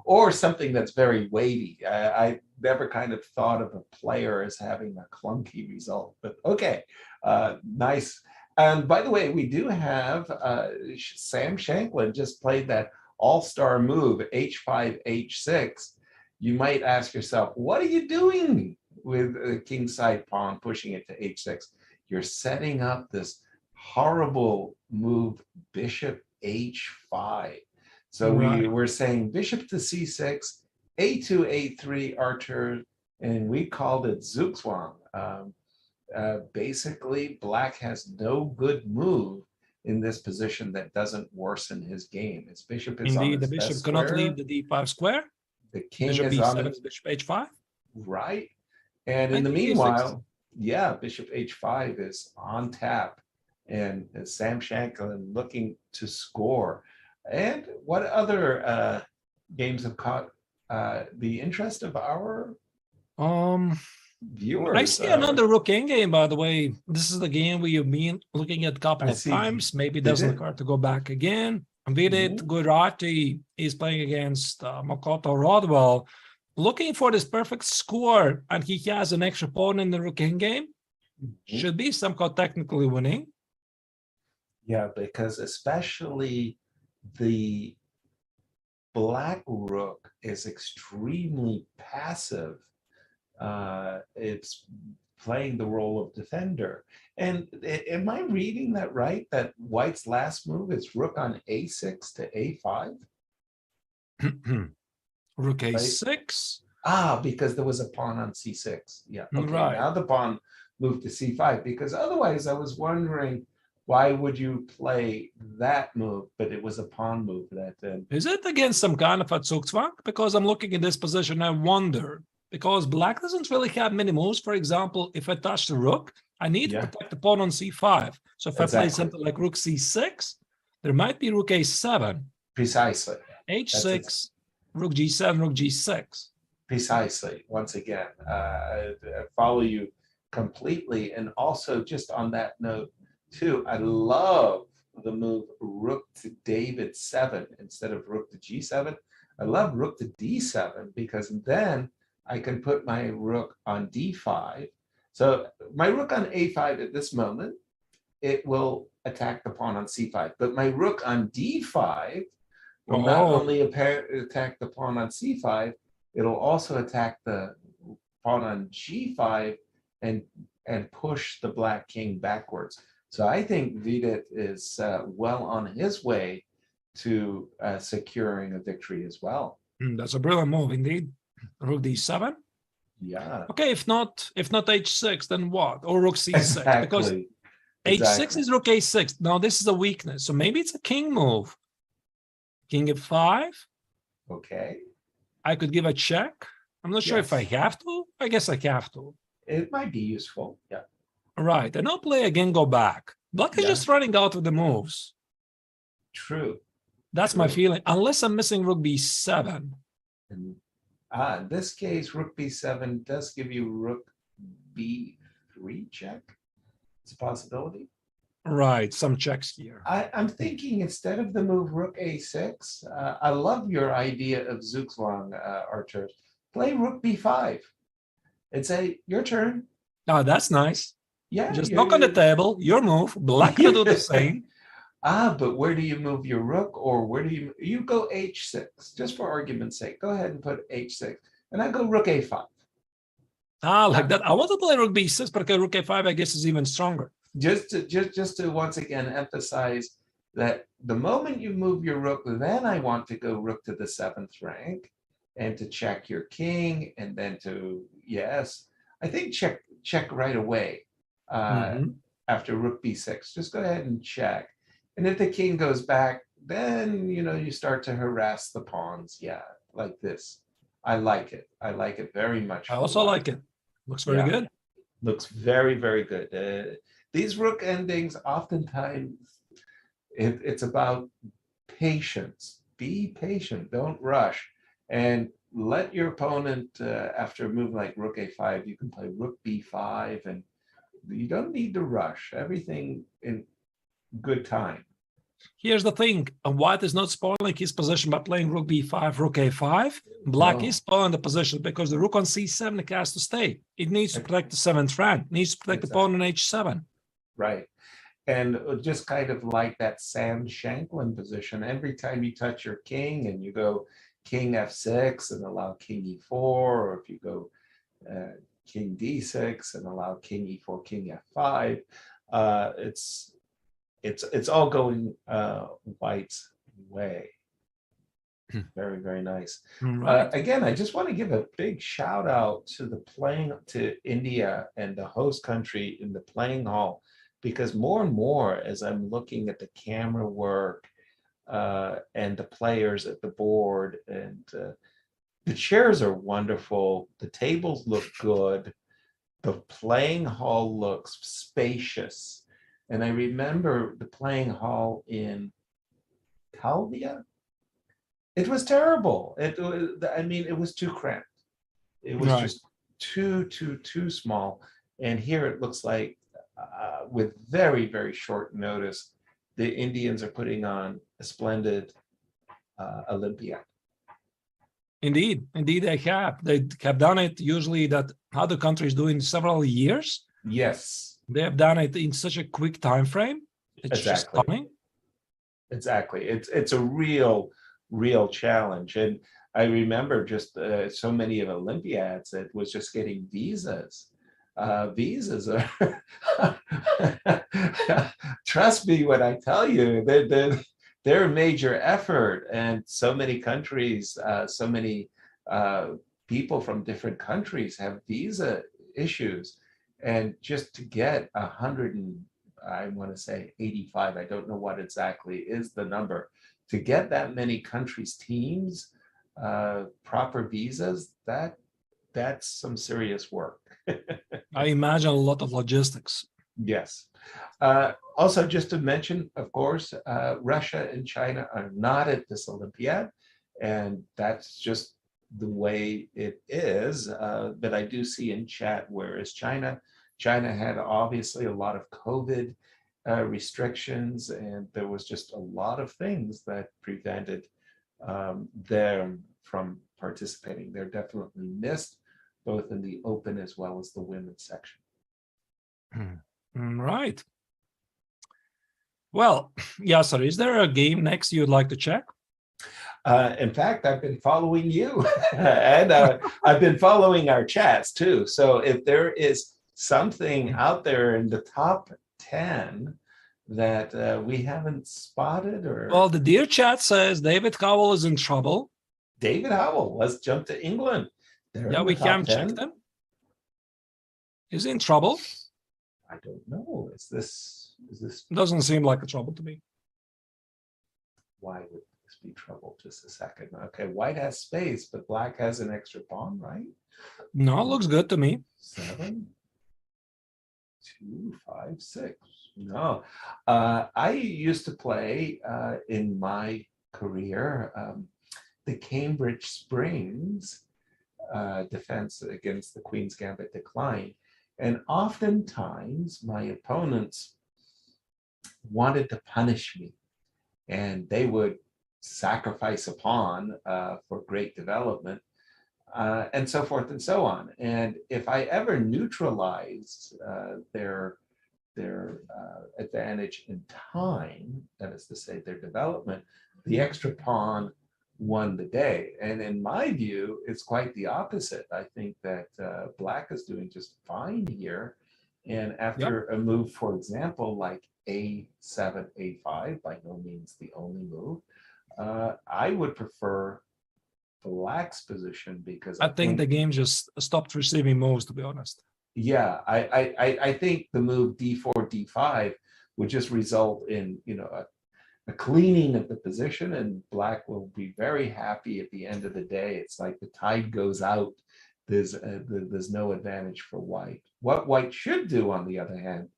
or something that's very weighty. I never kind of thought of a player as having a clunky result, but okay, nice. And by the way, we do have Sam Shanklin just played that all-star move, H5, H6. You might ask yourself, what are you doing with the kingside pawn pushing it to H6? You're setting up this horrible move, Bishop H5. So we're saying bishop to c6, a2, a3, archer, and we called it zugzwang. Basically, black has no good move in this position that doesn't worsen his game. His bishop is Indeed, on his the bishop best cannot square. leave the d5 square. The king Bishop is on b7 it. is bishop h5. Right. And in the meanwhile, yeah, bishop h5 is on tap. And Sam Shanklin looking to score. And what other games have caught the interest of our viewers? I see another rook game, by the way. This is the game we have been looking at a couple of times. Maybe doesn't occur to go back again. Vidit Gujrathi is playing against Makoto Rodwell, looking for this perfect score, and he has an extra pawn in the rook game. Should be somehow technically winning. Yeah, because especially the black rook is extremely passive. It's playing the role of defender. And am I reading that right? That white's last move is rook on a6 to a5? Rook a6. Ah, because there was a pawn on c6. Yeah, okay, Right. Now the pawn moved to c5, because otherwise I was wondering, why would you play that move? But it was a pawn move that Is it against some kind of a zugzwang? Because I'm looking at this position, I wonder. Because black doesn't really have many moves. For example, if I touch the rook, I need to protect the pawn on c5. So if I play something like rook c6, there might be rook a7. Precisely. h6, rook g7, rook g6. Precisely. Once again, I follow you completely. And also just on that note, too, I love the move rook to David 7 instead of rook to g7. I love rook to d7 because then I can put my rook on d5. So my rook on a5 at this moment, it will attack the pawn on c5. But my rook on d5 will not only attack the pawn on c5, it'll also attack the pawn on g5 and push the black king backwards. So I think Vidit is well on his way to securing a victory as well. That's a brilliant move indeed. Rook d7. Yeah. Okay, if not h6, then what? Or rook c6. Exactly. Because h6 is rook a6. Now this is a weakness. So maybe it's a king move. King f5. Okay. I could give a check. I'm not sure if I have to. I guess I have to. It might be useful. Yeah. Right. And I'll play again, go back. Black is just running out of the moves. True. That's my feeling. Unless I'm missing rook b7. And, in this case, rook b7 does give you rook b3 check. It's a possibility. Right. Some checks here. I'm thinking instead of the move rook a6, I love your idea of zugzwang, Archer. Play rook b5 and say, your turn. Oh, that's nice. Yeah. Just knock on the table, your move. Black can do the same. But where do you move your rook, or where do you go h6? Just for argument's sake, go ahead and put h6, and I go rook a5. Like that. I want to play rook b6, but rook a5, I guess, is even stronger. Just to once again emphasize that the moment you move your rook, then I want to go rook to the 7th rank, and to check your king, and then to I think check right away after rook b6. Just go ahead and check. And if the king goes back, then, you start to harass the pawns. Yeah, like this. I like it. I like it very much. I also like it. Looks very good. Looks very, very good. These rook endings, oftentimes, it's about patience. Be patient. Don't rush. And let your opponent, after a move like rook a5, you can play rook b5, and you don't need to rush. Everything in good time. Here's the thing. White is not spoiling his position by playing rook b5, rook a5. Black is spoiling the position because the rook on c7 has to stay. It needs to protect the 7th rank. It needs to protect the pawn on h7. Right. And just kind of like that Sam Shanklin position, every time you touch your king and you go king f6 and allow king e4, or if you go king d6 and allow king e4, king f5, it's all going White's way. Very, very nice. Right. Again, I just want to give a big shout out to the playing, to India and the host country in the playing hall, because more and more as I'm looking at the camera work and the players at the board, and the chairs are wonderful, the tables look good, the playing hall looks spacious. And I remember the playing hall in Calvia. It was terrible. It was too cramped. It was just too small. And here it looks like with very, very short notice, the Indians are putting on a splendid Olympiad. Indeed, they have. They have done it usually that other countries do in several years. Yes. They have done it in such a quick time frame. It's just stunning. Exactly. It's a real challenge. And I remember just so many of Olympiads that was just getting visas. Visas are, trust me when I tell you, they're a major effort. And so many countries, so many people from different countries have visa issues. And just to get 100 and I want to say 85, I don't know what exactly is the number, to get that many countries' teams, proper visas, that's some serious work. I imagine a lot of logistics. Yes. Also, just to mention, of course, Russia and China are not at this Olympiad, and that's just the way it is. But I do see in chat, whereas China had obviously a lot of COVID restrictions, and there was just a lot of things that prevented them from participating. They're definitely missed, both in the open as well as the women's section. Right. Well, Yasser, is there a game next you'd like to check? In fact, I've been following you, and I've been following our chats too. So if there is something out there in the top 10 that we haven't spotted, or well, the dear chat says David Howell is in trouble. David Howell, let's jump to England. Yeah, we can check them. Is he in trouble? I don't know. Is this doesn't seem like a trouble to me. Why would this be trouble? Just a second. Okay, white has space, but black has an extra pawn, right? No, it looks good to me. 7, 2, 5, 6. No, I used to play in my career the Cambridge Springs defense against the Queen's Gambit decline. And oftentimes my opponents wanted to punish me, and they would sacrifice a pawn for great development, and so forth and so on. And if I ever neutralized their advantage in time, that is to say their development, the extra pawn won the day. And in my view, it's quite the opposite. I think that black is doing just fine here. And after a move, for example, like a7, a5, by no means the only move, I would prefer black's position, because I think the game just stopped receiving moves, to be honest. Yeah, I think the move d4, d5 would just result in, a cleaning of the position, and black will be very happy at the end of the day. It's like the tide goes out. There's no advantage for white. What white should do, on the other hand,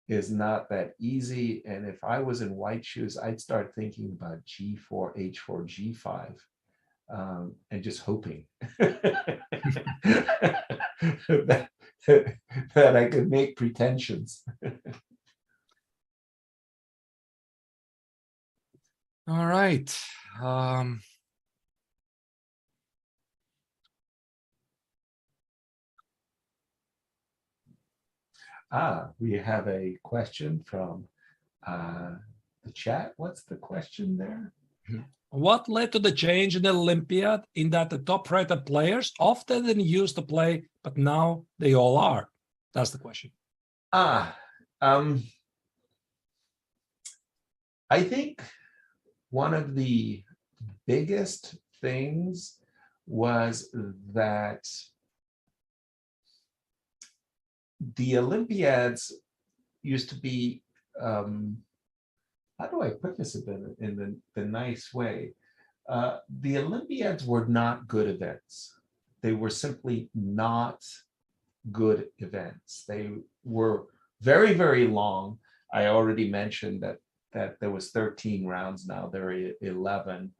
is not that easy. And if I was in white shoes, I'd start thinking about G4, H4, G5, and just hoping that I could make pretensions. All right. We have a question from the chat. What's the question there? What led to the change in the Olympiad in that the top-rated players often didn't used to play, but now they all are? That's the question. I think one of the biggest things was that the Olympiads used to be, how do I put this in the nice way? The Olympiads were not good events. They were simply not good events. They were very, very long. I already mentioned that there was 13 rounds. Now there are 11.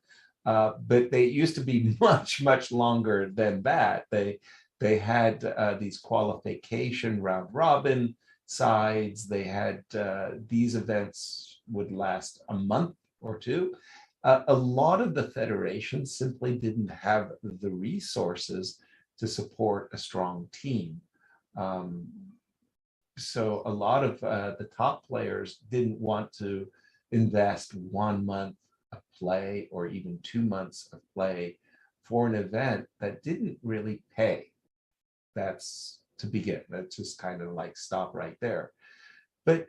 But they used to be much, much longer than that. They had these qualification round robin sides. They had these events would last a month or two. A lot of the federations simply didn't have the resources to support a strong team. So a lot of the top players didn't want to invest 1 month of play or even 2 months of play for an event that didn't really pay. That's to begin. That's just kind of like stop right there. But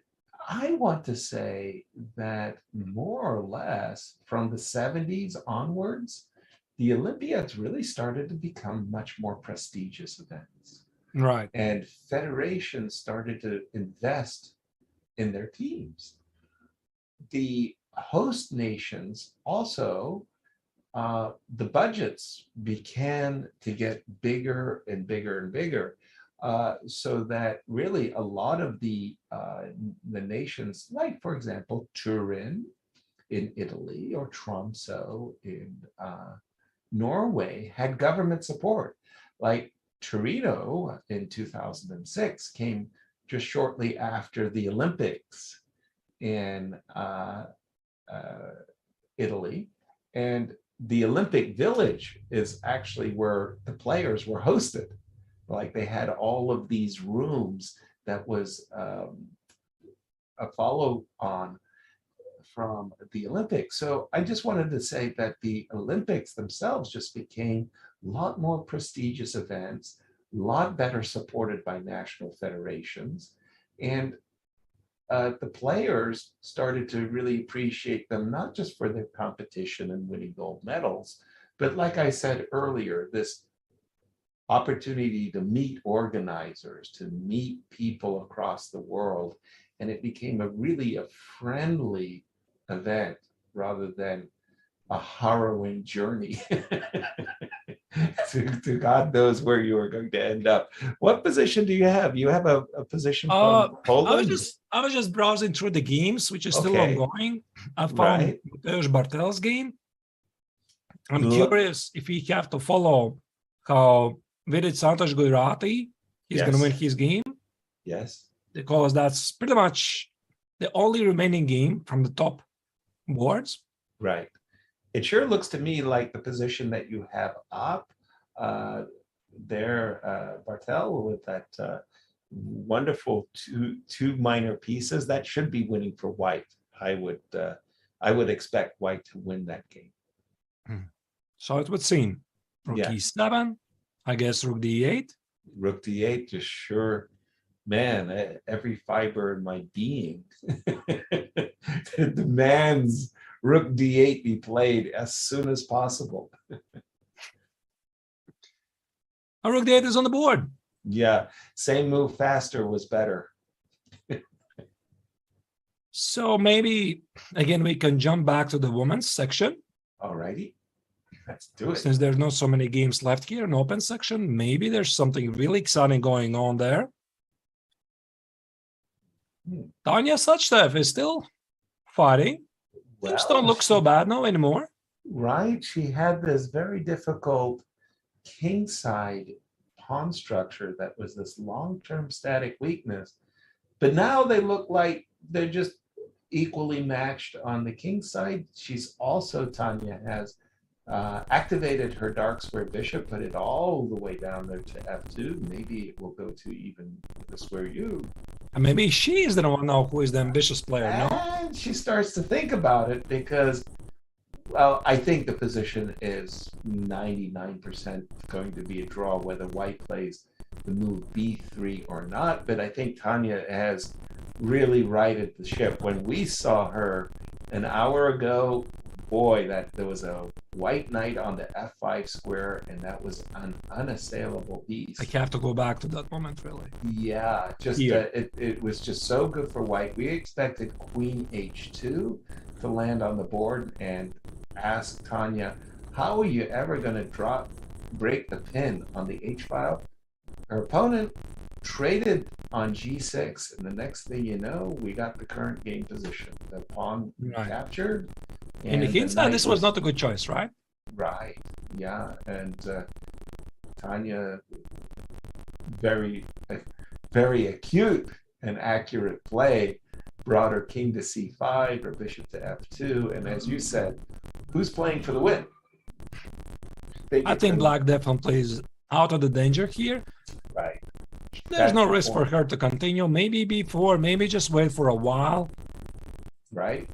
I want to say that more or less from the 70s onwards, the Olympiads really started to become much more prestigious events. Right. And federations started to invest in their teams. The host nations also, the budgets began to get bigger and bigger and bigger. So that really a lot of the nations, like for example, Turin in Italy or Tromsø in Norway, had government support. Like Torino in 2006 came just shortly after the Olympics in Italy. And the Olympic Village is actually where the players were hosted. Like they had all of these rooms that was a follow on from the Olympics. So I just wanted to say that the Olympics themselves just became a lot more prestigious events, a lot better supported by national federations. And the players started to really appreciate them, not just for their competition and winning gold medals, but like I said earlier, this opportunity to meet organizers, to meet people across the world. And it became a friendly event rather than a harrowing journey to God knows where you are going to end up. What position do you have? You have a position from Poland? I was just browsing through the games, which is still ongoing. I found Mateusz Bartel's game. I'm curious if we have to follow how Vidit Gujrathi is going to win his game. Yes. Because that's pretty much the only remaining game from the top boards. Right. It sure looks to me like the position that you have up there, Bartel, with that wonderful two minor pieces, that should be winning for white. I would expect white to win that game. So it would seem. Rook e7, I guess rook d8. Rook d8 just sure, man, every fiber in my being demands rook d8 be played as soon as possible. Rook d8 is on the board. Yeah, same move faster was better. So maybe, again, we can jump back to the women's section. Alrighty, let's do it. Since there's not so many games left here in open section, maybe there's something really exciting going on there. Tanya Sachdev is still fighting. Things don't look so bad now anymore. Right, she had this very difficult kingside pawn structure that was this long-term static weakness, but now they look like they're just equally matched on the king side. She's also, Tanya has activated her dark square bishop, put it all the way down there to f2. Maybe it will go to even the square u. And maybe she is the one now who is the ambitious player, no? And she starts to think about it because, well, I think the position is 99% going to be a draw, whether white plays the move b3 or not. But I think Tanya has really righted the ship. When we saw her an hour ago, boy, that there was a white knight on the f5 square, and that was an unassailable piece. I have to go back to that moment, really. Yeah, just it was just so good for white. We expected queen h2 to land on the board, and asked Tanya, how are you ever going to break the pin on the h file? Her opponent traded on g6, and the next thing you know, we got the current game position. The pawn captured. In the king side, this was not a good choice, right? Right, yeah. And Tanya, very, very acute and accurate play, brought her king to c5, her bishop to f2, and as you said, who's playing for the win? I think black definitely is out of the danger here. Right. There's no risk for her to continue. Maybe b4, maybe just wait for a while. Right.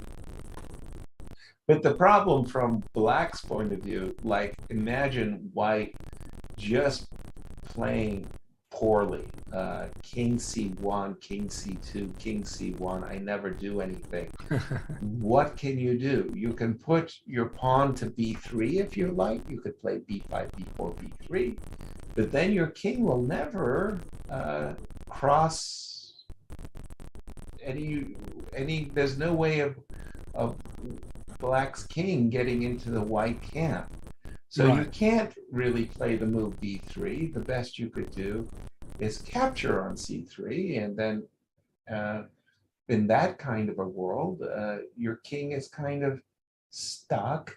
But the problem from black's point of view, like imagine white just playing poorly. King c1, king c2, king c1. I never do anything. What can you do? You can put your pawn to b3 if you like. You could play b5, b4, b3. But then your king will never cross any. There's no way of black's king getting into the white camp. So you can't really play the move b3. The best you could do is capture on c3, and then in that kind of a world, your king is kind of stuck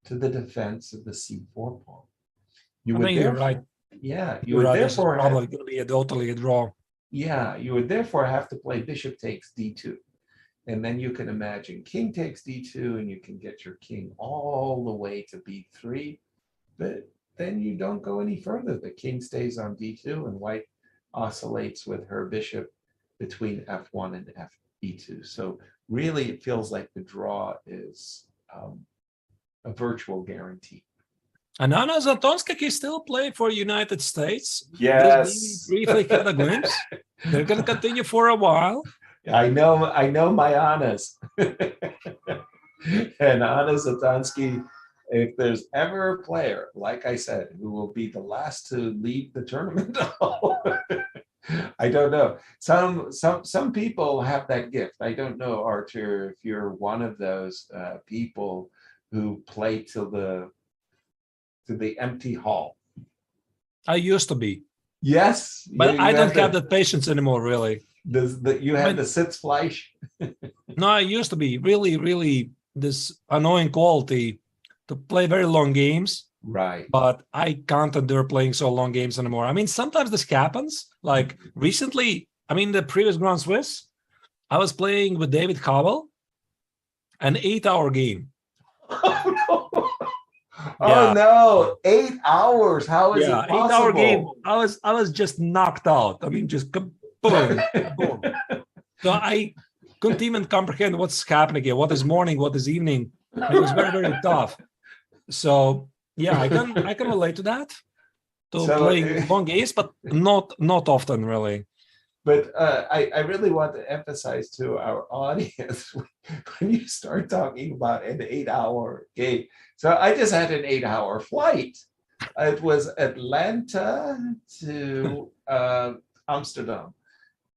to the defense of the c4 pawn. You're right. Yeah, you would therefore probably going to be totally a draw. Yeah, you would therefore have to play bishop takes d2. And then you can imagine king takes d2, and you can get your king all the way to b3. But then you don't go any further. The king stays on d2, and white oscillates with her bishop between f1 and f2. So really, it feels like the draw is a virtual guarantee. And Anna Zatonska still play for United States. Yes. Briefly had a glimpse. They're going to continue for a while. I know my Annas. And Anna Zatonsky, if there's ever a player, like I said, who will be the last to leave the tournament, I don't know. Some people have that gift. I don't know, Artur, if you're one of those people who play to the empty hall. I used to be. Yes, but I don't have that patience anymore, really. You had the Sitzfleisch? No, I used to be really this annoying quality to play very long games. Right. But I can't endure playing so long games anymore. I mean, sometimes this happens. Like recently, the previous Grand Swiss, I was playing with David Cobble, an 8-hour game. Oh no! Oh no! 8 hours. How is it possible? 8-hour game. I was just knocked out. Just boom, boom. So I couldn't even comprehend what's happening here. What is morning? What is evening? It was very tough. So yeah, I can relate to that. Playing long games, but not often really. But I really want to emphasize to our audience when you start talking about an 8-hour game. So I just had an 8-hour flight. It was Atlanta to Amsterdam.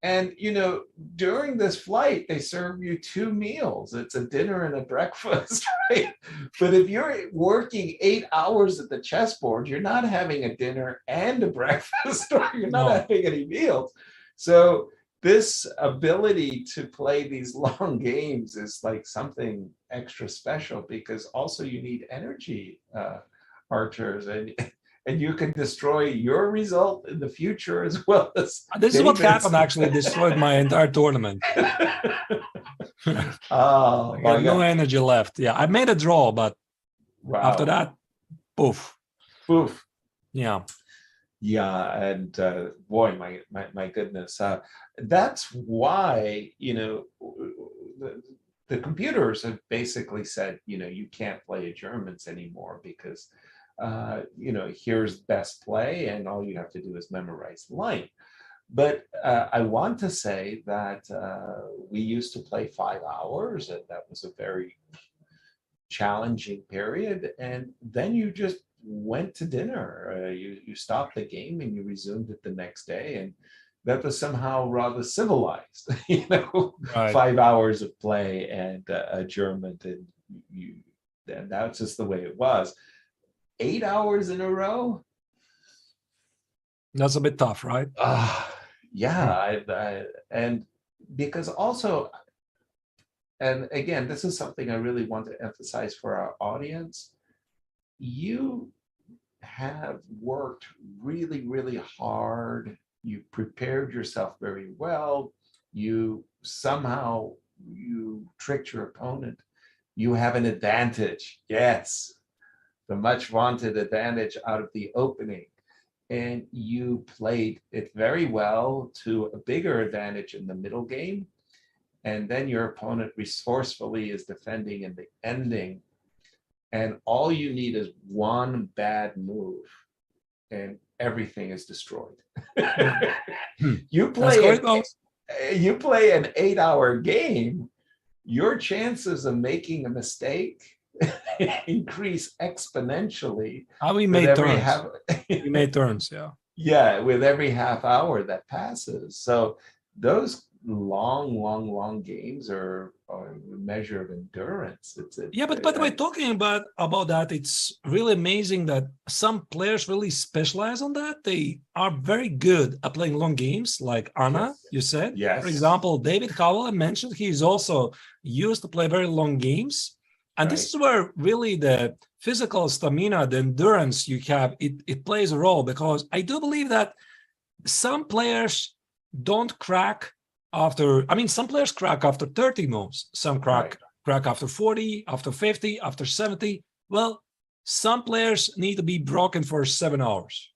And, during this flight, they serve you 2 meals. It's a dinner and a breakfast, right? But if you're working 8 hours at the chessboard, you're not having a dinner and a breakfast, or you're not having any meals. So this ability to play these long games is like something extra special, because also you need energy, archers, and you can destroy your result in the future as well as this is what David's. happened. Actually, destroyed my entire tournament. Oh, I got no energy left. Yeah, I made a draw, but after that, poof. Yeah. Yeah, and boy, my goodness, that's why the computers have basically said you can't play Germans anymore, because here's best play, and all you have to do is memorize the line. But I want to say that we used to play 5 hours, and that was a very challenging period. And then you just went to dinner. You stopped the game and you resumed it the next day, and that was somehow rather civilized. 5 hours of play and a German, and that's just the way it was. 8 hours in a row. That's a bit tough, right? Yeah, and because also, and again, this is something I really want to emphasize for our audience. You have worked really, really hard. You prepared yourself very well. You tricked your opponent. You have an advantage. Yes, the much vaunted advantage out of the opening. And you played it very well to a bigger advantage in the middle game. And then your opponent resourcefully is defending in the ending. And all you need is one bad move, and everything is destroyed. You play an 8-hour game, your chances of making a mistake increase exponentially. We made turns. We made turns, yeah. Yeah, with every half hour that passes. So those long games are a measure of endurance. But by the way, talking about that, it's really amazing that some players really specialize on that. They are very good at playing long games, like Anna, you said. Yes. For example, David Caruana mentioned he's also used to play very long games. And this is where really the physical stamina, the endurance you have, it plays a role, because I do believe that some players don't crack some players crack after 30 moves, some crack after 40, after 50, after 70. Well, some players need to be broken for 7 hours.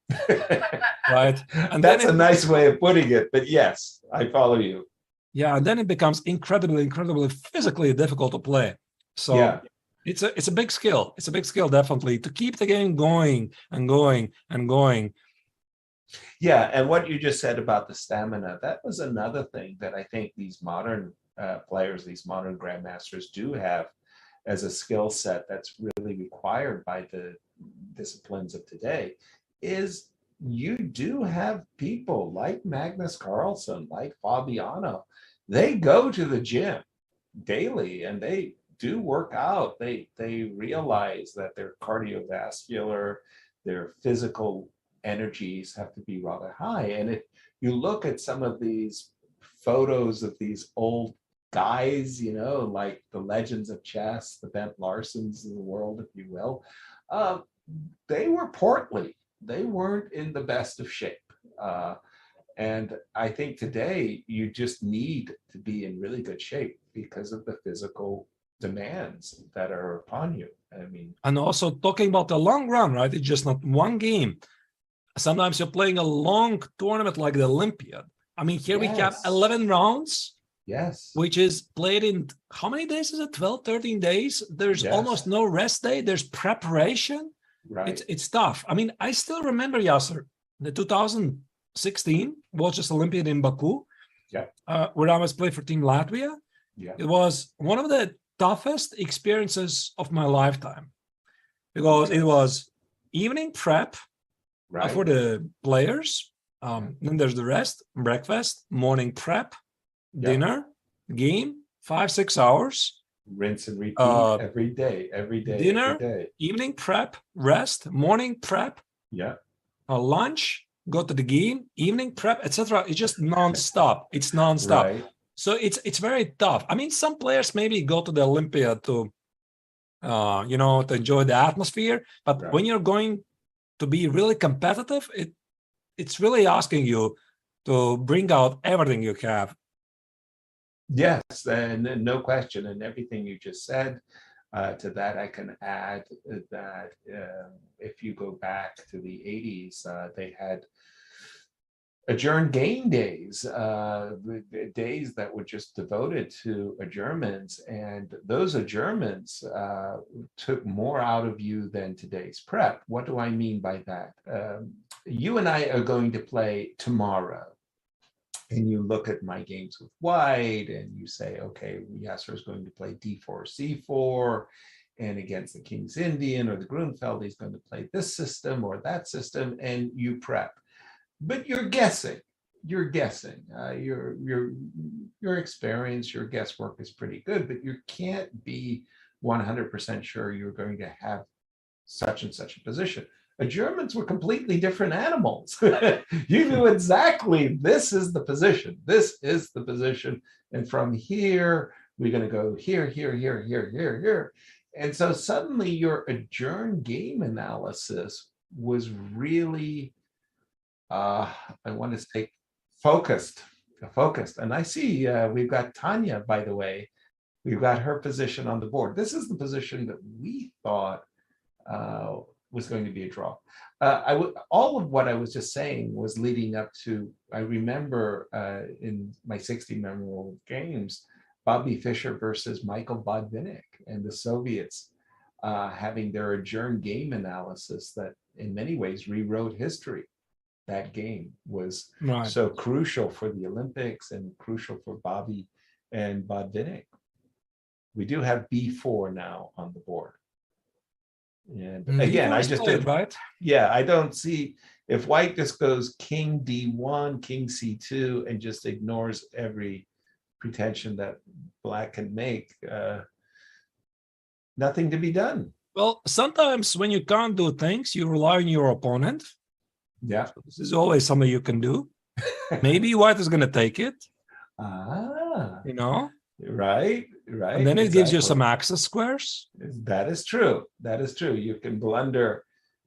Right? And that's a nice way of putting it, but yes, I follow you. Yeah, and then it becomes incredibly physically difficult to play. So it's a big skill. It's a big skill, definitely, to keep the game going and going and going. Yeah, and what you just said about the stamina, that was another thing that I think these modern players, these modern grandmasters do have as a skill set that's really required by the disciplines of today, is you do have people like Magnus Carlsen, like Fabiano. They go to the gym daily and they do work out. They realize that their cardiovascular, their physical energies have to be rather high. And if you look at some of these photos of these old guys, like the legends of chess, the Bent Larsens of the world, if you will, they were portly. They weren't in the best of shape. And I think today you just need to be in really good shape because of the physical demands that are upon you. And also talking about the long run, right? It's just not one game. Sometimes you're playing a long tournament like the Olympiad. Here we have 11 rounds. Yes. Which is played in, how many days is it? 12, 13 days? There's almost no rest day. There's preparation. Right. It's tough. I still remember, Yasser, the 2016 World Chess Olympiad in Baku, where I was playing for Team Latvia. Yeah. It was one of the toughest experiences of my lifetime, because it was evening prep for the players. Then there's the rest, breakfast, morning prep, Yeah. dinner, game, 5-6 hours. Rinse and repeat every day, Dinner, every day. evening prep, rest, morning prep, Yeah. lunch, go to the game, evening prep, etc. It's just non-stop. It's non-stop. Right. So it's very tough. I mean, some players maybe go to the Olympiad to, to enjoy the atmosphere. But Right. when you're going to be really competitive, it's really asking you to bring out everything you have. Yes, and no question. And everything you just said, to that I can add that if you go back to the 80s, they had adjourned game days, days that were just devoted to adjournments. And those adjournments took more out of you than today's prep. What do I mean by that? You and I are going to play tomorrow. And you look at my games with white and you say, okay, Yasser is going to play d4, c4, and against the King's Indian or the Grunfeld, he's going to play this system or that system, and you prep. But you're guessing. You're guessing. Your experience, your guesswork is pretty good, but you can't be 100% sure you're going to have such and such a position. Adjournments were completely different animals. You knew exactly this is the position. This is the position. And from here, we're going to go here, here, here, here, here, here. And so suddenly your adjourned game analysis was really, I want to say, focused. And I see we've got Tanya, by the way. We've got her position on the board. This is the position that we thought was going to be a draw. All of what I was just saying was leading up to, I remember in my 60 memorable games, Bobby Fischer versus Michael Botvinnik and the Soviets having their adjourned game analysis that in many ways rewrote history. That game was so crucial for the Olympics and crucial for Bobby and Botvinnik. We do have B4 now on the board. And again, I just did, right. Yeah, I don't see if white just goes king d1, king c2, and just ignores every pretension that black can make. Nothing to be done. Well, sometimes when you can't do things, you rely on your opponent. Yeah, so this is always something you can do. Maybe white is going to take it. Right. And then it gives you some access squares. That is true. That is true. You can blunder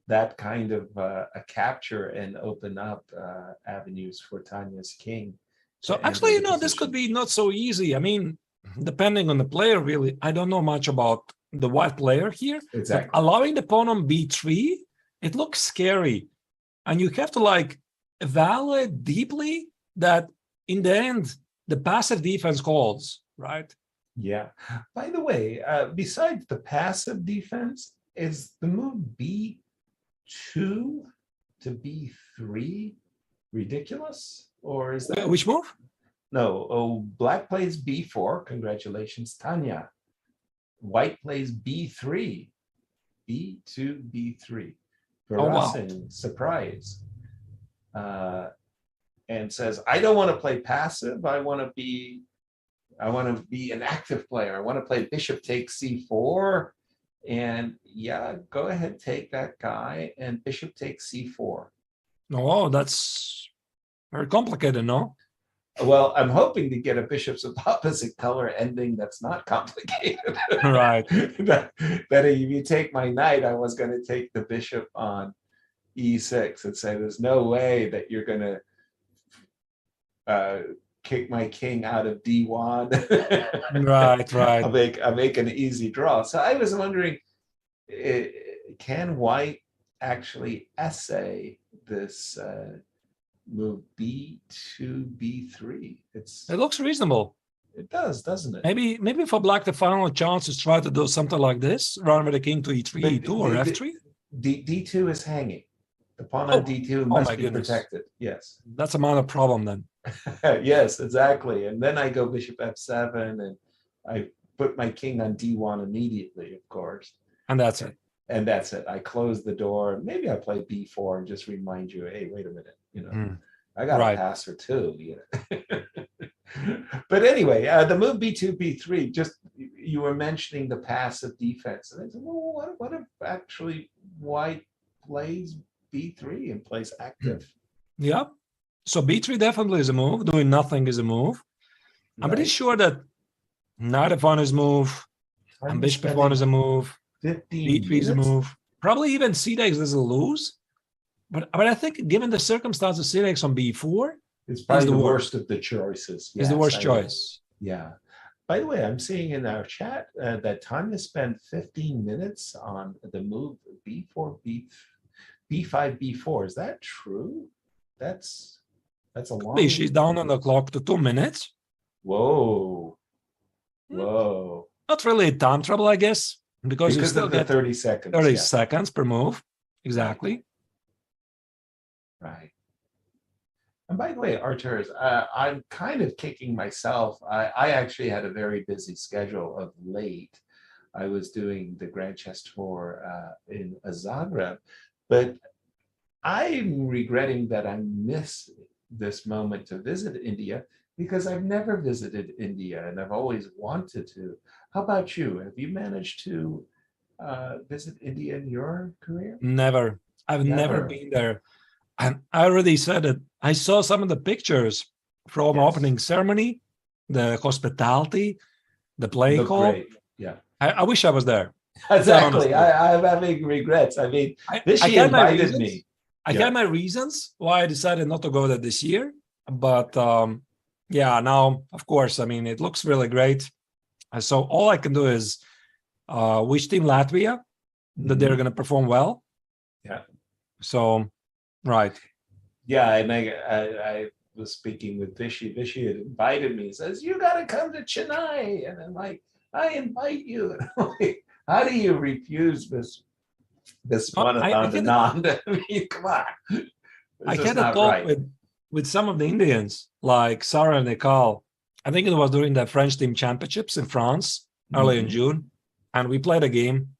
that kind of a capture and open up avenues for Tanya's king. So actually, this could be not so easy. I mean, depending on the player, really, I don't know much about the white player here. Exactly. But allowing the pawn on b3, it looks scary. And you have to evaluate deeply that in the end, the passive defense calls, right? Yeah. By the way, besides the passive defense, is the move b2 to b3 ridiculous? Or is that... Which move? No, black plays b4. Congratulations, Tanya. White plays b3. b2, b3. Varasin, surprise. And says, I don't want to play passive. I want to be an active player. I want to play bishop takes c4. And yeah, go ahead, take that guy, and bishop takes c4. Oh, that's very complicated, no? Well, I'm hoping to get a bishops of opposite color ending that's not complicated. Right. that if you take my knight, I was going to take the bishop on e6 and say, there's no way that you're going to kick my king out of d1. Right. I'll make an easy draw. So I was wondering, can white actually essay this move b2, b3? It looks reasonable. It does, doesn't it? Maybe for black, the final chance is try to do something like this, run with the king to e3, e2, or f3. D2 is hanging. The pawn on d2 must be protected. Yes. That's a minor problem then. Yes, exactly. And then I go bishop f7, and I put my king on d1 immediately, of course. And that's it. And that's it. I close the door. Maybe I play b4 and just remind you, hey, wait a minute. I got Right. a passer too. But anyway, the move B2, B3, just you were mentioning the passive defense. And I said, well, what if actually white plays B3 and plays active? Yeah. So B3 definitely is a move. Doing nothing is a move. I'm pretty sure that knight f1 is a move. And bishop f1 is a move. 15 B3 is a move. Probably even c-takes is a lose. But I think given the circumstances, c-takes on b4 it's probably is the worst of the choices. Is the worst choice. Yeah. By the way, I'm seeing in our chat that Tanya spent 15 minutes on the move b4, b5, b4. Is that true? That's a long. She's down on the clock to 2 minutes. Whoa. Whoa. Not really time trouble, I guess, because you still of the get 30 seconds. 30 seconds per move. Exactly. Right. And by the way, Artur, I'm kind of kicking myself. I actually had a very busy schedule of late. I was doing the Grand Chess Tour in Zagreb, but I'm regretting that I missed this moment to visit India because I've never visited India and I've always wanted to. How about you? Have you managed to visit India in your career? Never. I've never been there. And I already said it. I saw some of the pictures from opening ceremony, the hospitality, the playing hall. Great. Yeah. I wish I was there. Exactly. I'm having regrets. I mean, she invited me. I had my reasons why I decided not to go there this year. But yeah, now, of course, I mean, it looks really great. So all I can do is wish Team Latvia that they're going to perform well. Yeah. So, right. Yeah, and I was speaking with Vishy. Vishy had invited me. He says, you got to come to Chennai. And I'm like, I invite you. And I'm like, how do you refuse this one on the non? I mean, come on. I had a talk with some of the Indians, like Sarah and Nicole. I think it was during the French team championships in France, early in June. And we played a game.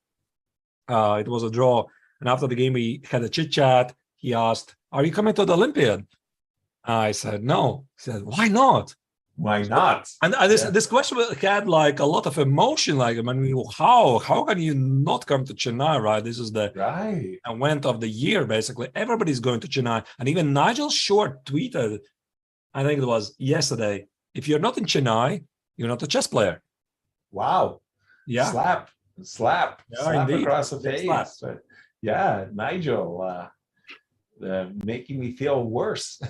It was a draw. And after the game, we had a chit chat. He asked, are you coming to the Olympiad? I said, no. He said, why not? Why not? And this question had like a lot of emotion. Like, I mean, how can you not come to Chennai, right? This is the event of the year, basically. Everybody's going to Chennai. And even Nigel Short tweeted, I think it was yesterday, if you're not in Chennai, you're not a chess player. Wow. Yeah. Slap indeed. Across the face. But yeah, Nigel, making me feel worse.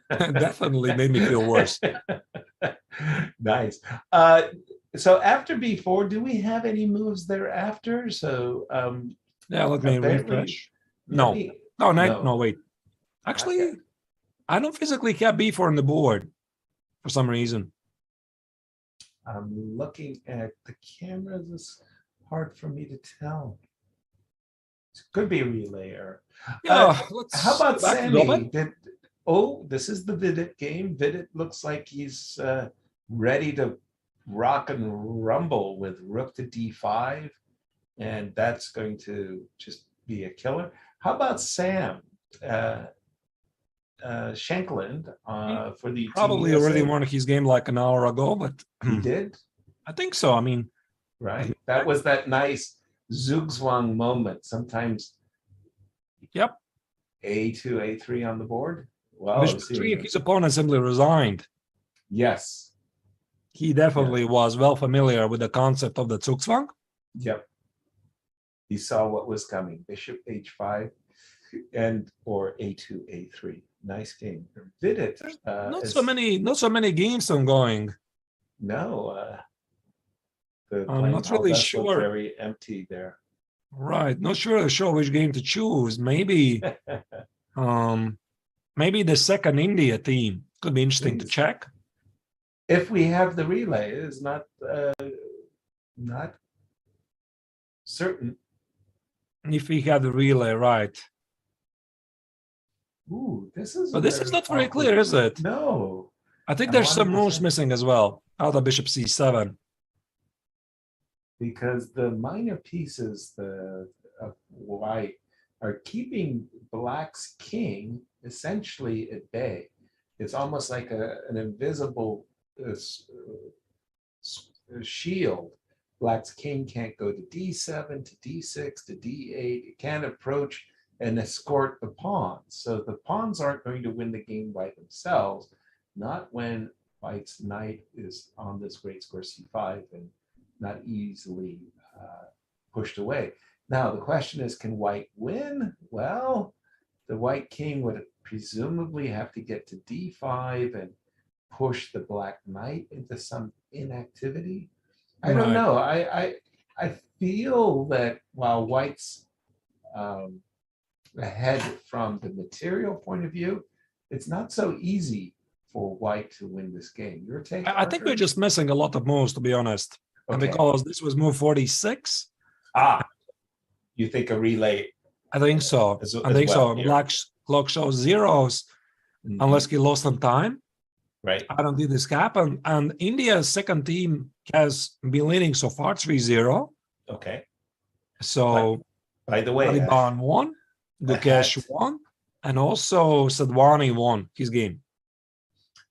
Definitely made me feel worse. Nice. So after B4, do we have any moves thereafter? So yeah, let me refresh. No, wait. Actually, I don't physically have B4 on the board for some reason. I'm looking at the cameras. It's hard for me to tell. It could be a relay error. Yeah, how about Sammy? This is the Vidit game. Vidit looks like he's ready to rock and rumble with rook to d5, and that's going to just be a killer. How about Sam Shankland for the probably already won his game like an hour ago, but he did. I think so. I mean, right. That was that nice Zugzwang moment. Sometimes. Yep. A2, A3 on the board. Well, his opponent simply resigned. Yes. He definitely was well familiar with the concept of the Zugzwang. Yep. He saw what was coming. Bishop H5 or A2, A3. Nice game. Vidit. Not so many games ongoing. No. I'm not really sure. Very empty there. Right. Not sure which game to choose. Maybe maybe the second India team could be interesting to check. If we have the relay, it is not certain. If we have the relay, right. Ooh, this is not very clear, is it? No. I think there's some moves missing as well. Out of bishop c7. Because the minor pieces of white are keeping black's king essentially at bay. It's almost like an invisible shield. Black's king can't go to d7, to d6, to d8. It can't approach and escort the pawns. So the pawns aren't going to win the game by themselves, not when White's knight is on this great square c5 and not easily pushed away. Now, the question is, can White win? Well, the White king would presumably have to get to d5 and push the Black knight into some inactivity. I don't know. I feel that while White's ahead from the material point of view, it's not so easy for White to win this game. Your take? I think we're just missing a lot of moves, to be honest. Okay. And because this was move 46. You think a relay? I think so. I think so. Black's clock shows zeros unless he lost some time. Right. I don't think this happened. And India's second team has been leading so far 3-0. Okay. So, by the way, Taliban won, Gukesh won, and also Sadhwani won his game.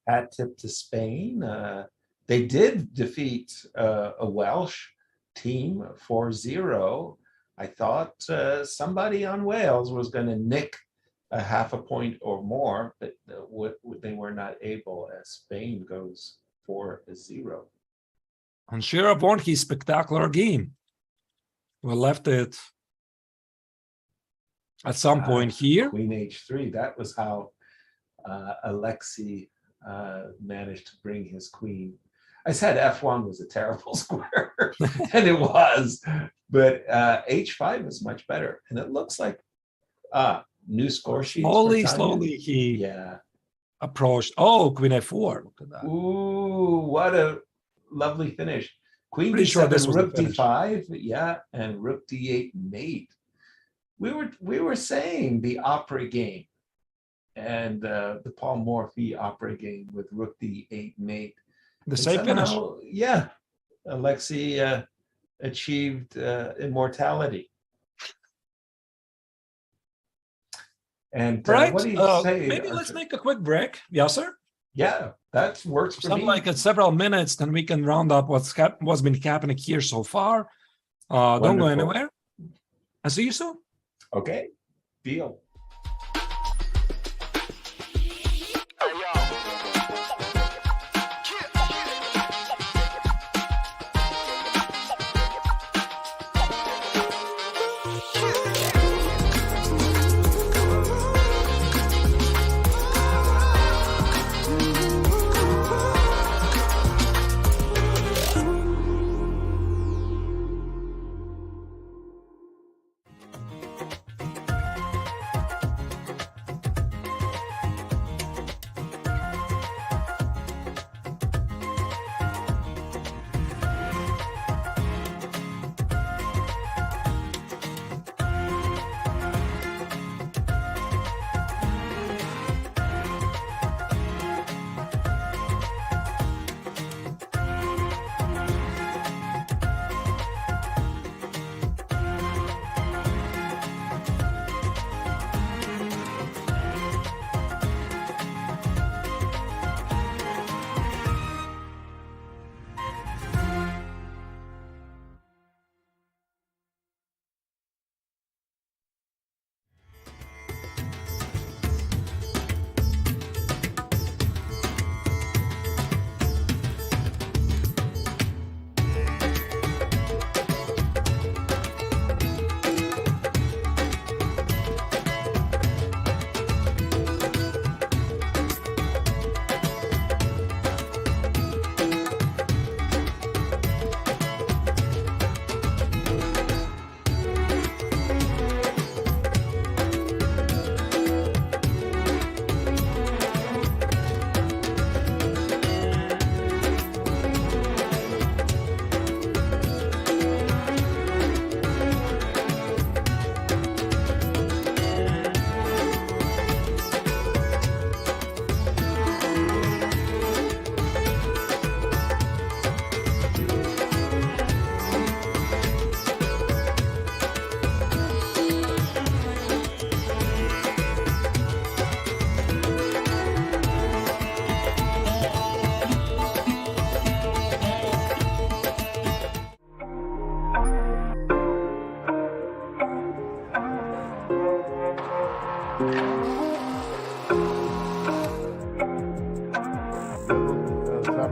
Hat tip to Spain. They did defeat a Welsh team 4-0. I thought somebody on Wales was going to nick a half a point or more, but they were not able as Spain goes 4-0. And Shirov won his spectacular game. We left it at some point here. Queen h3. That was how Alexei managed to bring his queen. I said f1 was a terrible square, and it was, but h5 is much better. And it looks like new score sheets. Slowly he approached. Oh, Queen f4. Look at that. Ooh, what a lovely finish. Queen Pretty d7, sure this was rook the finish. d5, and rook d8 mate. We were saying the opera game and the Paul Morphy opera game with rook d8 mate. The same finish. Yeah, Alexei achieved immortality. And Right. what do you say? Maybe let's make a quick break. Yes, sir. Yeah, that works for Something me. like several minutes, then we can round up what's been happening here so far. Don't go anywhere. I'll see you soon. Okay, deal.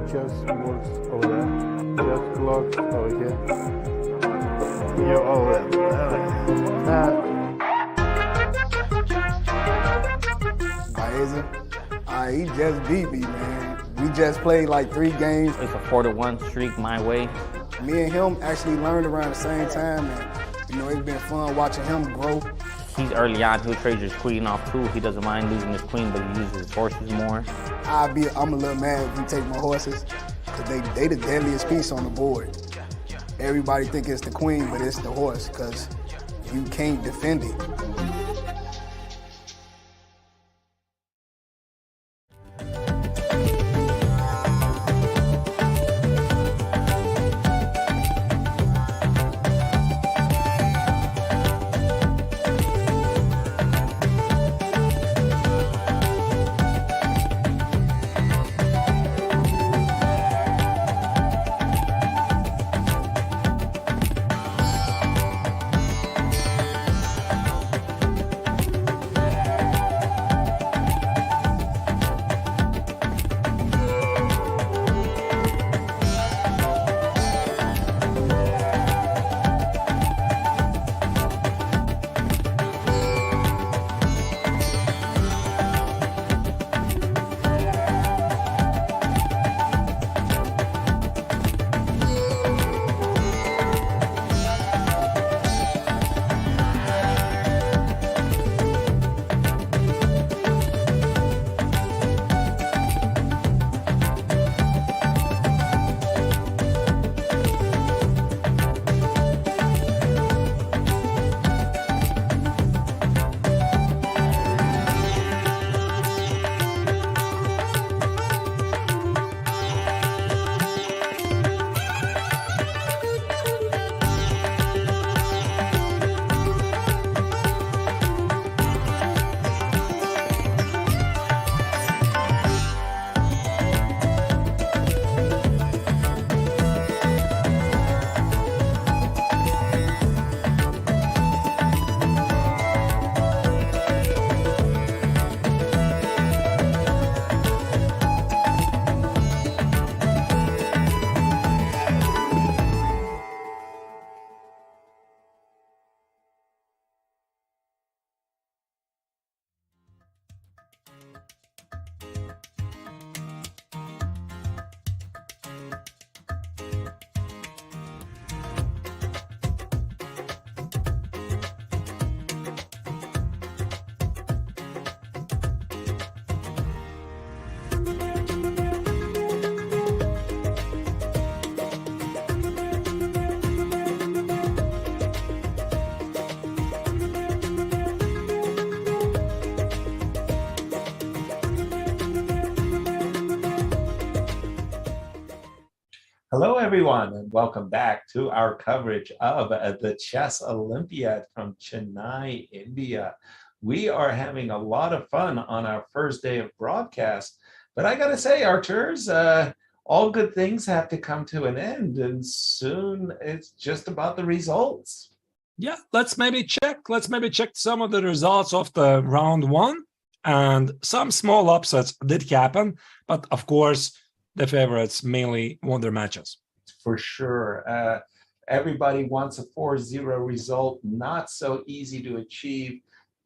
chess works over there. Chess clocks over here. You're over there. He just beat me, man. We just played like 3 games. It's a 4-1 streak my way. Me and him actually learned around the same time, and it's been fun watching him grow. He's early on, he'll trade his queen off too. He doesn't mind losing his queen, but he uses his horses more. I'm a little mad if he take my horses, because they the deadliest piece on the board. Everybody think it's the queen, but it's the horse, because you can't defend it. Hello, everyone, and welcome back to our coverage of the Chess Olympiad from Chennai, India. We are having a lot of fun on our first day of broadcast, but I gotta say, Arturs, all good things have to come to an end, and soon it's just about the results. Yeah, let's maybe check some of the results of the round 1, and some small upsets did happen, but of course, the favorites mainly won their matches. For sure. Everybody wants a 4-0 result, not so easy to achieve.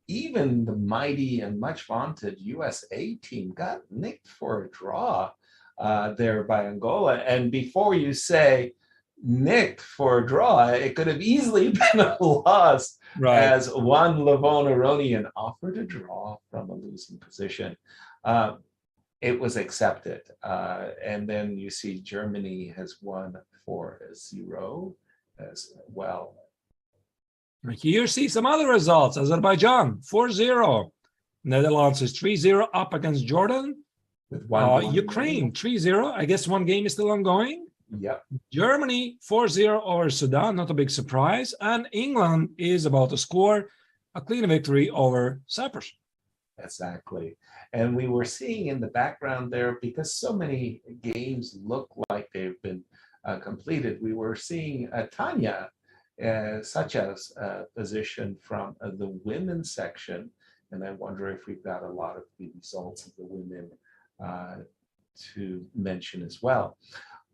Even the mighty and much vaunted USA team got nicked for a draw there by Angola. And before you say nicked for a draw, it could have easily been a loss, right, as one Levon Aronian offered a draw from a losing position. It was accepted. And then you see Germany has won 4-0 as well. Here you see some other results. Azerbaijan, 4-0. Netherlands is 3-0 up against Jordan. Ukraine, 3-0. I guess one game is still ongoing. Yep. Germany, 4-0 over Sudan, not a big surprise. And England is about to score a clean victory over Cyprus. Exactly. And we were seeing in the background there, because so many games look like they've been completed, we were seeing Tanya, such as position from the women's section. And I wonder if we've got a lot of the results of the women to mention as well.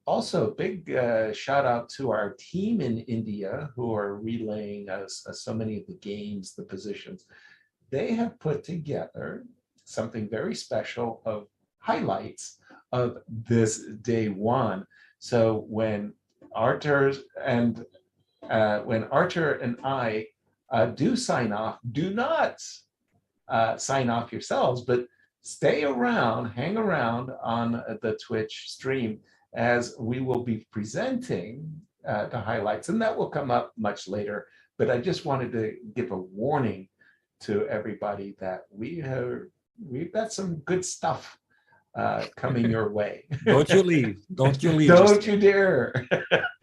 Also, big shout out to our team in India who are relaying us so many of the games, the positions. They have put together something very special of highlights of this day one. So when Artur and I do sign off, do not sign off yourselves, but stay around, hang around on the Twitch stream as we will be presenting the highlights, and that will come up much later. But I just wanted to give a warning to everybody that we've got some good stuff coming your way. Don't you leave. Don't you leave. Don't you dare.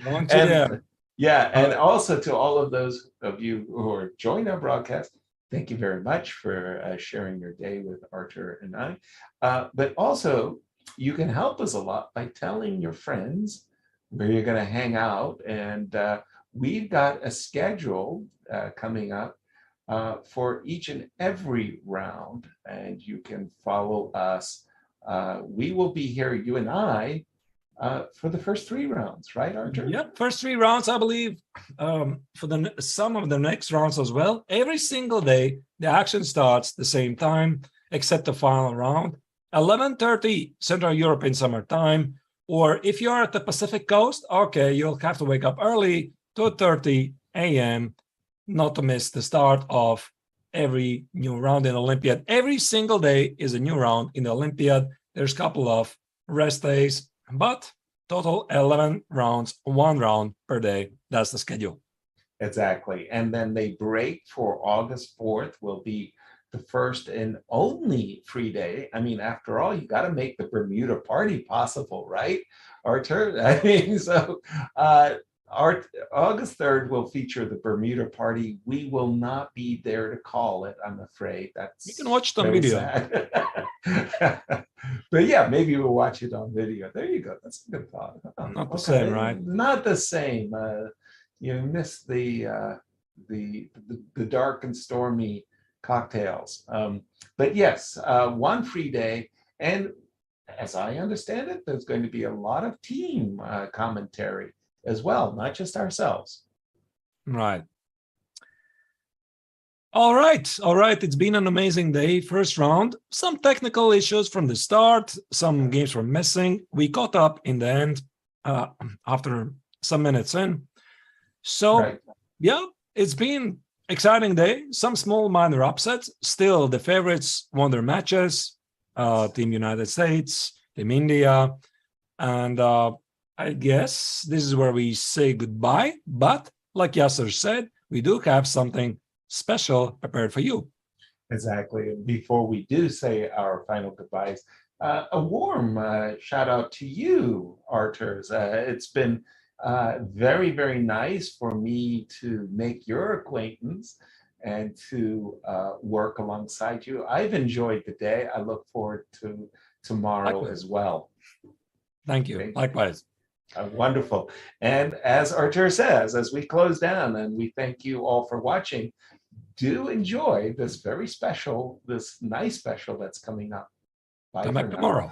Don't you dare. Yeah, and also to all of those of you who are joining our broadcast, thank you very much for sharing your day with Artur and I. But also, you can help us a lot by telling your friends where you're going to hang out. And we've got a schedule coming up for each and every round, and you can follow us. We will be here, you and I, for the first 3 rounds, right, Artur? Yep, first 3 rounds, I believe, for some of the next rounds as well. Every single day, the action starts the same time, except the final round, 11:30 Central European Summer Time. Or if you're at the Pacific Coast, okay, you'll have to wake up early, 2:30 a.m., not to miss the start of every new round in Olympiad. Every single day is a new round in the Olympiad. There's a couple of rest days, but total 11 rounds, 1 round per day. That's the schedule. Exactly. And then they break for August 4th will be the first and only free day. I mean, after all, you got to make the Bermuda party possible, right, Artur? I mean, so August 3rd will feature the Bermuda party. We will not be there to call it, I'm afraid. That's you can watch the video. But yeah, maybe we'll watch it on video. There you go. That's a good thought. Not the same, right? Not the same. You miss the dark and stormy cocktails. But yes, 1 free day. And as I understand it, there's going to be a lot of team commentary as well, not just ourselves. Right. All right. It's been an amazing day. First round, some technical issues from the start. Some games were missing. We caught up in the end after some minutes in. So, yeah, it's been exciting day. Some small minor upsets. Still, the favorites won their matches. Team United States, Team India. And I guess this is where we say goodbye. But like Yasser said, we do have something special prepared for you. Exactly. And before we do say our final goodbyes, a warm shout out to you, Artur. It's been very, very nice for me to make your acquaintance and to work alongside you. I've enjoyed the day. I look forward to tomorrow as well. Thank you. Likewise. Wonderful. And as Artur says, as we close down, and we thank you all for watching, do enjoy this very special, this nice special that's coming up. Bye. Come back tomorrow.